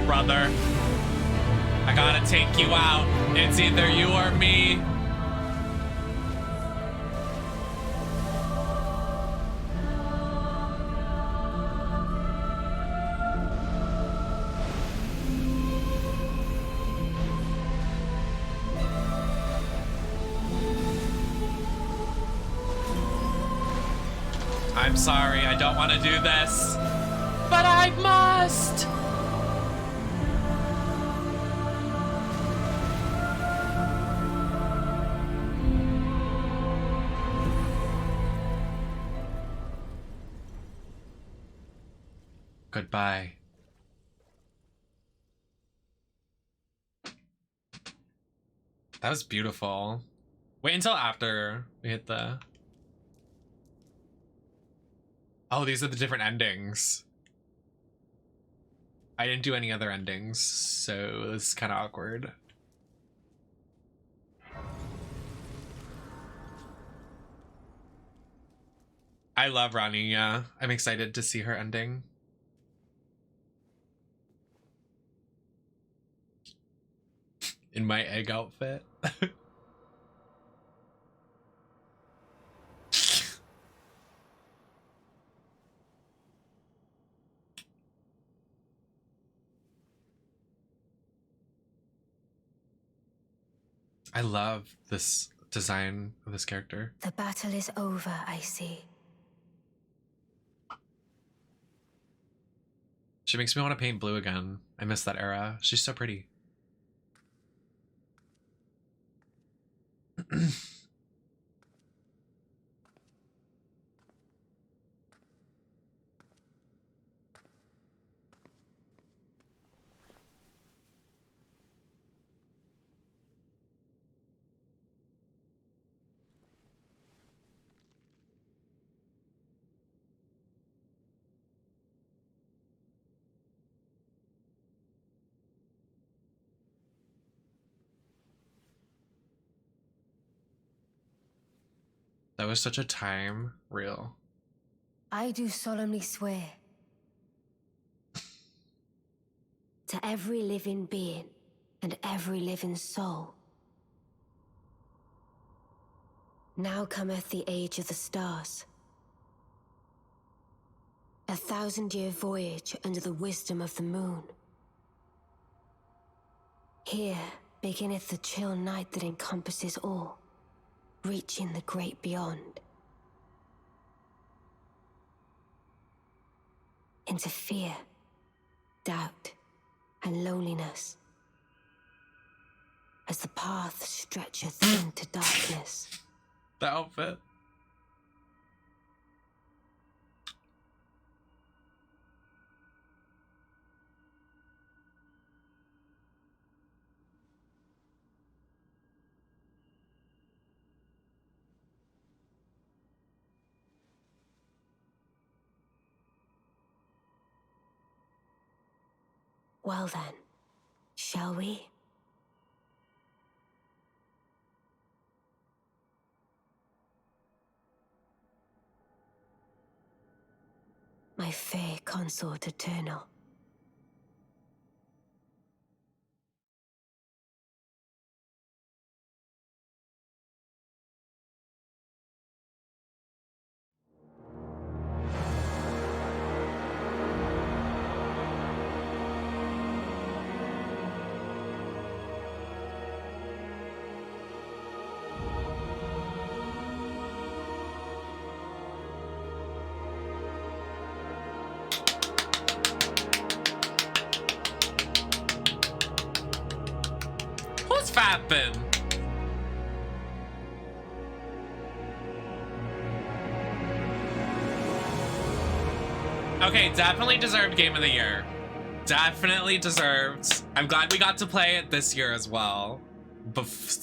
Brother, I gotta take you out. It's either you or me. I'm sorry, I don't want to do this, but I must. Goodbye. That was beautiful. Wait until after we hit the... Oh, these are the different endings. I didn't do any other endings, so this is kind of awkward. I love Rani, yeah. I'm excited to see her ending. In my egg outfit. I love this design of this character. The battle is over, I see. She makes me want to paint blue again. I miss that era. She's so pretty. That was such a time reel. I do solemnly swear to every living being and every living soul Now cometh the age of the stars. 1,000-year voyage under the wisdom of the moon. Here beginneth the chill night that encompasses all, reaching the great beyond. Into fear, doubt, and loneliness, as the path stretcheth into darkness. The outfit. Well then, shall we? My fair consort eternal. Who's fapping? Okay, definitely deserved game of the year. Definitely deserved. I'm glad we got to play it this year as well.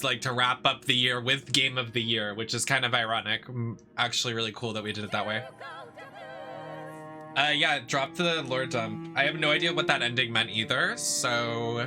Like to wrap up the year with game of the year, which is kind of ironic. Actually really cool that we did it that way. Yeah, drop the lore dump. I have no idea what that ending meant either, so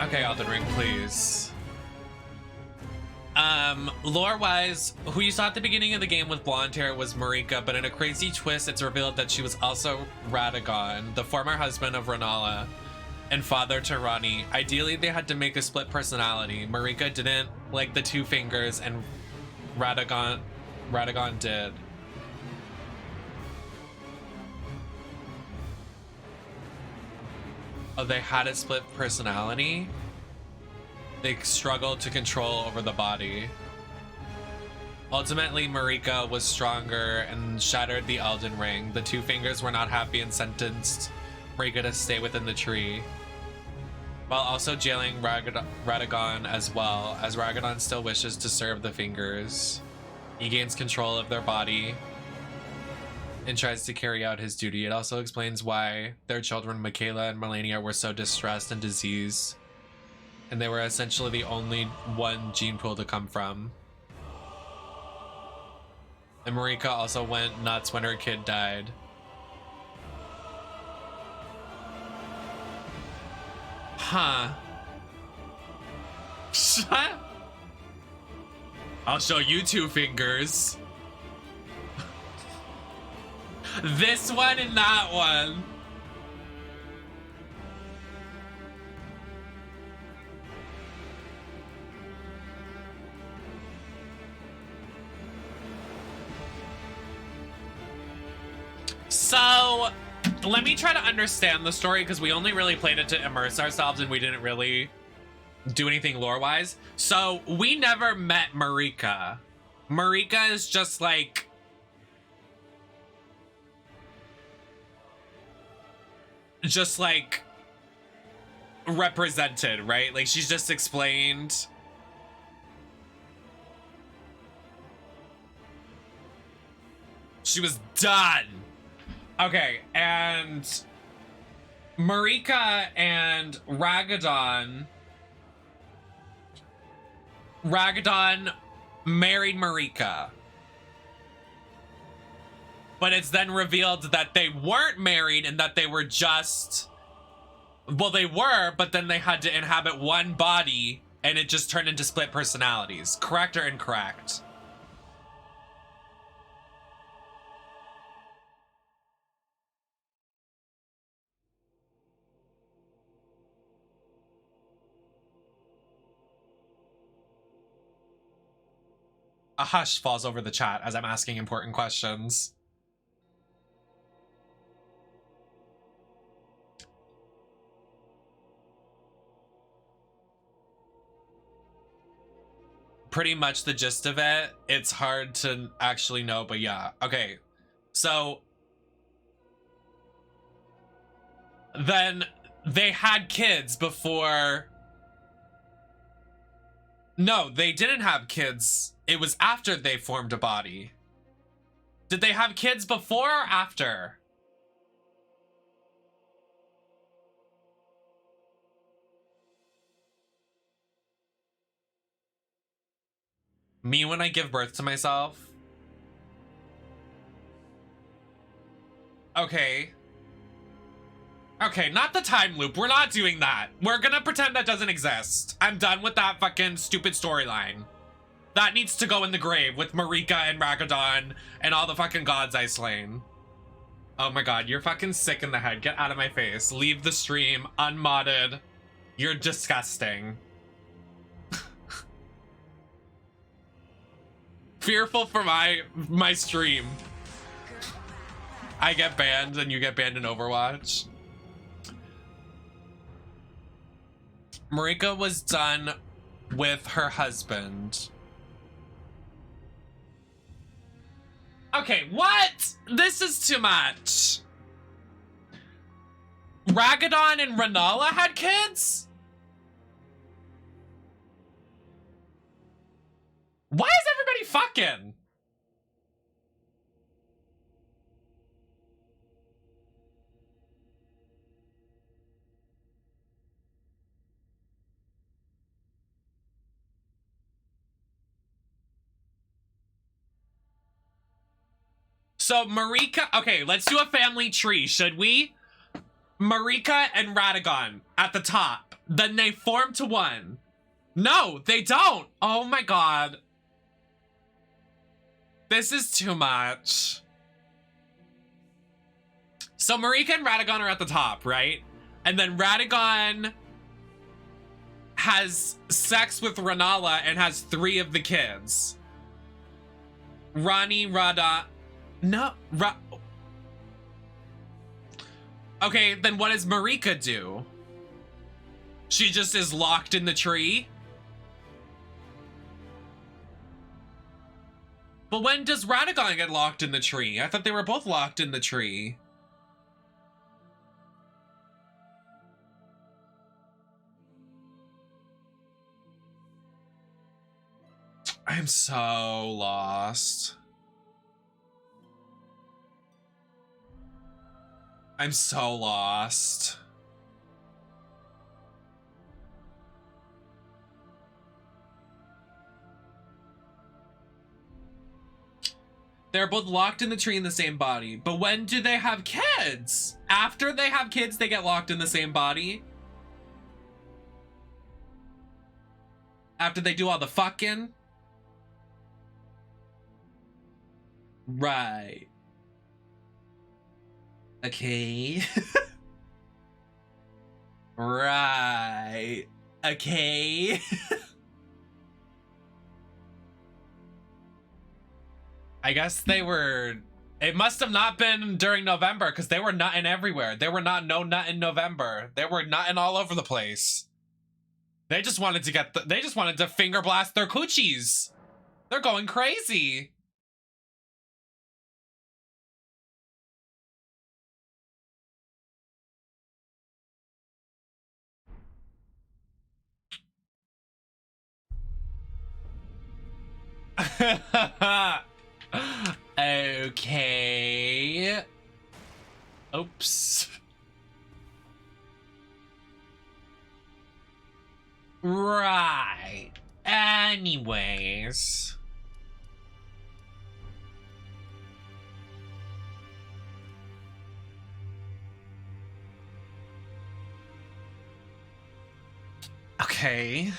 okay, Elden Ring, please. Lore-wise, who you saw at the beginning of the game with blonde hair was Marika, but in a crazy twist, it's revealed that she was also Radagon, the former husband of Renala and father to Rani. Ideally, they had to make a split personality. Marika didn't like the two fingers, and Radagon did. Oh, they had a split personality? They struggled to control over the body. Ultimately, Marika was stronger and shattered the Elden Ring. The two fingers were not happy and sentenced Marika to stay within the tree, while also jailing Radagon as well, as Radagon still wishes to serve the fingers. He gains control of their body and tries to carry out his duty. It also explains why their children, Michaela and Melania, were so distressed and diseased, and they were essentially the only one gene pool to come from. And Marika also went nuts when her kid died. Huh. Shut. I'll show you two fingers. This one and that one. So, let me try to understand the story, because we only really played it to immerse ourselves and we didn't really do anything lore-wise. So, we never met Marika. Marika is just like... represented, right? Like, she's just explained. She was done. Okay, and Marika and Radagon married Marika. But it's then revealed that they weren't married and that they were just Well, they were, but then they had to inhabit one body and it just turned into split personalities. Correct or incorrect? A hush falls over the chat as I'm asking important questions. Pretty much the gist of it. It's hard to actually know, but yeah. Okay, so then they had kids before. No, they didn't have kids. It was after they formed a body. Did they have kids before or after? Me when I give birth to myself? Okay. Okay, not the time loop. We're not doing that. We're gonna pretend that doesn't exist. I'm done with that fucking stupid storyline. That needs to go in the grave with Marika and Ragadan and all the fucking gods I slain. Oh my god, you're fucking sick in the head. Get out of my face. Leave the stream unmodded. You're disgusting. Fearful for my stream. I get banned and you get banned in Overwatch. Marika was done with her husband. Okay, what? This is too much. Ragadan and Renala had kids? Why is everybody fucking? So Marika, okay, let's do a family tree, should we? Marika and Radagon at the top. Then they form to one. No, they don't. Oh my god. This is too much. So Marika and Radagon are at the top, right? And then Radagon has sex with Renala and has 3 of the kids. Rani, Rada... No, okay, then what does Marika do? She just is locked in the tree? But when does Radagon get locked in the tree? I thought they were both locked in the tree. I'm so lost. I'm so lost. They're both locked in the tree in the same body. But when do they have kids? After they have kids, they get locked in the same body? After they do all the fucking? Right. Okay. Right. Okay. I guess they were... It must have not been during November because they were nutting everywhere. They were not no nut in November. They were nutting all over the place. They just wanted to get... They just wanted to finger blast their coochies. They're going crazy. Okay. Oops. Right. Anyways. Okay.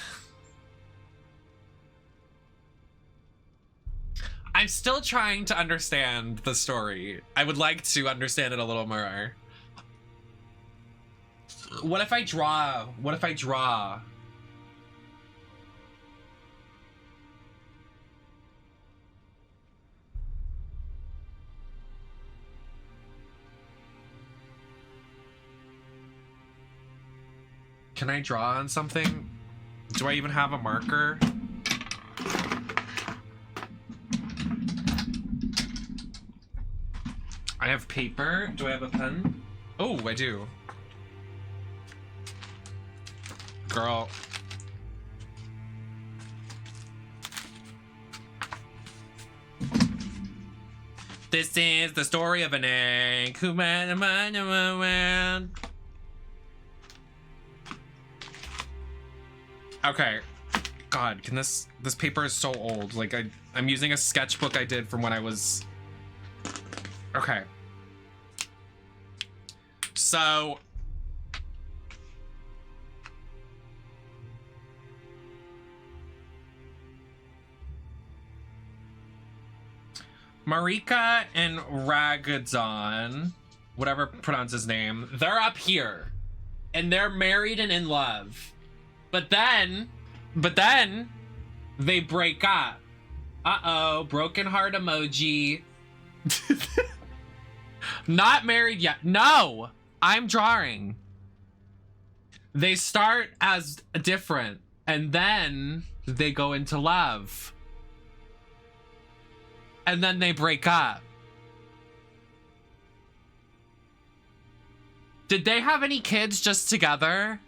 I'm still trying to understand the story. I would like to understand it a little more. What if I draw? What if I draw? Can I draw on something? Do I even have a marker? I have paper. Do I have a pen? Oh, I do. Girl. This is the story of an egg who ran a man. Okay. God, can this paper is so old. Like I'm using a sketchbook I did from when I was. Okay. So Marika and Ragadon, whatever pronounce his name, they're up here. And they're married and in love. But then they break up. Uh-oh, broken heart emoji. Not married yet. No, I'm drawing. They start as different and then they go into love. And then they break up. Did they have any kids just together?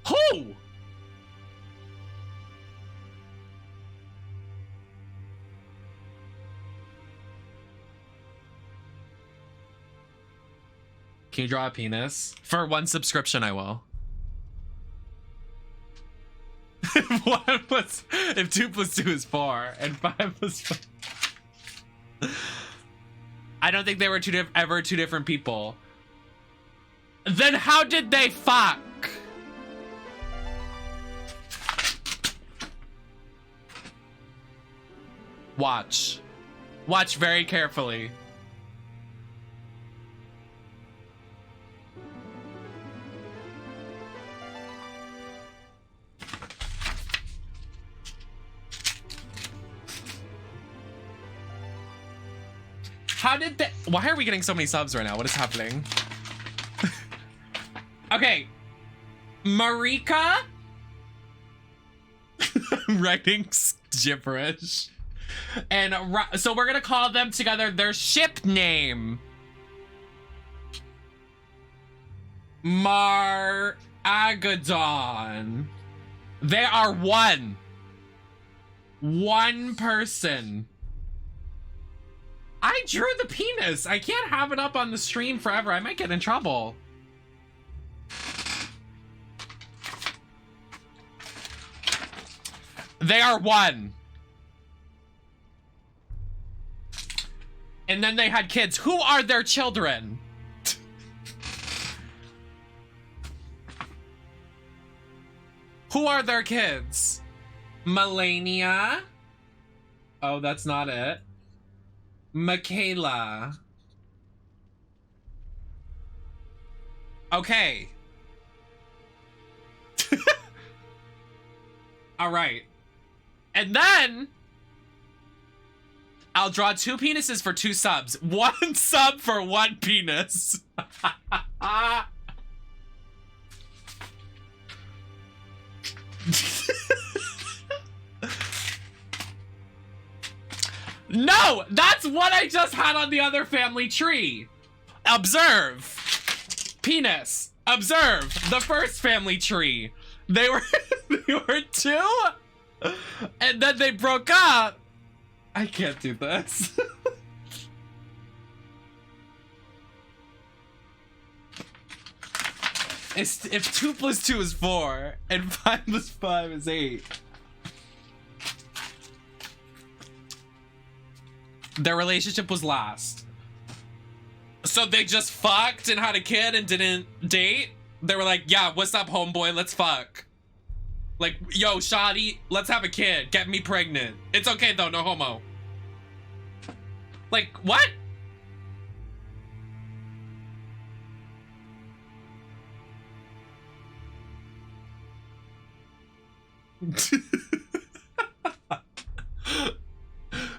Who? Can you draw a penis? For 1 subscription, I will. If 2 plus 2 is 4 and 5 plus 5. I don't think they were ever two different people. Then how did they fuck? Watch. Watch very carefully. How did they? Why are we getting so many subs right now? What is happening? Okay. Marika? I'm writing gibberish. And so we're gonna call them together their ship name. Mar-Agadon. They are one. One person. I drew the penis. I can't have it up on the stream forever. I might get in trouble. They are one. And then they had kids. Who are their children? Who are their kids? Melania. Oh, that's not it. Michaela. Okay. All right. And then I'll draw 2 penises for 2 subs. 1 sub for 1 penis. No, that's what I just had on the other family tree. Observe. Penis. Observe the first family tree. They were 2 and then they broke up. I can't do this. If 2 plus 2 is 4 and 5 plus 5 is 8. Their relationship was last. So they just fucked and had a kid and didn't date? They were like, yeah, what's up, homeboy? Let's fuck. Like, yo, shawty, let's have a kid. Get me pregnant. It's okay, though. No homo. Like, what?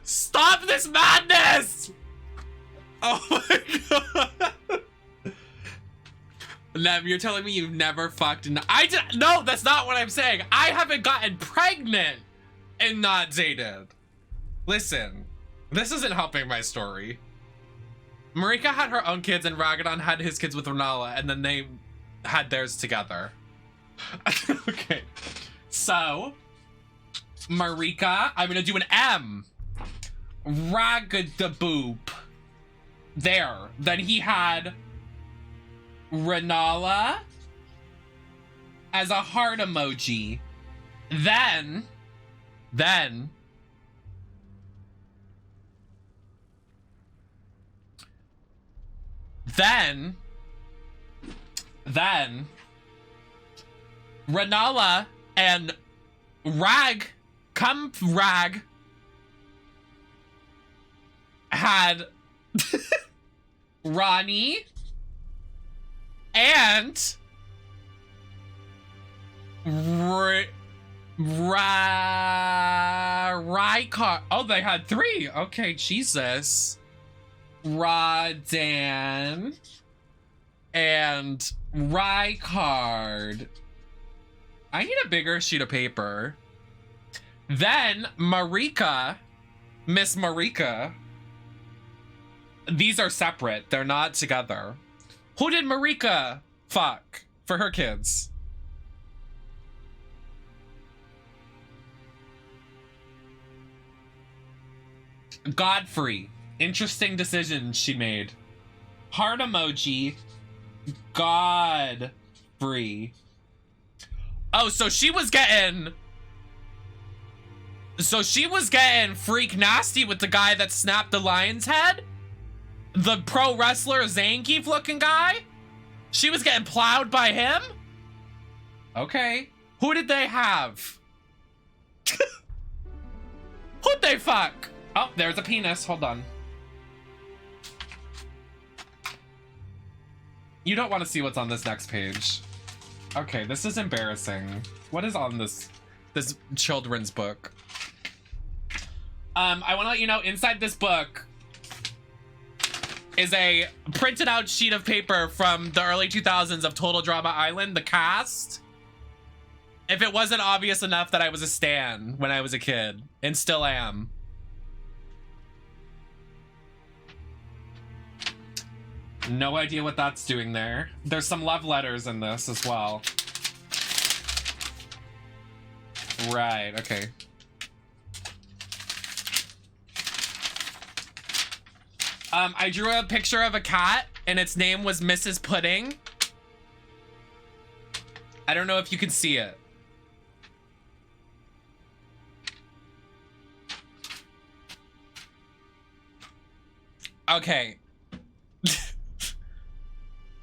Stop this madness! Oh my god. Nem, you're telling me you've never fucked and no, that's not what I'm saying. I haven't gotten pregnant and not dated. Listen, this isn't helping my story. Marika had her own kids and Ragadan had his kids with Renala, and then they had theirs together. Okay, so Marika, I'm gonna do an M. Ragadaboop. There. Then he had Renala as a heart emoji. Then Renala and Rag had Ronnie and Rykard. Oh, they had 3. Okay, Jesus. Radan and Rykard. I need a bigger sheet of paper. Then Marika, Miss Marika. These are separate. They're not together. Who did Marika fuck for her kids? Godfrey. Interesting decision she made. Heart emoji. Godfrey. Oh, so she was getting freak nasty with the guy that snapped the lion's head? The pro wrestler Zangief looking guy? She was getting plowed by him? Okay. Who did they have? Who'd they fuck? Oh, there's a penis. Hold on. You don't want to see what's on this next page. Okay, this is embarrassing. What is on this children's book? I want to let you know inside this book is a printed out sheet of paper from the early 2000s of Total Drama Island, the cast. If it wasn't obvious enough that I was a stan when I was a kid, and still am. No idea what that's doing there. There's some love letters in this as well. Right, okay. I drew a picture of a cat and its name was Mrs. Pudding. I don't know if you can see it. Okay.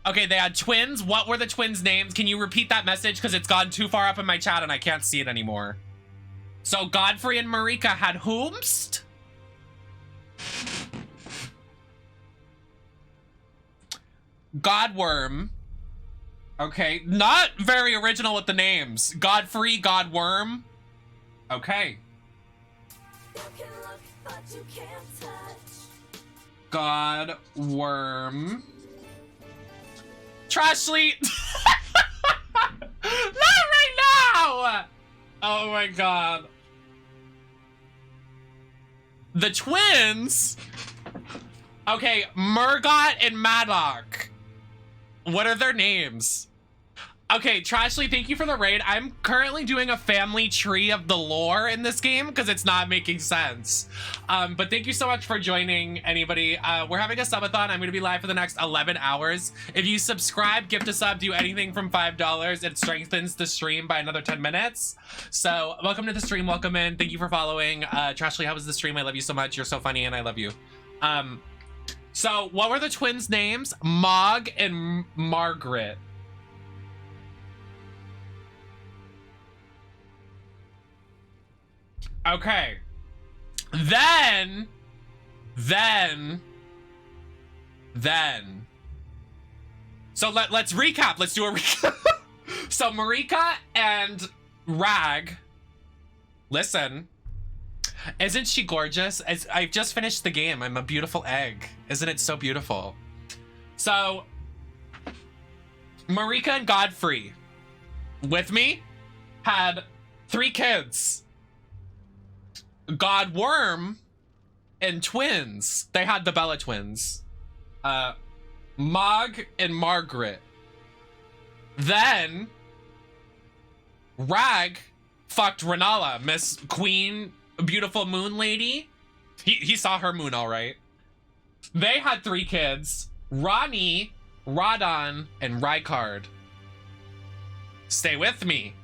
Okay, they had twins. What were the twins' names? Can you repeat that message? Because it's gone too far up in my chat and I can't see it anymore. So Godfrey and Marika had whomst? Godworm. Okay, not very original with the names. Godfrey, Godworm. Okay. Godworm. Trashly. Not right now. Oh my god. The twins. Okay, Murgot and Maddock. What are their names? Okay, Trashly, thank you for the raid. I'm currently doing a family tree of the lore in this game because it's not making sense. But thank you so much for joining, anybody. We're having a subathon. I'm going to be live for the next 11 hours. If you subscribe, gift a sub, do anything from $5, it strengthens the stream by another 10 minutes. So welcome to the stream. Welcome in. Thank you for following. Trashly, how was the stream? I love you so much. You're so funny and I love you. So what were the twins' names? Mog and Margaret. Okay. Then. So let's recap. Let's do a recap. So Marika and Rag. Listen. Isn't she gorgeous? I've just finished the game. I'm a beautiful egg. Isn't it so beautiful? So Marika and Godfrey, with me, had 3 kids. Godworm and twins. They had the Bella twins. Mog and Margaret. Then Rag fucked Renala, Miss Queen, beautiful moon lady. He saw her moon all right. They had 3 kids. Ronnie, Radon, and Rykard. Stay with me.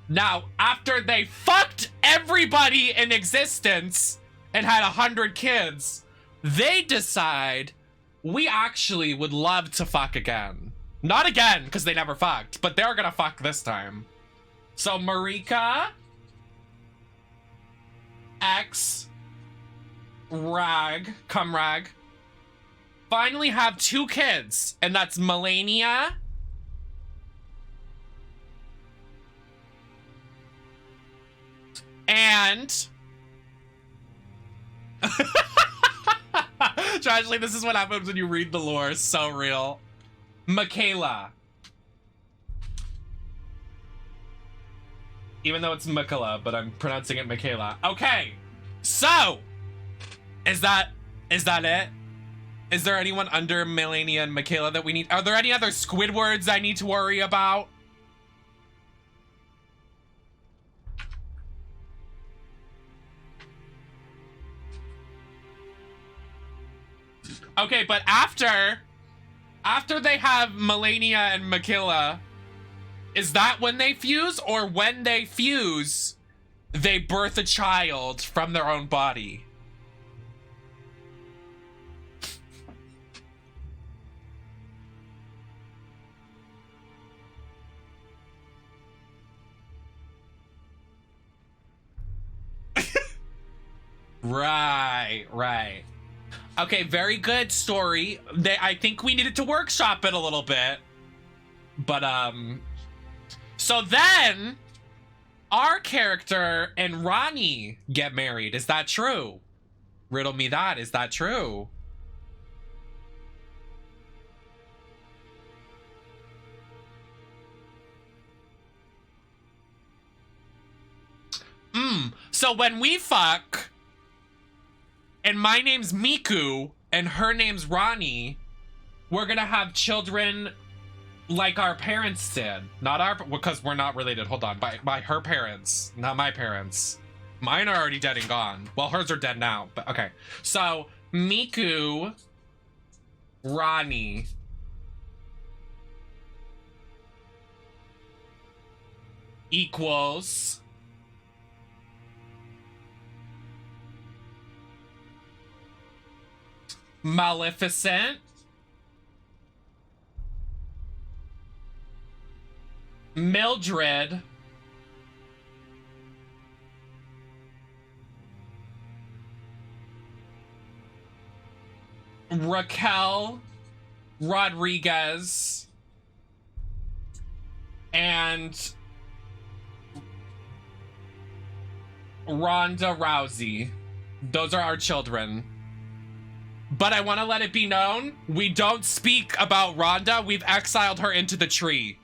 Now, after they fucked everybody in existence and had 100 kids, they decide we actually would love to fuck again. Not again, because they never fucked, but they're gonna fuck this time. So Marika, X, Rag, finally have 2 kids, and that's Melania and tragically, this is what happens when you read the lore. It's so real. Michaela. Even though it's Michaela, but I'm pronouncing it Michaela. Okay, so is that it? Is there anyone under Melania and Michaela that we need? Are there any other Squidwards I need to worry about? Okay, but after they have Melania and Michaela, is that when they fuse, or when they fuse, they birth a child from their own body? Right. Okay, very good story. I think we needed to workshop it a little bit. But, so then our character and Ronnie get married. Is that true? Riddle me that. Is that true? So when we fuck, and my name's Miku, and her name's Ronnie, we're gonna have children like our parents did. Not our, because we're not related, hold on, by her parents, not my parents. Mine are already dead and gone. Well, hers are dead now, but okay. So, Miku, Ronnie. Equals Maleficent, Mildred, Raquel Rodriguez, and Ronda Rousey. Those are our children. But I want to let it be known, we don't speak about Rhonda. We've exiled her into the tree.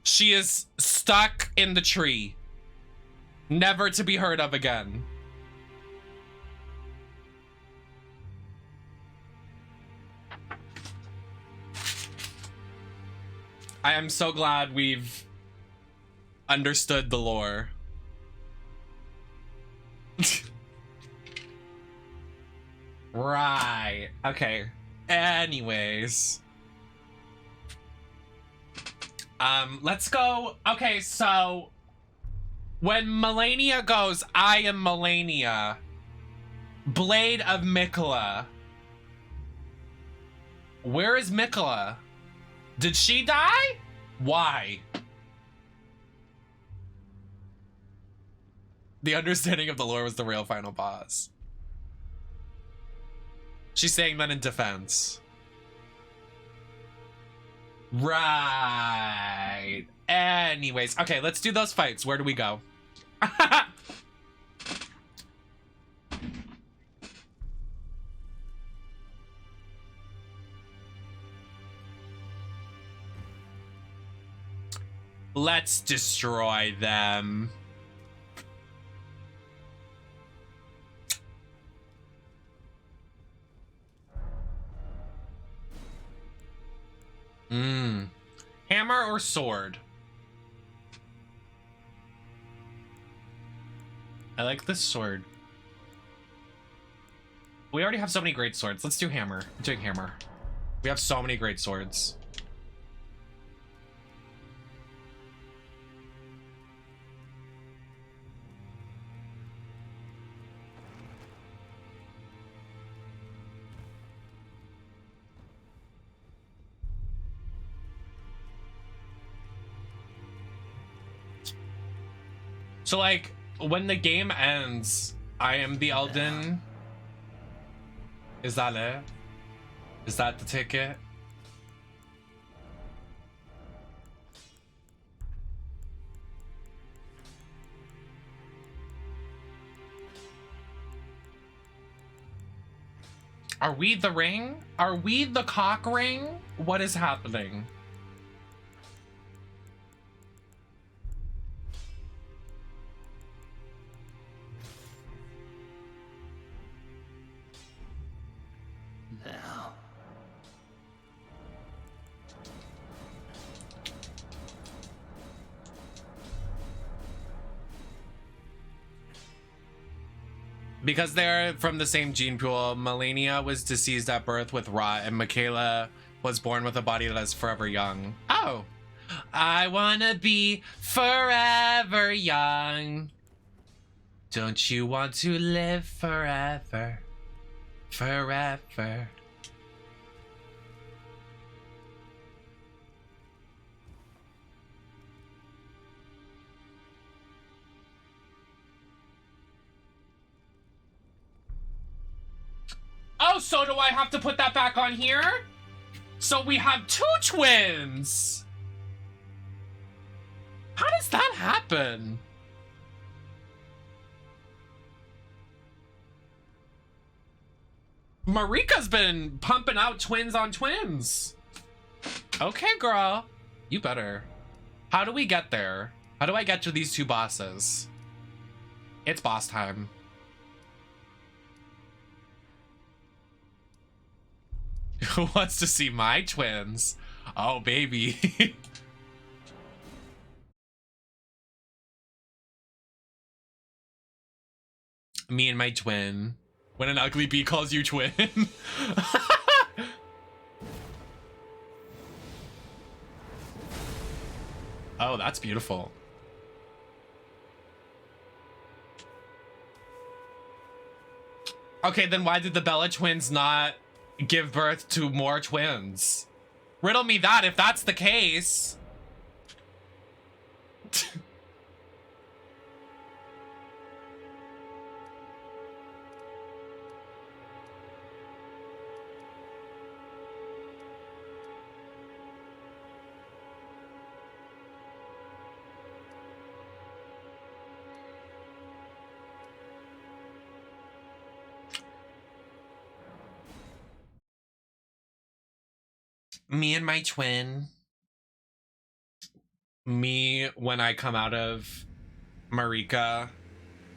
She is stuck in the tree. Never to be heard of again. I am so glad we've understood the lore. Right. Okay. Anyways. Let's go. Okay, so when Melania goes, I am Melania, Blade of Mikola, Where is Mikola? Did she die? Why? The understanding of the lore was the real final boss. She's saying that in defense. Right. Anyways, okay, let's do those fights. Where do we go? Let's destroy them. Hammer or sword? I like this sword. We already have so many great swords. Let's do hammer. I'm doing hammer. We have so many great swords. So like, when the game ends, I am the Elden. Is that it? Is that the ticket? Are we the ring? Are we the cock ring? What is happening? Now. Because they're from the same gene pool, Melania was deceased at birth with rot, and Michaela was born with a body that is forever young. Oh. I wanna be forever young. Don't you want to live forever? Forever. Oh, so do I have to put that back on here? So we have two twins. How does that happen? Marika's been pumping out twins on twins. Okay, girl. You better. How do we get there? How do I get to these two bosses? It's boss time. Who wants to see my twins? Oh, baby. Me and my twin. When an ugly bee calls you twin. Oh, that's beautiful. Okay, then why did the Bella twins not give birth to more twins? Riddle me that if that's the case. Me and my twin. Me when I come out of Marika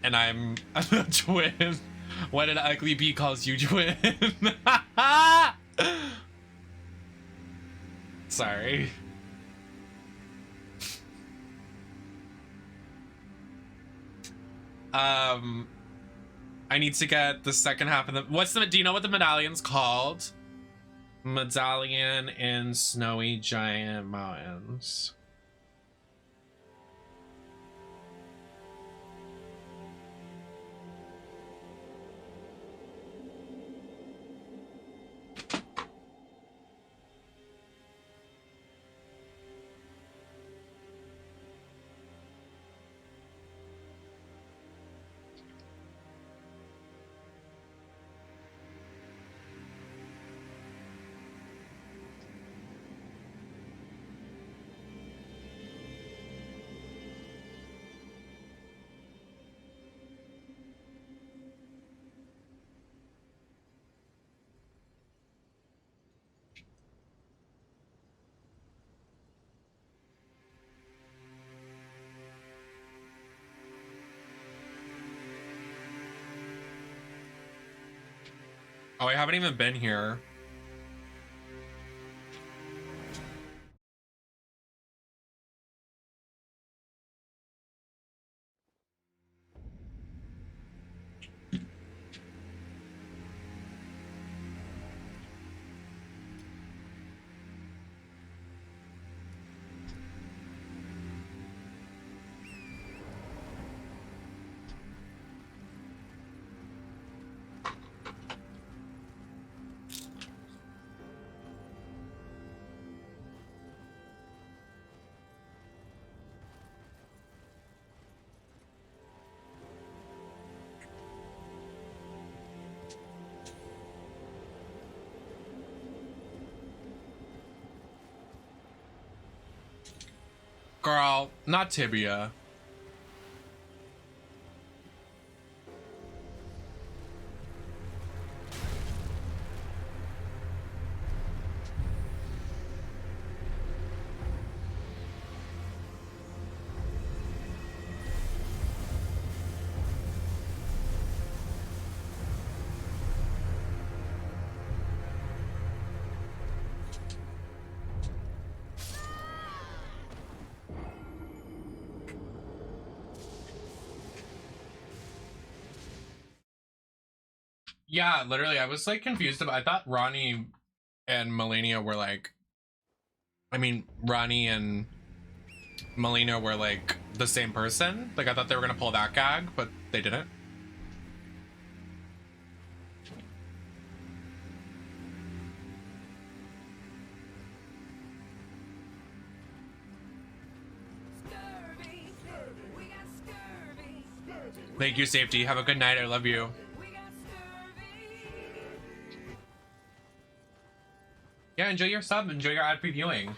and I'm a twin. When an ugly bee calls you twin. Sorry. I need to get the second half of the do you know what the medallion's called? Medallion in Snowy Giant Mountains. Oh, I haven't even been here. Girl, not tibia. Yeah, literally, I was like confused about. I thought Ronnie and Melania were like. I mean, Ronnie and Melina were like the same person. Like I thought they were gonna pull that gag, but they didn't. Thank you, Safety. Have a good night. I love you. Yeah, enjoy your sub. Enjoy your ad previewing.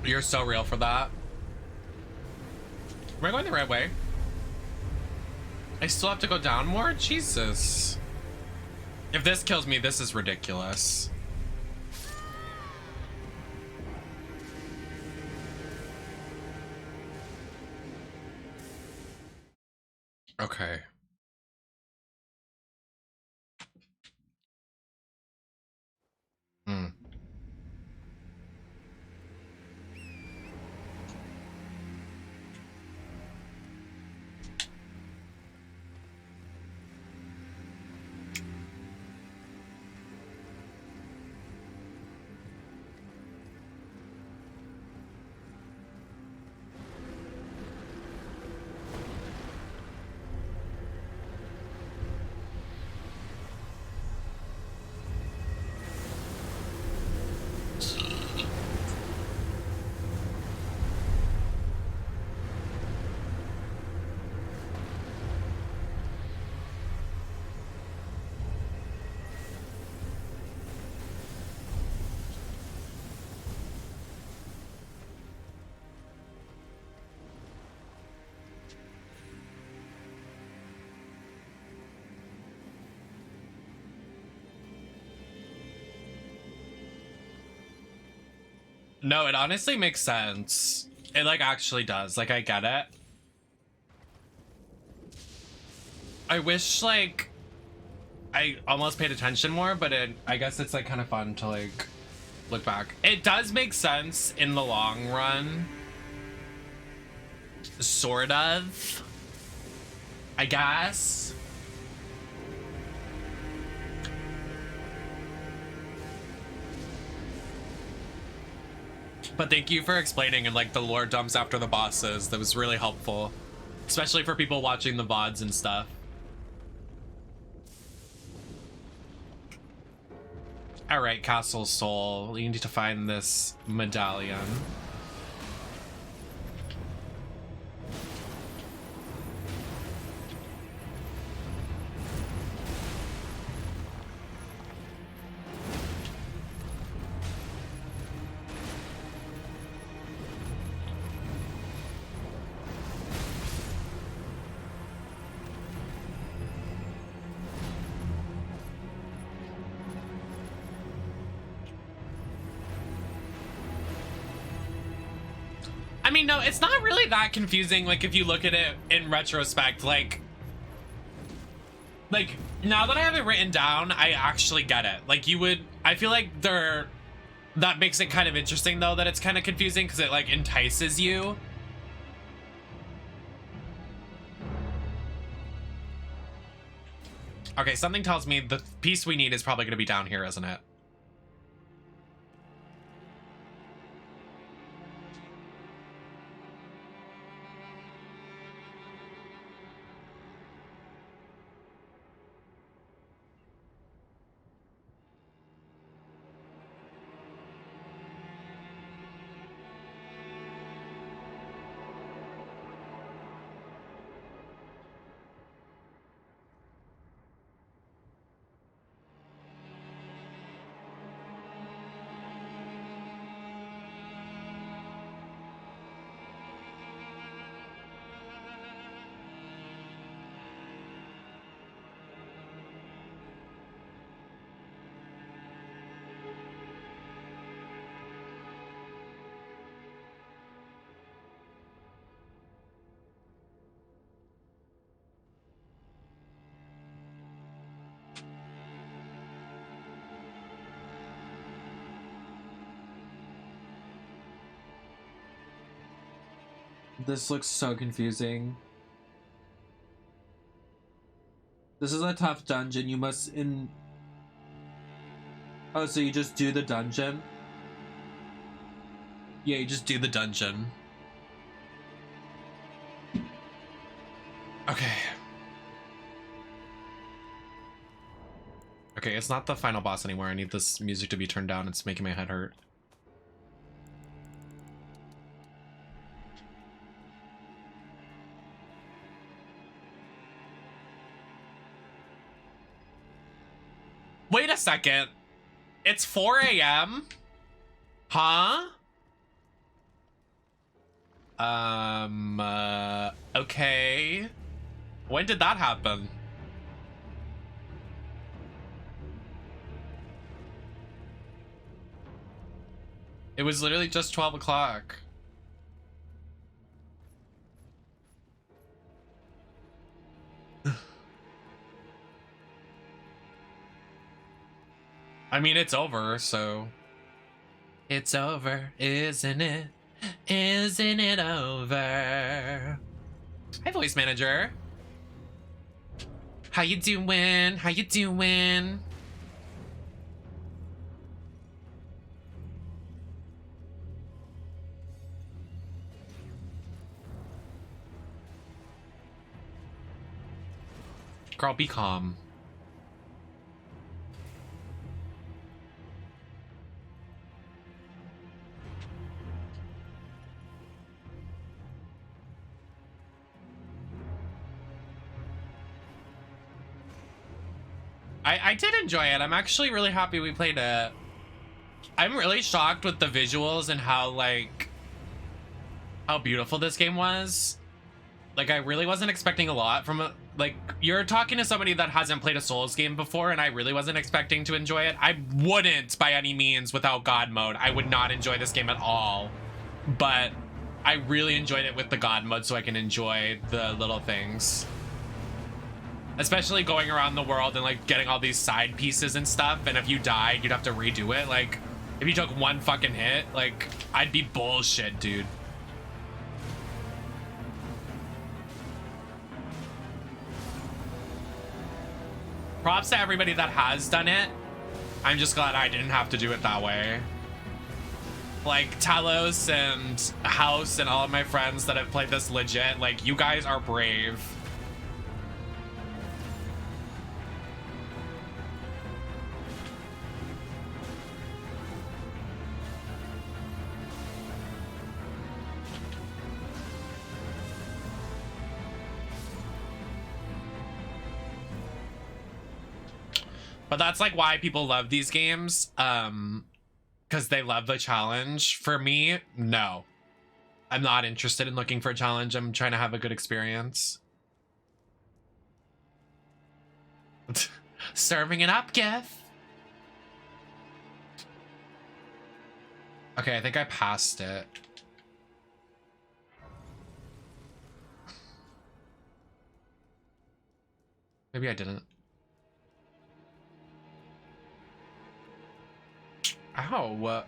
You're so real for that. Am I going the right way? I still have to go down more? Jesus. If this kills me, this is ridiculous. Okay. Hmm. No, it honestly makes sense. It like actually does. Like I get it. I wish like I almost paid attention more, but I guess it's like kind of fun to like look back. It does make sense in the long run. Sort of. I guess. But thank you for explaining and like the lore dumps after the bosses. That was really helpful. Especially for people watching the VODs and stuff. All right, Castle Soul. You need to find this medallion. I mean, no, it's not really that confusing. Like, if you look at it in retrospect, like now that I have it written down, I actually get it. Like, I feel like that makes it kind of interesting though, that it's kind of confusing because it like entices you. Okay, something tells me the piece we need is probably going to be down here, isn't it? This looks so confusing. This is a tough dungeon. You must Oh, so you just do the dungeon? Yeah, you just do the dungeon. Okay. Okay, it's not the final boss anymore. I need this music to be turned down. It's making my head hurt. Wait a second. It's 4 a.m.? Huh? Okay. When did that happen? It was literally just 12 o'clock. I mean, it's over, so... It's over, isn't it? Isn't it over? Hi, voice manager. How you doing? How you doing? Girl, be calm. I did enjoy it. I'm actually really happy we played it. I'm really shocked with the visuals and how, like, how beautiful this game was. Like, I really wasn't expecting a lot from it. Like, you're talking to somebody that hasn't played a Souls game before, and I really wasn't expecting to enjoy it. I wouldn't, by any means, without God mode. I would not enjoy this game at all. But I really enjoyed it with the God mode, so I can enjoy the little things. Especially going around the world and, like, getting all these side pieces and stuff, and if you died, you'd have to redo it. Like, if you took one fucking hit, like, I'd be bullshit, dude. Props to everybody that has done it. I'm just glad I didn't have to do it that way. Like, Talos and House and all of my friends that have played this legit, like, you guys are brave. But that's like why people love these games, because they love the challenge. For me, no. I'm not interested in looking for a challenge. I'm trying to have a good experience. Serving it up, Gif. Okay, I think I passed it. Maybe I didn't. Ow.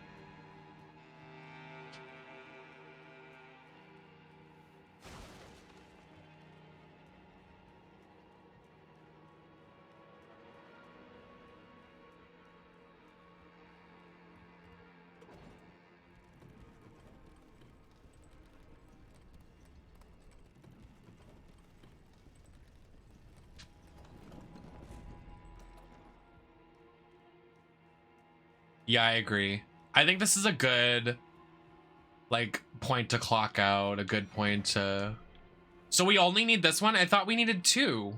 Yeah, I agree. I think this is a good, like, point to clock out, a good point to... So we only need this one? I thought we needed 2.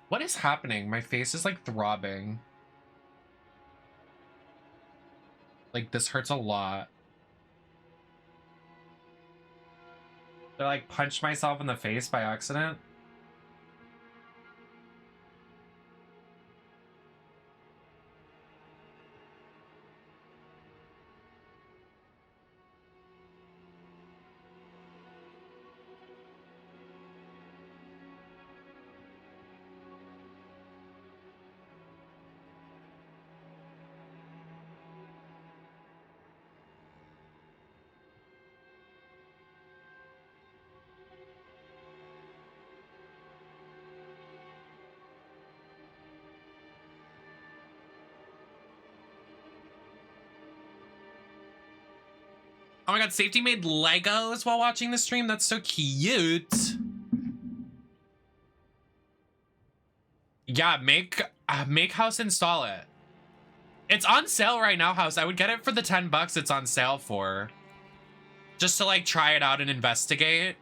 What is happening? My face is, like, throbbing. Like, this hurts a lot. Did I, like, punch myself in the face by accident? Oh my god, Safety made Legos while watching the stream? That's so cute. Yeah, make House install it. It's on sale right now, House. I would get it for the 10 bucks it's on sale for. Just to like try it out and investigate.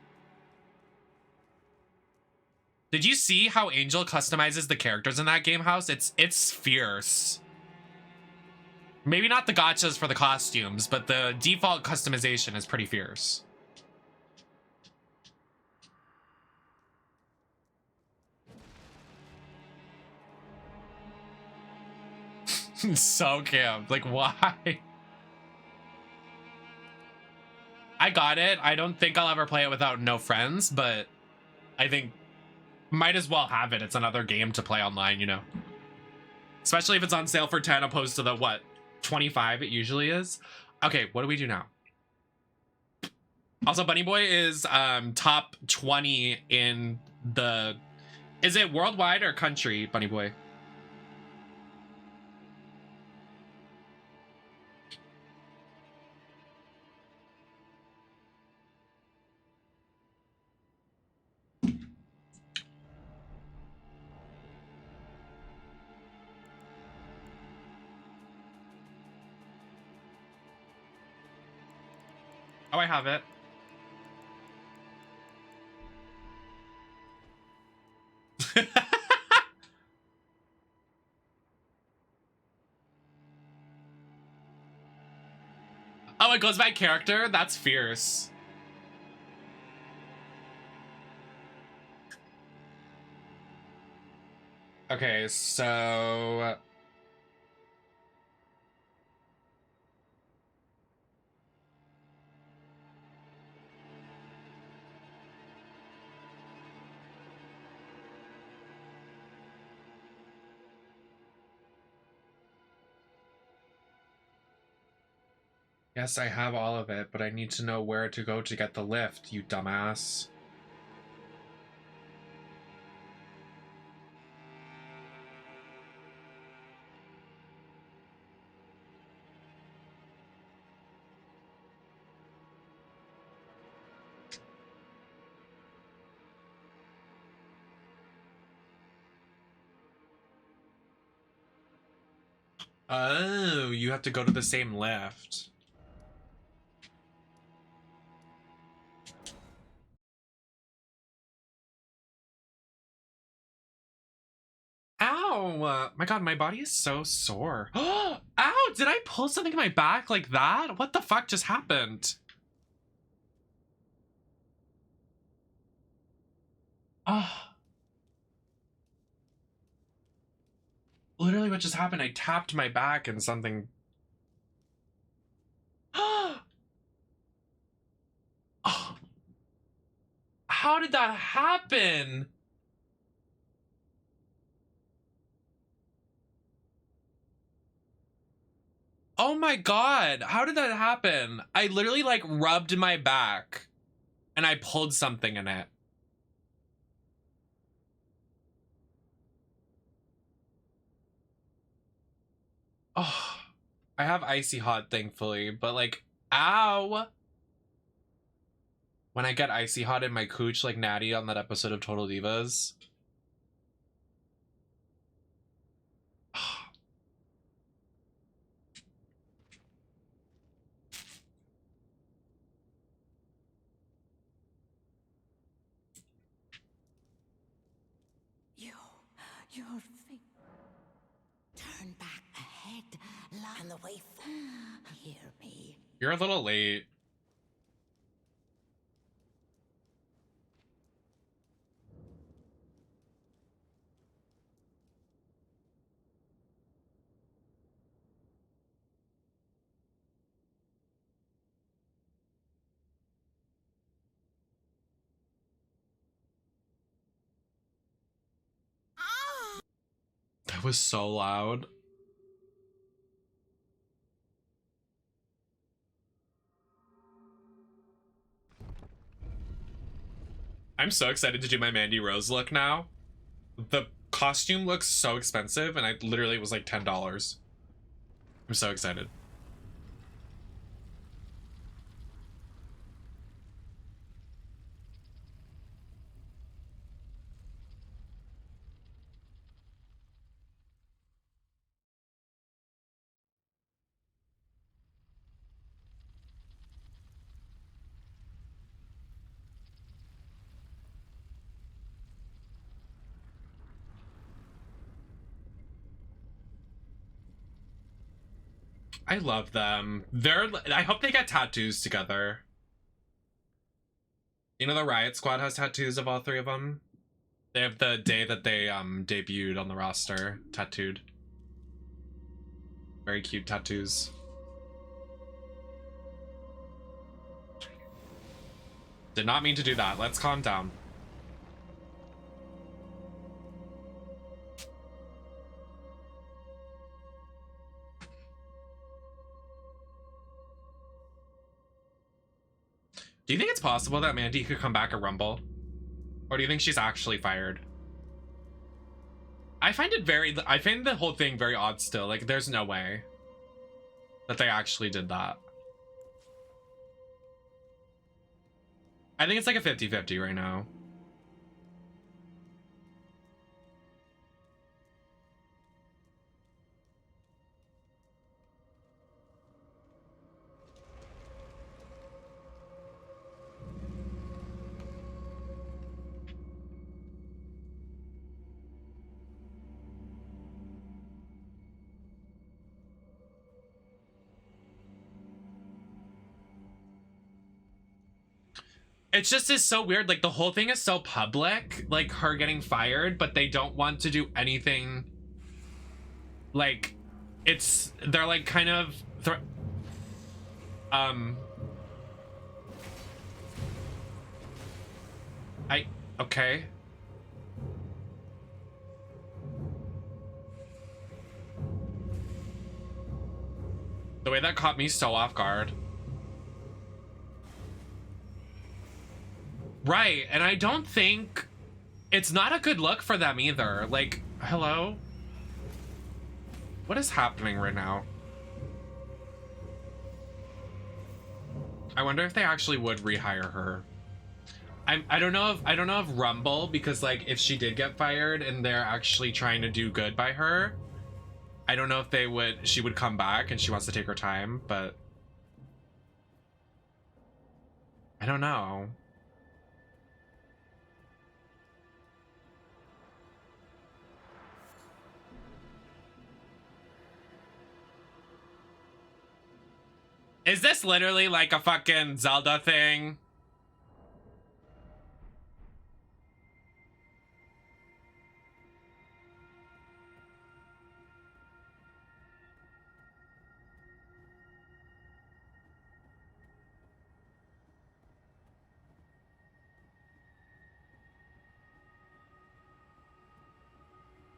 Did you see how Angel customizes the characters in that game, House? It's fierce. Maybe not the gotchas for the costumes, but the default customization is pretty fierce. So camp. Like, why? I got it. I don't think I'll ever play it without no friends, but I think might as well have it. It's another game to play online, you know? Especially if it's on sale for 10 opposed to the, what, 25 it usually is. Okay, what do we do now? Also, Bunny Boy is top 20 in the... Is it worldwide or country, Bunny Boy? Oh, I have it. Oh, it goes by character? That's fierce. Okay, so... Yes, I have all of it, but I need to know where to go to get the lift, you dumbass. Oh, you have to go to the same lift. Ow! Ow! My god, my body is so sore. Ow! Did I pull something in my back like that? What the fuck just happened? Ah. Literally what just happened, I tapped my back and something... Oh. How did that happen? Oh my god, how did that happen? I literally like rubbed my back and I pulled something in it. Oh, I have icy hot thankfully, but like, ow. When I get icy hot in my cooch like Natty on that episode of Total Divas. Your thing. Turn back ahead, and the way forward. Hear me. You're a little late. That was so loud. I'm so excited to do my Mandy Rose look now. The costume looks so expensive and I literally was like $10. I'm so excited. I love them. I hope they get tattoos together. You know the Riot Squad has tattoos of all three of them? They have the day that they debuted on the roster tattooed. Very cute tattoos. Did not mean to do that. Let's calm down. Do you think it's possible that Mandy could come back at Rumble? Or do you think she's actually fired? I find the whole thing very odd still. Like, there's no way that they actually did that. I think it's like a 50-50 right now. It's just is so weird. Like, the whole thing is so public, like her getting fired, but they don't want to do anything. Like, they're like kind of okay. The way that caught me so off guard. Right, and I don't think it's not a good look for them either. Like, hello? What is happening right now? I wonder if they actually would rehire her. I don't know if Rumble, because like if she did get fired and they're actually trying to do good by her, I don't know if she would come back and she wants to take her time, but I don't know. Is this literally like a fucking Zelda thing?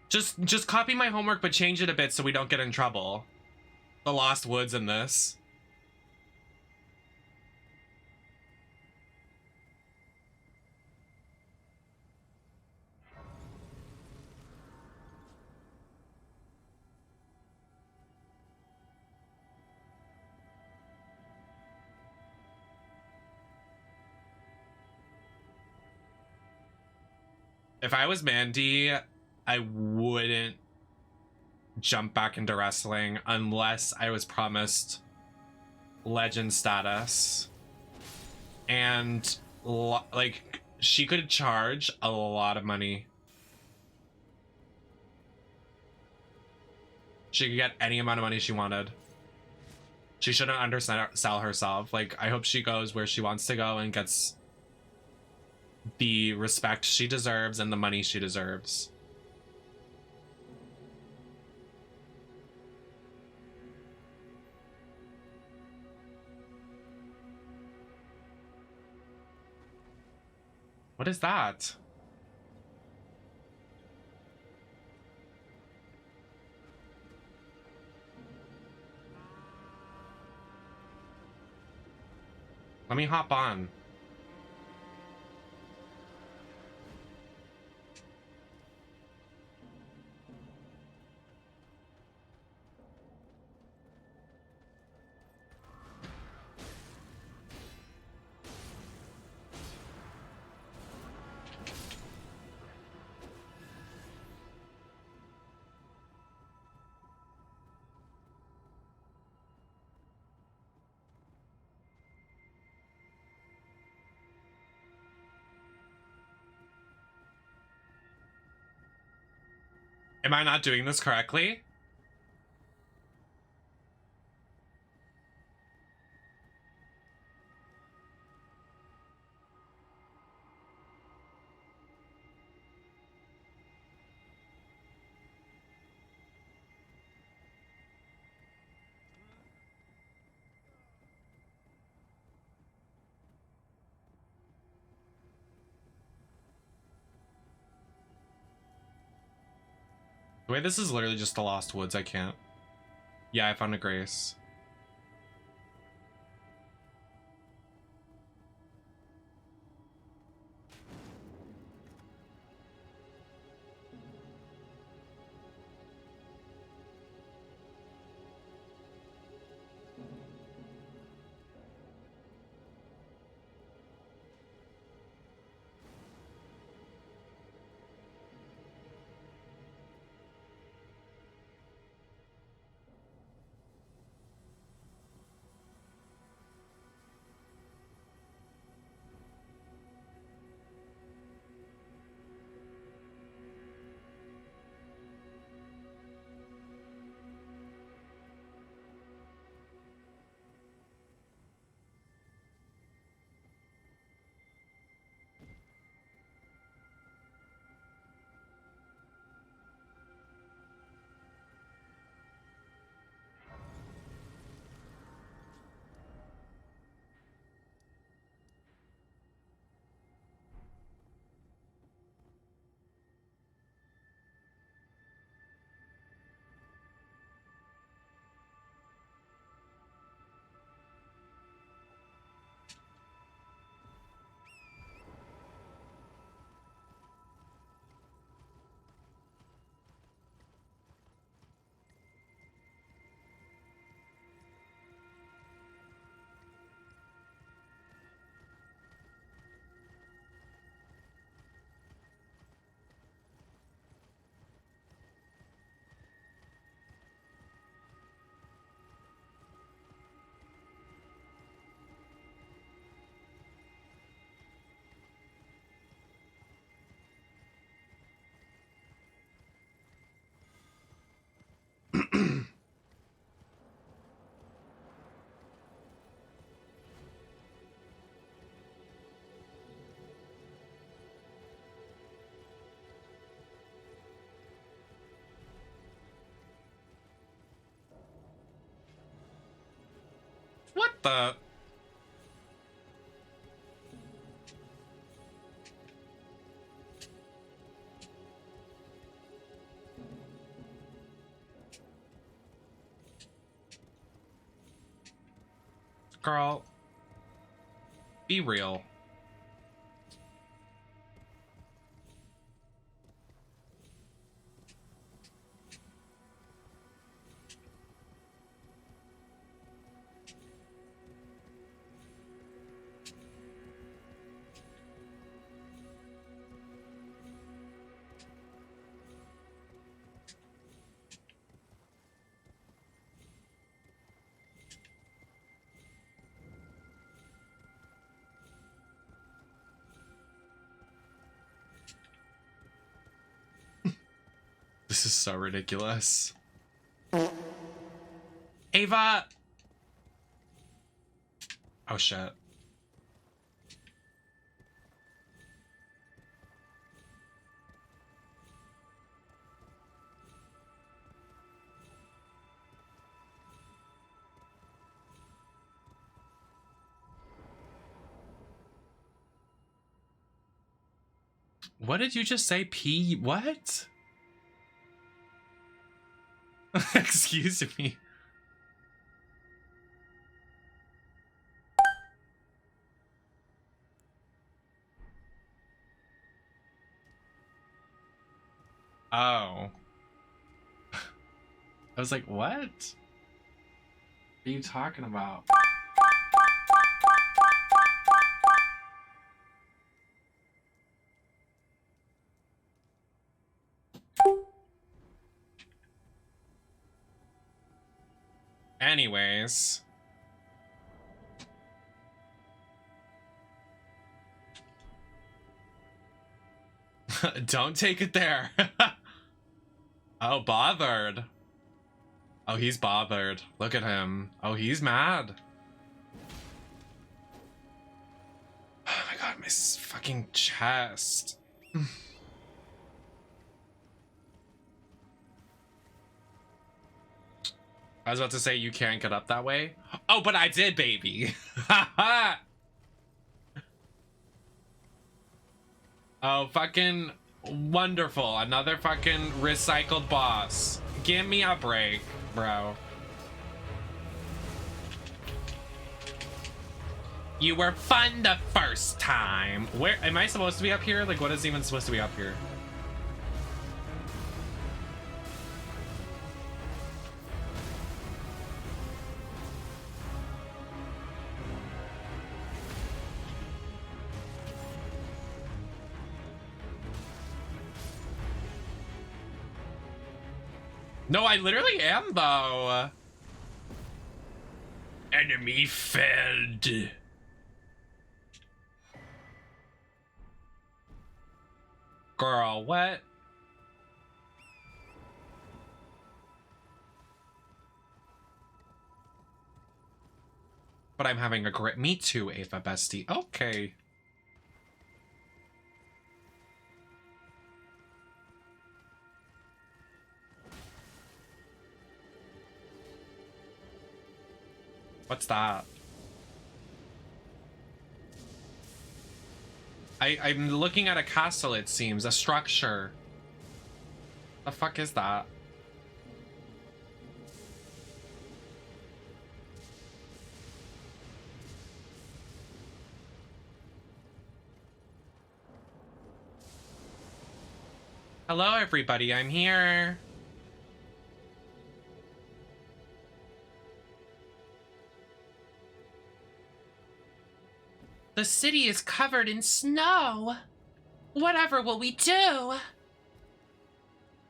Just copy my homework, but change it a bit so we don't get in trouble. The Lost Woods in this. If I was Mandy, I wouldn't jump back into wrestling unless I was promised legend status. And like she could charge a lot of money. She could get any amount of money she wanted. She shouldn't undersell herself. Like, I hope she goes where she wants to go and gets the respect she deserves and the money she deserves. What is that? Let me hop on. Am I not doing this correctly? Wait, this is literally just the Lost Woods. I can't. Yeah, I found a Grace. What the? Girl, be real. This is so ridiculous. Ava! Oh shit. What did you just say? P? What? Excuse me. Oh. I was like, what? What are you talking about? Anyways. Don't take it there. Oh, bothered. Oh, he's bothered. Look at him. Oh, he's mad. Oh my god, my fucking chest. I was about to say you can't get up that way. Oh, but I did, baby. Oh, fucking wonderful. Another fucking recycled boss. Give me a break, bro. You were fun the first time. Where am I supposed to be up here? Like, what is even supposed to be up here? No, I literally am, though. Enemy felled. Girl, what? But I'm having a great... Me too, Ava bestie. Okay. What's that? I'm looking at a castle, it seems. A structure. The fuck is that? Hello, everybody. I'm here. The city is covered in snow. Whatever will we do?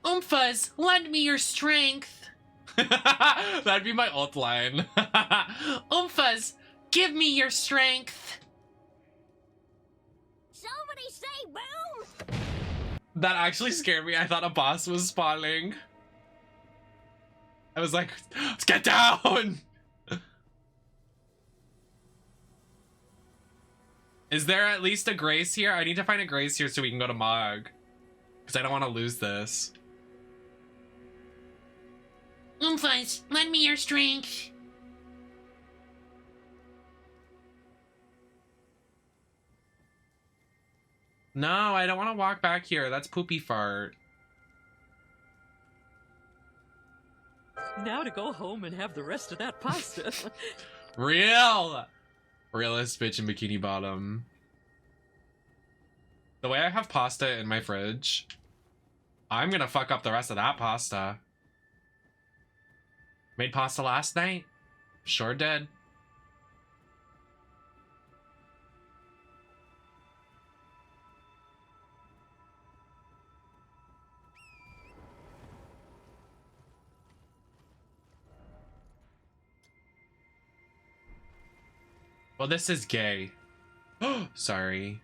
Oompha's, lend me your strength. That'd be my ult line. Oompha's, give me your strength. Somebody say boom! That actually scared me. I thought a boss was spawning. I was like, let's get down. Is there at least a Grace here? I need to find a Grace here so we can go to Mog. Because I don't want to lose this. Oompha's, lend me your strength. No, I don't want to walk back here. That's poopy fart. Now to go home and have the rest of that pasta. Real! Realist bitch in bikini bottom. The way I have pasta in my fridge, I'm gonna fuck up the rest of that pasta. Made pasta last night? Sure did. Well, this is gay. Sorry.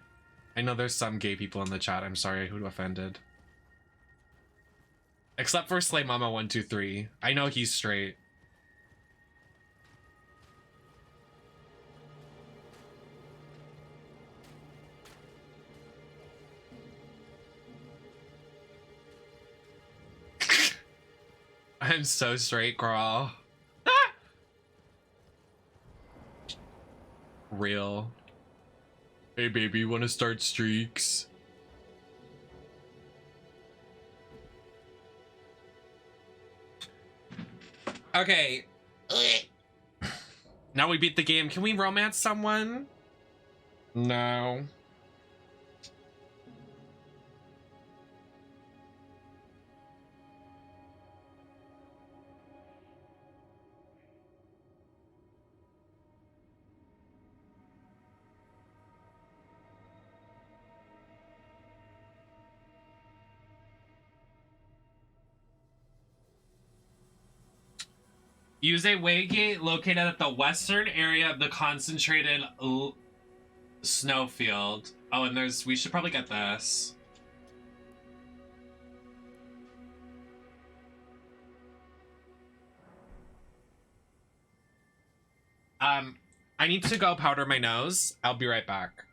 I know there's some gay people in the chat. I'm sorry who offended. Except for Slay Mama 123. I know he's straight. I'm so straight, girl. Real. Hey baby, you wanna start streaks? Okay. Now we beat the game. Can we romance someone? No. Use a waygate located at the western area of the concentrated snowfield. Oh, and we should probably get this. I need to go powder my nose. I'll be right back.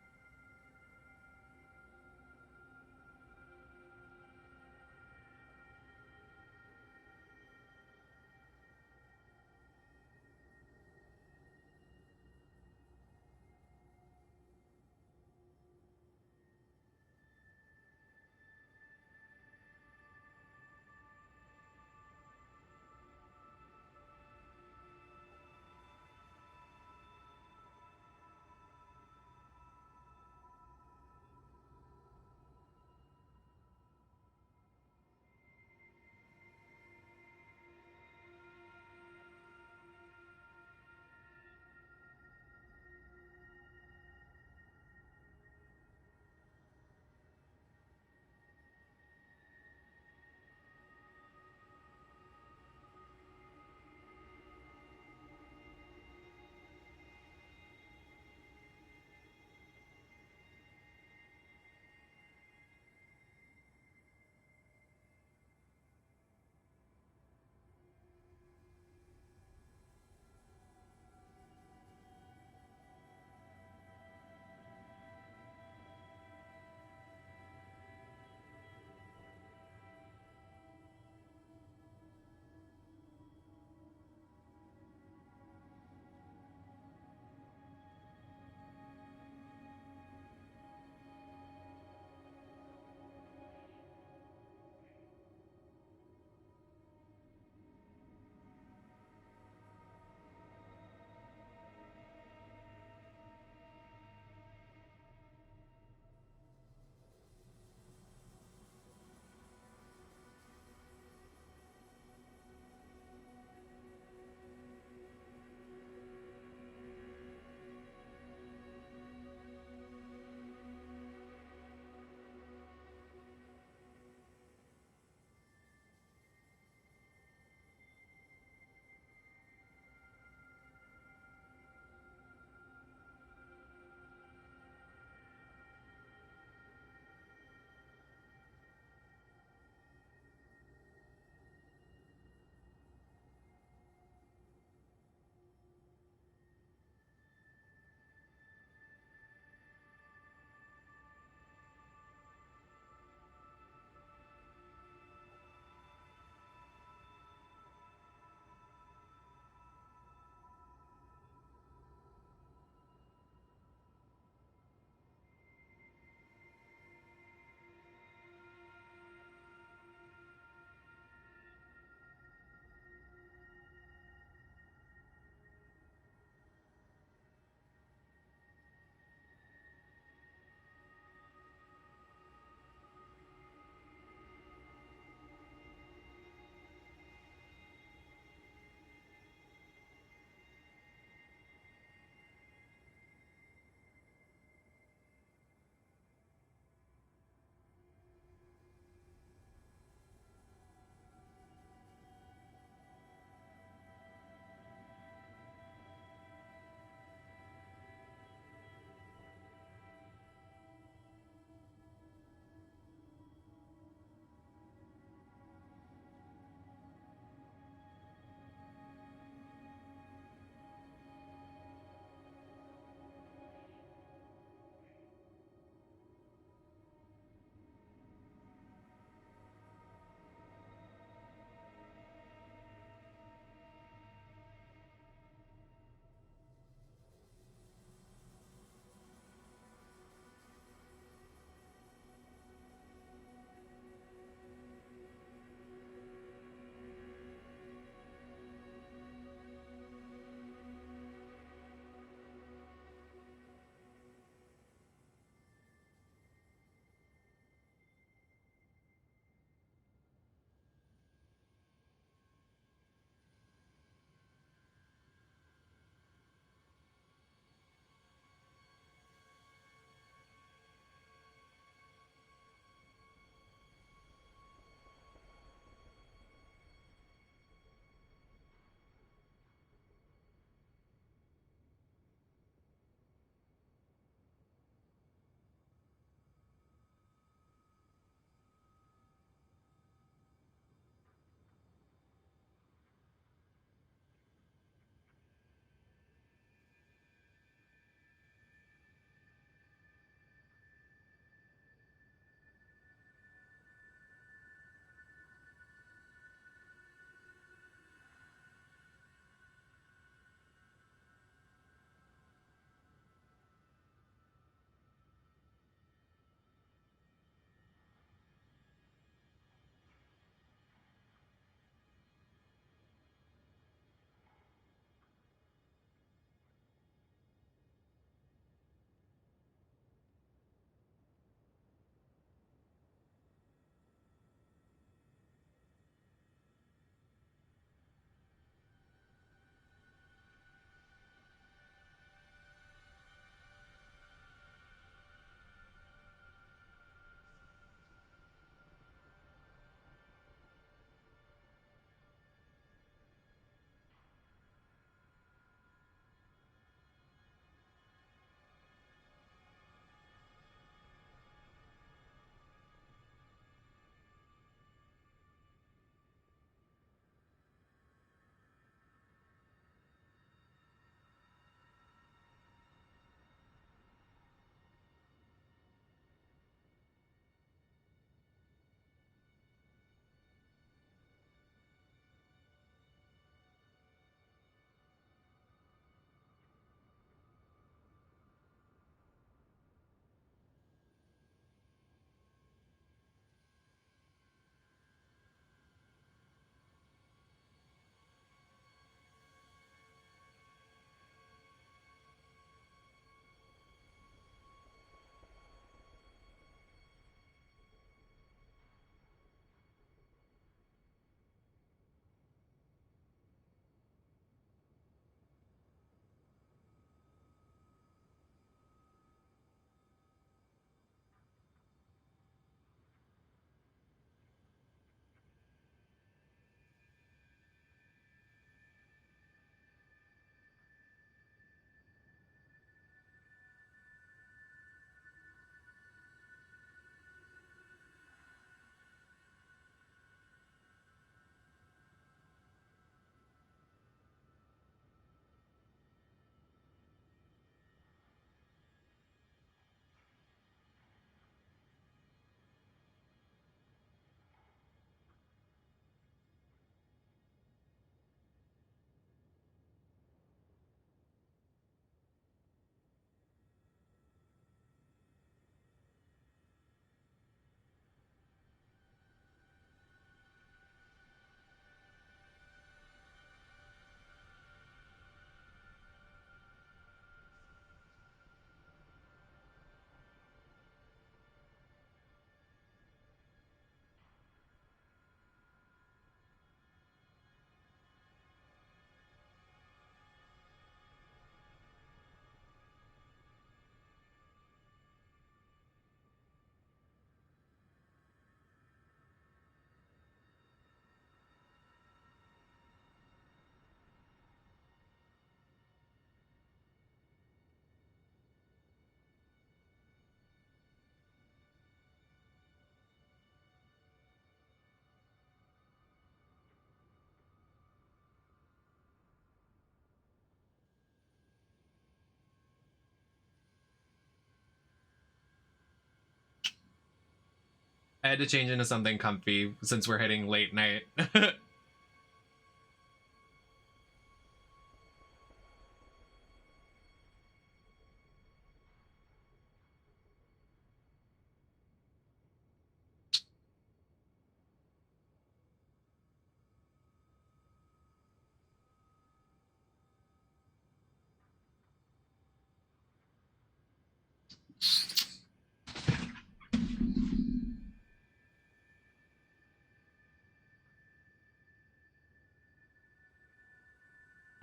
I had to change into something comfy since we're hitting late night.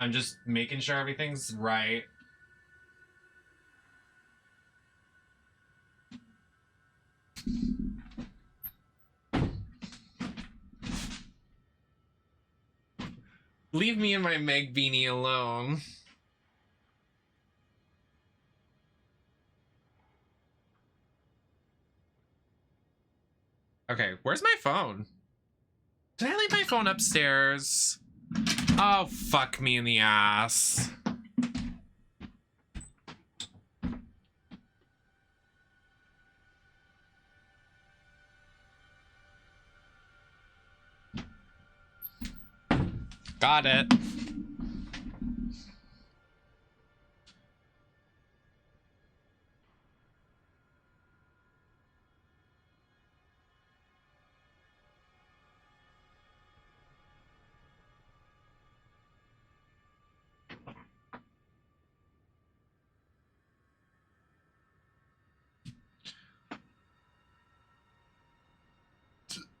I'm just making sure everything's right. Leave me and my Meg beanie alone. Okay, where's my phone? Did I leave my phone upstairs? Oh, fuck me in the ass. Got it.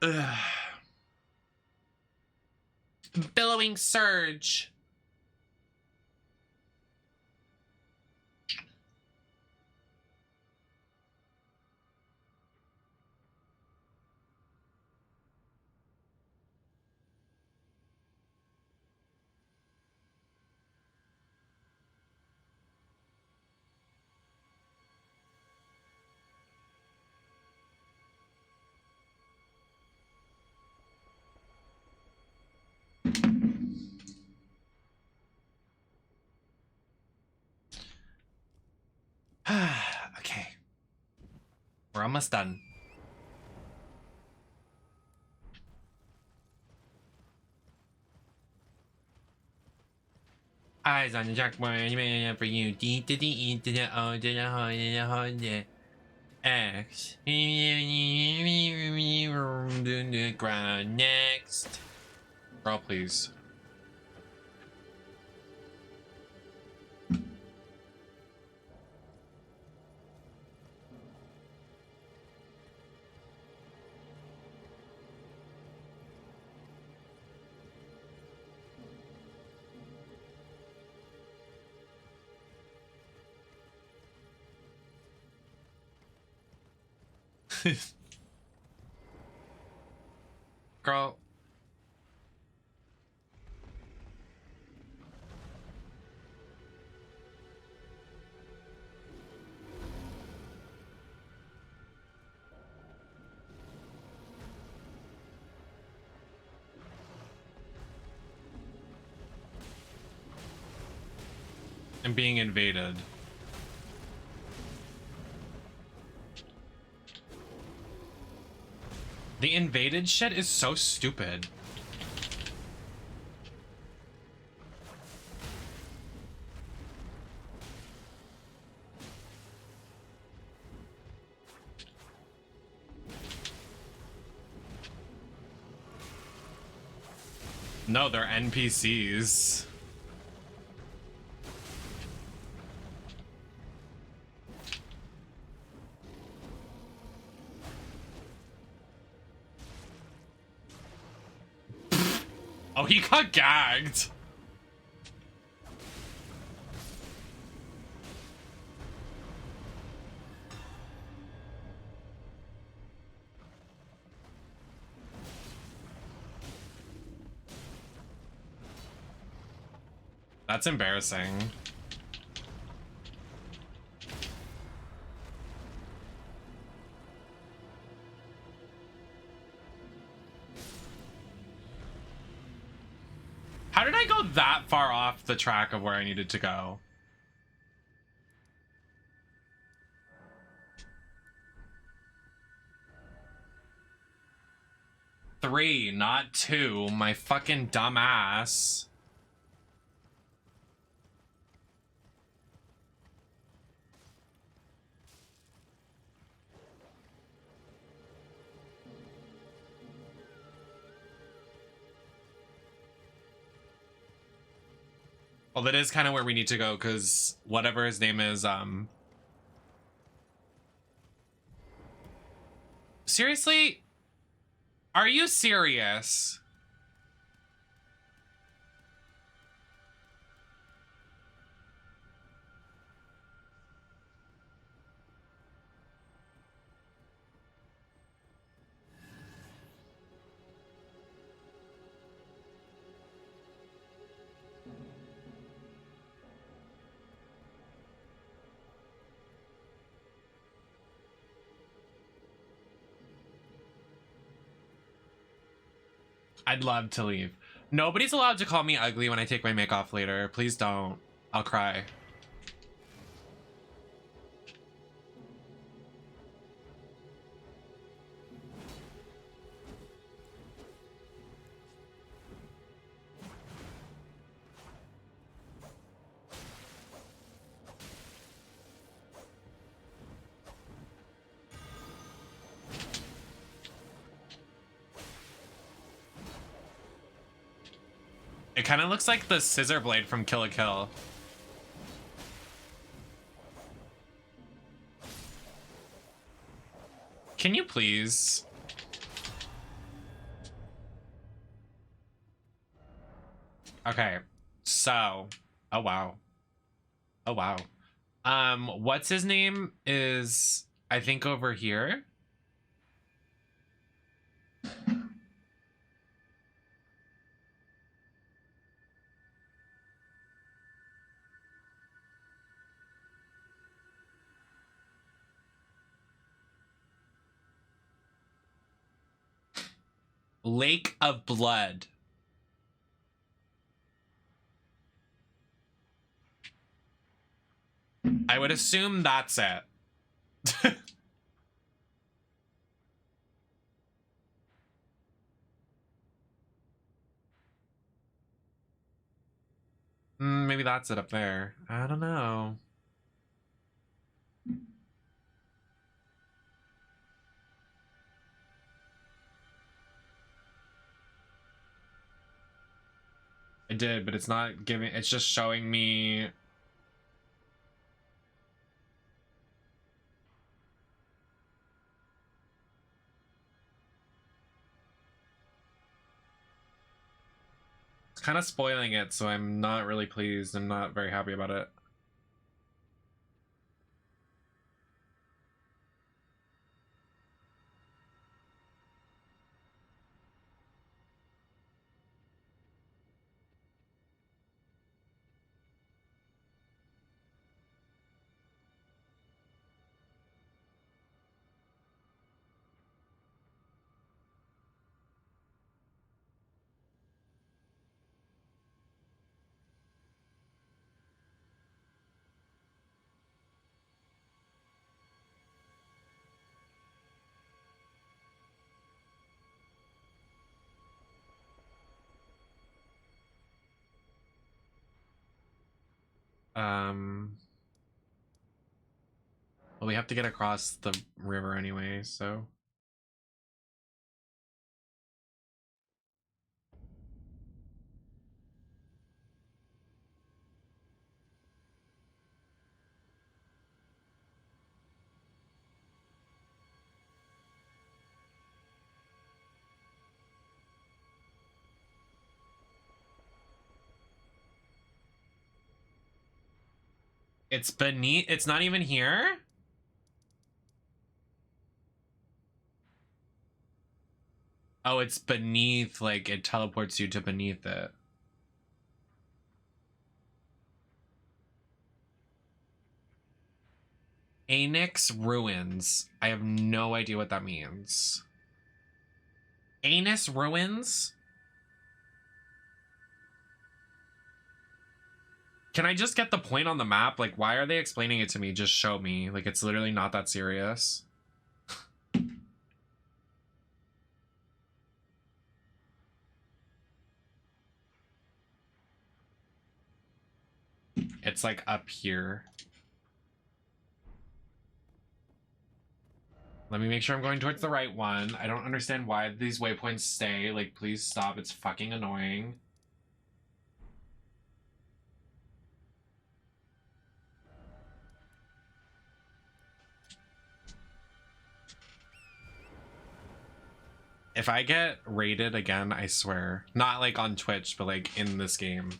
Ugh. Billowing surge. Okay. We're almost done. Eyes on the chalkboard for you. D to the E to the O to the H to the H to the X. The ground next. Girl, please. Girl. I'm being invaded. The invaded shit is so stupid. No, they're NPCs. Oh, he got gagged. That's embarrassing. How did I go that far off the track of where I needed to go? 3, not 2. My fucking dumb ass. Well, that is kind of where we need to go, because whatever his name is, seriously? Are you serious? I'd love to leave. Nobody's allowed to call me ugly when I take my make off later. Please don't. I'll cry. It kind of looks like the scissor blade from Kill la Kill. Can you please? Okay, so, oh wow. Oh wow. What's his name is, I think, over here. Lake of Blood. I would assume that's it. Maybe that's it up there. I don't know. I did, but it's not giving, it's just showing me. It's kind of spoiling it, so I'm not really pleased. I'm not very happy about it. Well, we have to get across the river anyway, so. It's beneath, it's not even here? Oh, it's beneath, like it teleports you to beneath it. Anix Ruins. I have no idea what that means. Anus Ruins? Can I just get the point on the map? Like, why are they explaining it to me? Just show me. Like, it's literally not that serious. It's like up here. Let me make sure I'm going towards the right one. I don't understand why these waypoints stay. Like, please stop. It's fucking annoying. If I get raided again, I swear. Not like on Twitch, but like in this game.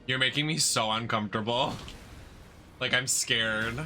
You're making me so uncomfortable. Like, I'm scared.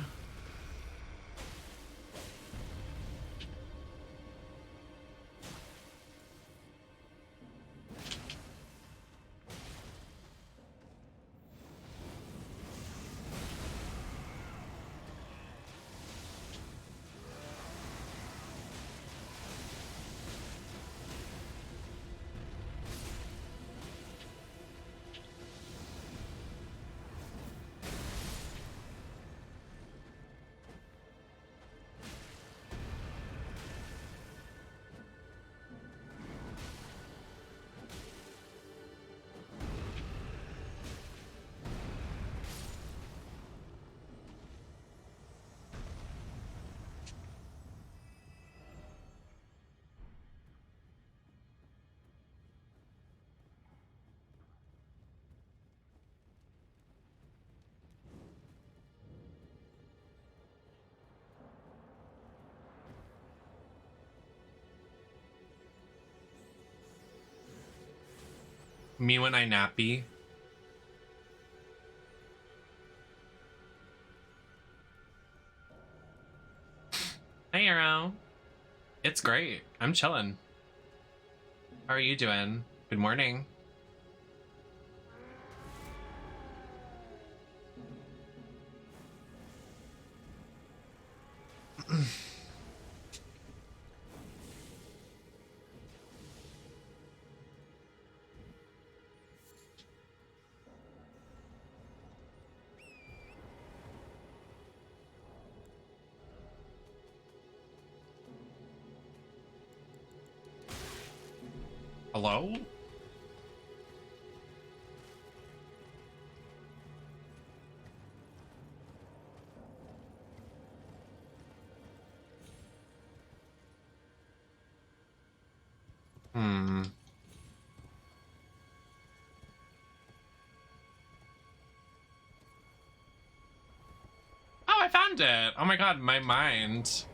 Me when I nappy. Hey, Arrow. It's great. I'm chilling. How are you doing? Good morning. Hello? Hmm. Oh, I found it. Oh my god, my mind.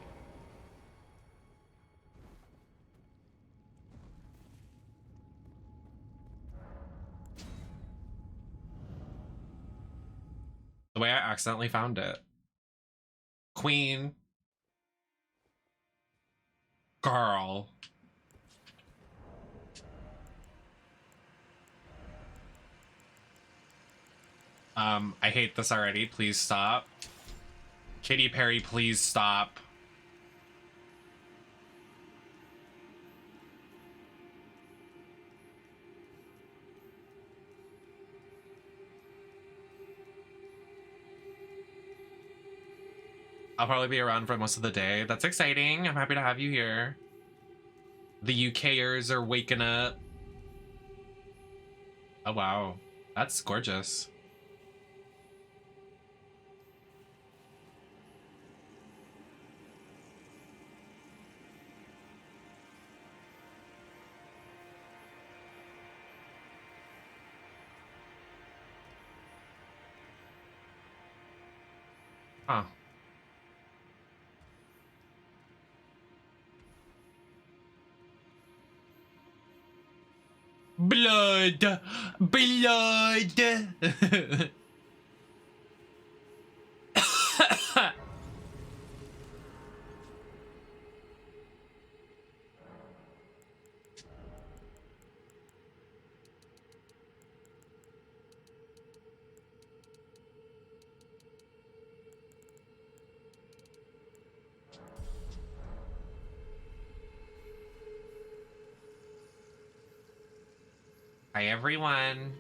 The way I accidentally found it. Queen. Girl. I hate this already. Please stop. Katy Perry, please stop. I'll probably be around for most of the day. That's exciting. I'm happy to have you here. The UKers are waking up. Oh, wow. That's gorgeous. Huh. Blood! Blood! Hi, everyone.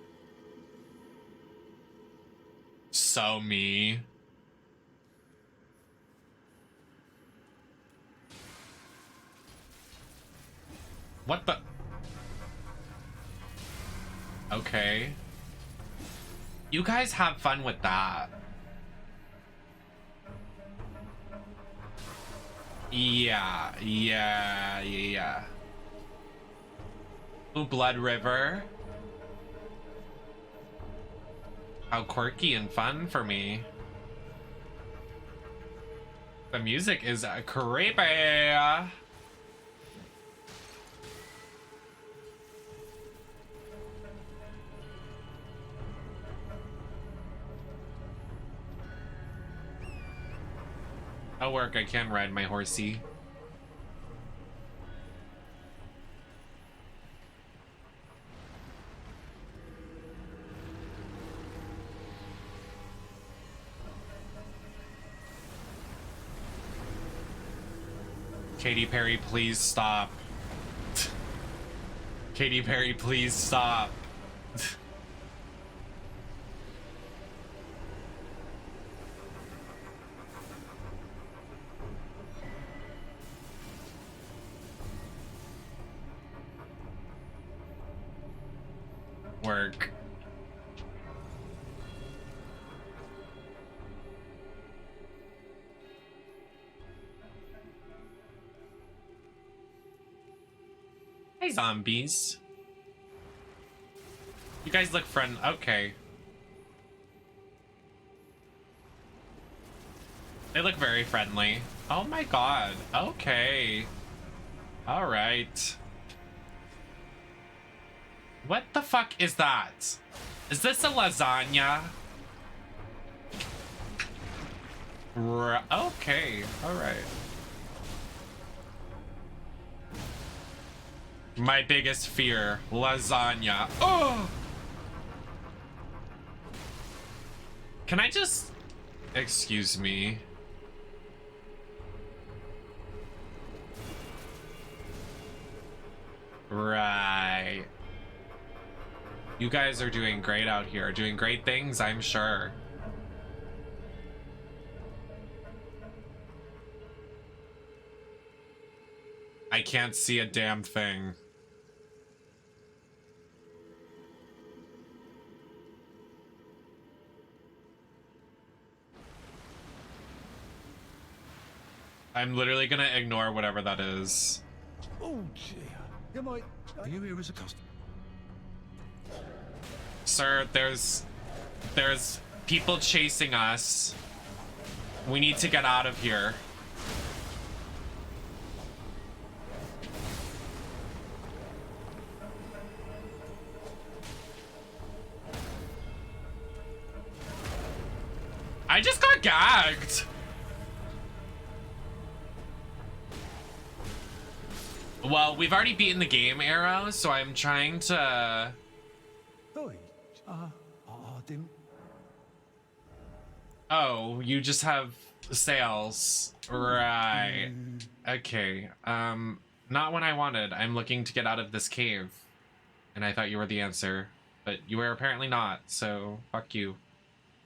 So me. What the? Okay. You guys have fun with that. Yeah. Ooh, Blood River. How quirky and fun for me. The music is creepy. I'll work, I can ride my horsey. Katy Perry, please stop. Katy Perry, please stop. Work. Hey, zombies. You guys look friendly. Okay. They look very friendly. Oh my god. Okay. All right. What the fuck is that? Is this a lasagna? Okay. All right. My biggest fear, lasagna. Oh! Can I just... Excuse me. Right. You guys are doing great out here. Doing great things, I'm sure. I can't see a damn thing. I'm literally gonna ignore whatever that is. Oh, dear. Are you here as a customer? Sir, there's people chasing us. We need to get out of here. I just got gagged. Well, we've already beaten the game, Arrow, so I'm trying to... Oh, you just have sales. Right. Okay. Not what I wanted. I'm looking to get out of this cave. And I thought you were the answer. But you were apparently not, so fuck you.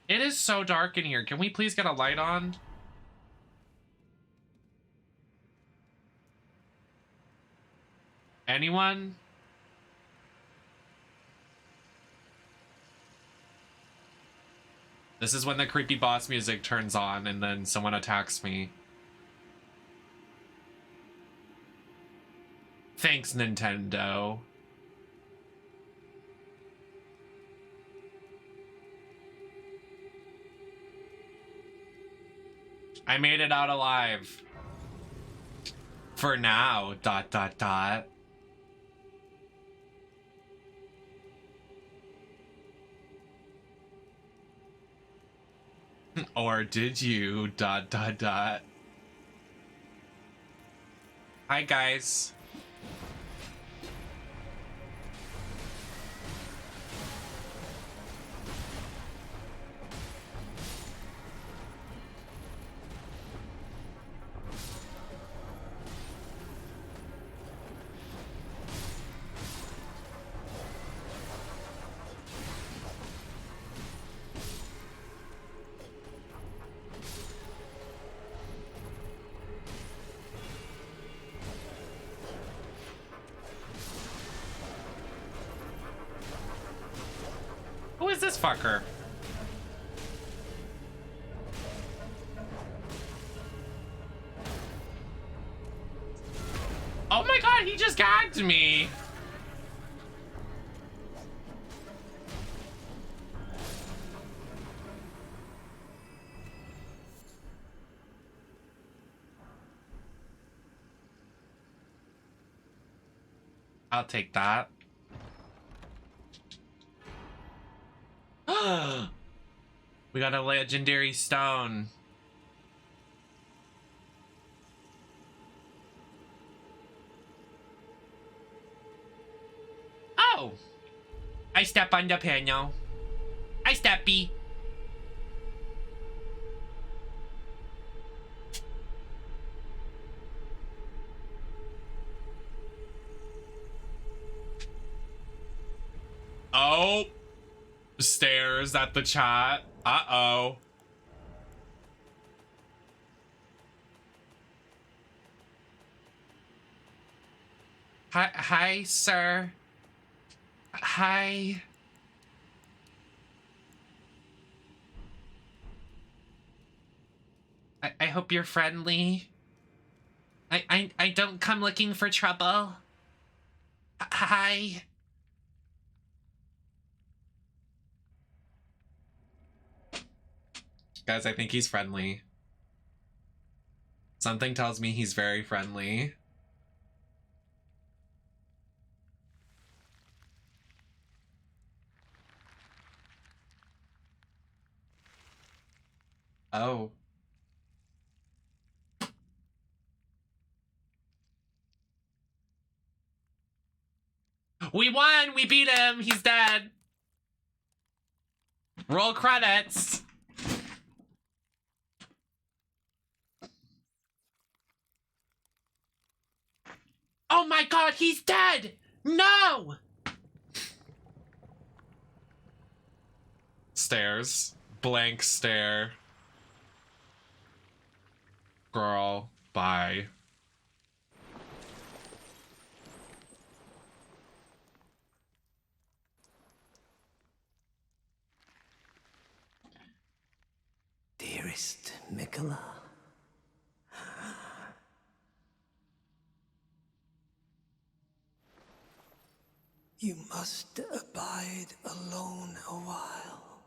It is so dark in here. Can we please get a light on? Anyone? This is when the creepy boss music turns on and then someone attacks me. Thanks, Nintendo. I made it out alive. For now, ... Or did you ... Hi, guys. Fuck her. Oh my god, he just gagged me. I'll take that. We got a legendary stone. Oh! I step on the panel. I steppy. Oh! Stares at the chat. Uh-oh. Hi, sir. Hi. I hope you're friendly. I don't come looking for trouble. Hi. Guys, I think he's friendly. Something tells me he's very friendly. Oh. We won! We beat him! He's dead! Roll credits! Oh my god, he's dead! No! Stares. Blank stare. Girl, bye. Dearest Mikola. You must abide alone a while.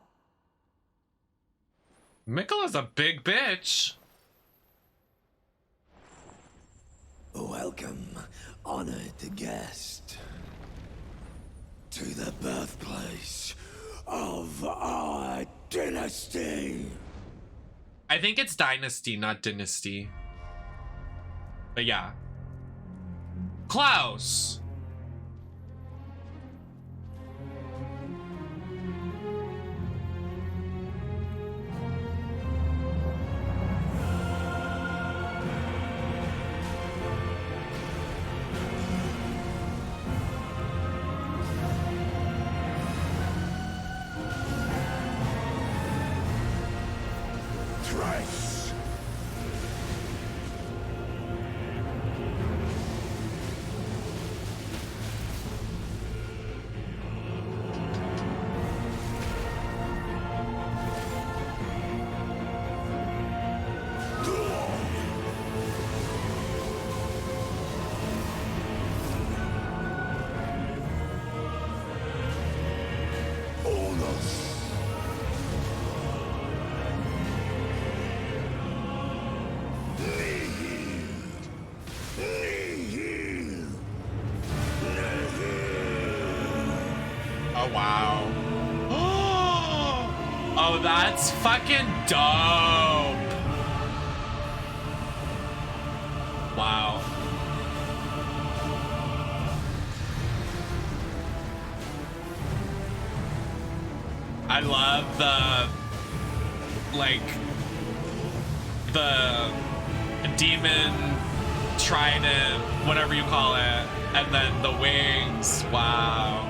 Mikola's a big bitch. Welcome, honored guest, to the birthplace of our dynasty. I think it's dynasty, not dynasty. But yeah. Klaus! Oh, wow. Oh, that's fucking dope. Wow. I love the, like, the demon trident, whatever you call it, and then the wings. Wow.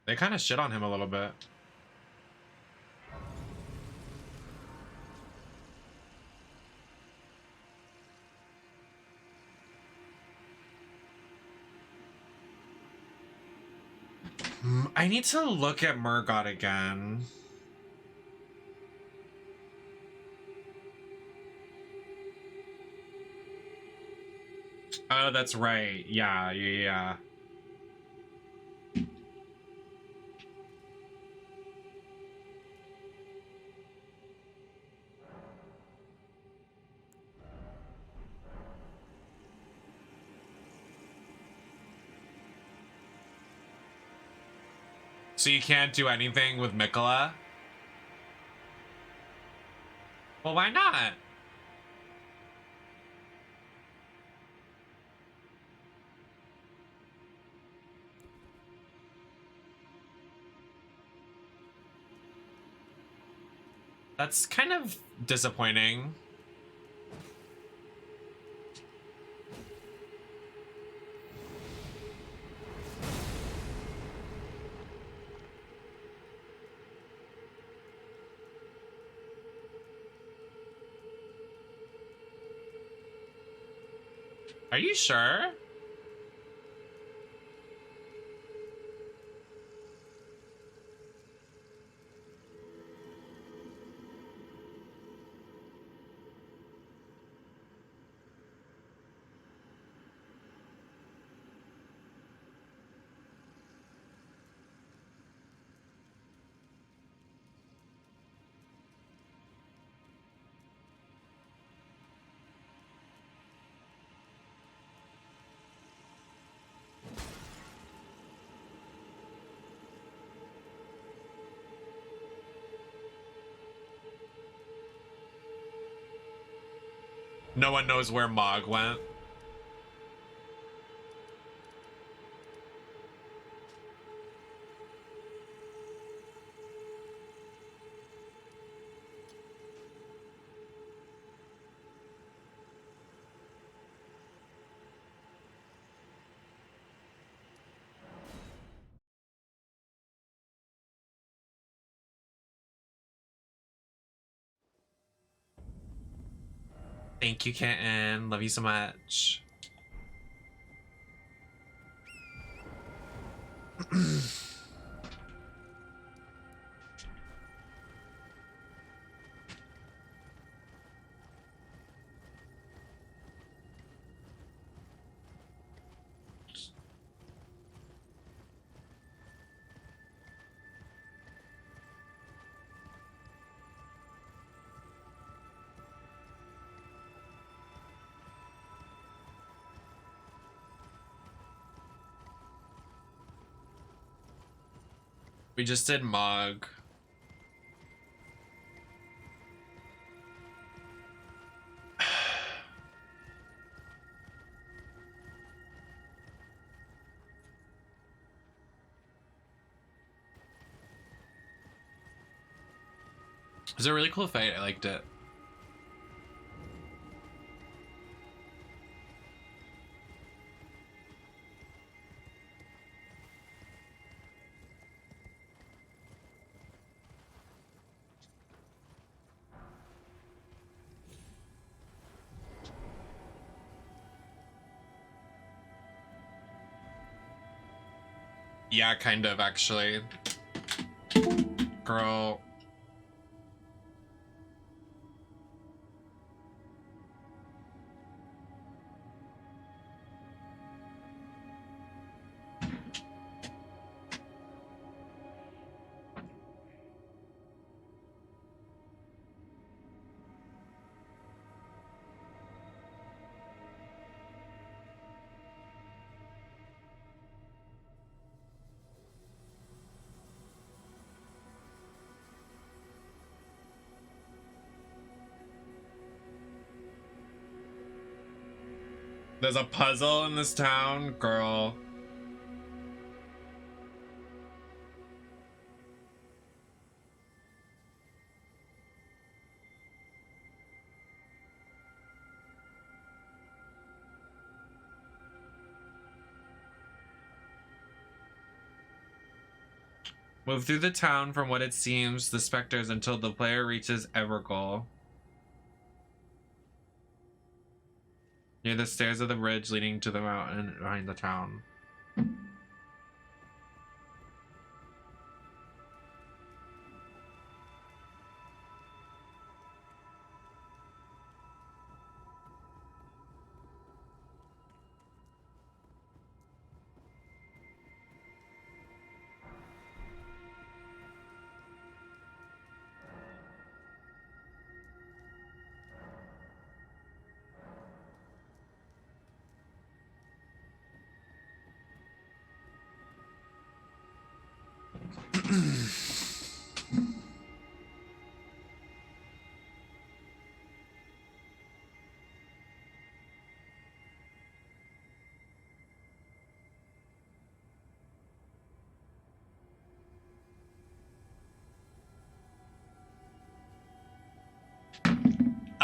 They kind of shit on him a little bit. I need to look at Murgot again. Oh, that's right. Yeah. So you can't do anything with Mikola? Well, why not? That's kind of disappointing. Are you sure? No one knows where Mog went. Thank you, Kitten. Love you so much. We just did Mog. It was a really cool fight. I liked it. Yeah, kind of, actually. Girl. There's a puzzle in this town, girl. Move through the town from what it seems the specters until the player reaches Evergoal. Near the stairs of the bridge leading to the mountain behind the town.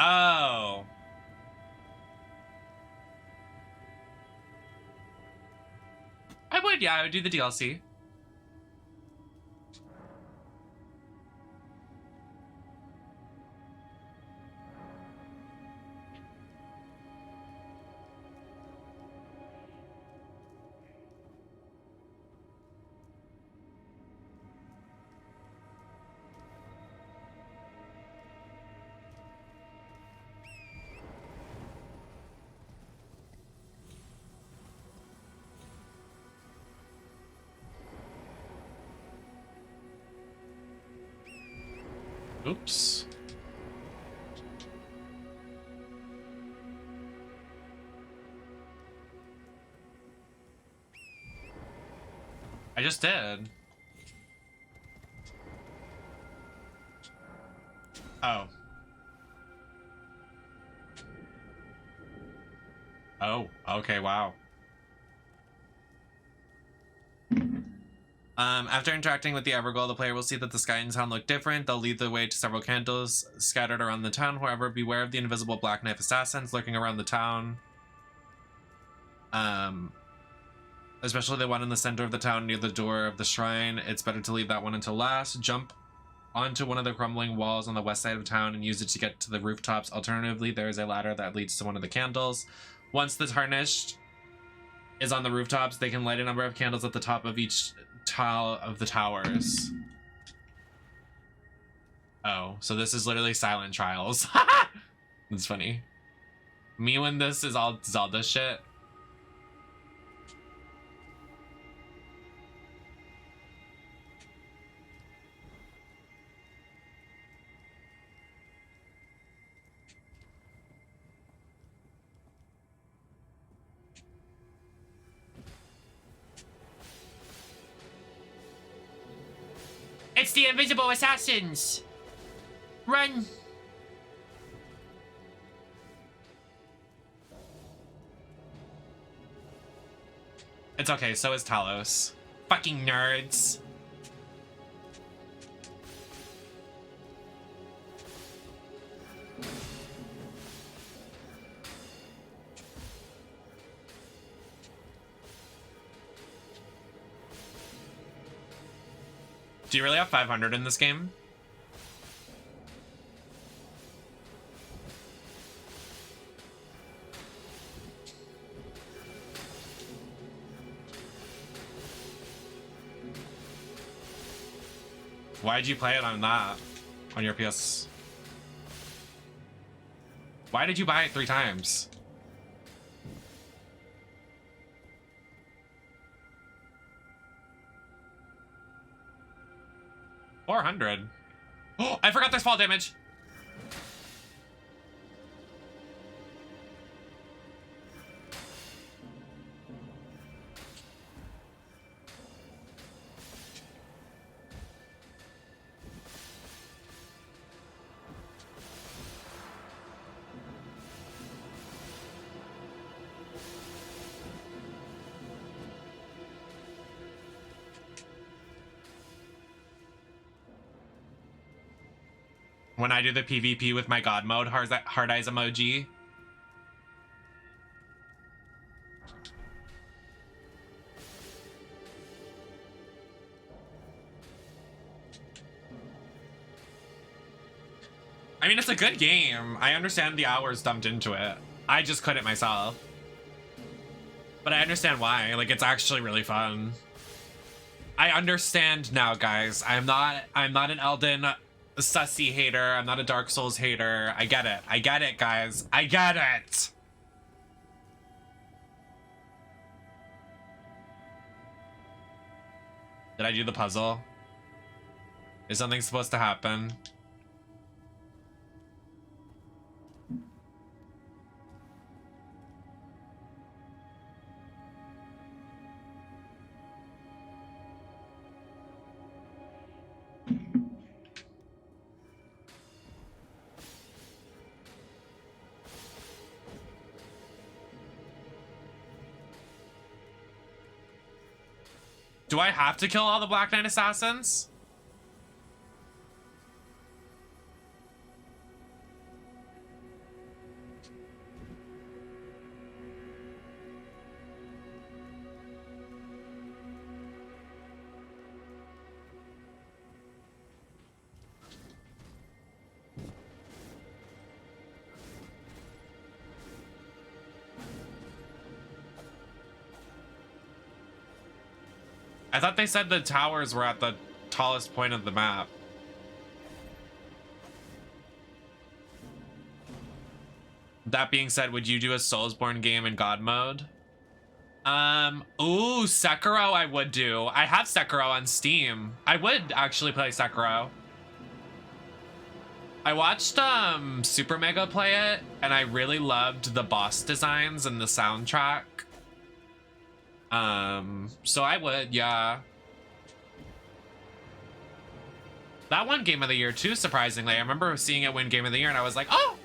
Oh. I would, yeah, I would do the DLC. Oops. I just did. Oh. Oh, okay, wow. After interacting with the Evergoal, the player will see that the sky in town look different. They'll lead the way to several candles scattered around the town. However, beware of the invisible Black Knife assassins lurking around the town. Especially the one in the center of the town near the door of the shrine. It's better to leave that one until last. Jump onto one of the crumbling walls on the west side of town and use it to get to the rooftops. Alternatively, there is a ladder that leads to one of the candles. Once the tarnished is on the rooftops, they can light a number of candles at the top of each tile of the towers. Oh, so this is literally Silent Trials. That's funny. Me when this is all Zelda shit. It's the invisible assassins! Run! It's okay, so is Talos. Fucking nerds. Do you really have 500 in this game? Why'd you play it on that? On your PS? Why did you buy it 3 times? $400. Oh, I forgot there's fall damage. When I do the PvP with my God mode hard eyes emoji. I mean, it's a good game. I understand the hours dumped into it. I just couldn't myself. But I understand why. Like, it's actually really fun. I understand now, guys. I'm not an Elden sussy hater. I'm not a Dark Souls hater. I get it. I get it, guys. I get it. Did I do the puzzle? Is something supposed to happen? Do I have to kill all the Black Knight assassins? I thought they said the towers were at the tallest point of the map. That being said, would you do a Soulsborne game in God mode? Ooh, Sekiro I would do. I have Sekiro on Steam. I would actually play Sekiro. I watched Super Mega play it, and I really loved the boss designs and the soundtrack. So I would, yeah. That won Game of the Year too, surprisingly. I remember seeing it win Game of the Year and I was like, oh!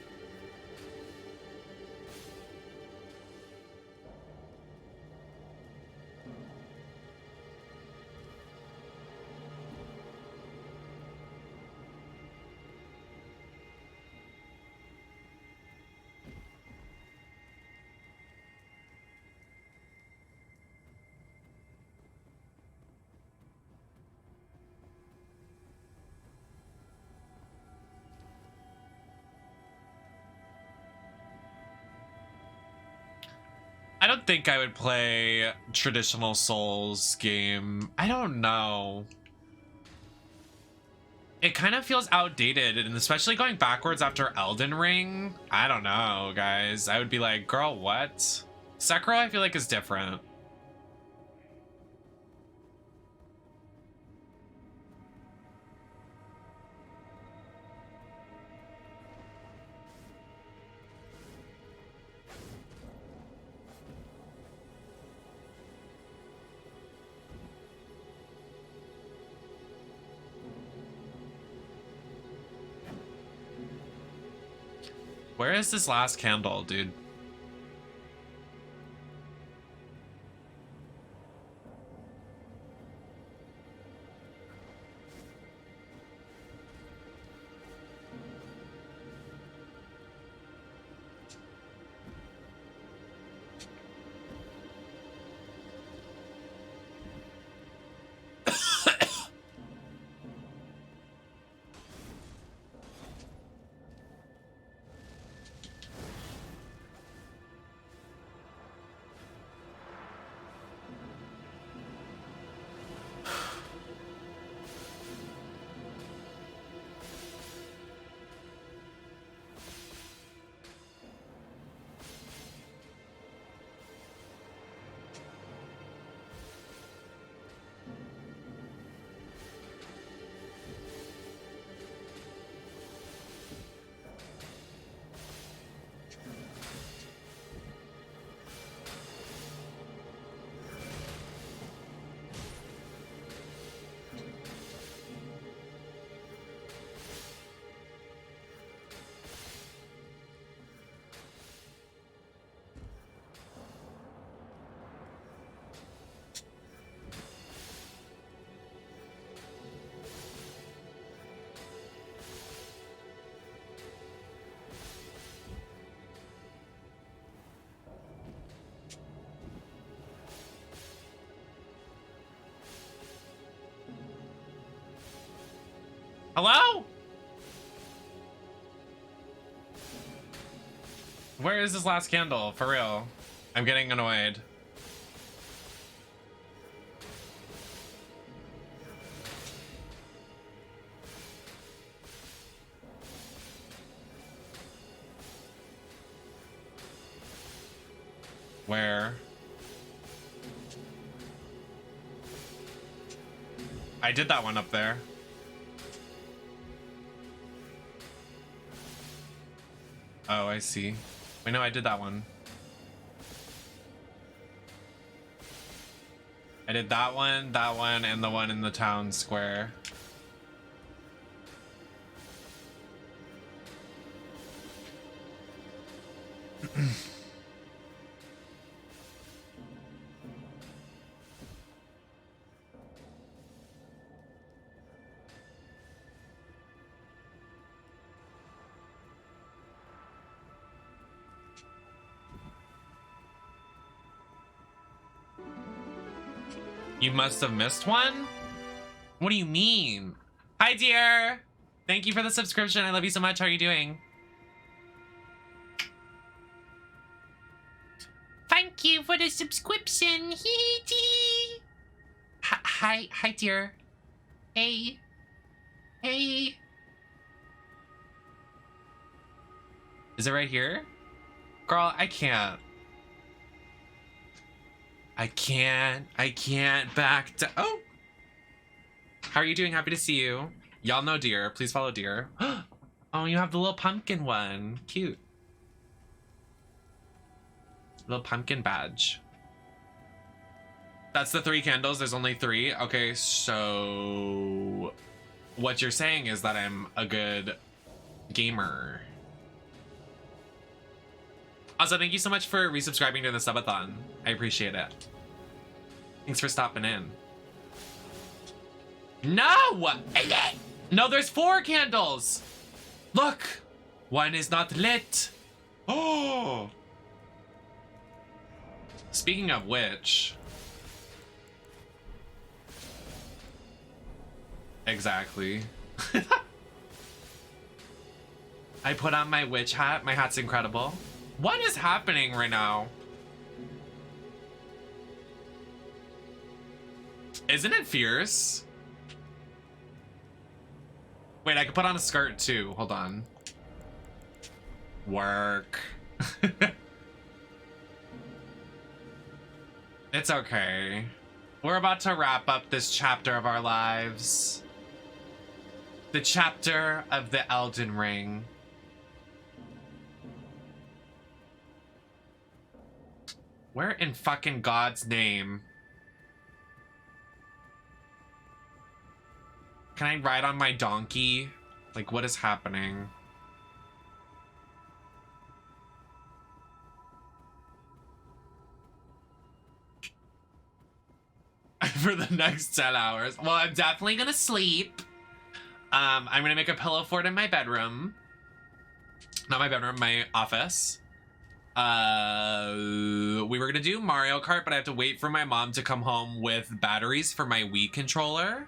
I don't think I would play traditional Souls game. I don't know. It kind of feels outdated, and especially going backwards after Elden Ring. I don't know, guys. I would be like, girl, what? Sekiro, I feel like, is different. Where is this last candle, dude? Hello? Where is this last candle? For real. I'm getting annoyed. Where? I did that one up there. Oh, I see. Wait, no, I did that one. I did that one, and the one in the town square. You must have missed one? What do you mean? Hi, dear. Thank you for the subscription. I love you so much. How are you doing? Thank you for the subscription. Hi, dear. Hey. Hey. Is it right here? Girl, I can't. I can't back to— oh! How are you doing? Happy to see you. Y'all know dear. Please follow dear. Oh, you have the little pumpkin one. Cute. Little pumpkin badge. That's the 3 candles. There's only 3. Okay, so what you're saying is that I'm a good gamer. Also, thank you so much for resubscribing to the subathon. I appreciate it. Thanks for stopping in. No! No, there's 4 candles! Look! One is not lit. Oh! Speaking of which... exactly. I put on my witch hat. My hat's incredible. What is happening right now? Isn't it fierce? Wait, I could put on a skirt too. Hold on. Work. It's okay. We're about to wrap up this chapter of our lives. The chapter of the Elden Ring. Where in fucking God's name? Can I ride on my donkey? Like, what is happening? For the next 10 hours. Well, I'm definitely gonna sleep. I'm gonna make a pillow fort in my bedroom. Not my bedroom, my office. We were gonna do Mario Kart, but I have to wait for my mom to come home with batteries for my Wii controller.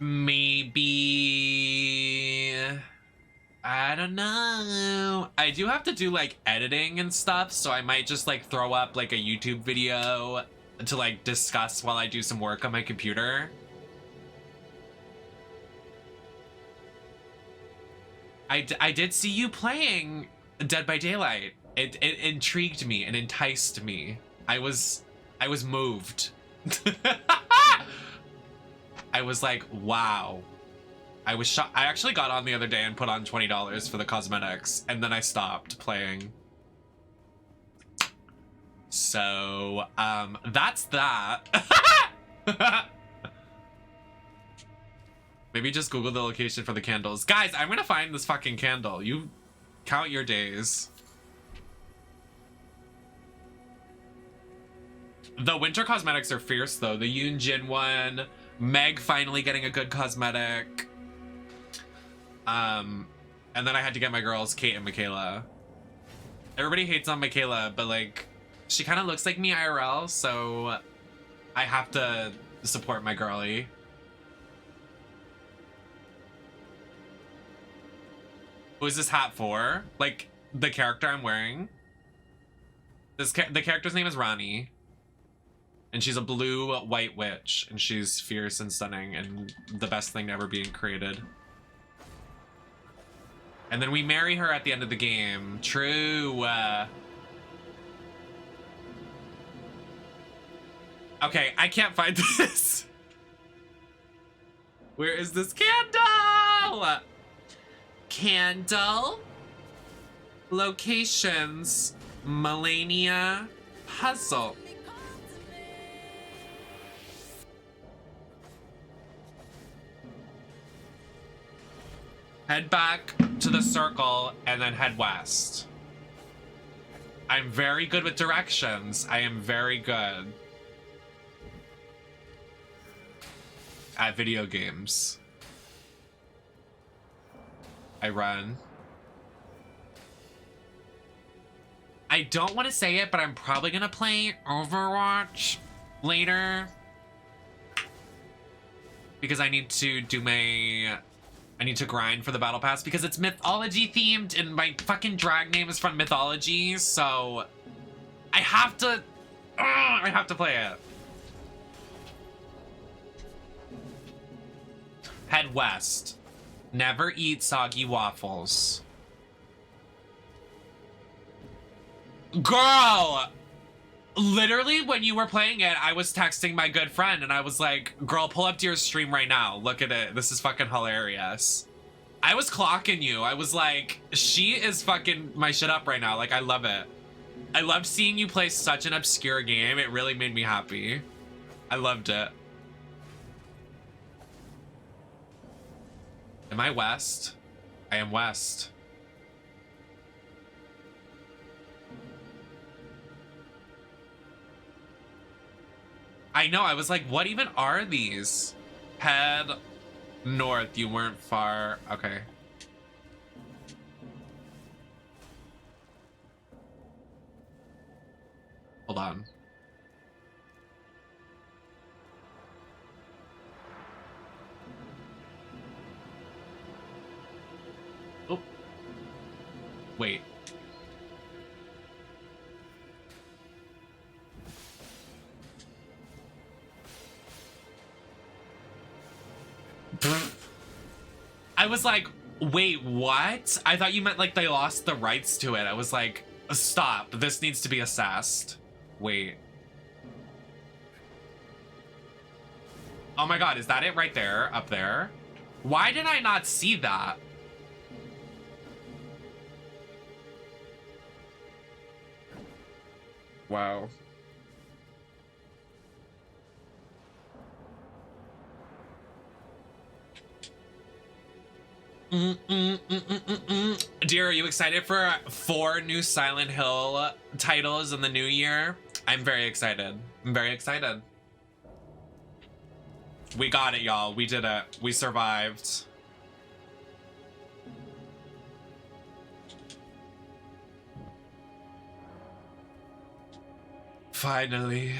Maybe... I don't know. I do have to do like editing and stuff, so I might just like throw up like a YouTube video to like discuss while I do some work on my computer. I did see you playing Dead by Daylight. It intrigued me and enticed me. I was moved. I was like, wow. I was shocked. I actually got on the other day and put on $20 for the cosmetics, and then I stopped playing. So, that's that. Maybe just Google the location for the candles. Guys, I'm gonna find this fucking candle. You count your days. The winter cosmetics are fierce, though. The Yoon Jin one. Meg finally getting a good cosmetic. And then I had to get my girls, Kate and Michaela. Everybody hates on Michaela, but like, she kind of looks like me IRL, so I have to support my girlie. Who's this hat for? Like, the character I'm wearing? The character's name is Rani. And she's a blue white witch. And she's fierce and stunning and the best thing ever being created. And then we marry her at the end of the game. True. Okay, I can't find this. Where is this candle? Candle. Locations. Melania puzzle. Head back to the circle and then head west. I'm very good with directions. I am very good at video games. I run. I don't want to say it, but I'm probably gonna play Overwatch later because I need to do I need to grind for the battle pass because it's mythology themed and my fucking drag name is from mythology, so I have to play it. Head west. Never eat soggy waffles. Girl! Literally, when you were playing it, I was texting my good friend and I was like, girl, pull up to your stream right now. Look at it. This is fucking hilarious. I was clocking you. I was like, she is fucking my shit up right now. Like, I love it. I loved seeing you play such an obscure game. It really made me happy. I loved it. Am I west? I am west. I know, I was like, what even are these? Head north, you weren't far. Okay. Hold on. Oh. Wait. I was like, wait, what? I thought you meant like they lost the rights to it. I was like, stop. This needs to be assessed. Wait. Oh my god, is that it right there? Up there? Why did I not see that? Wow. Dear, are you excited for 4 new Silent Hill titles in the new year? I'm very excited. I'm very excited. We got it, y'all. We did it. We survived. Finally.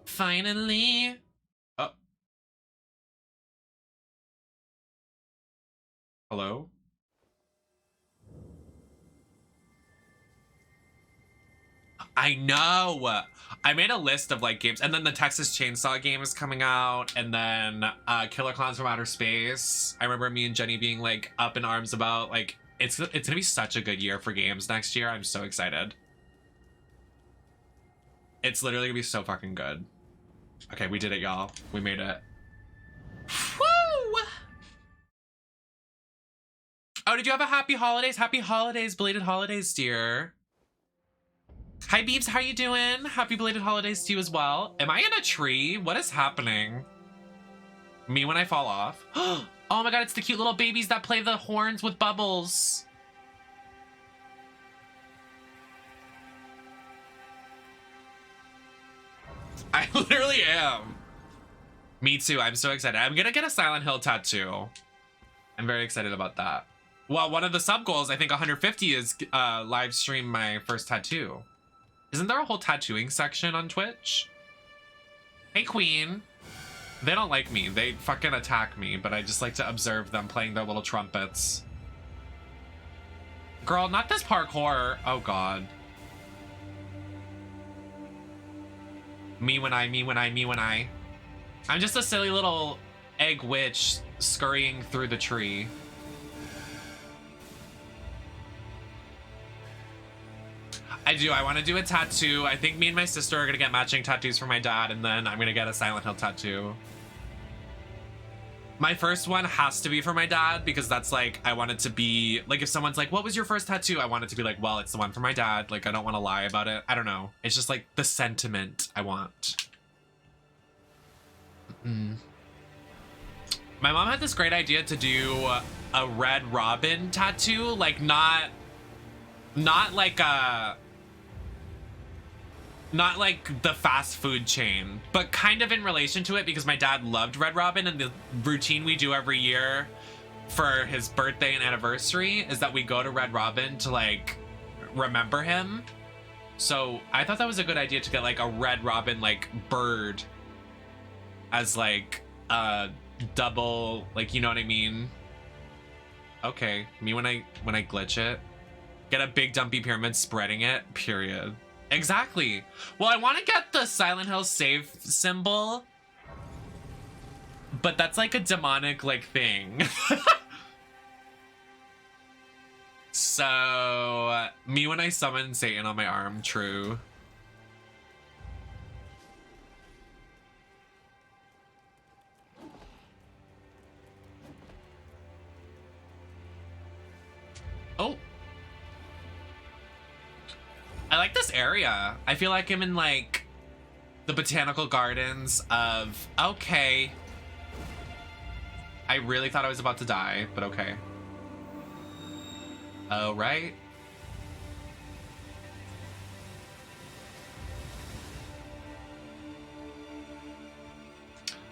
Finally. Oh. Hello? I know. I made a list of like games, and then the Texas Chainsaw game is coming out, and then Killer Clowns from Outer Space. I remember me and Jenny being like up in arms about like it's gonna be such a good year for games next year. I'm so excited. It's literally gonna be so fucking good. Okay, we did it, y'all. We made it. Woo! Oh, did you have a happy holidays? Happy holidays, belated holidays, dear. Hi, Beebs, how you doing? Happy belated holidays to you as well. Am I in a tree? What is happening? Me when I fall off? Oh my god, it's the cute little babies that play the horns with bubbles. I literally am. Me too, I'm so excited. I'm gonna get a Silent Hill tattoo. I'm very excited about that. Well, one of the sub goals, I think 150, is live stream my first tattoo. Isn't there a whole tattooing section on Twitch? Hey, Queen. They don't like me. They fucking attack me, but I just like to observe them playing their little trumpets. Girl, not this parkour. Oh god. Me when I. I'm just a silly little egg witch scurrying through the tree. I do. I want to do a tattoo. I think me and my sister are going to get matching tattoos for my dad, and then I'm going to get a Silent Hill tattoo. My first one has to be for my dad because that's like, I want it to be like, if someone's like, what was your first tattoo? I want it to be like, well, it's the one for my dad. Like, I don't want to lie about it. I don't know. It's just like the sentiment I want. My mom had this great idea to do a Red Robin tattoo, like not like not like the fast food chain, but kind of in relation to it because my dad loved Red Robin, and the routine we do every year for his birthday and anniversary is that we go to Red Robin to like remember him. So I thought that was a good idea to get like a Red Robin like bird as like a double, like, you know what I mean? Okay, me when I glitch it. Get a big dumpy pyramid spreading it, period. Exactly. Well, I want to get the Silent Hill save symbol, but that's like a demonic like thing. So me when I summon Satan on my arm, true. Oh. I like this area. I feel like I'm in like the botanical gardens of, okay. I really thought I was about to die, but okay. Oh, right.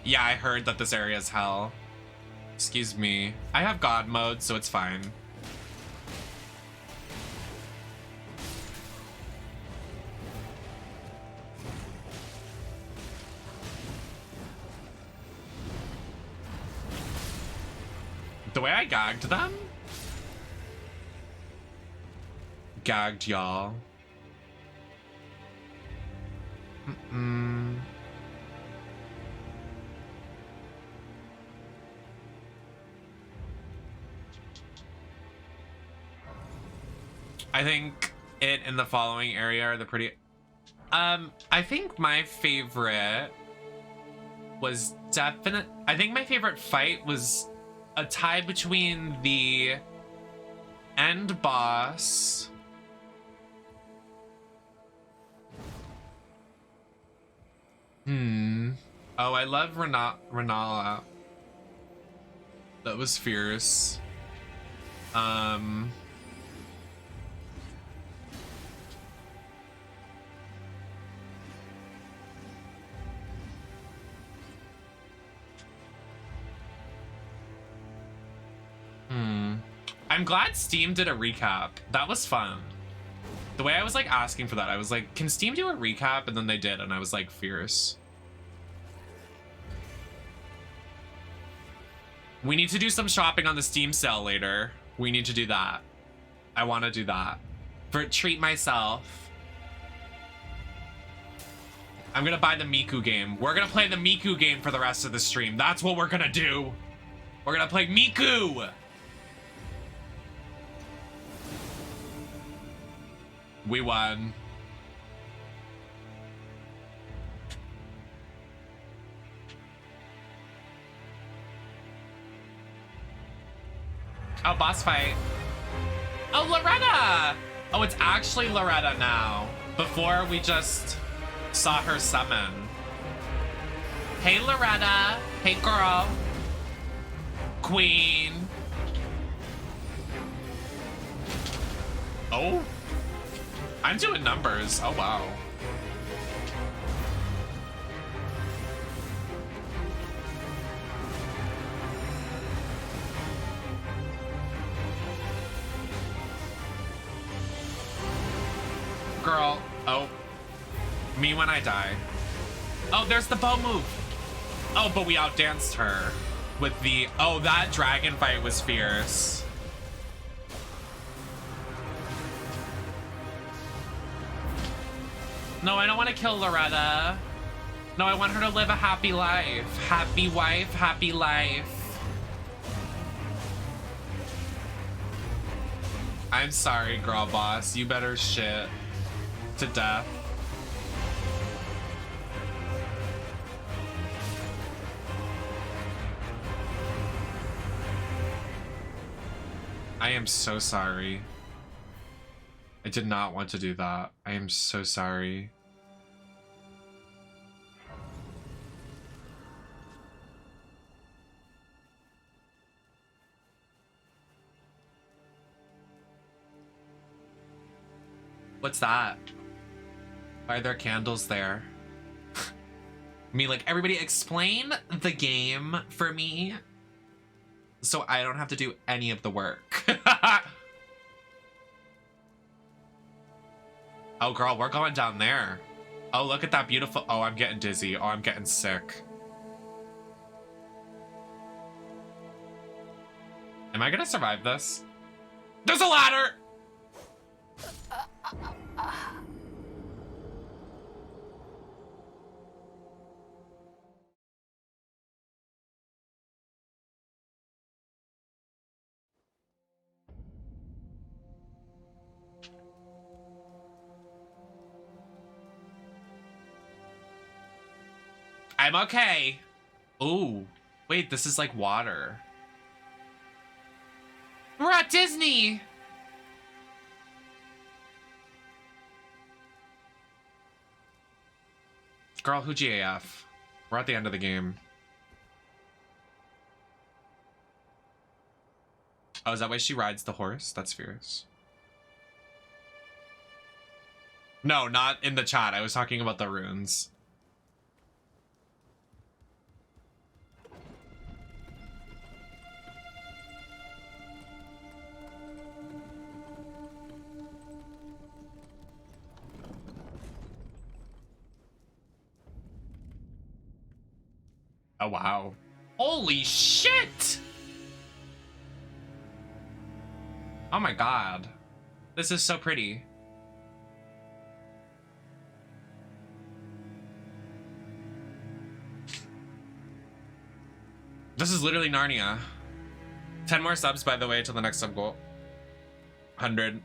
Yeah, I heard that this area is hell. Excuse me. I have God mode, so it's fine. The way I gagged them? Gagged y'all. I think it and the following area are the pretty... I think my favorite was definite... I think my favorite fight was a tie between the end boss oh, I love Renala. That was fierce. I'm glad Steam did a recap. That was fun. The way I was like asking for that, I was like, can Steam do a recap? And then they did, and I was like, fierce. We need to do some shopping on the Steam sale later. We need to do that. I want to do that. Treat myself. I'm gonna buy the Miku game. We're gonna play the Miku game for the rest of the stream. That's what we're gonna do. We're gonna play Miku. We won. Oh, boss fight. Oh, Loretta! Oh, it's actually Loretta now. Before, we just saw her summon. Hey, Loretta. Hey, girl. Queen. Oh. I'm doing numbers. Oh, wow. Girl. Oh. Me when I die. Oh, there's the bow move. Oh, but we outdanced her with the... Oh, that dragon fight was fierce. No, I don't want to kill Loretta. No, I want her to live a happy life. Happy wife, happy life. I'm sorry, girl boss. You better shit to death. I am so sorry. I did not want to do that. I am so sorry. What's that? Why are there candles there? Me, like, everybody explain the game for me so I don't have to do any of the work. Oh, girl, we're going down there. Oh, look at that beautiful... Oh, I'm getting dizzy. Oh, I'm getting sick. Am I gonna survive this? There's a ladder! I'm okay. Ooh, wait, this is like water. We're at Disney. Girl, who GAF? We're at the end of the game. Oh, is that why she rides the horse? That's fierce. No, not in the chat. I was talking about the runes. Oh, wow. Holy shit! Oh my god. This is so pretty. This is literally Narnia. 10 more subs, by the way, to the next sub goal. 100.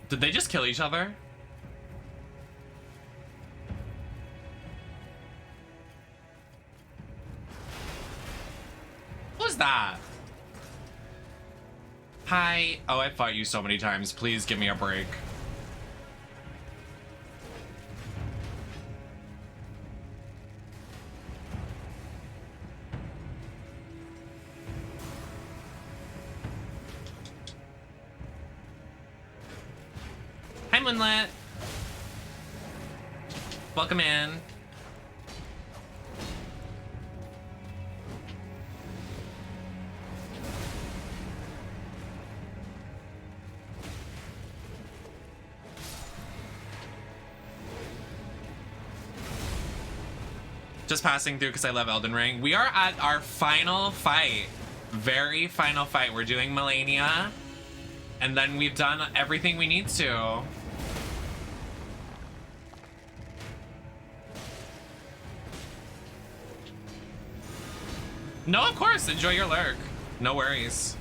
Did they just kill each other? Who's that? Hi. Oh, I fought you so many times. Please give me a break. Hi, Moonlit. Welcome in. Just passing through because I love Elden Ring. We are at our final fight. Very final fight. We're doing Melania. And then we've done everything we need to. No, of course. Enjoy your lurk. No worries.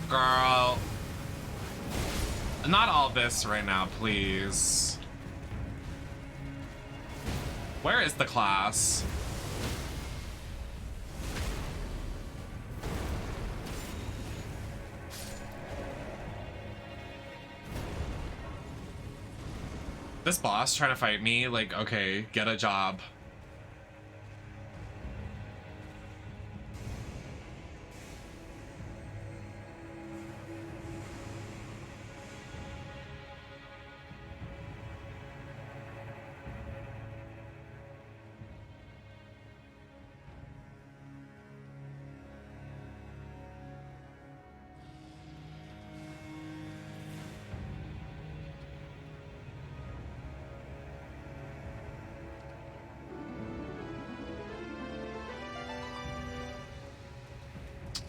Girl. Not all this right now, please. Where is the class? This boss trying to fight me, like, okay, get a job.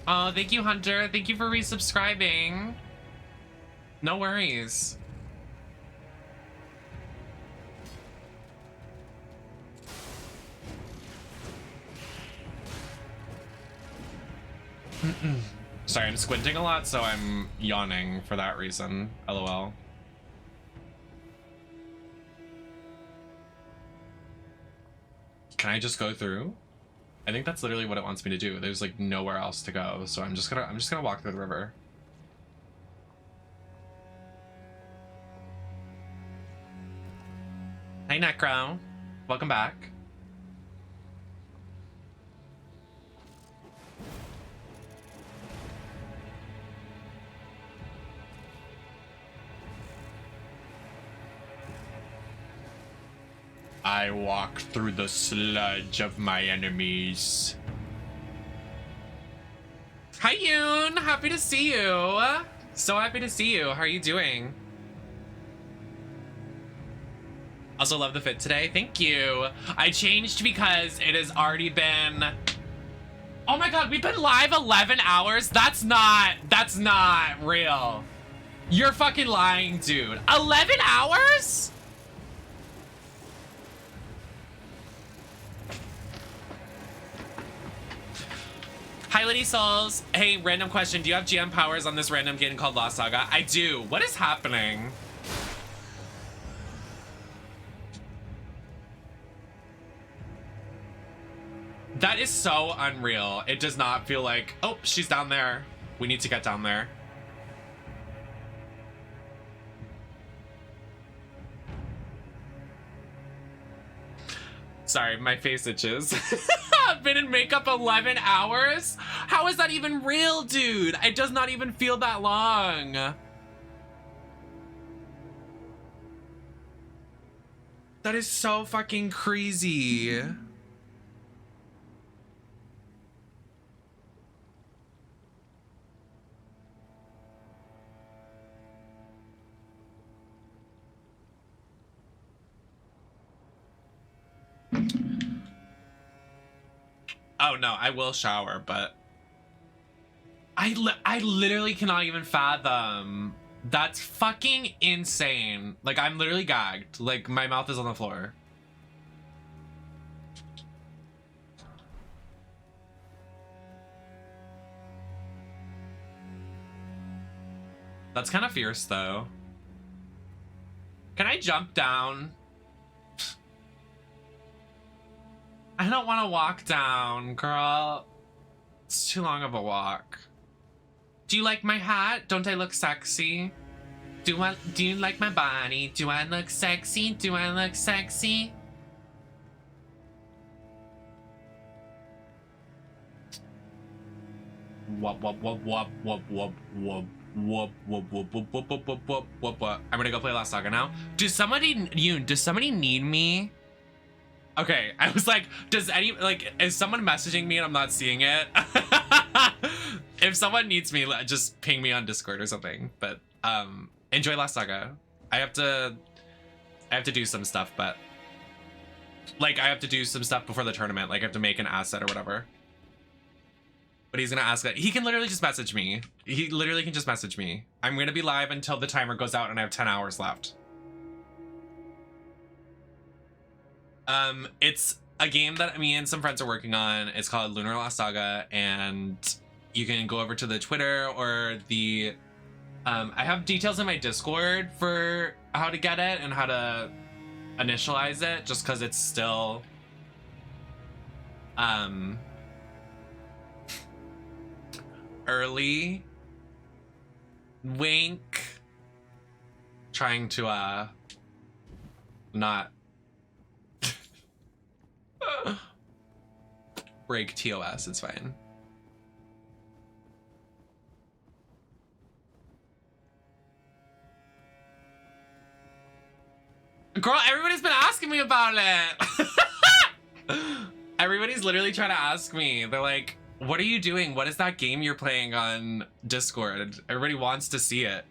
Oh, thank you, Hunter. Thank you for resubscribing. No worries. Sorry, I'm squinting a lot, so I'm yawning for that reason. LOL. Can I just go through? I think that's literally what it wants me to do. There's like nowhere else to go, so I'm just gonna walk through the river. Hey Necro, welcome back. I walk through the sludge of my enemies. Hi Yoon, happy to see you. So happy to see you. How are you doing? Also love the fit today. Thank you. I changed because it has already been... Oh my god, we've been live 11 hours? That's not real. You're fucking lying, dude. 11 hours? Hi, Lady Souls. Hey, random question. Do you have GM powers on this random game called Lost Saga? I do. What is happening? That is so unreal. It does not feel like, oh, she's down there. We need to get down there. Sorry, my face itches. I've been in makeup 11 hours? How is that even real, dude? It does not even feel that long. That is so fucking crazy. Oh no, I will shower, but I literally cannot even fathom. That's fucking insane. Like, I'm literally gagged. Like, my mouth is on the floor. That's kind of fierce, though. Can I jump down? I don't want to walk down, girl. It's too long of a walk. Do you like my hat? Don't I look sexy? Do you like my body? Do I look sexy? Do I look sexy? Whoop whoop whoop whoop whoop whoop whoop whoop whoop whoop whoop whoop whoop whoop whoop whoop. I'm gonna go play Last Saga now. Does somebody need me? Okay, I was like, is someone messaging me and I'm not seeing it? If someone needs me, just ping me on Discord or something. But enjoy Last Saga. I have to do some stuff, but like I have to do some stuff before the tournament. Like I have to make an asset or whatever. But he's gonna ask that. He can literally just message me. He literally can just message me. I'm gonna be live until the timer goes out and I have 10 hours left. It's a game that me and some friends are working on. It's called Lunar Lost Saga, and you can go over to the Twitter or the I have details in my Discord for how to get it and how to initialize it, just because it's still early. Wink. Trying to not break TOS. It's fine. Girl, everybody's been asking me about it. Everybody's literally trying to ask me. They're like, what are you doing? What is that game you're playing on Discord? Everybody wants to see it.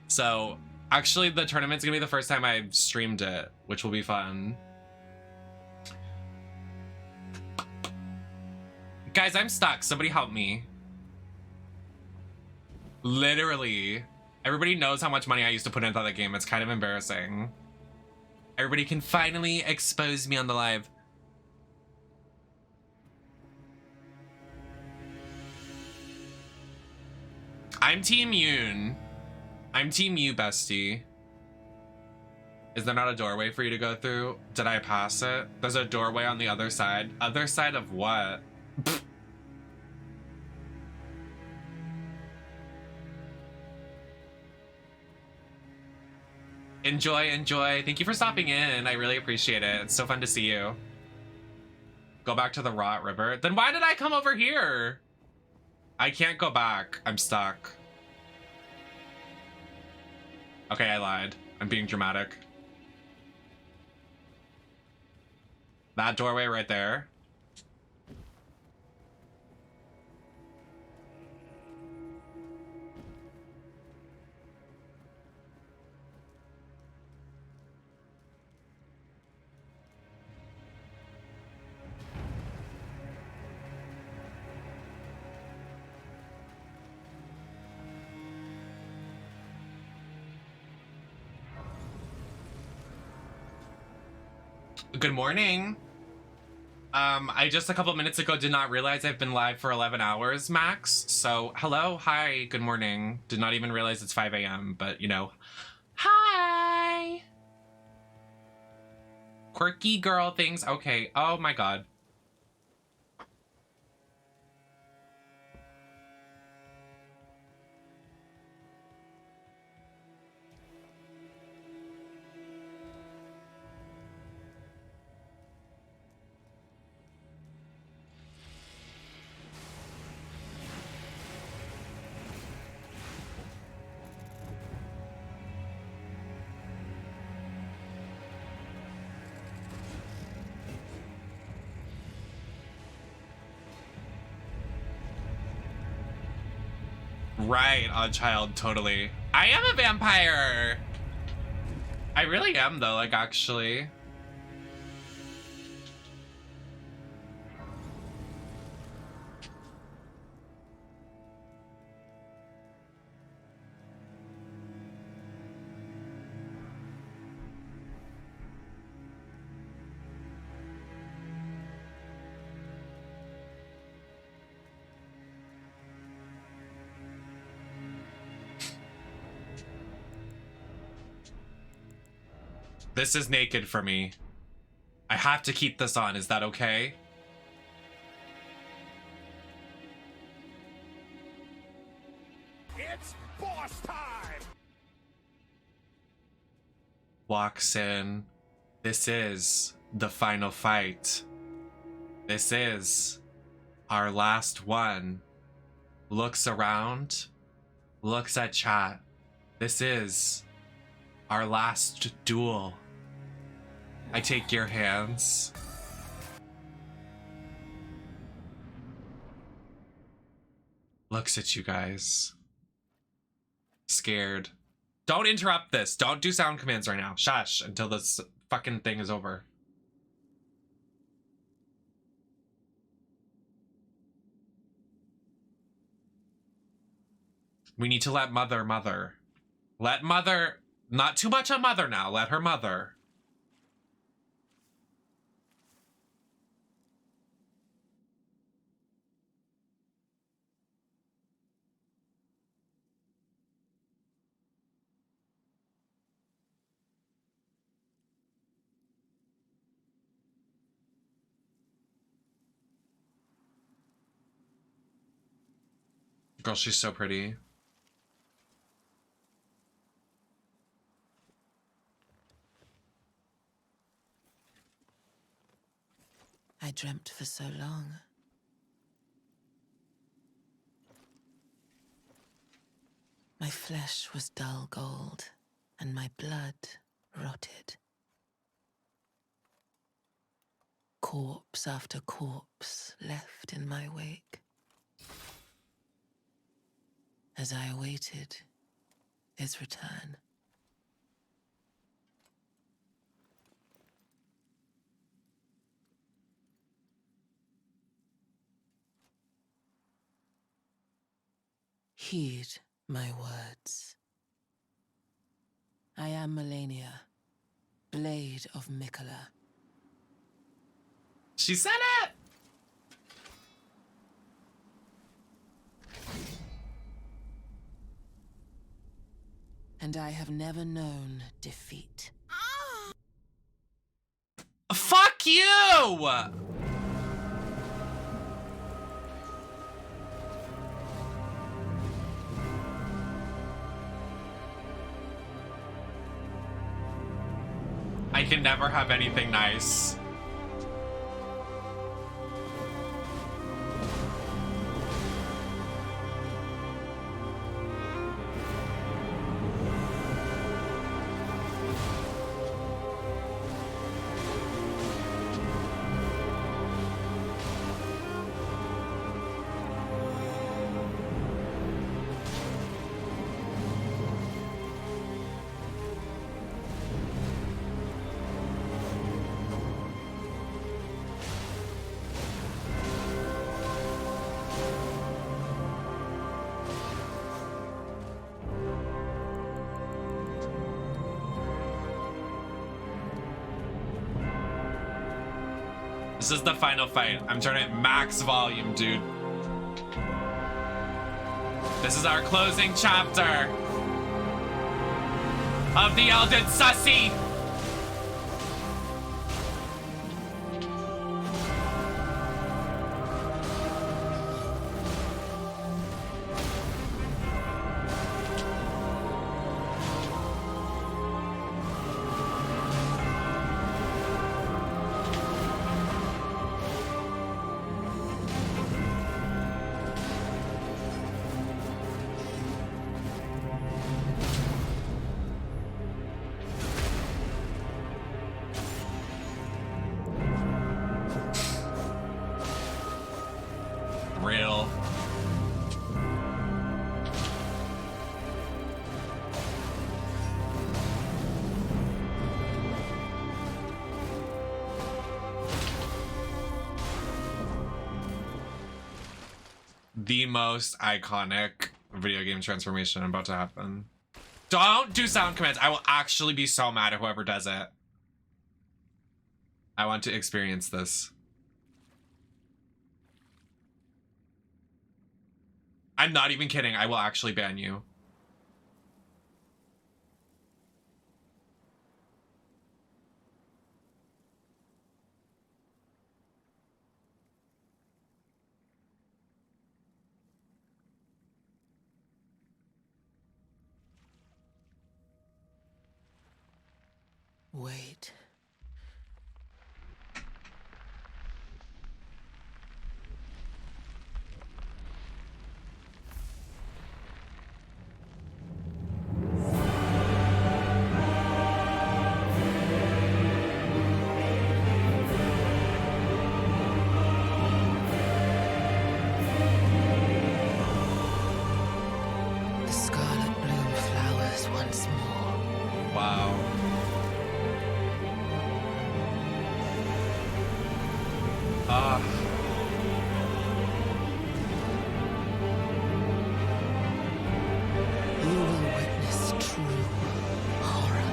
So actually the tournament's gonna be the first time I've streamed it, which will be fun. Guys, I'm stuck. Somebody help me. Literally. Everybody knows how much money I used to put into that game. It's kind of embarrassing. Everybody can finally expose me on the live. I'm Team Yoon. I'm Team You, bestie. Is there not a doorway for you to go through? Did I pass it? There's a doorway on the other side. Other side of what? Enjoy, enjoy. Thank you for stopping in. I really appreciate it. It's so fun to see you. Go back to the Rot River. Then why did I come over here? I can't go back. I'm stuck. Okay, I lied. I'm being dramatic. That doorway right there. Good morning. I just a couple minutes ago did not realize I've been live for 11 hours max. So hello, hi, good morning. Did not even realize it's 5 a.m. but you know, hi. Quirky girl things. Okay. Oh my God. Right, Odd Child, totally. I am a vampire. I really am though, like actually. This is naked for me. I have to keep this on. Is that okay? It's boss time! Walks in. This is the final fight. This is our last one. Looks around. Looks at chat. This is our last duel. I take your hands. Looks at you guys. Scared. Don't interrupt this. Don't do sound commands right now. Shush until this fucking thing is over. We need to let mother. Let mother, not too much on mother now. Let her mother. Girl, she's so pretty. dreamt for so long. My flesh was dull gold, and my blood rotted. Corpse after corpse left in my wake. As I awaited his return. Heed my words. I am Melania, Blade of Mikola. She said it! And I have never known defeat. Fuck you! I can never have anything nice. This is the final fight. I'm turning it max volume, dude. This is our closing chapter of the Elden Sussy. Real. The most iconic video game transformation about to happen. Don't do sound commands. I will actually be so mad at whoever does it. I want to experience this. I'm not even kidding. I will actually ban you. Wait. The scarlet bloom flowers once more. Wow. You will witness true horror.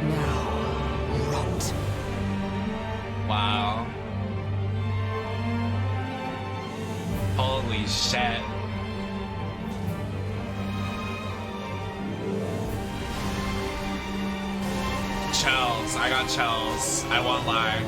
Now, rot. Wow. Holy shit. Chills. I got chills. I won't lie.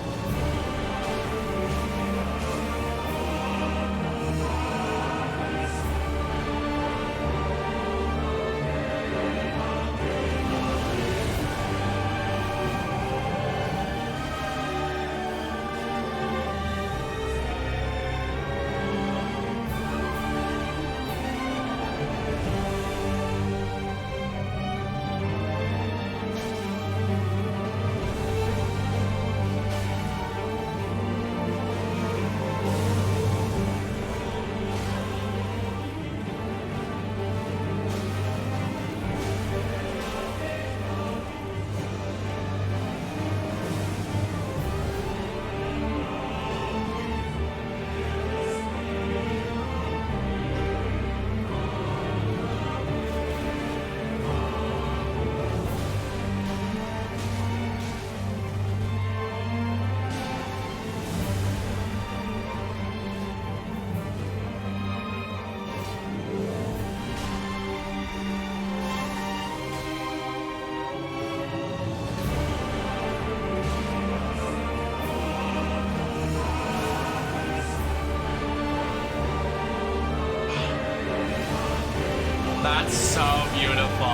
so beautiful.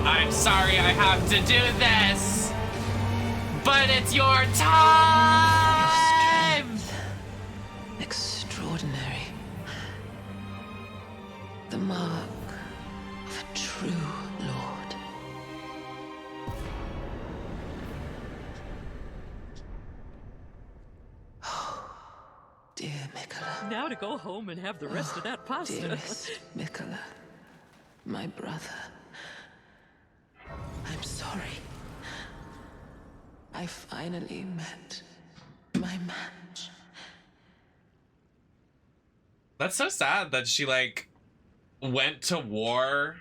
I'm sorry I have to do this, but it's your time! Extraordinary. The mark of a true lord. Oh, dear Mikola. Now to go home and have the rest of that pasta. Dearest Mikola, my brother. I'm sorry. I finally met my match. That's so sad that she like went to war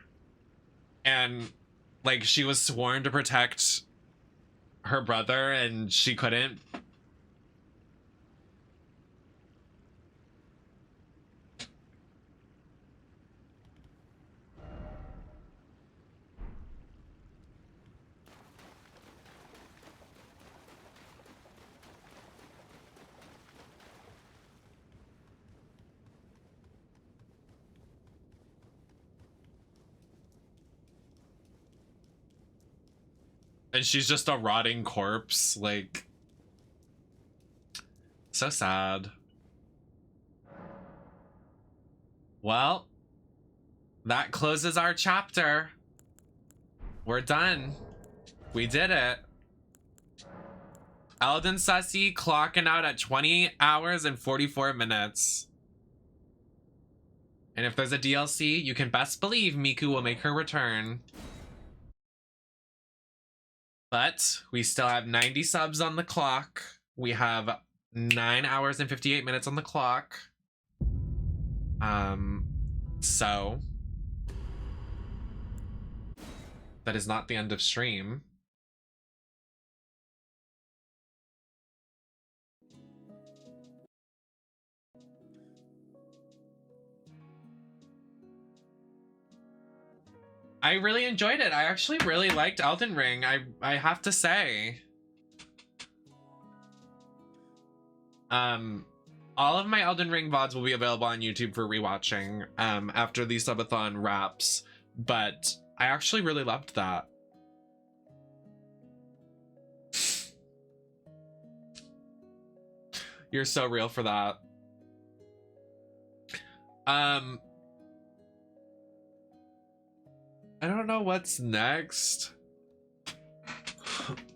and like she was sworn to protect her brother and she couldn't. And she's just a rotting corpse, like, so sad. Well, that closes our chapter. We're done. We did it. Elden Sussy clocking out at 20 hours and 44 minutes. And if there's a DLC, you can best believe Miku will make her return. But we still have 90 subs on the clock. We have 9 hours and 58 minutes on the clock. So that is not the end of stream. I really enjoyed it. I actually really liked Elden Ring. I have to say. All of my Elden Ring VODs will be available on YouTube for rewatching after the subathon wraps, but I actually really loved that. You're so real for that. I don't know what's next.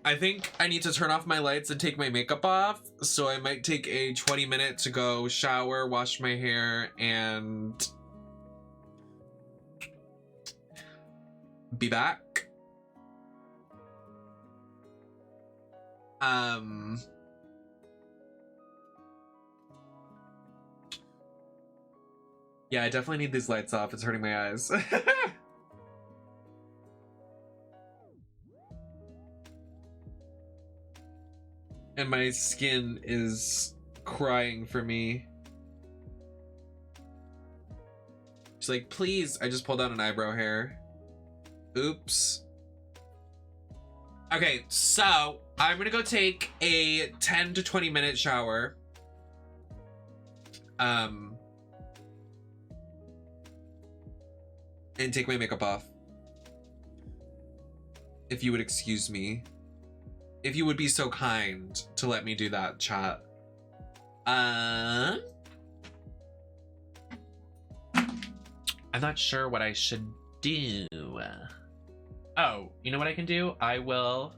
I think I need to turn off my lights and take my makeup off, so I might take a 20-minute to go shower, wash my hair, and be back. Yeah, I definitely need these lights off. It's hurting my eyes. And my skin is crying for me. She's like, please. I just pulled out an eyebrow hair. Oops. Okay, so I'm gonna go take a 10 to 20 minute shower. And take my makeup off. If you would excuse me. If you would be so kind to let me do that, chat. I'm not sure what I should do. Oh, you know what I can do? I will